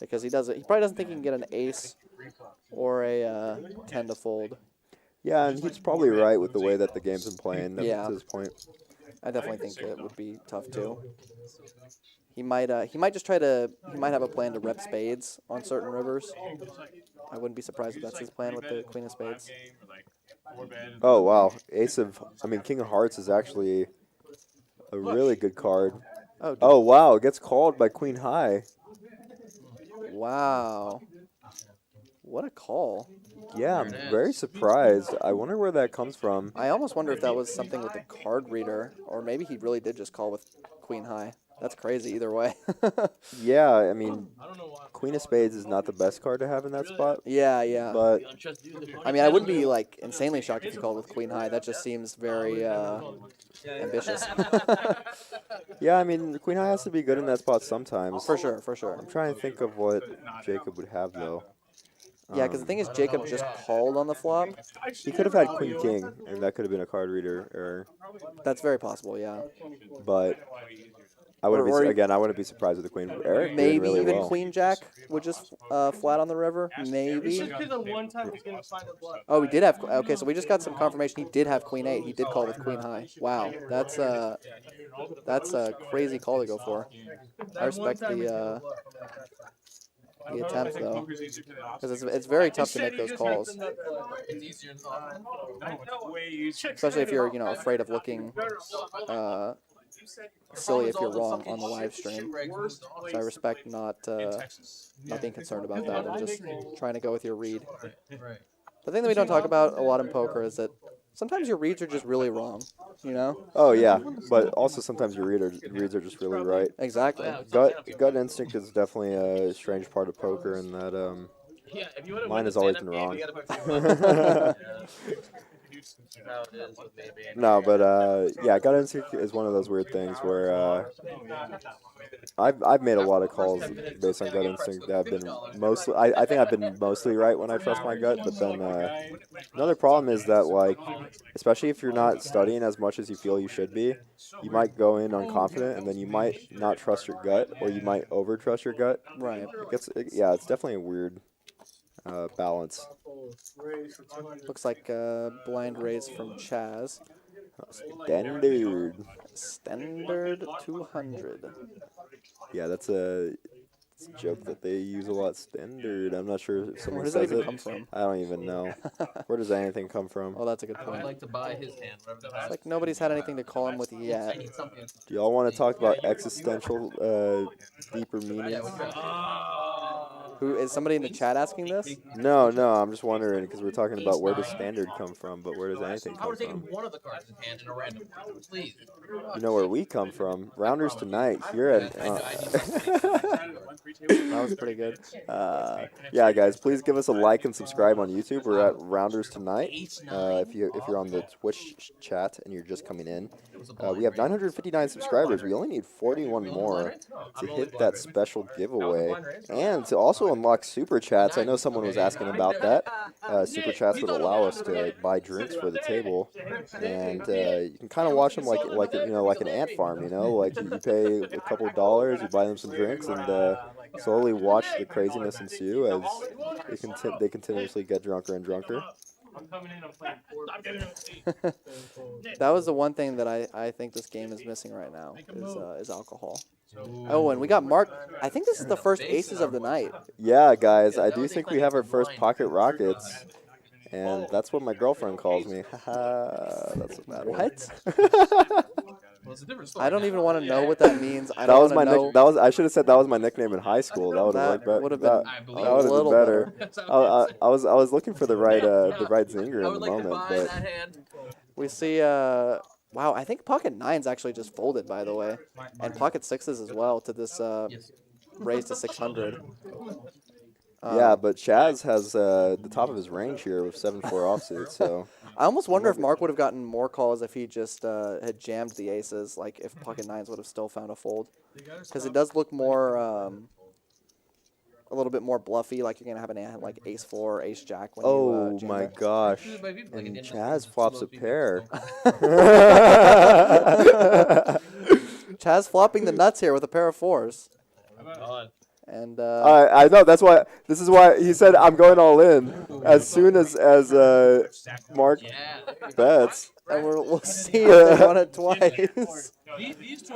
Because he probably doesn't think he can get an ace or a 10 to fold. Yeah, and he's probably right with the way that the game's been playing to this point. I definitely think it would be tough too. He might just try to. He might have a plan to rep spades on certain rivers. I wouldn't be surprised if that's his plan with the queen of spades. Oh wow, King of Hearts is actually a really good card. Oh wow, it gets called by queen high. Wow, what a call! Yeah, I'm very surprised. I wonder where that comes from. I almost wonder if that was something with the card reader, or maybe he really did just call with queen high. That's crazy either way. Yeah, I mean, queen of spades is not the best card to have in that spot. Yeah. But I mean, I wouldn't be like insanely shocked if you called with queen high. That just seems very ambitious. yeah, I mean, queen high has to be good in that spot sometimes. For sure. I'm trying to think of what Jacob would have though. Yeah, because the thing is, Jacob just called on the flop. He could have had queen king, and that could have been a card reader error. That's very possible, yeah. But I wouldn't be surprised with the queen. ERIK maybe really even well. queen jack would just flat on the river. Maybe. one time Oh, we did have. Okay, so we just got some confirmation. He did have queen 8. He did call with queen high. Wow, that's a crazy call to go for. I respect the attempt though, because it's very tough to make those calls, especially if you're afraid of looking silly if you're wrong on the live stream. So I respect not being concerned about that and just trying to go with your read. The thing that we don't talk about a lot in poker is that sometimes your reads are just really wrong, you know? Oh yeah, but also sometimes your reads are just really right. Exactly. Gut instinct is definitely a strange part of poker, in that Yeah, if you want to mine win the has always stand-up been game, wrong. you gotta put 2 bucks. Yeah. That's how it is with me being No, here. but yeah, gut instinct is one of those weird things where I've made a lot of calls based on gut instinct that have been mostly. I think I've been mostly right when I trust my gut, but then another problem is that, like, especially if you're not studying as much as you feel you should be, you might go in unconfident, and then you might not trust your gut, or you might over trust your gut. Right. Yeah, it's definitely a weird balance. Looks like a blind raise from CHAZ. Standard. Standard 200. Yeah, that's a joke that they use a lot. Standard. I'm not sure if Where someone does that says even it. come from? I don't even know. Where does anything come from? Oh, that's a good I would point. like to buy his hand, whatever the It's like nobody's had anything to call him with yet. Do y'all want to talk about existential, deeper meanings? Who is somebody in the chat asking this? No, I'm just wondering, because we're talking about where does standard come from, but where does anything I come would have taken from? one of the cards in hand in a random. Please. You know where we come from. Rounders tonight here at. That was pretty good. Yeah, guys, please give us a like and subscribe on YouTube. We're at Rounders tonight. If you're on the Twitch chat and you're just coming in, we have 959 subscribers. We only need 41 more to hit that special giveaway, and to also unlock super chats. I know someone was asking about that. Super chats would allow us to buy drinks for the table, and you can kind of watch them like an ant farm. Like you pay a couple of dollars, you buy them some drinks, and slowly watch the craziness ensue as they continuously get drunker and drunker. I'm coming in, I'm playing 4. That was the one thing that I think this game is missing right now is alcohol. Oh, and we got Mark. I think this is the first aces of the night. Yeah, guys, I do think we have our first pocket rockets, and that's what my girlfriend calls me. Haha, that's what matters. What? I don't even want to know what that means. I don't want to know. I should have said that was my nickname in high school. That would have worked better. That would have been better. I was looking for the right zinger in the moment, but We see. Wow, I think pocket nines actually just folded, by the way, and pocket sixes as well to this raise to 600. Yeah, but CHAZ has the top of his range here with 7-4 offsuit, so. I almost wonder if Mark would have gotten more calls if he just had jammed the aces, like if pocket nines would have still found a fold. Because it does look more, a little bit more bluffy, like you're going to have an like ace-4 or ace-jack when you jam my it. gosh. And CHAZ flops a pair. CHAZ flopping the nuts here with a pair of 4s. And I know, this is why he said I'm going all in as soon as Mark bets. And we'll see if they run it twice.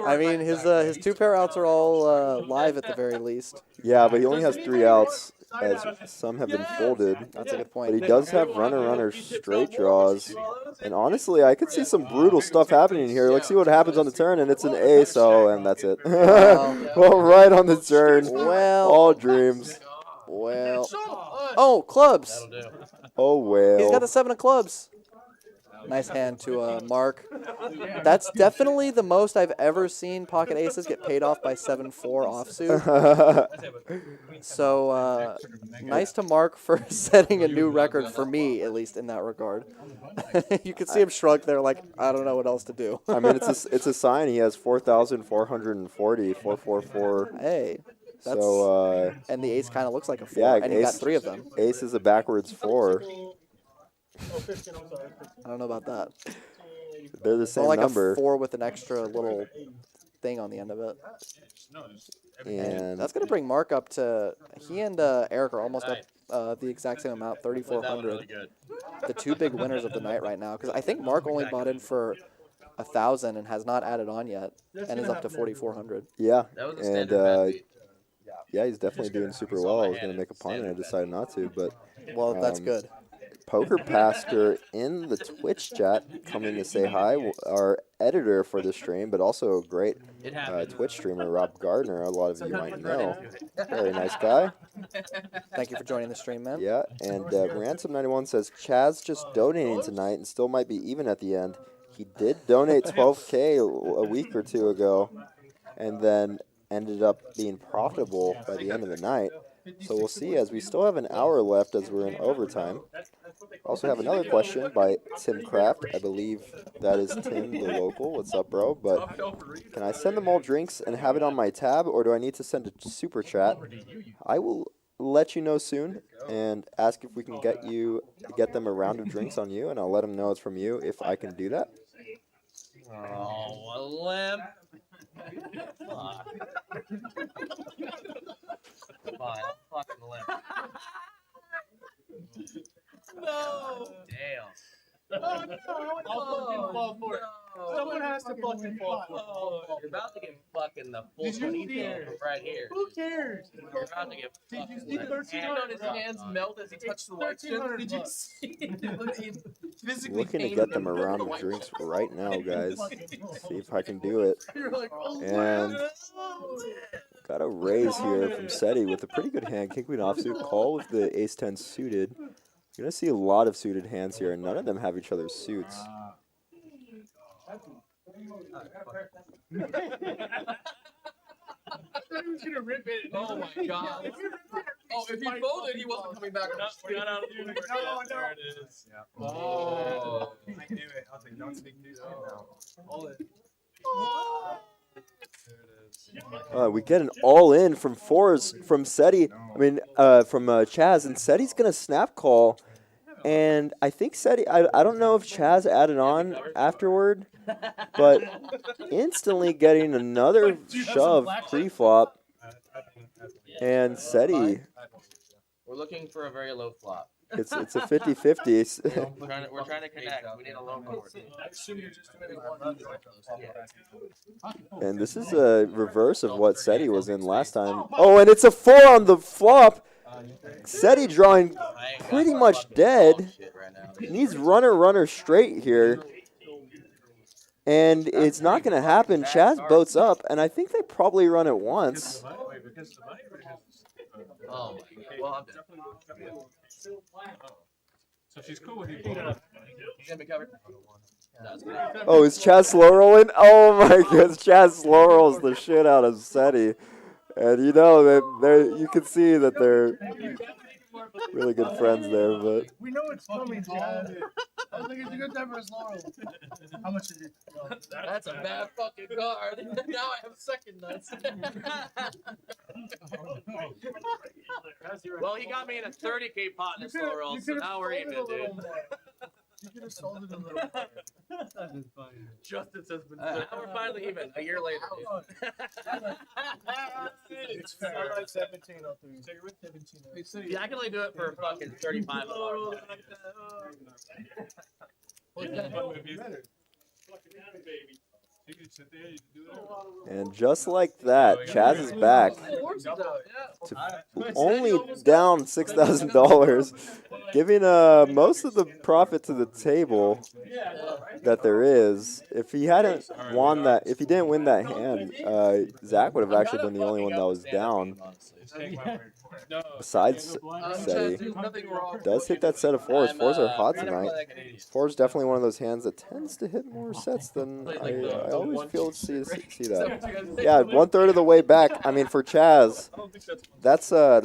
I mean, his 2 pair outs are all live at the very least. Yeah, but he only has 3 outs, as some have been folded. That's a good point. But he does have runner straight draws. And honestly, I could see some brutal stuff happening here. Let's see what happens on the turn, and it's an ace, and that's it. Well, right on the turn. Well, all dreams. Well. Oh, clubs. Oh, well. He's got the 7 of clubs. Nice hand to Mark. That's definitely the most I've ever seen pocket aces get paid off by 7-4 offsuit. So nice to Mark for setting a new record for me, at least in that regard. You can see him shrug there, like I don't know what else to do. I mean, it's a sign. He has 4,440, 444. Hey. That's, so and the ace kind of looks like a 4, yeah, and he got 3 of them. Ace is a backwards 4. I don't know about that. They're the same like number. A 4 with an extra little thing on the end of it. And that's going to bring Mark up to, he and Eric are almost up the exact same amount, 3,400. The 2 big winners of the night right now, because I think Mark only bought in for 1,000 and has not added on yet, and is up to 4,400. Yeah, and yeah, he's definitely doing super well. I was going to make a punt and I decided not to, but well, that's good. Poker Pastor in the Twitch chat coming to say hi. Our editor for the stream, but also a great Twitch streamer, Rob Gardner. A lot of you might know. Very nice guy. Thank you for joining the stream, man. Yeah, and Ransom91 says, Chaz just donating tonight and still might be even at the end. He did donate 12K a week or two ago, and then ended up being profitable by the end of the night. So we'll see, as we still have an hour left as we're in overtime. Also have another question by Tim Kraft. I believe that is Tim, the local. What's up, bro? But can I send them all drinks and have it on my tab, or do I need to send a super chat? I will let you know soon and ask if we can get them a round of drinks on you, and I'll let them know it's from you if I can do that. Oh, a limp. Fine, fucking limp. No. Damn. I'll fucking fall for it. Someone has to fucking fall for it. You're about to get fucking the full Did you 20 care? right here. Who cares? You're about to get Did you fucking see the hand on his hands melt as he touched the white chips? Did you see? Physically Looking to get them a round of drinks right now, guys. See if I can do it. You're like, oh, And got a raise here from Seti with a pretty good hand. King Queen offsuit, call with the ace-10 suited. You're going to see a lot of suited hands here, and none of them have each other's suits. Oh my god. Oh, if he folded, he wasn't coming back. Got out of the universe. There it is. Oh. I knew it. I was like, don't speak news now. All it. We get an all-in from fours from Seti. From Chaz, and Seti's going to snap call. And I think Seti, I don't know if Chaz added on afterward, but instantly getting another shove pre-flop. And Seti, We're looking for a very low flop. it's a 50-50. We're trying to connect. We need a low board. And this is a reverse of what Seti was in last time. Oh, and it's a 4 on the flop. Seti drawing pretty much dead. Needs runner straight here. And it's not going to happen. Chaz boats up, and I think they probably run it once. Oh, well, I'm dead. So she's cool with you. You gonna be covered? Oh, is Chaz slow rolling? Oh my goodness, Chaz slow rolls the shit out of Seti. And you know that you can see that they're really good friends there, but we know it's coming, Chad. I was like, it's a good time for his laurel. How much is it? That's a bad fucking card. Now I have second nuts. Well, he got me in a 30K pot in his slow roll, so now we're even, dude. You could have sold it a little more. Justice has been served. Now we're finally even, a year later. It's fair. I'm like 17, I'll do it. So you're with 17. Yeah, I can only do it for fucking 35 hours. and just like that, Chaz is back to only down $6,000, giving most of the profit to the table that there is. If he hadn't won that, if he didn't win that hand, Zach would have actually been the only one that was down. Besides Seti, does hit that set of fours. Fours are hot tonight. Fours definitely one of those hands that tends to hit more sets than I always feel to see that. Yeah, 1/3 of the way back. I mean, for Chaz, that's a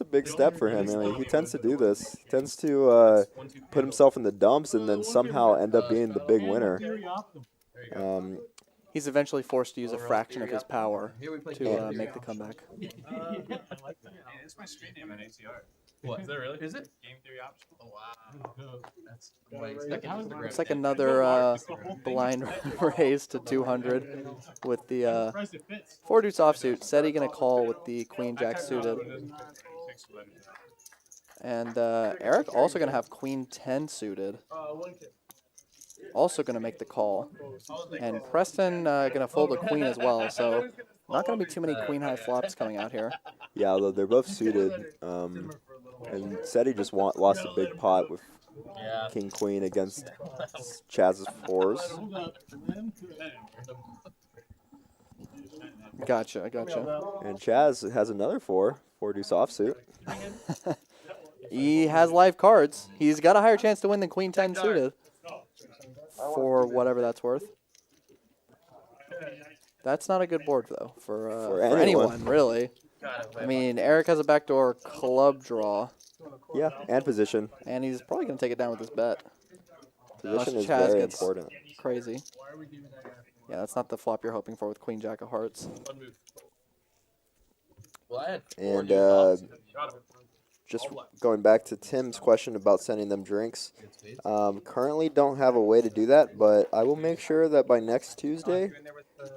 big step for him. I mean, he tends to do this. He tends to put himself in the dumps and then somehow end up being the big winner. He's eventually forced to use a fraction of his power to make the comeback. It's my street name at ATR. What? Is that really? Is it? Game theory optional. Oh, wow. That's Looks like another blind raise to 200 with the 4 deuce offsuit. Seti gonna call with the queen jack suited. And Eric also gonna have queen 10 suited. Also going to make the call. And Preston going to fold a queen as well, so not going to be too many queen high flops coming out here. Yeah, although they're both suited. And said he just lost a big pot with King Queen against Chaz's fours. Gotcha. And Chaz has another four deuce offsuit. He has live cards. He's got a higher chance to win than Queen 10 suited. For whatever that's worth. That's not a good board, though, for anyone, really. I mean, Eric has a backdoor club draw. Yeah, and position. And he's probably going to take it down with his bet. Position is Chaz very gets important. Crazy. Yeah, that's not the flop you're hoping for with Queen Jack of Hearts. And just going back to Tim's question about sending them drinks, currently don't have a way to do that, but I will make sure that by next Tuesday,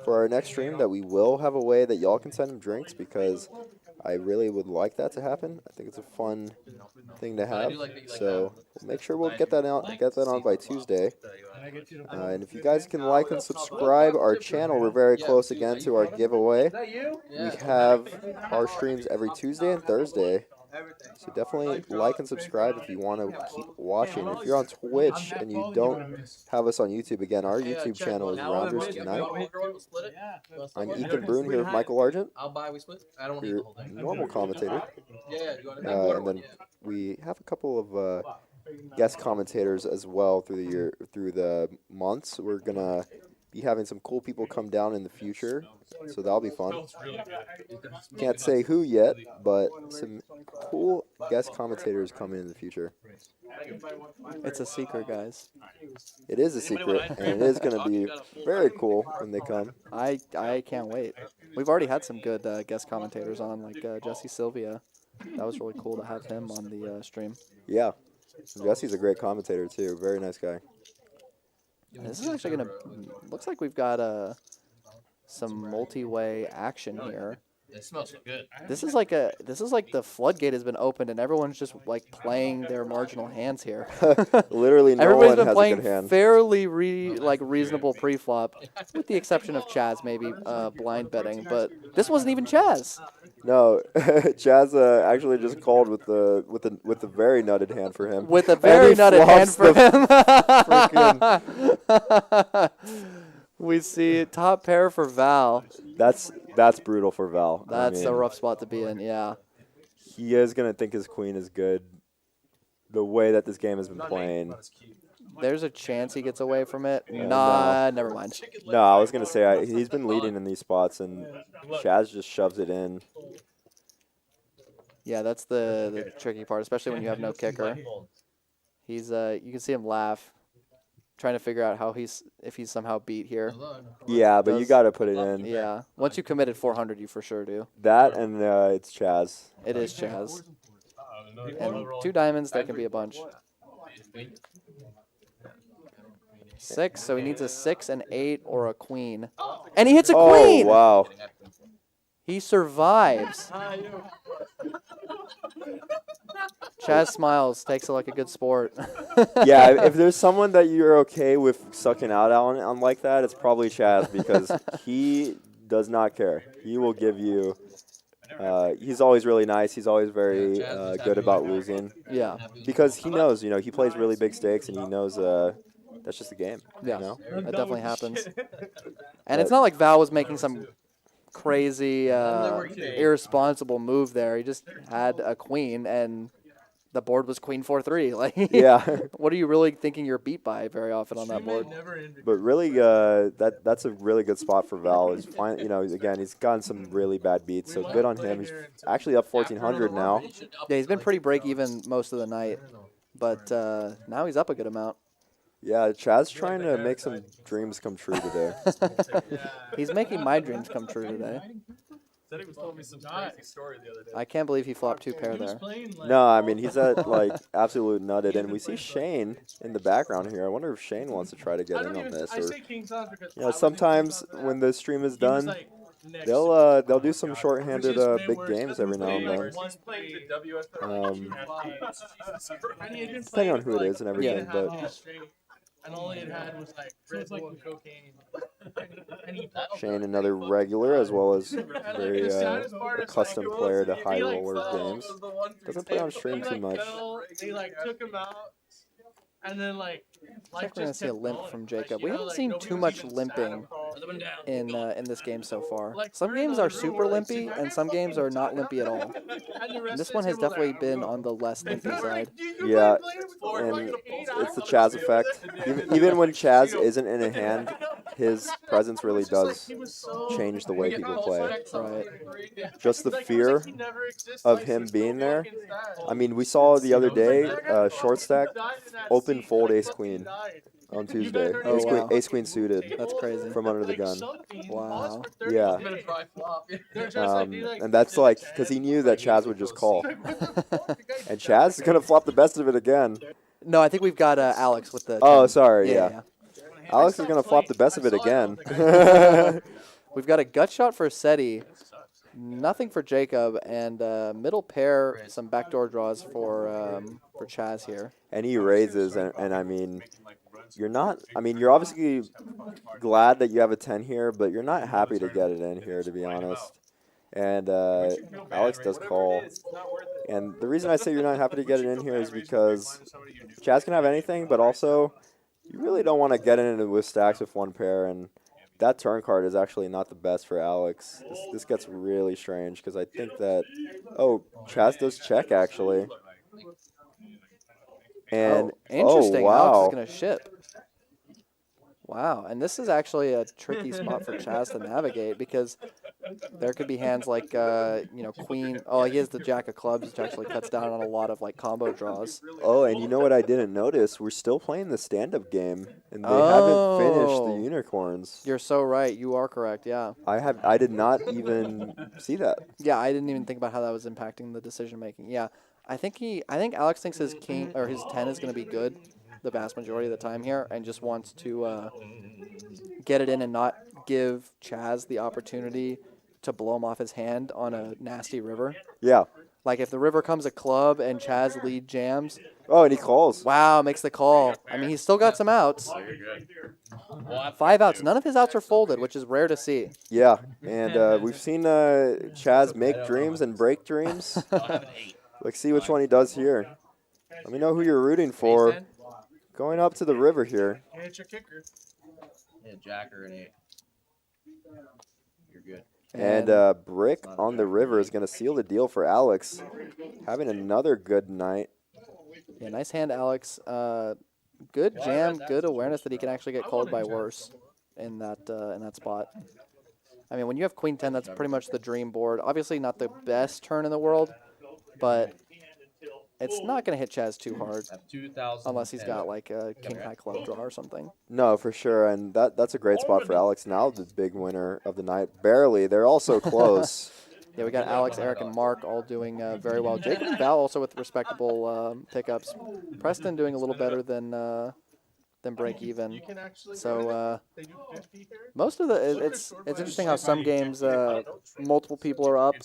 for our next stream, that we will have a way that y'all can send them drinks, because I really would like that to happen. I think it's a fun thing to have. So we'll make sure we'll get that on by Tuesday. And if you guys can like and subscribe our channel, we're very close again to our giveaway. We have our streams every Tuesday and Thursday. So definitely like and subscribe if you want to keep watching. If you're on Twitch and you don't have us on YouTube, again, our YouTube channel is Rounders Tonight. I'm Ethan Brune here with Michael Argent, your normal commentator. And then we have a couple of guest commentators as well through the months. We're gonna be having some cool people come down in the future, so that'll be fun. Can't say who yet, but some cool guest commentators coming in the future. It's a secret, guys. It is a secret, and it is going to be very cool when they come. I can't wait. We've already had some good guest commentators on, like Jesse Sylvia. That was really cool to have him on the stream. Yeah. Jesse's a great commentator, too. Very nice guy. This is actually going to... Looks like we've got some multi-way action here. It smells good. This is like the floodgate has been opened and everyone's just like playing their marginal hands here. Literally no Everybody's one been has playing a good hand. fairly reasonable pre-flop, with the exception of CHAZ maybe blind betting, but this wasn't even CHAZ. No, Chaz actually just called with a very nutted hand for him. With a very nutted hand for him. We see top pair for Val. That's brutal for Val. That's a rough spot to be in, yeah. He is going to think his queen is good the way that this game has been playing. There's a chance he gets away from it. Nah, never mind. No, I was going to say he's been leading in these spots, and Chaz just shoves it in. Yeah, that's the tricky part, especially when you have no kicker. He's you can see him laugh, trying to figure out if he's somehow beat here. Yeah, but you got to put it in. Yeah, once you committed 400, you for sure do. That and it's Chaz. It is Chaz. And 2 diamonds, that can be a bunch. 6, so he needs a 6, an 8, or a queen. And he hits a queen! Oh, wow. He survives. Chaz smiles, takes it like a good sport. Yeah, if there's someone that you're okay with sucking out on like that, it's probably Chaz, because he does not care. He will give you... he's always really nice. He's always very good about losing. Yeah. Because he knows, he plays really big stakes, and he knows that's just the game. Yeah, that definitely happens. And it's not like Val was making some crazy, irresponsible move there. He just had a queen, and the board was queen 4-3. Like, yeah. What are you really thinking you're beat by very often on that board? But really, that's a really good spot for Val. Is again, he's gotten some really bad beats, so good on him. He's actually up 1,400 now. Yeah, he's been pretty break even most of the night, but now he's up a good amount. Yeah, Chaz trying to make some dreams come true today. He's making my dreams come true today. Said he was telling me some crazy story the other day. I can't believe he flopped 2 pair there. No, I mean, he's at, absolute nutted. And we see Shane in the background here. I wonder if Shane wants to try to get in on this. Or, sometimes when the stream is done, they'll do some shorthanded big games every now and then. Depending on who it is and everything. But and all it had was Red Bull and cocaine. Shane, another regular, as well as very accustomed player to high roller games. Doesn't play on stream too much. They like took him out, and then like. I think we're gonna see a limp from Jacob. We haven't seen too much limping in this game so far. Some games are super limpy, and some games are not limpy at all. And this one has definitely been on the less limpy side. Yeah, and it's the CHAZ effect. Even when CHAZ isn't in a hand, his presence really does change the way people play. Right. Just the fear of him being there. I mean, we saw the other day, short stack, open fold ace queen on Tuesday. Oh, wow. Ace queen suited. That's crazy. From under the gun. Wow. Yeah. And that's like, because he knew that CHAZ would just call. And CHAZ is going to flop the best of it again. No, I think we've got Alex with the... Oh, sorry, yeah. Alex is going to flop the best of it again. We've got a gut shot for Seti. Nothing for Jacob, and middle pair, some backdoor draws for CHAZ here. And he raises, and I mean, you're obviously glad that you have a 10 here, but you're not happy to get it in here, to be honest. And Alex does call. And the reason I say you're not happy to get it in here is because CHAZ can have anything, but also you really don't want to get it with stacks with one pair, and that turn card is actually not the best for Alex. This gets really strange because I think that, oh, CHAZ does check actually. And interesting. Oh, wow. Alex is going to ship. Wow, and this is actually a tricky spot for CHAZ to navigate because there could be hands like, queen. Oh, he has the jack of clubs, which actually cuts down on a lot of like combo draws. Oh, and you know what I didn't notice? We're still playing the stand-up game, and they haven't finished the unicorns. You're so right. You are correct. Yeah. I did not even see that. Yeah, I didn't even think about how that was impacting the decision making. Yeah, I think Alex thinks his king or his 10 is going to be good the vast majority of the time here, and just wants to get it in and not give CHAZ the opportunity to blow him off his hand on a nasty river. Yeah. Like if the river comes a club and CHAZ lead jams. Oh, and he calls. Wow, makes the call. I mean, he's still got some outs. 5 outs. None of his outs are folded, which is rare to see. Yeah, and we've seen CHAZ make dreams and break dreams. Let's see which one he does here. Let me know who you're rooting for. Going up to the river here. Yeah, it's your kicker. Yeah, jack or an 8. You're good. And brick on the river is going to seal the deal for Alex. Having another good night. Yeah, nice hand, Alex. Good jam, good awareness that he can actually get called by worse in that spot. I mean, when you have Queen 10, that's pretty much the dream board. Obviously not the best turn in the world, but it's not going to hit CHAZ too hard unless he's got like a king-high club draw or something. No, for sure, and that's a great spot for Alex. Now the big winner of the night. Barely. They're all so close. Yeah, we got Alex, Eric, and Mark all doing very well. Jacob and Val also with respectable pickups. Preston doing a little better than break even. So most of it's interesting how some games multiple people are up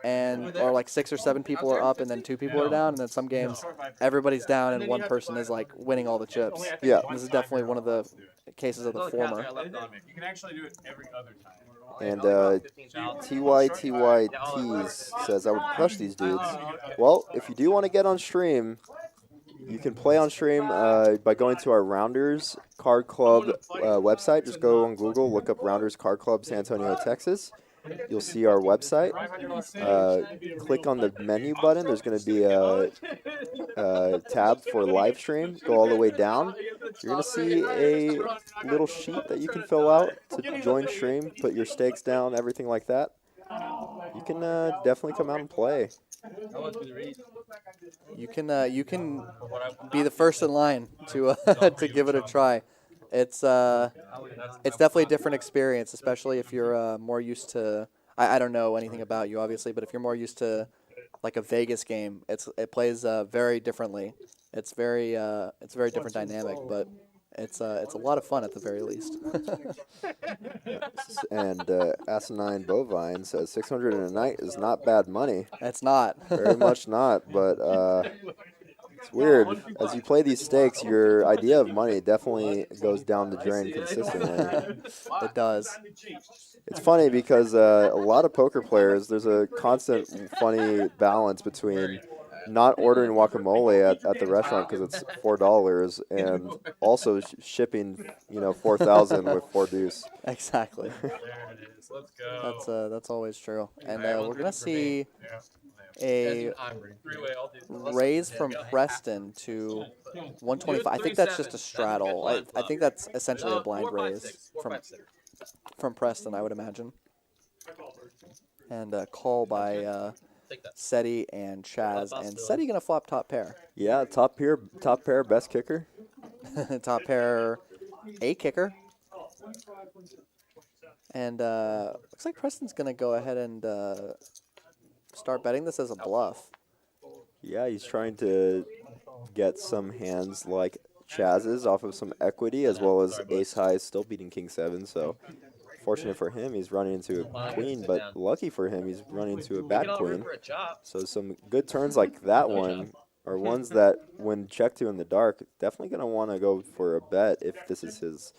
or like 6 or 7 people are up and then 2 people are down, and then some games everybody's down and one person is like winning all the chips. Yeah, this is definitely one of the cases of the former. You can actually do it every other time. And TYTYTs says, I would crush these dudes. Well, if you do want to get on stream, you can play on stream by going to our Rounders Card Club website. Just go on Google, look up Rounders Card Club San Antonio, Texas. You'll see our website. Click on the menu button. There's going to be a tab for live stream. Go all the way down. You're going to see a little sheet that you can fill out to join stream, put your stakes down, everything like that. You can definitely come out and play. You can be the first in line to to give it a try. It's definitely a different experience, especially if you're more used to. I don't know anything about you, obviously, but if you're more used to like a Vegas game, it plays very differently. It's very different dynamic, but it's a lot of fun at the very least. And Asinine Bovine says 600 in a night is not bad money. It's not. Very much not, but It's weird. As you play these stakes, your idea of money definitely goes down the drain consistently. It does. It's funny because a lot of poker players, there's a constant funny balance between not ordering guacamole at the restaurant because it's $4 and also shipping, 4,000 with 4 deuce. Exactly. There it is. Let's go. That's always true. And Alright, we're we'll gonna do it for me. see Yeah. a Three-way, I'll do. raise from Preston to 125. I think that's just a straddle. I think that's essentially a blind raise from Preston, I would imagine. And call by SETI and CHAZ. And SETI gonna flop top pair. Yeah, top pair, best kicker. Top pair, a kicker. And looks like Preston's gonna go ahead and start betting this as a bluff. Yeah, he's trying to get some hands like CHAZ's off of some equity, as well as ace high still beating king 7. So fortunate for him, he's running into a queen, but lucky for him, he's running into a bad queen. So some good turns like that one are ones that, when checked to in the dark, definitely going to want to go for a bet if this is his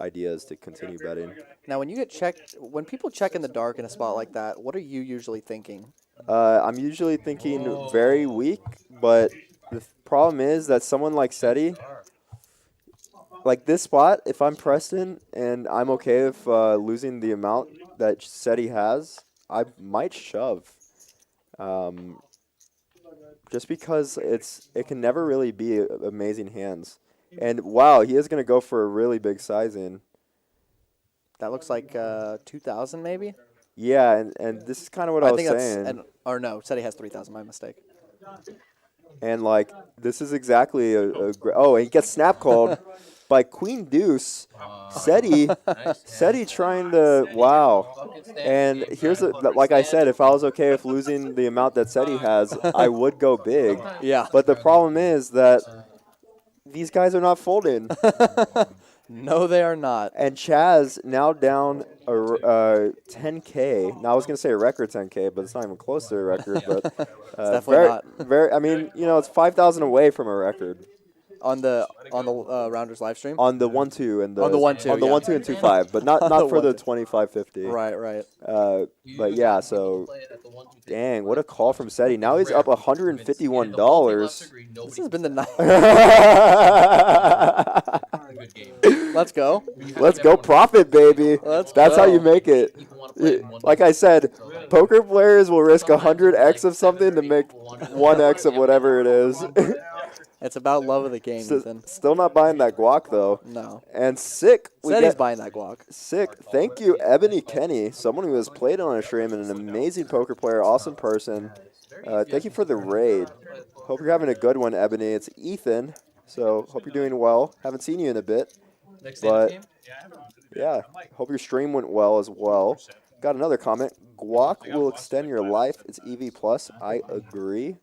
idea is to continue betting. Now, when people check in the dark in a spot like that, what are you usually thinking? I'm usually thinking very weak, but the problem is that someone like SETI, like this spot, if I'm Preston and I'm okay with losing the amount that SETI has, I might shove. Just because it can never really be amazing hands. And wow, he is going to go for a really big sizing. That looks like 2,000 maybe? Yeah, and this is kind of what I was saying. Or no, SETI has 3,000, my mistake. And like, this is exactly oh, and he gets snap called by Queen Deuce. SETI trying to, wow. And here's, like I said, if I was okay with losing the amount that SETI has, I would go big. Yeah. But the problem is that these guys are not folding. No, they are not. And CHAZ now down 10K. Now I was gonna say a record 10K, but it's not even close to a record. But It's definitely not. I mean, it's 5,000 away from a record. On the Rounders live stream? On the 1-2 and the On the 1-2, on the yeah. 1-2 and 2-5, but not for the 25-50. Right. But yeah, so dang, what a call from SETI. Now he's up $151. This has been the night. Let's go. Let's go profit, baby. That's how you make it. Like I said, poker players will risk 100x of something to make 1x of whatever it is. It's about love of the game, Ethan. Still not buying that guac, though. No. And sick. SETI's buying that guac. Sick. Thank you, Ebony Kenny, someone who has played on a stream and an amazing poker player, awesome person. Thank you for the raid. Hope you're having a good one, Ebony. It's Ethan, so hope you're doing well. Haven't seen you in a bit. But, yeah, hope your stream went well as well. Got another comment. Guac will extend your life. It's EV+. I agree.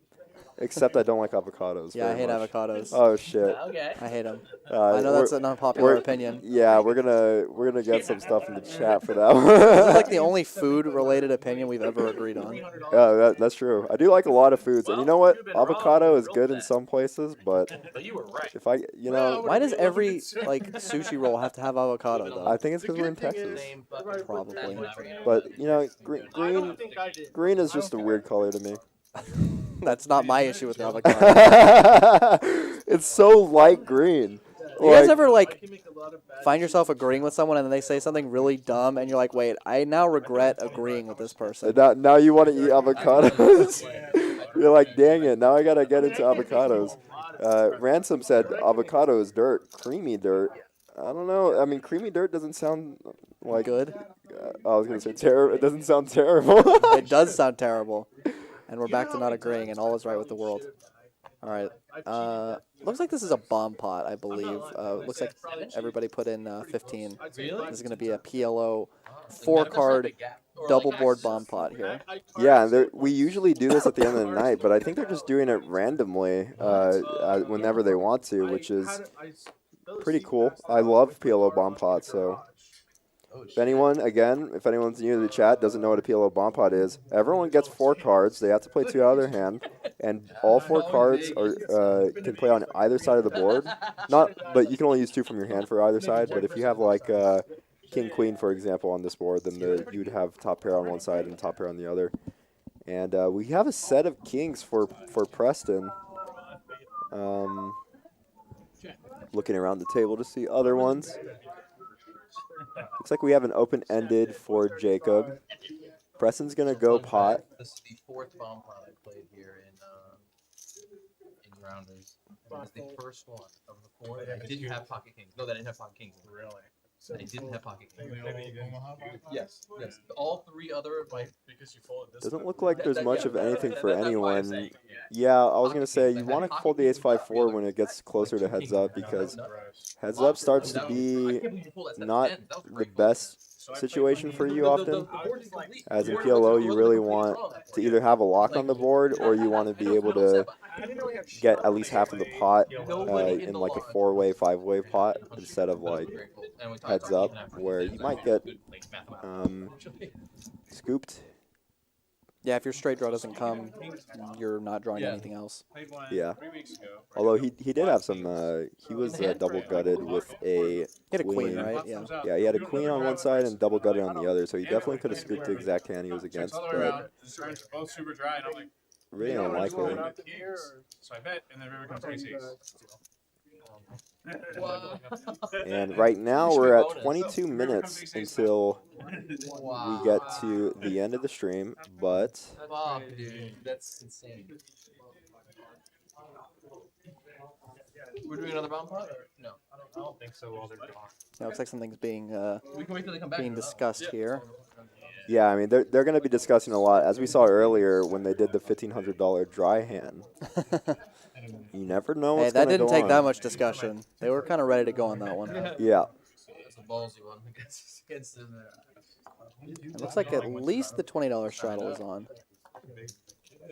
Except I don't like avocados. Yeah, I hate much. avocados. Oh shit. Okay. I hate them. I know that's an unpopular opinion. Yeah, we're gonna get some stuff in the chat for that one. This is like the only food-related opinion we've ever agreed on. That's true. I do like a lot of foods, and you know what? Avocado is good in some places, but if Why does every sushi roll have to have avocado though? I think it's because we're in Texas. Probably. But green is just a weird color to me. That's not my issue with the avocado. It's so light green. You guys ever find yourself agreeing with someone and then they say something really dumb and you're like, wait, I now regret agreeing with this person. Now you want to eat avocados? You're like, dang it, now I gotta get into avocados. Ransom said avocado is dirt, creamy dirt. I don't know. I mean, creamy dirt doesn't sound like good. I was gonna say terrible. It doesn't sound terrible. It does sound terrible. And we're back to not agreeing, and all is right with the world. All right. Looks like this is a bomb pot, I believe. Looks like everybody put in 15. This is going to be a PLO 4-card double board bomb pot here. Yeah, we usually do this at the end of the night, but I think they're just doing it randomly whenever they want to, which is pretty cool. I love PLO bomb pots, so if anyone's new to the chat, doesn't know what a PLO bomb pot is, everyone gets 4 cards. They have to play 2 out of their hand, and all 4 cards are can play on either side of the board. But you can only use 2 from your hand for either side. But if you have like King Queen, for example, on this board, then you would have top pair on one side and top pair on the other. And we have a set of kings for Preston. Looking around the table to see other ones. Looks like we have an open-ended for Jacob. Preston's going to go pot. This is the 4th bomb pot I played here in Rounders. It was the first one of the 4 that I didn't have pocket kings. No, that I didn't have pocket kings. Really? I didn't have pocket kings. Yes, yes. All 3 other of my... Because you folded this. Doesn't look like there's much of anything for anyone. Yeah, I was going to say, you want to fold the ace-5-4 when it gets closer to heads up, because heads up starts to be not the best situation for you often. As in PLO, you really want to either have a lock on the board, or you want to be able to get at least half of the pot in like a 4-way, 5-way pot, instead of like heads up, where you might get scooped. Yeah, if your straight draw doesn't come, you're not drawing anything else. Yeah. Although he did have some, he was double gutted with a He had a queen, right? Yeah. Yeah, he had a queen on one side and double gutted on the other, so he definitely could have scooped the exact hand he was against, but Both super dry, and I'm like, really unlikely. so I bet, and then River comes ace-ace. And right now we're at 22 minutes until we get to the end of the stream, but Bob, dude, that's insane. We're doing another bomb pot? Or? No. I don't think so while they're gone. Yeah, looks like something's being We can wait till they come back. being discussed here. yeah, I mean, they're going to be discussing a lot. As we saw earlier when they did the $1,500 dry hand. You never know what's Hey, that going to go didn't take on. that much discussion. They were kind of ready to go on that one. Yeah. It's a ballsy one against him. It looks like at least the $20 straddle is on.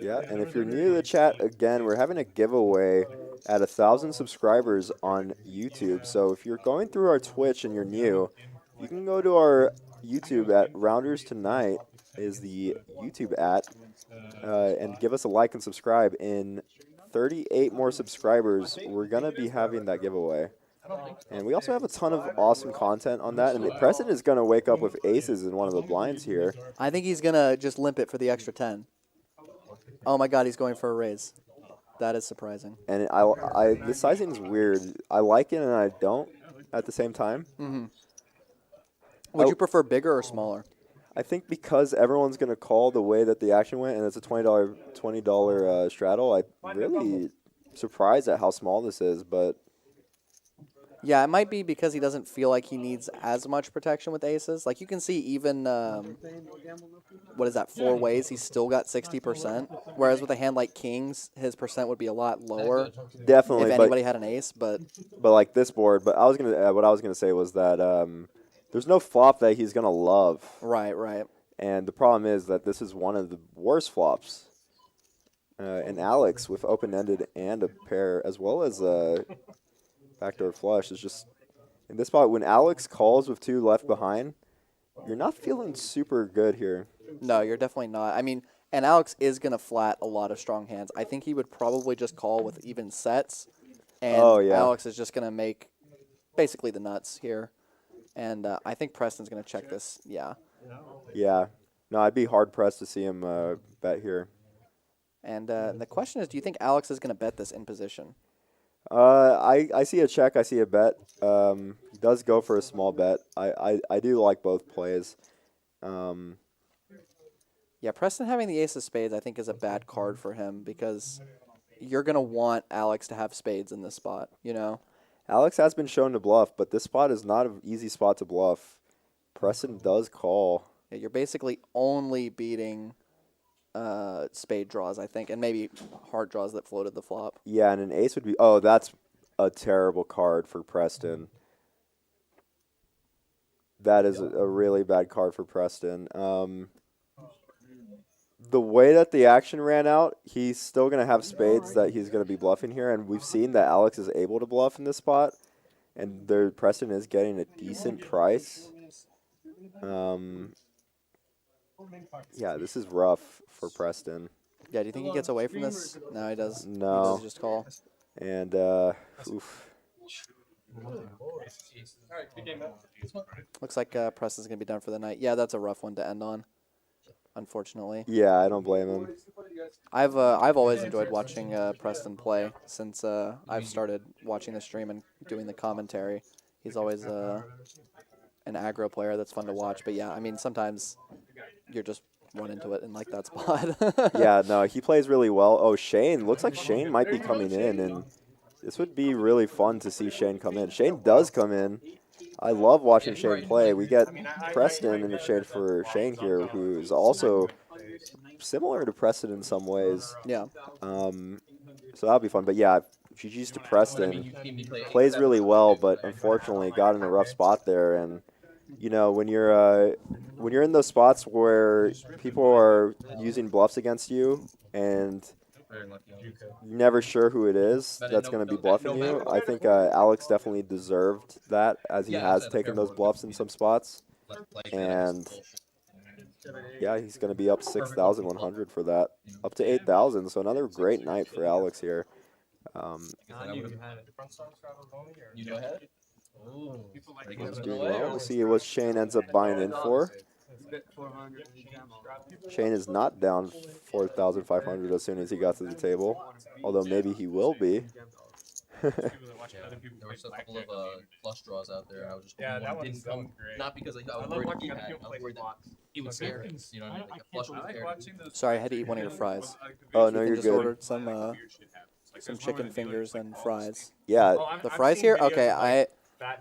Yeah, and if you're new to the chat, again, we're having a giveaway at 1,000 subscribers on YouTube. So if you're going through our Twitch and you're new, you can go to our YouTube at Rounders Tonight is the YouTube and give us a like and subscribe. In 38 more subscribers, we're going to be having that giveaway. And we also have a ton of awesome content on that. And Preston is going to wake up with aces in one of the blinds here. I think he's going to just limp it for the extra 10. Oh my god, he's going for a raise. That is surprising. And the sizing is weird. I like it and I don't at the same time. Would you prefer bigger or smaller? I think because everyone's going to call the way that the action went, and it's a $20 straddle, I'm really surprised at how small this is, but... Yeah, it might be because he doesn't feel like he needs as much protection with aces. Like, you can see even, what is that, 4 ways, he's still got 60%. Whereas with a hand like kings, his percent would be a lot lower. Definitely. If anybody had an ace, but like this board, but I was gonna, what I was going to say was that there's no flop that he's going to love. Right, right. And the problem is that this is one of the worst flops. And Alex, with open-ended and a pair, as well as backdoor flush, is just, in this spot, when Alex calls with 2 left behind, you're not feeling super good here. No, you're definitely not. I mean, and Alex is going to flat a lot of strong hands. I think he would probably just call with even sets. And Alex is just going to make basically the nuts here. And I think Preston's going to check this, yeah. Yeah. No, I'd be hard-pressed to see him bet here. And the question is, do you think Alex is going to bet this in position? I see a check, I see a bet. He does go for a small bet. I do like both plays. Yeah, Preston having the ace of spades, I think, is a bad card for him because you're going to want Alex to have spades in this spot, you know? Alex has been shown to bluff, but this spot is not an easy spot to bluff. Preston does call. Yeah, you're basically only beating spade draws, I think, and maybe hard draws that floated the flop. Yeah, and an ace would be... Oh, that's a terrible card for Preston. That is a really bad card for Preston. The way that the action ran out, he's still going to have spades that he's going to be bluffing here, and we've seen that Alex is able to bluff in this spot, and Preston is getting a decent price. Yeah, this is rough for Preston. Yeah, do you think he gets away from this? No, he does. No. He does just call. And, oof. Looks like Preston's going to be done for the night. Yeah, that's a rough one to end on, unfortunately. Yeah, I don't blame him. I've always enjoyed watching Preston play since I've started watching the stream and doing the commentary. He's always an aggro player that's fun to watch. But yeah, I mean, sometimes you're just run into it in like that spot. Yeah, no, he plays really well. Oh, Shane. Looks like Shane might be coming in, and this would be really fun to see Shane come in. Shane does come in. I love watching Shane play. We get Preston in exchange for Shane here, who is also similar to Preston in some ways. Yeah. So that'll be fun. But yeah, GG's to Preston. Plays really well, but unfortunately got in a rough spot there. And you know, when you're in those spots where people are using bluffs against you and you're never sure who it is that's going to be bluffing you, I think Alex definitely deserved that, as he has taken those bluffs in some spots. And yeah, he's going to be up 6,100 for that, up to 8,000. So another great night for Alex here. You go ahead. He's doing well. We'll see what Shane ends up buying in for. Shane is not down 4,500 as soon as he got to the table, although maybe he will be. There was a couple of flush draws out there. I was just hoping one didn't come. Not because I was worried he had. I was worried that he would scare us. You know, like a flush would scare us. Sorry, I had to eat one of your fries. Oh, no, you're Just good. ordered some chicken fingers and fries. Yeah, The fries here? Okay,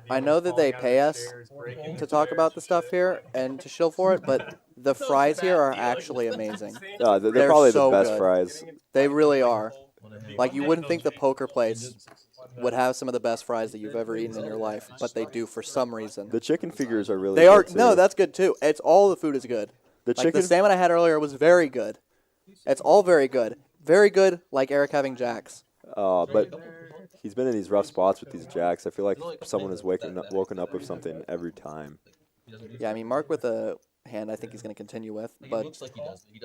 I know that they pay us to talk about the stuff here and to shill for it, but the fries here are actually amazing. they're probably so the best good. fries. They really are. Like, you wouldn't think the poker place would have some of the best fries that you've ever eaten in your life, but they do for some reason. The chicken fingers are really They are, good too. no, that's good too. It's all the food is good. Like the salmon I had earlier was very good. It's all very good. Very good, like Eric having jacks. But he's been in these rough spots with these jacks. I feel like someone has woken up with something every time. Yeah, I mean, Mark with a hand I think he's going to continue with, but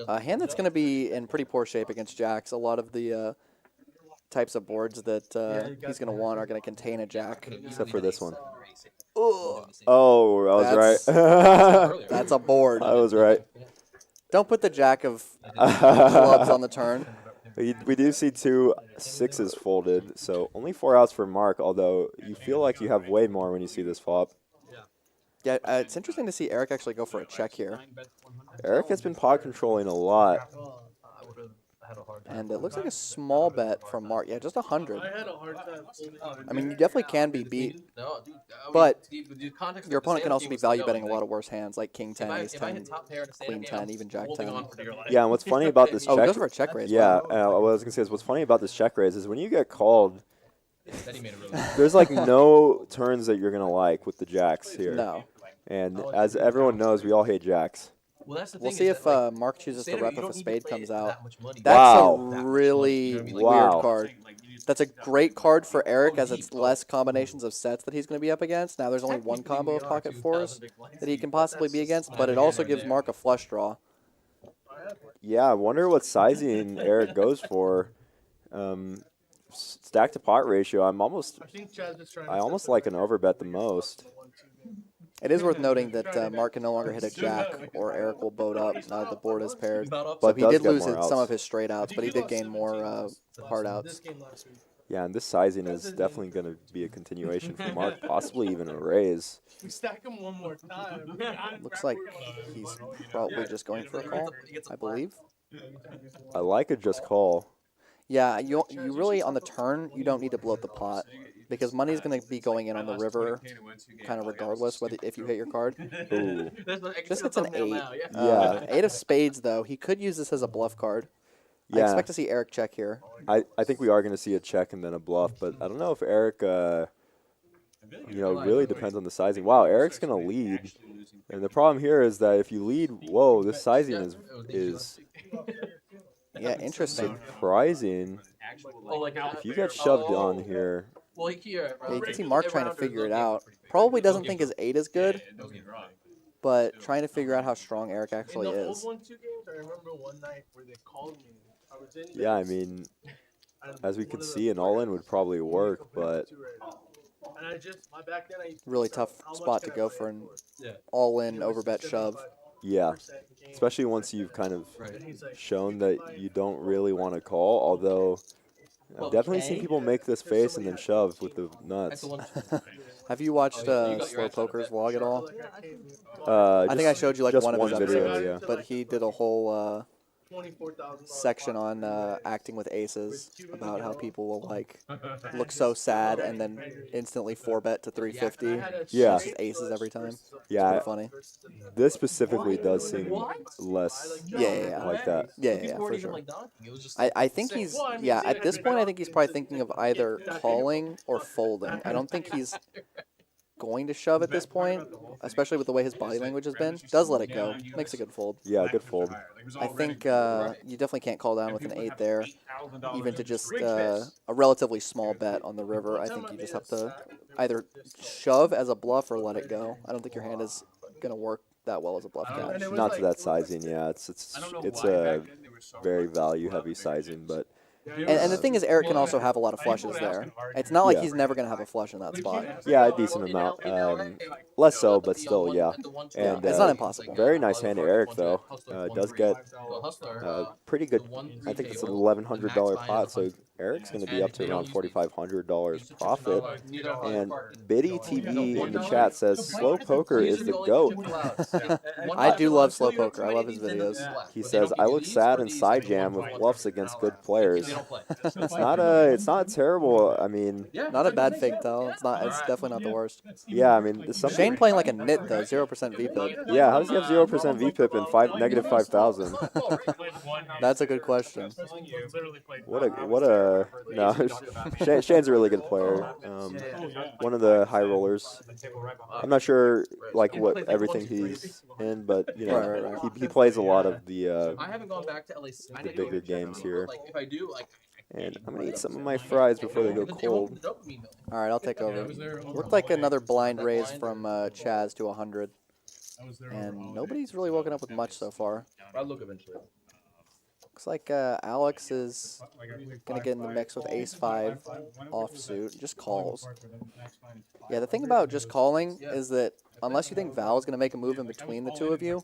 a hand that's going to be in pretty poor shape against jacks. A lot of the types of boards that he's going to want are going to contain a jack. Except for this one. Ugh. Oh, I was right. That's a board. I was right. Don't put the jack of clubs on the turn. We do see 2 6s folded, so only 4 outs for Mark, although you feel like you have way more when you see this flop. Yeah, it's interesting to see Eric actually go for a check here. Eric has been pot controlling a lot. And it looks like a small bet from Mark. Yeah, just 100. I had a hard time. I mean, you definitely can be beat, but your opponent can also be value betting a lot of worse hands, like King 10, Ace 10, Queen 10, even Jack 10. Yeah, and what's funny about this Oh, check... goes for a check raise. Yeah, what I was going to say is what's funny about this check raise is when you get called, there's like no turns that you're going to like with the jacks here. No. And as everyone knows, we all hate jacks. We'll see if Mark chooses to rep if a spade comes out. That's Wow. a really Wow. weird card. That's a great card for Eric, as it's less combinations of sets that he's going to be up against. Now there's only one combo of pocket fours that he can possibly be against, but it also gives Mark a flush draw. Yeah, I wonder what sizing Eric goes for. Stack to pot ratio, I almost like an overbet the most. It is worth noting that Mark can no longer hit a jack, or Eric will boat up now that the board is paired. So But he does did get lose more some outs. of his straight outs, but he did gain more hard outs. Yeah, and this sizing is definitely going to be a continuation for Mark, possibly even a raise. We stack him one more time. Looks like he's probably just going for a call, I believe. I like a just call. Yeah, you really, on the turn, you don't need to blow up the pot, because money's going to be going in on the river, kind of regardless whether if you hit your card. Ooh. Just gets an 8. Yeah. 8 of spades, though. He could use this as a bluff card. I Yeah. expect to see Eric check here. I think we are going to see a check and then a bluff, but I don't know if Eric, really depends on the sizing. Wow, Eric's going to lead. And the problem here is that if you lead, whoa, this sizing is Yeah, interesting. surprising. If you get shoved on here, Yeah, you can see Mark trying to figure it out. Probably doesn't think his 8 is good, but trying to figure out how strong Eric actually in the is. old 1-2 games, I remember one night where they called me. I was in Yeah, I Vegas, mean, and as we one could of the see, an all-in would probably players work, compared but it to right now. And I just back then I Really said, tough how much spot can to I go buy for it an Yeah. all-in He was overbet shove. 75% yeah, game. especially once you've kind of Right. And he's like, shown "You that can buy you it don't for really want to call, although I've definitely seen Okay. people make this Because face and somebody then had shove with the 15 nuts. That's the one. Have you watched Oh, yeah, you got your Slow ass out of Poker's bed. vlog at all? Like, I paid I think I Just- showed you like just one of his video, episodes, yeah. but he did a whole $24,000 section on acting with aces about how people will like look so sad and then instantly 4-bet to 350. Yeah. It's just aces every time. Yeah, Pretty funny. this specifically does seem less Yeah. like that. Yeah, Before for it even sure. like donking, it was just I think he's, yeah, at this point, I think he's probably thinking of either calling or folding. I don't think he's going to shove at this point, especially with the way his body language has been. Does let it go. Makes a good fold. Yeah, good fold. I think you definitely can't call down with an 8 there, even to just a relatively small bet on the river. I think you just have to either shove as a bluff or let it go. I don't think your hand is going to work that well as a bluff catch. Not to that sizing, yeah. It's a very value-heavy sizing, but And the thing is, Eric can also have a lot of flushes there. It's not like Yeah. he's never going to have a flush in that spot. yeah, a decent amount. Less so, but still, yeah. And It's not impossible. very nice hand to Eric, though. Does get Hustler. pretty good. I think it's an $1,100 pot, so Eric's going to be up to around $4,500 profit. And Biddy TV in the chat says slow poker is the GOAT. I do love Slow Poker. I love his videos. He says, I look sad in side jam with bluffs against good players. It's not terrible. I mean, Not a bad fake though. It's not. It's definitely not the worst. yeah, I mean, there's some Shane playing like a nit though, 0% VPIP. yeah, how does he have 0% VPIP and negative 5,000? That's a good question. What a no. Shane's a really good player. One of the high rollers. I'm not sure like what everything he's in, but you know, Right. he plays a lot of the I haven't gone back to LA. the bigger games here. Like if I do, like. And I'm gonna eat some of my fries before they go cold. All right, I'll take over. Looked like another blind raise from CHAZ to 100, and nobody's really woken up with much so far. I'll look eventually. Looks like Alex is gonna get in the mix with Ace-5 offsuit. Just calls. Yeah, the thing about just calling is that unless you think Val is gonna make a move in between the two of you,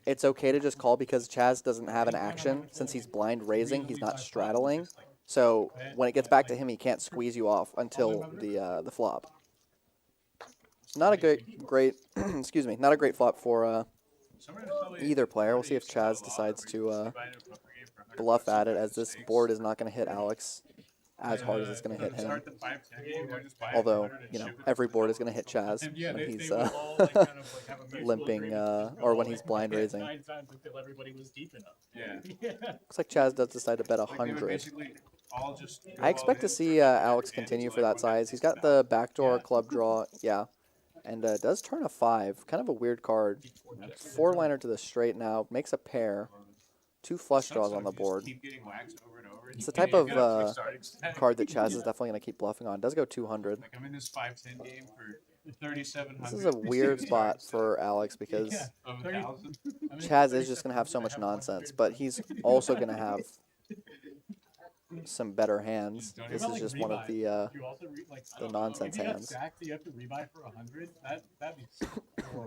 it's okay to just call because CHAZ doesn't have an action. Since he's blind raising, he's not straddling. So when it gets back to him, he can't squeeze you off until the flop. Not a great excuse me, not a great flop for either player. We'll see if CHAZ decides to bluff at it, as this board is not going to hit Alex as hard as it's going to hit him. Although, you know, every board is going to hit CHAZ when he's limping or when he's blind raising. Looks like CHAZ does decide to bet 100. I expect to see Alex continue for that size. He's got the backdoor club draw, yeah, and does turn a 5. Kind of a weird card. 4-liner to the straight now, makes a pair. 2 flush draws on the board. It's the type of card that CHAZ is definitely going to keep bluffing on. Does go 200. Like I'm in this 5-10 game for 3,700. This is a weird spot for Alex because Of 1,000. CHAZ is just going to have so much nonsense, but he's also going to have some better hands. This is just one of the nonsense hands. You have to rebuy for 100. That'd be.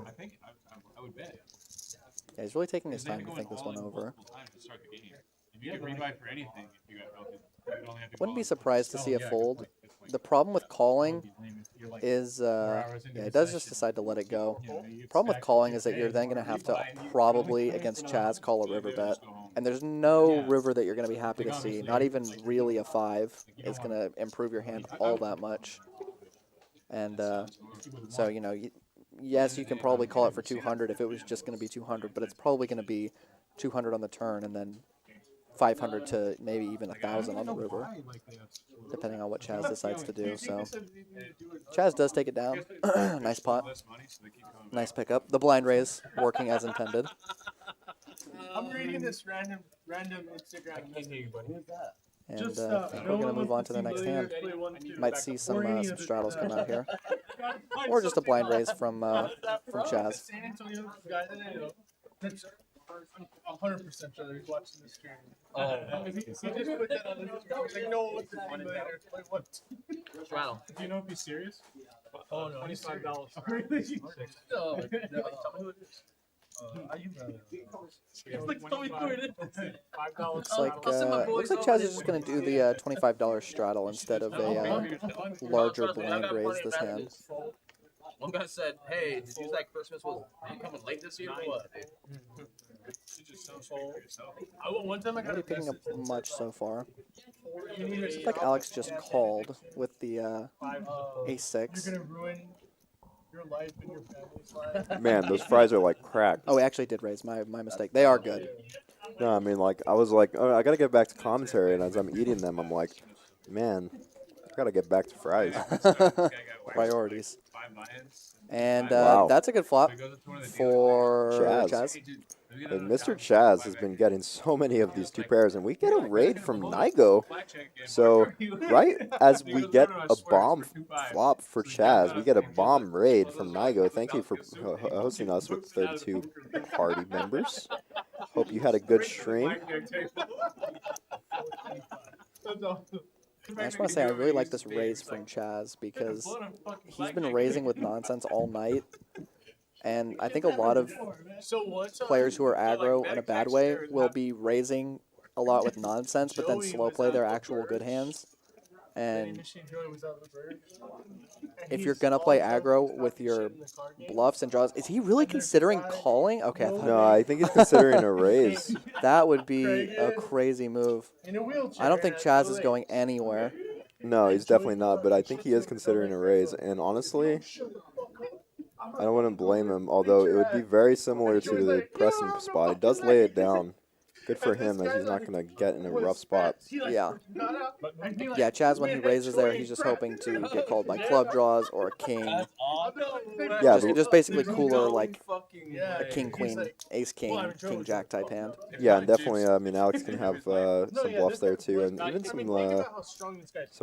I think I would bet. Yeah, he's really taking his time to think this one over. If you get rebuy for anything, if you would only have to Wouldn't be call surprised to see a fold. The problem with calling is, yeah, it does just decide to let it go. Problem with calling is that you're then going to have to probably, against CHAZ, call a river bet. And there's no river that you're going to be happy to see. Not even really a 5 is going to improve your hand all that much. And so, you know, yes, you can probably call it for 200 if it was just going to be 200, but it's probably going to be 200 on the turn and then 500 to maybe even 1,000 on the river, depending on what CHAZ decides to do. So CHAZ does take it down. Nice pot. Nice pickup. The blind raise working as intended. I'm reading this random Instagram message. Who is that? And I think we're going to move on to the next hand. Might see some straddles come out here. Or just a blind raise from CHAZ. San Antonio guy that I know. 100% sure he's watching the stream. Oh. He just put that on his Instagram. He's like, no, what's the thing later? Like, what? Straddle. Do you know if he's serious? Oh, no, he's $25. Really? No, tell me who it is. It's like, tell me who it is. Looks like CHAZ is just going to do the $25 straddle instead of a larger blind raise this hand. One guy said, "Hey, did you like Christmas was you coming late this year or what?" One time I Not really got picking up much so far. Looks like Alex just called with the A6. You're gonna ruin your life and your family's life. Man, those fries are like crack. Oh, he actually did raise. My mistake. They are good. No, I mean, like, I was like, oh, I gotta get back to commentary, and as I'm eating them, I'm like, man, I gotta get back to fries. Priorities. And Wow. that's a good flop for CHAZ. CHAZ. And Mr. CHAZ has been getting so many of these two pairs, and we get a raid from Nigo. So, right as we get a bomb flop for CHAZ, we get a bomb raid from Nigo. Thank you for hosting us with 32 party members. Hope you had a good stream. I just want to say I really like this raise from CHAZ because he's been raising with nonsense all night. And I think a lot of players who are aggro in a bad way will be raising a lot with nonsense, but then slow play their actual good hands. And if you're going to play aggro with your bluffs and draws, is he really considering calling? Okay. No, I think he's considering a raise. That would be a crazy move. I don't think CHAZ is going anywhere. No, he's definitely not, but I think he is considering a raise. And honestly, I don't want to blame him, although it would be very similar to the Preston spot. He does lay it down. Good for him, as he's not going to get in a rough spot. Yeah. Yeah, CHAZ, when he raises there, he's just hoping to get called by club draws or a king. Yeah, Just basically cooler, like a king, queen, ace, king, king, jack type hand. yeah, and definitely, I mean, Alex can have some bluffs there, too, and even some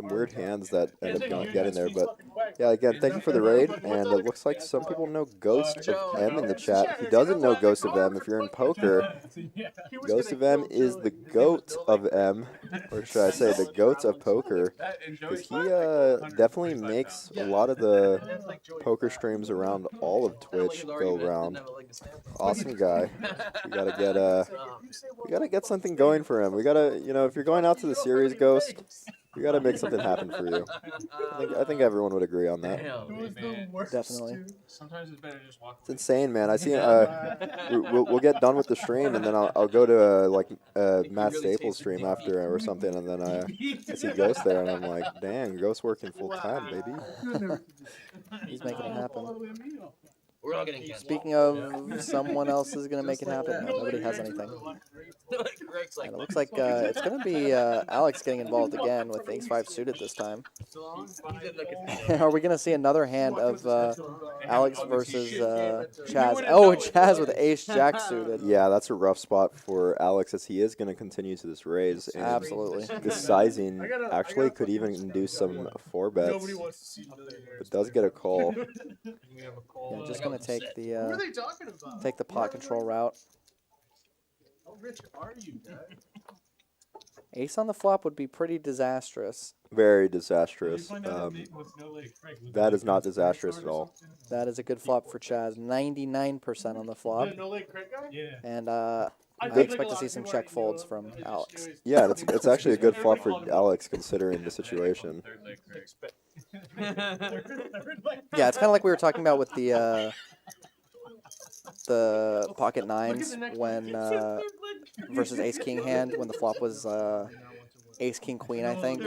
weird hands that end up not getting there. But, yeah, again, thank you for the raid, and it looks like some people know Ghost of M in the chat. Who doesn't know Ghost of M, if you're in poker, Ghost of M is the GOAT of M, or should I say the GOAT of poker, because he definitely makes a lot of the poker streams around all of Twitch go around. Awesome guy. We gotta get something going for him. We gotta, you know, if you're going out to the series, Ghost, we gotta make something happen for you. I think everyone would agree on that. Definitely. Sometimes it's better to just walk It's insane, man. I see. We'll get done with the stream, and then I'll go to Matt Staples' stream after or something, and then I see Ghost there, and I'm like, dang, Ghost working full time, baby. He's making it happen. We're all getting Speaking of someone else is going to make it happen, nobody has anything. And it looks like it's going to be Alex getting involved again with ace-5 suited this time. Are we going to see another hand of Alex versus CHAZ? Oh, CHAZ with ace-jack suited. Yeah, that's a rough spot for Alex, as he is going to continue to this raise. And Absolutely. this sizing actually could even induce some 4-bets. It does get a call. Yeah, just going to take the pot control route. How rich are you, Dad? Ace on the flop would be pretty disastrous. Very disastrous. That is not disastrous at all. That is a good flop for CHAZ. 99% on the flop. And I expect to see some check folds from Alex. Yeah, it's actually a good flop for Alex, considering the situation. Yeah, it's kind of like we were talking about with the pocket nines when versus ace king hand when the flop was ace king queen, I think.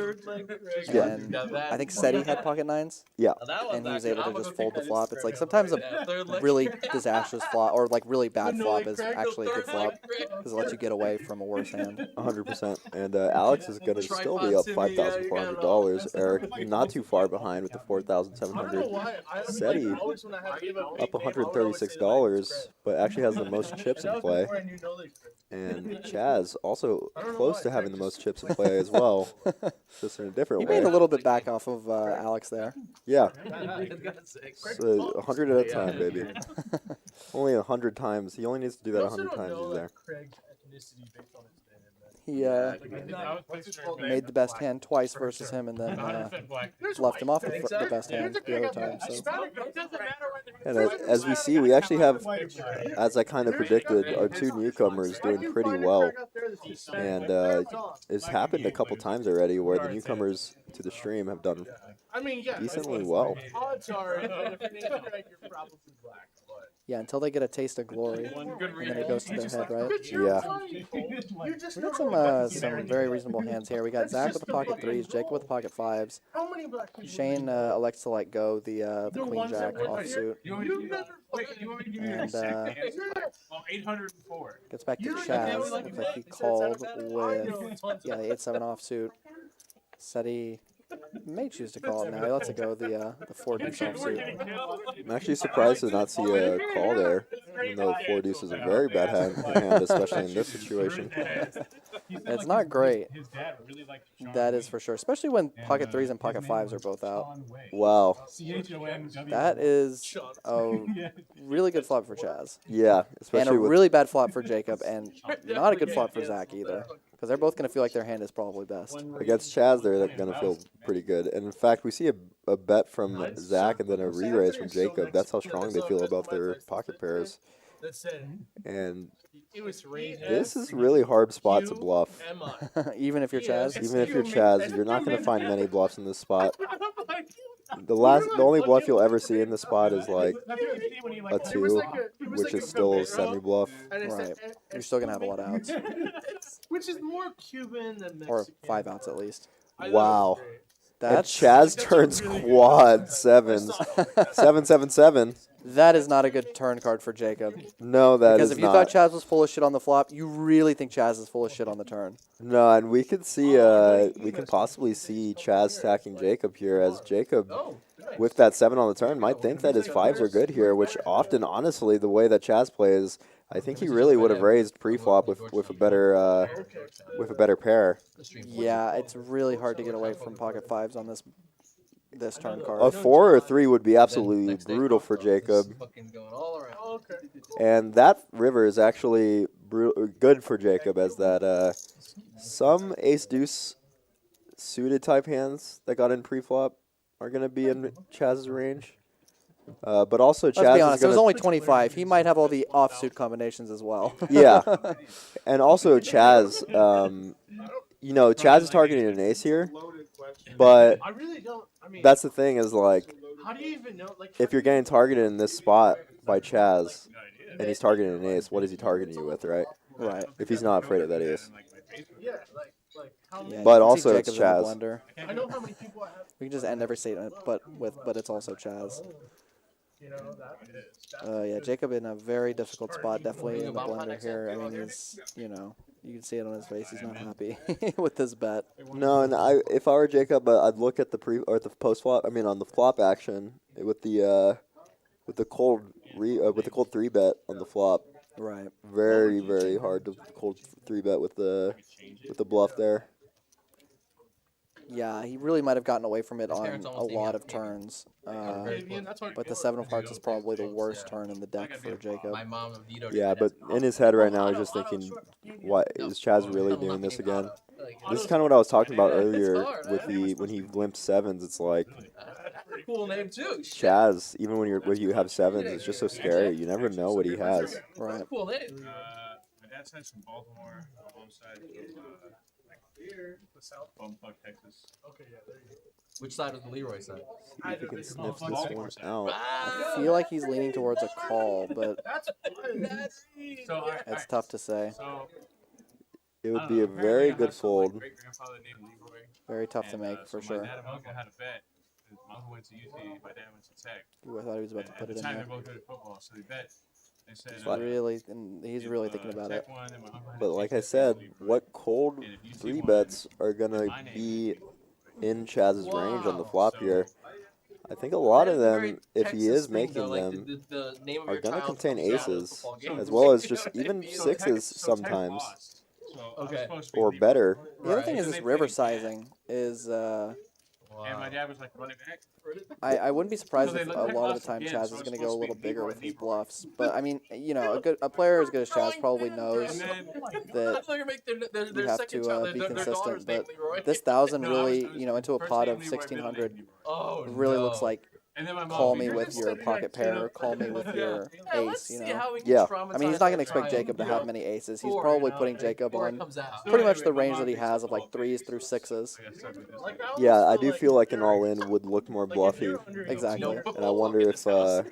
Yeah. And I think SETI had pocket nines. Yeah. And he was able to just fold the flop. It's like sometimes a really disastrous flop or like really bad flop is actually a good flop because it lets you get away from a worse hand. 100%. And Alex is going to still be up $5,400. Eric not too far behind with the $4,700. SETI up $136, but actually has the most chips in play. And CHAZ also close to having the most chips in play as well, just in a different He way. made a little bit back off of Alex there. Yeah, It's so 100 at a time, baby. Only 100 times. He only needs to do that 100 times. He's there. Craig's ethnicity based on his name. He made the best hand twice versus him, and then 100% black. left him off the best hand the other time. So. And as we see, we actually have, as I kind of predicted, our two newcomers doing pretty well. And it's happened a couple times already where the newcomers to the stream have done decently well. Odds are, if you're probably black. Yeah, until they get a taste of glory, and then it goes to their head, right? Yeah. We got some very reasonable hands here. We got Zach with the pocket threes, Jacob with the pocket fives. Shane elects to let go the queen jack offsuit. And 804. gets back to Chaz. Looks like he called with the 8-7 offsuit. Said he may choose to call it now. He lets it go the 4 deuce offsuit. I'm actually surprised to not see a call there, even though 4 deuce is a very bad hand, especially in this situation. It's not great. That is for sure, especially when pocket threes and pocket fives are both out. Wow. That is a really good flop for Chaz. Yeah, And especially a with really bad flop for Jacob, and not a good flop for Zach either. Because they're both going to feel like their hand is probably best. against Chaz, they're going to feel pretty good. And in fact, we see a bet from Zach and then a re-raise from Jacob. That's how strong they feel about their pocket pairs. And this is really hard spot to bluff. Even if you're Chaz? Even if you're Chaz, you're not going to find many bluffs in this spot. The only bluff you'll ever see in this spot is like a 2, which is still a semi-bluff. Right. You're still going to have a lot of outs. Which is more Cuban than Mexican. Or 5 outs at least. Wow. And That's Chaz turns quad 7s. 7-7-7. That is not a good turn card for Jacob. No, that Because is if you not. thought Chaz was full of shit on the flop, you really think Chaz is full of shit on the turn. No, and we could see, we can possibly see Chaz stacking Jacob here, as Jacob, with that 7 on the turn, might think that his 5s are good here, which often, honestly, the way that Chaz plays, I think he really would have raised pre-flop with a better pair. Yeah, it's really hard to get away from pocket fives on this turn card. A 4 or 3 would be absolutely brutal for Jacob. And that river is actually good for Jacob, as that some ace-deuce suited type hands that got in pre-flop are going to be in Chaz's range. But also Chaz Let's be honest, is it was going only 25. He might have all the offsuit combinations as well. Yeah. And also Chaz, Chaz is targeting an ace here, but I really don't. I mean, that's the thing is, like, how do you even know? Like, if you're getting targeted in this spot by Chaz and he's targeting an ace, what is he targeting you with, right? Right. If he's not afraid of that ace. yeah, like how many? Yeah, But you can see also it's Jacob's in the Chaz. blender. I know how many people I have. We can just end every statement, but it's also Chaz. You know that. Yeah, Jacob in a very difficult spot, definitely in the blender here. I mean, he's, you can see it on his face. He's not happy with this bet. No, and if I were Jacob, I'd look at the post flop. I mean, on the flop action with the cold 3 bet on the flop. Right. Very, very hard to cold 3 bet with the bluff there. Yeah, he really might have gotten away from it on a lot of turns. But the 7 of hearts is probably the worst turn in the deck for Jacob. Yeah, but in his head right now, he's just thinking, "What is Chaz really doing this again?" This is kind of what I was talking about earlier with when he glimpsed 7s. It's like Cool name too. Chaz, even when you have 7s, it's just so scary. You never know what he has. Right. Cool name. My dad's side from Baltimore. My mom's side from The South. Bumfuck, Texas. Okay, yeah, there you go. Which side was the Leroy side? See if he can sniff this one out. I feel like he's leaning towards a call, but So it's tough to say. So It would be a very good fold. Great grandfather named Leroy. Very tough to make, for sure. My dad and my uncle had a bet. My uncle went to UT. My dad went to Tech. Ooh, I thought he was about to At put the it in time, there. they're both good at football, so they bet. They said, He's really thinking about it. But like I said, what cold 3 bets are going to be in Chaz's range on the flop here? I think a lot of them, if he is making them, are going to contain aces, as well as just even 6s sometimes. So I was Okay. supposed to be or leaving. better. The other thing Right. is And this they river played sizing is. And my dad was like, run it back. I wouldn't be surprised So they if let a Nick lot of lost the time again, Chaz so is it's going to go a supposed to be little bigger Leroy, with his Leroy. bluffs. But I mean, you know, a player as good as Chaz probably knows And then that They're gonna make their you have second to child, be their daughter's consistent. name But Leroy. this 1,000 No, I really, was you know, into a first pot name of Leroy, middle name 1,600 Leroy. Oh really no. looks like And then my mom call beat me me. with your pocket pair, call me with your Yeah, ace, let's you see know. how we can Yeah. traumatize I mean, he's not going to that expect child, Jacob to you have know, many aces. He's before, probably you know, putting Jacob before it on comes out. pretty much the Anyway, my range mom that he thinks has it's of like all 3s babies. through 6s. I got stuck with this. Like, Yeah, I almost do feel feel like if an you're- all-in would look more like, if bluffy. you're under 18, Exactly. no, And I wonder in if this house.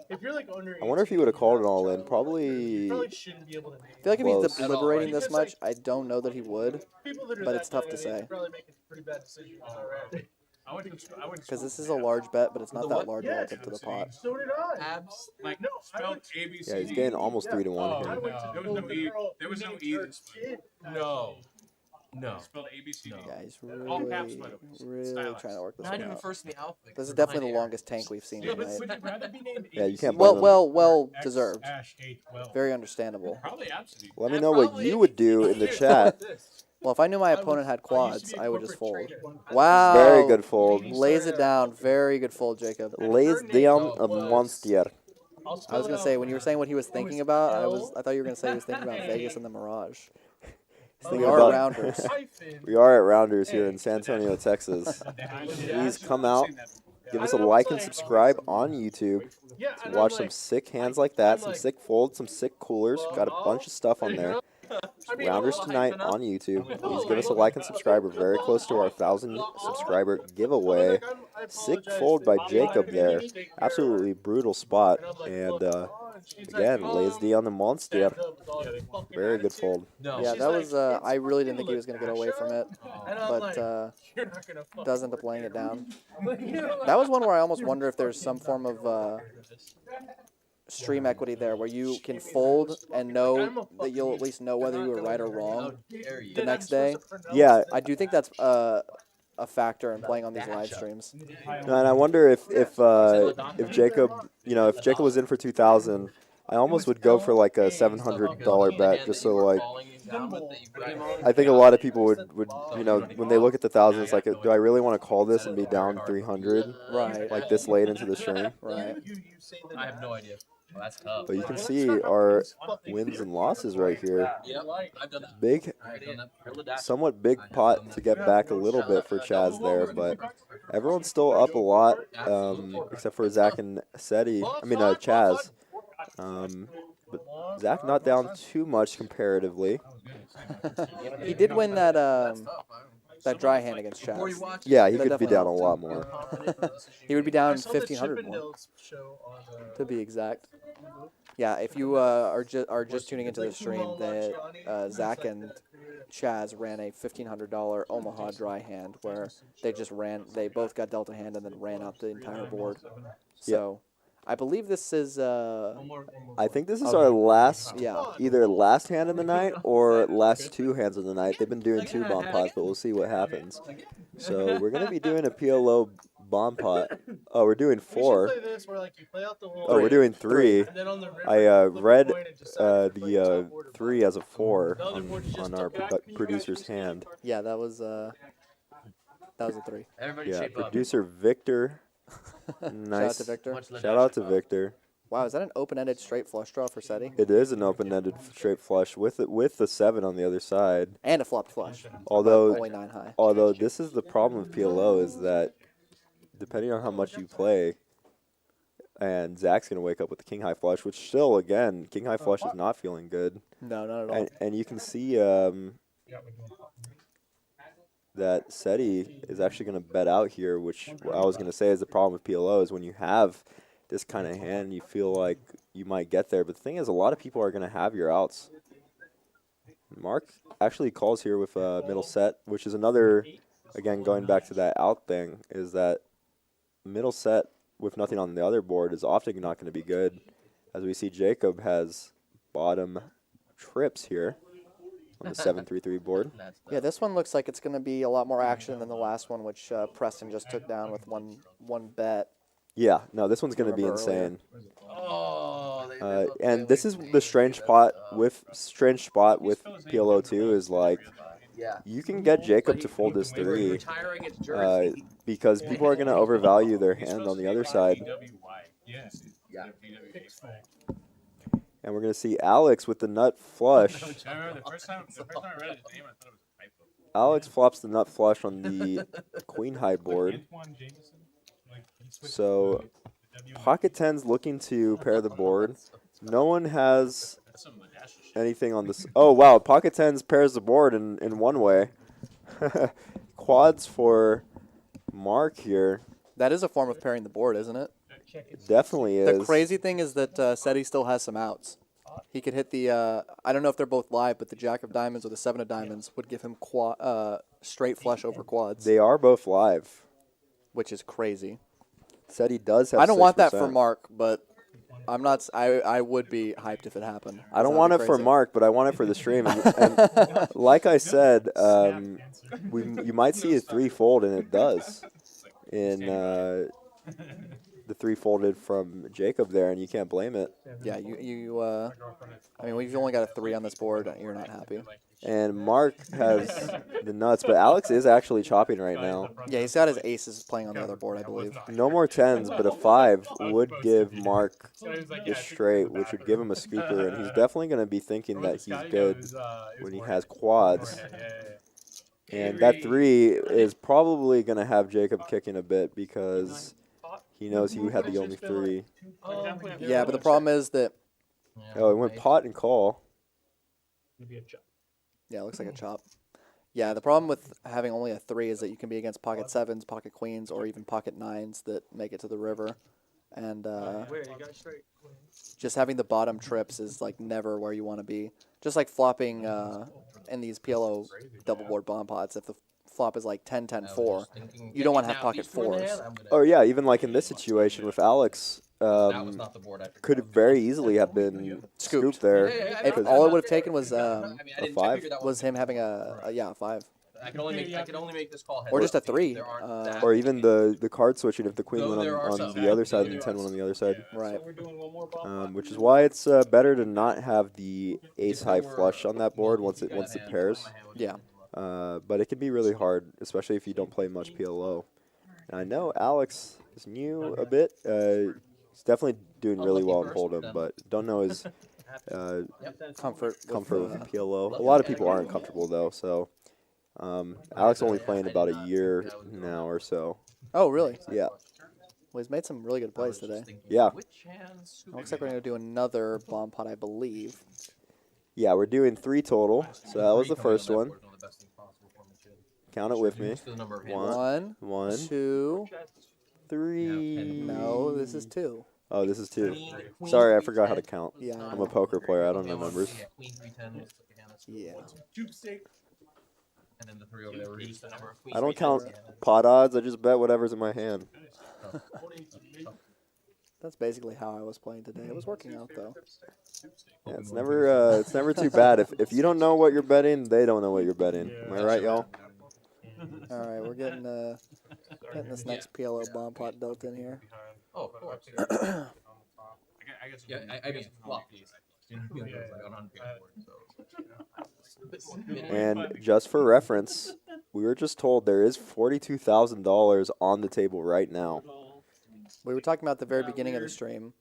if you're like under I wonder if he 18, would have called an you all-in. child, Probably. you probably shouldn't be able to name I feel like if he's Close. deliberating this Because, like, much, I don't know that he would, people that are but that it's tough young to at age say. are probably making pretty bad decisions already. I went to Because this is a large bet, but it's not The that what? large Yeah, relative to the pot. So did I. Abs. like No, I spelled went A B C Yeah, he's D. getting almost Yeah. 3 to 1 Oh, I here. went to There was school no with a E. girl There who was no named E her this kid after No. me. No. Spelled A B C D. Yeah, he's All caps, really, by the way. really Stylized. trying to work this Not one even out. first in the alphabet. This is behind definitely the air. longest tank we've seen Yeah, but tonight. would you rather be named Yeah, you ABC? can't Well, blame him. well X, deserved. Ash, 8, 12. Very understandable. Probably absolutely. Let me Yeah, know what probably you would do in the Here, chat. this. Well, if I knew my I opponent was- had I used to quads, be a I would just fold. corporate trader. Wow. Very good fold. Lays it down. Very good fold, Jacob. Les Diam of Monstier. I'll I spell was it gonna out say for when you were you. saying what he was thinking about, I thought you were gonna say he was thinking about L- Vegas and the Mirage. thinking We are about- rounders. Hyphen. We are at Rounders here in San Antonio, Texas. Please come out, give us a like and subscribe on YouTube Yeah, to and watch I'm some like, sick hands like that, I'm some like, sick folds, some sick coolers. Got a bunch of stuff on there. I mean, Rounders well, tonight hyping up. on YouTube. Please give us a like and subscribe. We're very close to our 1,000 subscriber giveaway. Sick fold by Jacob there. Absolutely brutal spot. And again, lays D on the monster. Very good fold. No. Yeah, She's that like, was. "It's I really didn't think he fucking was gonna get away from it, And I'm but like, you're not gonna fucking does end up laying it down. That was one where I almost wonder if there's some form of stream equity there, where you can fold and know that you'll at least know whether you were right or How wrong dare you? the next day. Yeah, I do think that's a factor in playing on these live streams. and I wonder if Jacob, if Jacob was in for 2,000, I almost would go for like a $700 bet, just so like. I think a lot of people would when they look at the 1,000, it's like, do I really want to call this and be down 300 Right. like this late into the stream? Right. I have no idea. Well, that's tough. But you can see our wins and losses right here. Yep, I've done that. Big, I've done that. somewhat big pot to get back a little bit for Chaz there, but everyone's still up a lot, except for Zach and Seti. I mean, Chaz. But Zach not down too much comparatively. He did win that that dry hand against Before you Chaz. watch Yeah, he That could be definitely down a helped. lot more. He would be down I saw the 1,500 more, Chippendales show on to be exact. Yeah, if you are just tuning into the stream, that Zach and Chaz ran a $1,500 Omaha dry hand where they both got dealt a hand and then ran out the entire board. So, I believe this is I think this is our last, either last hand of the night or last 2 hands of the night. They've been doing 2 bomb pots, but we'll see what happens. So we're going to be doing a PLO bomb pot. Oh, we're doing 4. Oh, we're doing 3. I read the 3 as a 4 on our producer's hand. yeah, that was a 3. Everybody Yeah, shape up. producer Victor. Shout out Nice. to Victor. Much love. Shout out to Victor. Wow, is that an open-ended straight flush draw for Seti? It is an open-ended straight flush with the 7 on the other side. And a flopped flush. Although Only 9 high. this is the problem with PLO is that depending on how much you play, and Zach's gonna wake up with the king high flush, which still again king high flush is not feeling good, No, not at all. and you can see that Seti is actually gonna bet out here, which I was gonna say is the problem with PLO is when you have this kind of hand, you feel like you might get there, but the thing is, a lot of people are gonna have your outs. Mark actually calls here with middle set, which is another, again, going back to that out thing, is that middle set with nothing on the other board is often not going to be good. As we see, Jacob has bottom trips here on the 7-3-3 board. Yeah, this one looks like it's going to be a lot more action than the last one, which Preston just took down with one bet. Yeah, no, this one's going to be Remember earlier. insane. Oh, they And this is the strange spot with PLO2 is like you can get Jacob to fold this 3 because people are going to overvalue their hand on the other side. And we're going to see Alex with the nut flush. I remember the first time I read his name, I thought it was a typo. Alex flops the nut flush on the queen high board. So pocket 10's looking to pair the board. No one has anything on this. Oh, wow. Pocket 10's pairs the board in one way. Quads for Mark here. That is a form of pairing the board, isn't it? It definitely is. The crazy thing is that Seti still has some outs. He could hit the, I don't know if they're both live, but the Jack of Diamonds or the 7 of Diamonds would give him straight flush over quads. They are both live. Which is crazy. Seti does have 6%. I don't want that for Mark, but I'm not. I would be hyped if it happened. I don't want it for Mark, but I want it for the stream. And like I said, you might see a 3-fold, and it does. In the 3-folded from Jacob there, and you can't blame it. Yeah, I mean, we've only got a 3 on this board. You're not happy. And Mark has the nuts, but Alex is actually chopping right now. Yeah, he's got his aces playing on the other board, I believe. No more 10s, but a 5 would give Mark the straight, which would give him a scooper, and he's definitely going to be thinking that he's good when he has quads. And that 3 is probably going to have Jacob kicking a bit because he knows he had the only 3. Yeah, but the problem is that... Oh, it went pot and call. Yeah, it looks like a chop. Yeah, the problem with having only a 3 is that you can be against pocket 7s, pocket queens, or even pocket 9s that make it to the river. And just having the bottom trips is like never where you want to be. Just like flopping in these PLO double board bomb pots, if the flop is like 10-10-4, you don't want to have pocket 4s. Oh yeah, even like in this situation with Alex, could very easily have been scooped there. If all it would have taken was a 5, was him having a 5. I can only make this call. Or just a 3. Or even the card switching if the queen went on the other side and the 10 went on the other side. Right. Which is why it's better to not have the ace high flush on that board once it pairs. Yeah. But it can be really hard, especially if you don't play much PLO. And I know Alex is new a bit. He's definitely doing really well in Hold'em, but don't know his comfort with PLO. A lot of people aren't comfortable though, so Alex only playing about a year now or so. Oh, really? Yeah. Well, he's made some really good plays today. Yeah. Looks like we're going to do another bomb pot, I believe. Yeah, we're doing 3 total. So that was the first one. Count it with me. 1, 2, 3. No, this is 2. Oh, this is 2. Sorry, I forgot how to count. Yeah. I'm a poker player. I don't know numbers. Yeah. And then the 3 over there reduce the number of queens. I don't count pot odds. I just bet whatever's in my hand. That's basically how I was playing today. It was working out though. Yeah, it's never too bad. If you don't know what you're betting, they don't know what you're betting. Am I right, y'all? All right, we're getting this next PLO bomb pot built in here. Oh, of course. Yeah, I mean, flop piece. And just for reference, we were just told there is $42,000 on the table right now. We were talking about at the very beginning of the stream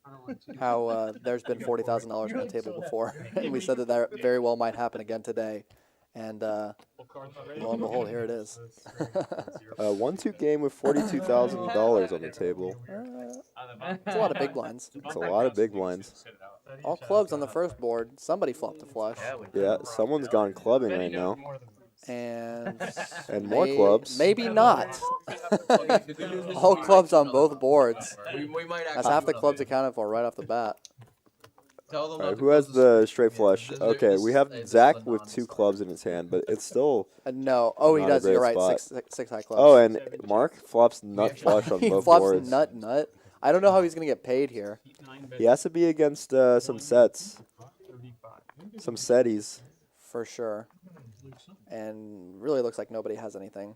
how there's been $40,000 on the table before, and we said that very well might happen again today. And lo and behold, here it is. 1-2 game with $42,000 on the table. It's a lot of big blinds. It's a lot of big blinds. All clubs on the first board. Somebody flopped a flush. Yeah, someone's gone clubbing right now. And more clubs. Maybe not. All clubs on both boards. That's half the clubs accounted for right off the bat. All right, who has the straight flush? Okay, we have Zach with 2 clubs in his hand, but it's still no. Oh, he does. You're right. Spot. Six high clubs. Oh, and Mark flops nut flush on both boards. He flops nut. I don't know how he's gonna get paid here. He has to be against some sets, some setties. For sure. And really looks like nobody has anything.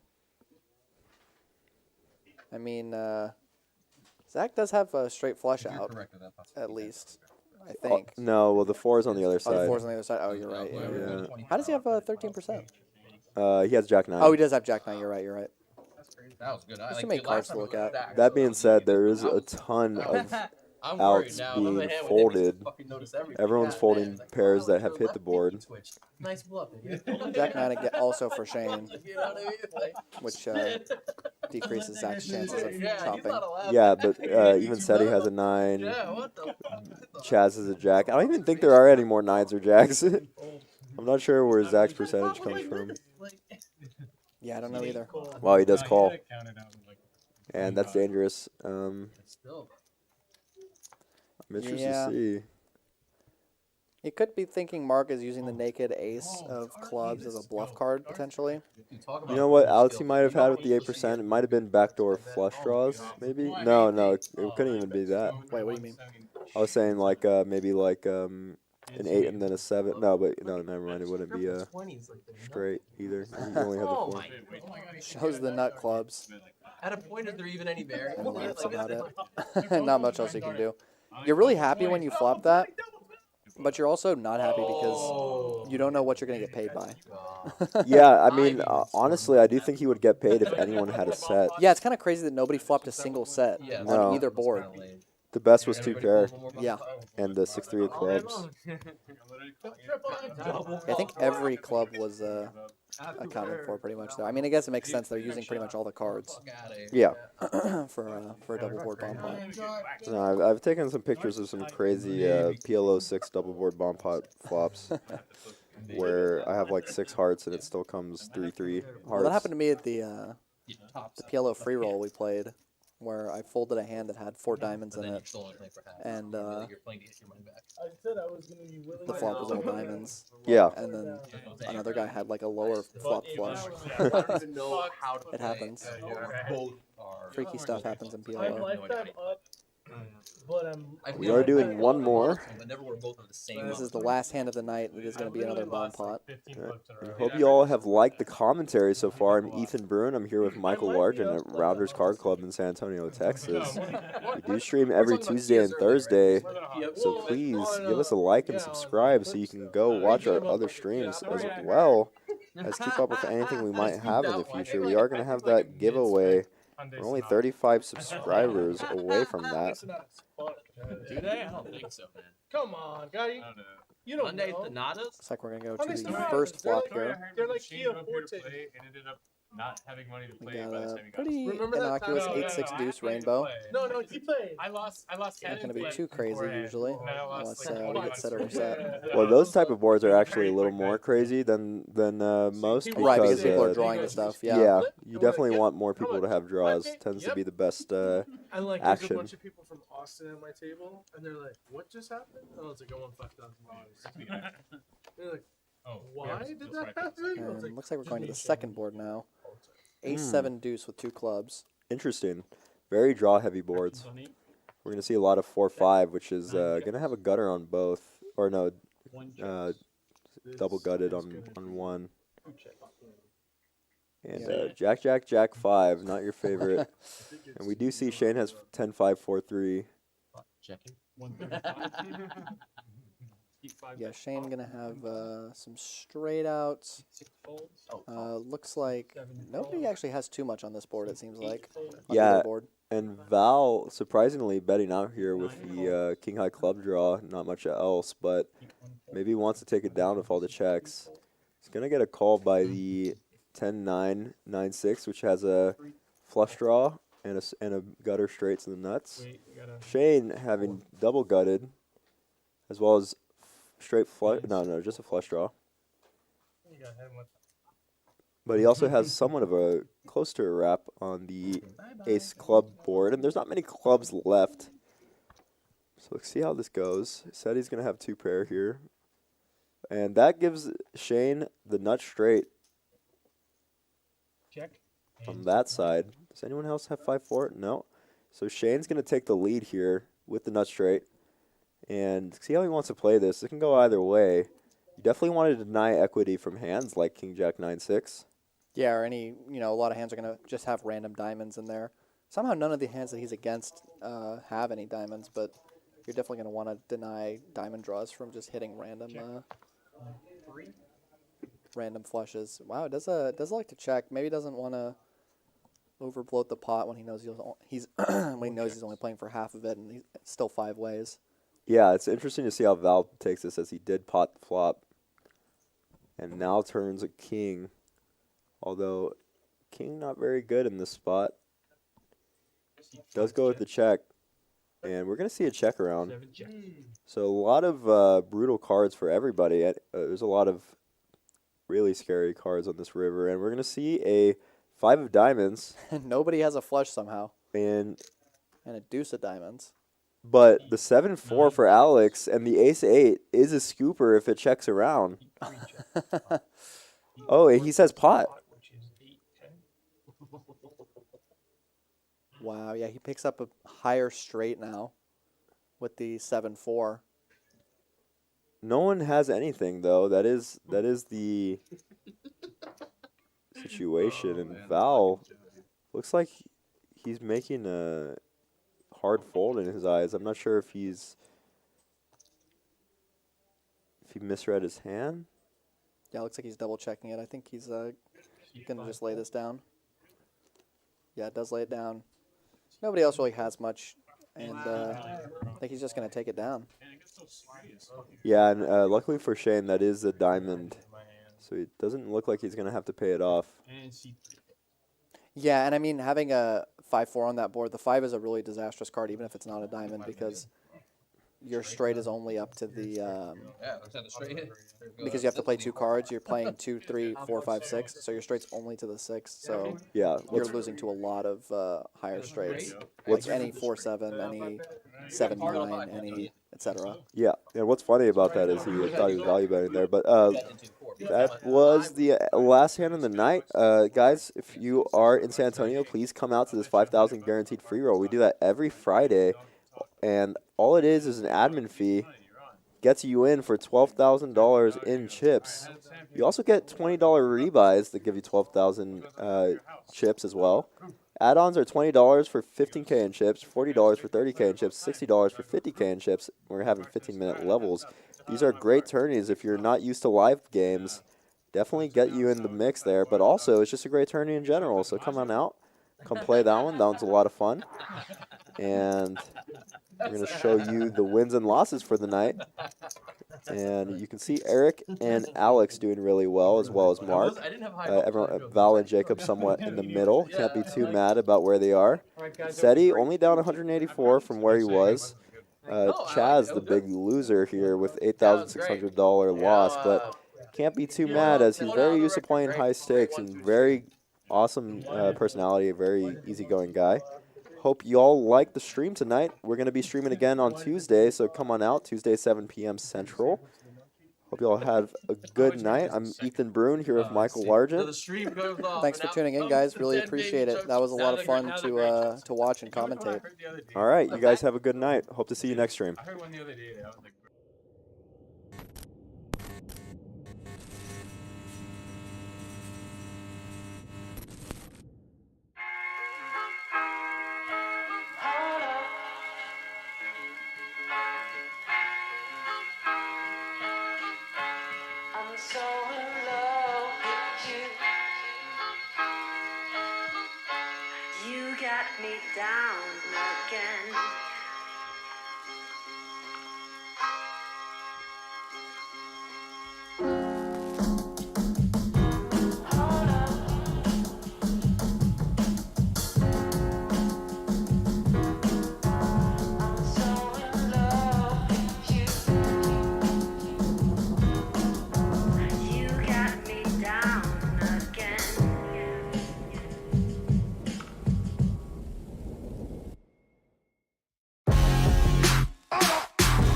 I mean, Zach does have a straight flush out, at least. I think. No, well, the 4 is on the other Oh, the side. 4's on the other side. Oh, you're right. Yeah. How does he have 13%? He has Jack 9. Oh, he does have Jack 9. You're right. You're right. That was good. There's too many cards to look at. That being said, there is a ton of I'm outs now. being Another hand with him, folded. he's fucking noticed everything. Everyone's Yeah, folding man. Like, pairs oh, that your have hit left the pinky board. twitched. Nice bluff. Jack 9 again, also for Shane, You know what I mean? Like, which decreases Zach's chances of yeah, he's chopping. not allowed. Yeah, but even Seti has a 9. Yeah, what the? Chaz has a Jack. I don't even think there are any more 9s or Jacks. I'm not sure where Zach's percentage comes from. Yeah, I don't know either. Wow, he does call. Count it out like And that's dangerous. Still. I'm interested Yeah. to see. You could be thinking Mark is using the naked ace of clubs as a bluff card, potentially. You know what outs he might have had with the 8%? It might have been backdoor flush draws, maybe? No, it couldn't even be that. Wait, what do you mean? I was saying like maybe like an 8 and then a 7. No, never mind. It wouldn't be a straight either. You only have the 4. Shows the nut clubs, At a point, is there even any bear? and that's about it. Not much else you can do. You're really happy when you flop that, but you're also not happy because you don't know what you're going to get paid by. Yeah, I mean, honestly, I do think he would get paid if anyone had a set. Yeah, it's kind of crazy that nobody flopped a single set No. on either board. The best was 2 pair Yeah. and the 6-3 of clubs. I think every club was accounted for pretty much there. I mean, I guess it makes sense. They're using pretty much all the cards Yeah. for a double board bomb pot. No, I've taken some pictures of some crazy PLO 6 double board bomb pot flops where I have like 6 hearts and it still comes 3-3 hearts. Well, that happened to me at the PLO free roll we played, where I folded a hand that had 4 diamonds in it, and the flop was all diamonds. Yeah. And then another guy had like a lower flop flush. It happens. Freaky stuff happens in PLO. We are doing one more. This is the last hand of the night. It is going to be another bomb pot. I hope you all have liked the commentary so far. I'm Ethan Bruin. I'm here with Michael Largent at Rounders Card Club in San Antonio, Texas. We do stream every Tuesday and Thursday, so please give us a like and subscribe so you can go watch our other streams as well as keep up with anything we might have in the future. We are going to have that giveaway. We're only 35 subscribers away from that. Do they? I don't think so, man. Come on, guy. You don't Monday know. Donatas? Looks like we're going to go to the first flop here. They're like Kia Forte. and ended up not having money to We play got by the a time he got pretty Remember that time? innocuous 8-6 deuce rainbow. No, he played. I lost Not going to be too crazy usually, unless we get set or reset. Well, those type of boards are actually a little more crazy than most because, Right, because people are drawing the stuff. Yeah. you definitely want more people to have draws. Tends to be the best And like, there's a action. bunch of people from Austin at my table, and they're like, "What just happened?" And I was like, "I won $5,000." They're like, "Why did that happen?" I was like, And looks like we're going to the second board now. Ace-7 deuce with 2 clubs. Interesting. Very draw heavy boards. We're going to see a lot of 4-5, which is going to have a gutter on both. Or no, double gutted on one. And Jack, Jack, Jack 5, not your favorite. And we do see Shane has 10-5-4-3. Checking. Yeah, Shane going to have some straight outs. Looks like nobody actually has too much on this board, it seems like. On Yeah. either board. And Val, surprisingly, betting out here with the King High Club draw. Not much else, but maybe he wants to take it down with all the checks. He's going to get a call by the 10-9-9-6, which has a flush draw and a gutter straight to the nuts. Shane having double gutted, as well as straight flush. No, just a flush draw. But he also has somewhat of a close to a wrap on the ace club board, and there's not many clubs left. So let's see how this goes. He said he's going to have 2 pair here. And that gives Shane the nut straight on that side. Does anyone else have 5-4? No. So Shane's going to take the lead here with the nut straight. And see how he wants to play this. It can go either way. You definitely want to deny equity from hands like King Jack 9-6. Yeah, or any, a lot of hands are going to just have random diamonds in there. Somehow none of the hands that he's against have any diamonds, but you're definitely going to want to deny diamond draws from just hitting random flushes. Wow, it does like to check. Maybe doesn't want to overbloat the pot when he knows he's when he knows he's only playing for half of it, and he's still 5 ways. Yeah, it's interesting to see how Val takes this, as he did pot the flop and now turns a king. Although king not very good in this spot. Does go with the check, and we're going to see a check around. So a lot of brutal cards for everybody. There's a lot of really scary cards on this river, and we're going to see a 5 of diamonds. Nobody has a flush somehow. And a deuce of diamonds. But the 7-4 for Alex and the ace-8 is a scooper if it checks around. Oh, he says pot. Wow, yeah, he picks up a higher straight now with the 7-4. No one has anything, though. That is the situation. And Val looks like he's making a hard fold in his eyes. I'm not sure if he misread his hand. Yeah, it looks like he's double checking it. I think he's going to just lay this down. Yeah, it does lay it down. Nobody else really has much, and I think he's just going to take it down. Yeah, and luckily for Shane, that is a diamond, so it doesn't look like he's going to have to pay it off. Yeah, and I mean, having a 5-4 on that board, the 5 is a really disastrous card, even if it's not a diamond, because your straight is only up to the because you have to play 2 cards. You're playing 2, 3, 4, 5, 6, so your straight's only to the 6. So yeah, you're losing to a lot of higher straights, like any 4-7, any 7-9, any etc. Yeah, and what's funny about that is he thought he was value betting there, but that was the last hand of the night. Guys, if you are in San Antonio, please come out to this 5,000 guaranteed free roll. We do that every Friday, and all it is an admin fee. Gets you in for $12,000 in chips. You also get $20 rebuys that give you 12,000 chips as well. Add-ons are $20 for 15K in chips, $40 for 30K in chips, $60 for 50K in chips. We're having 15-minute levels. These are great tourneys. If you're not used to live games, definitely get you in the mix there. But also, it's just a great tourney in general. So come on out. Come play that one. That one's a lot of fun. And we're going to show you the wins and losses for the night. And you can see Eric and Alex doing really well as Mark. Val and Jacob somewhat in the middle. Can't be too mad about where they are. Seti only down 184 from where he was. CHAZ, the big loser here, with $8,600 loss. But can't be too mad, as he's very used to playing high stakes and very awesome personality, a very easygoing guy. Hope you all like the stream tonight. We're going to be streaming again on Tuesday, so come on out, Tuesday, 7 p.m. Central. Hope you all have a good night. I'm Ethan Brune here with Michael Largent. Thanks for tuning in, guys. Really appreciate it. That was a lot of fun to watch and commentate. All right, you guys have a good night. Hope to see you next stream. I heard one the other day. I was like, I'm so in love with you. You got me down again.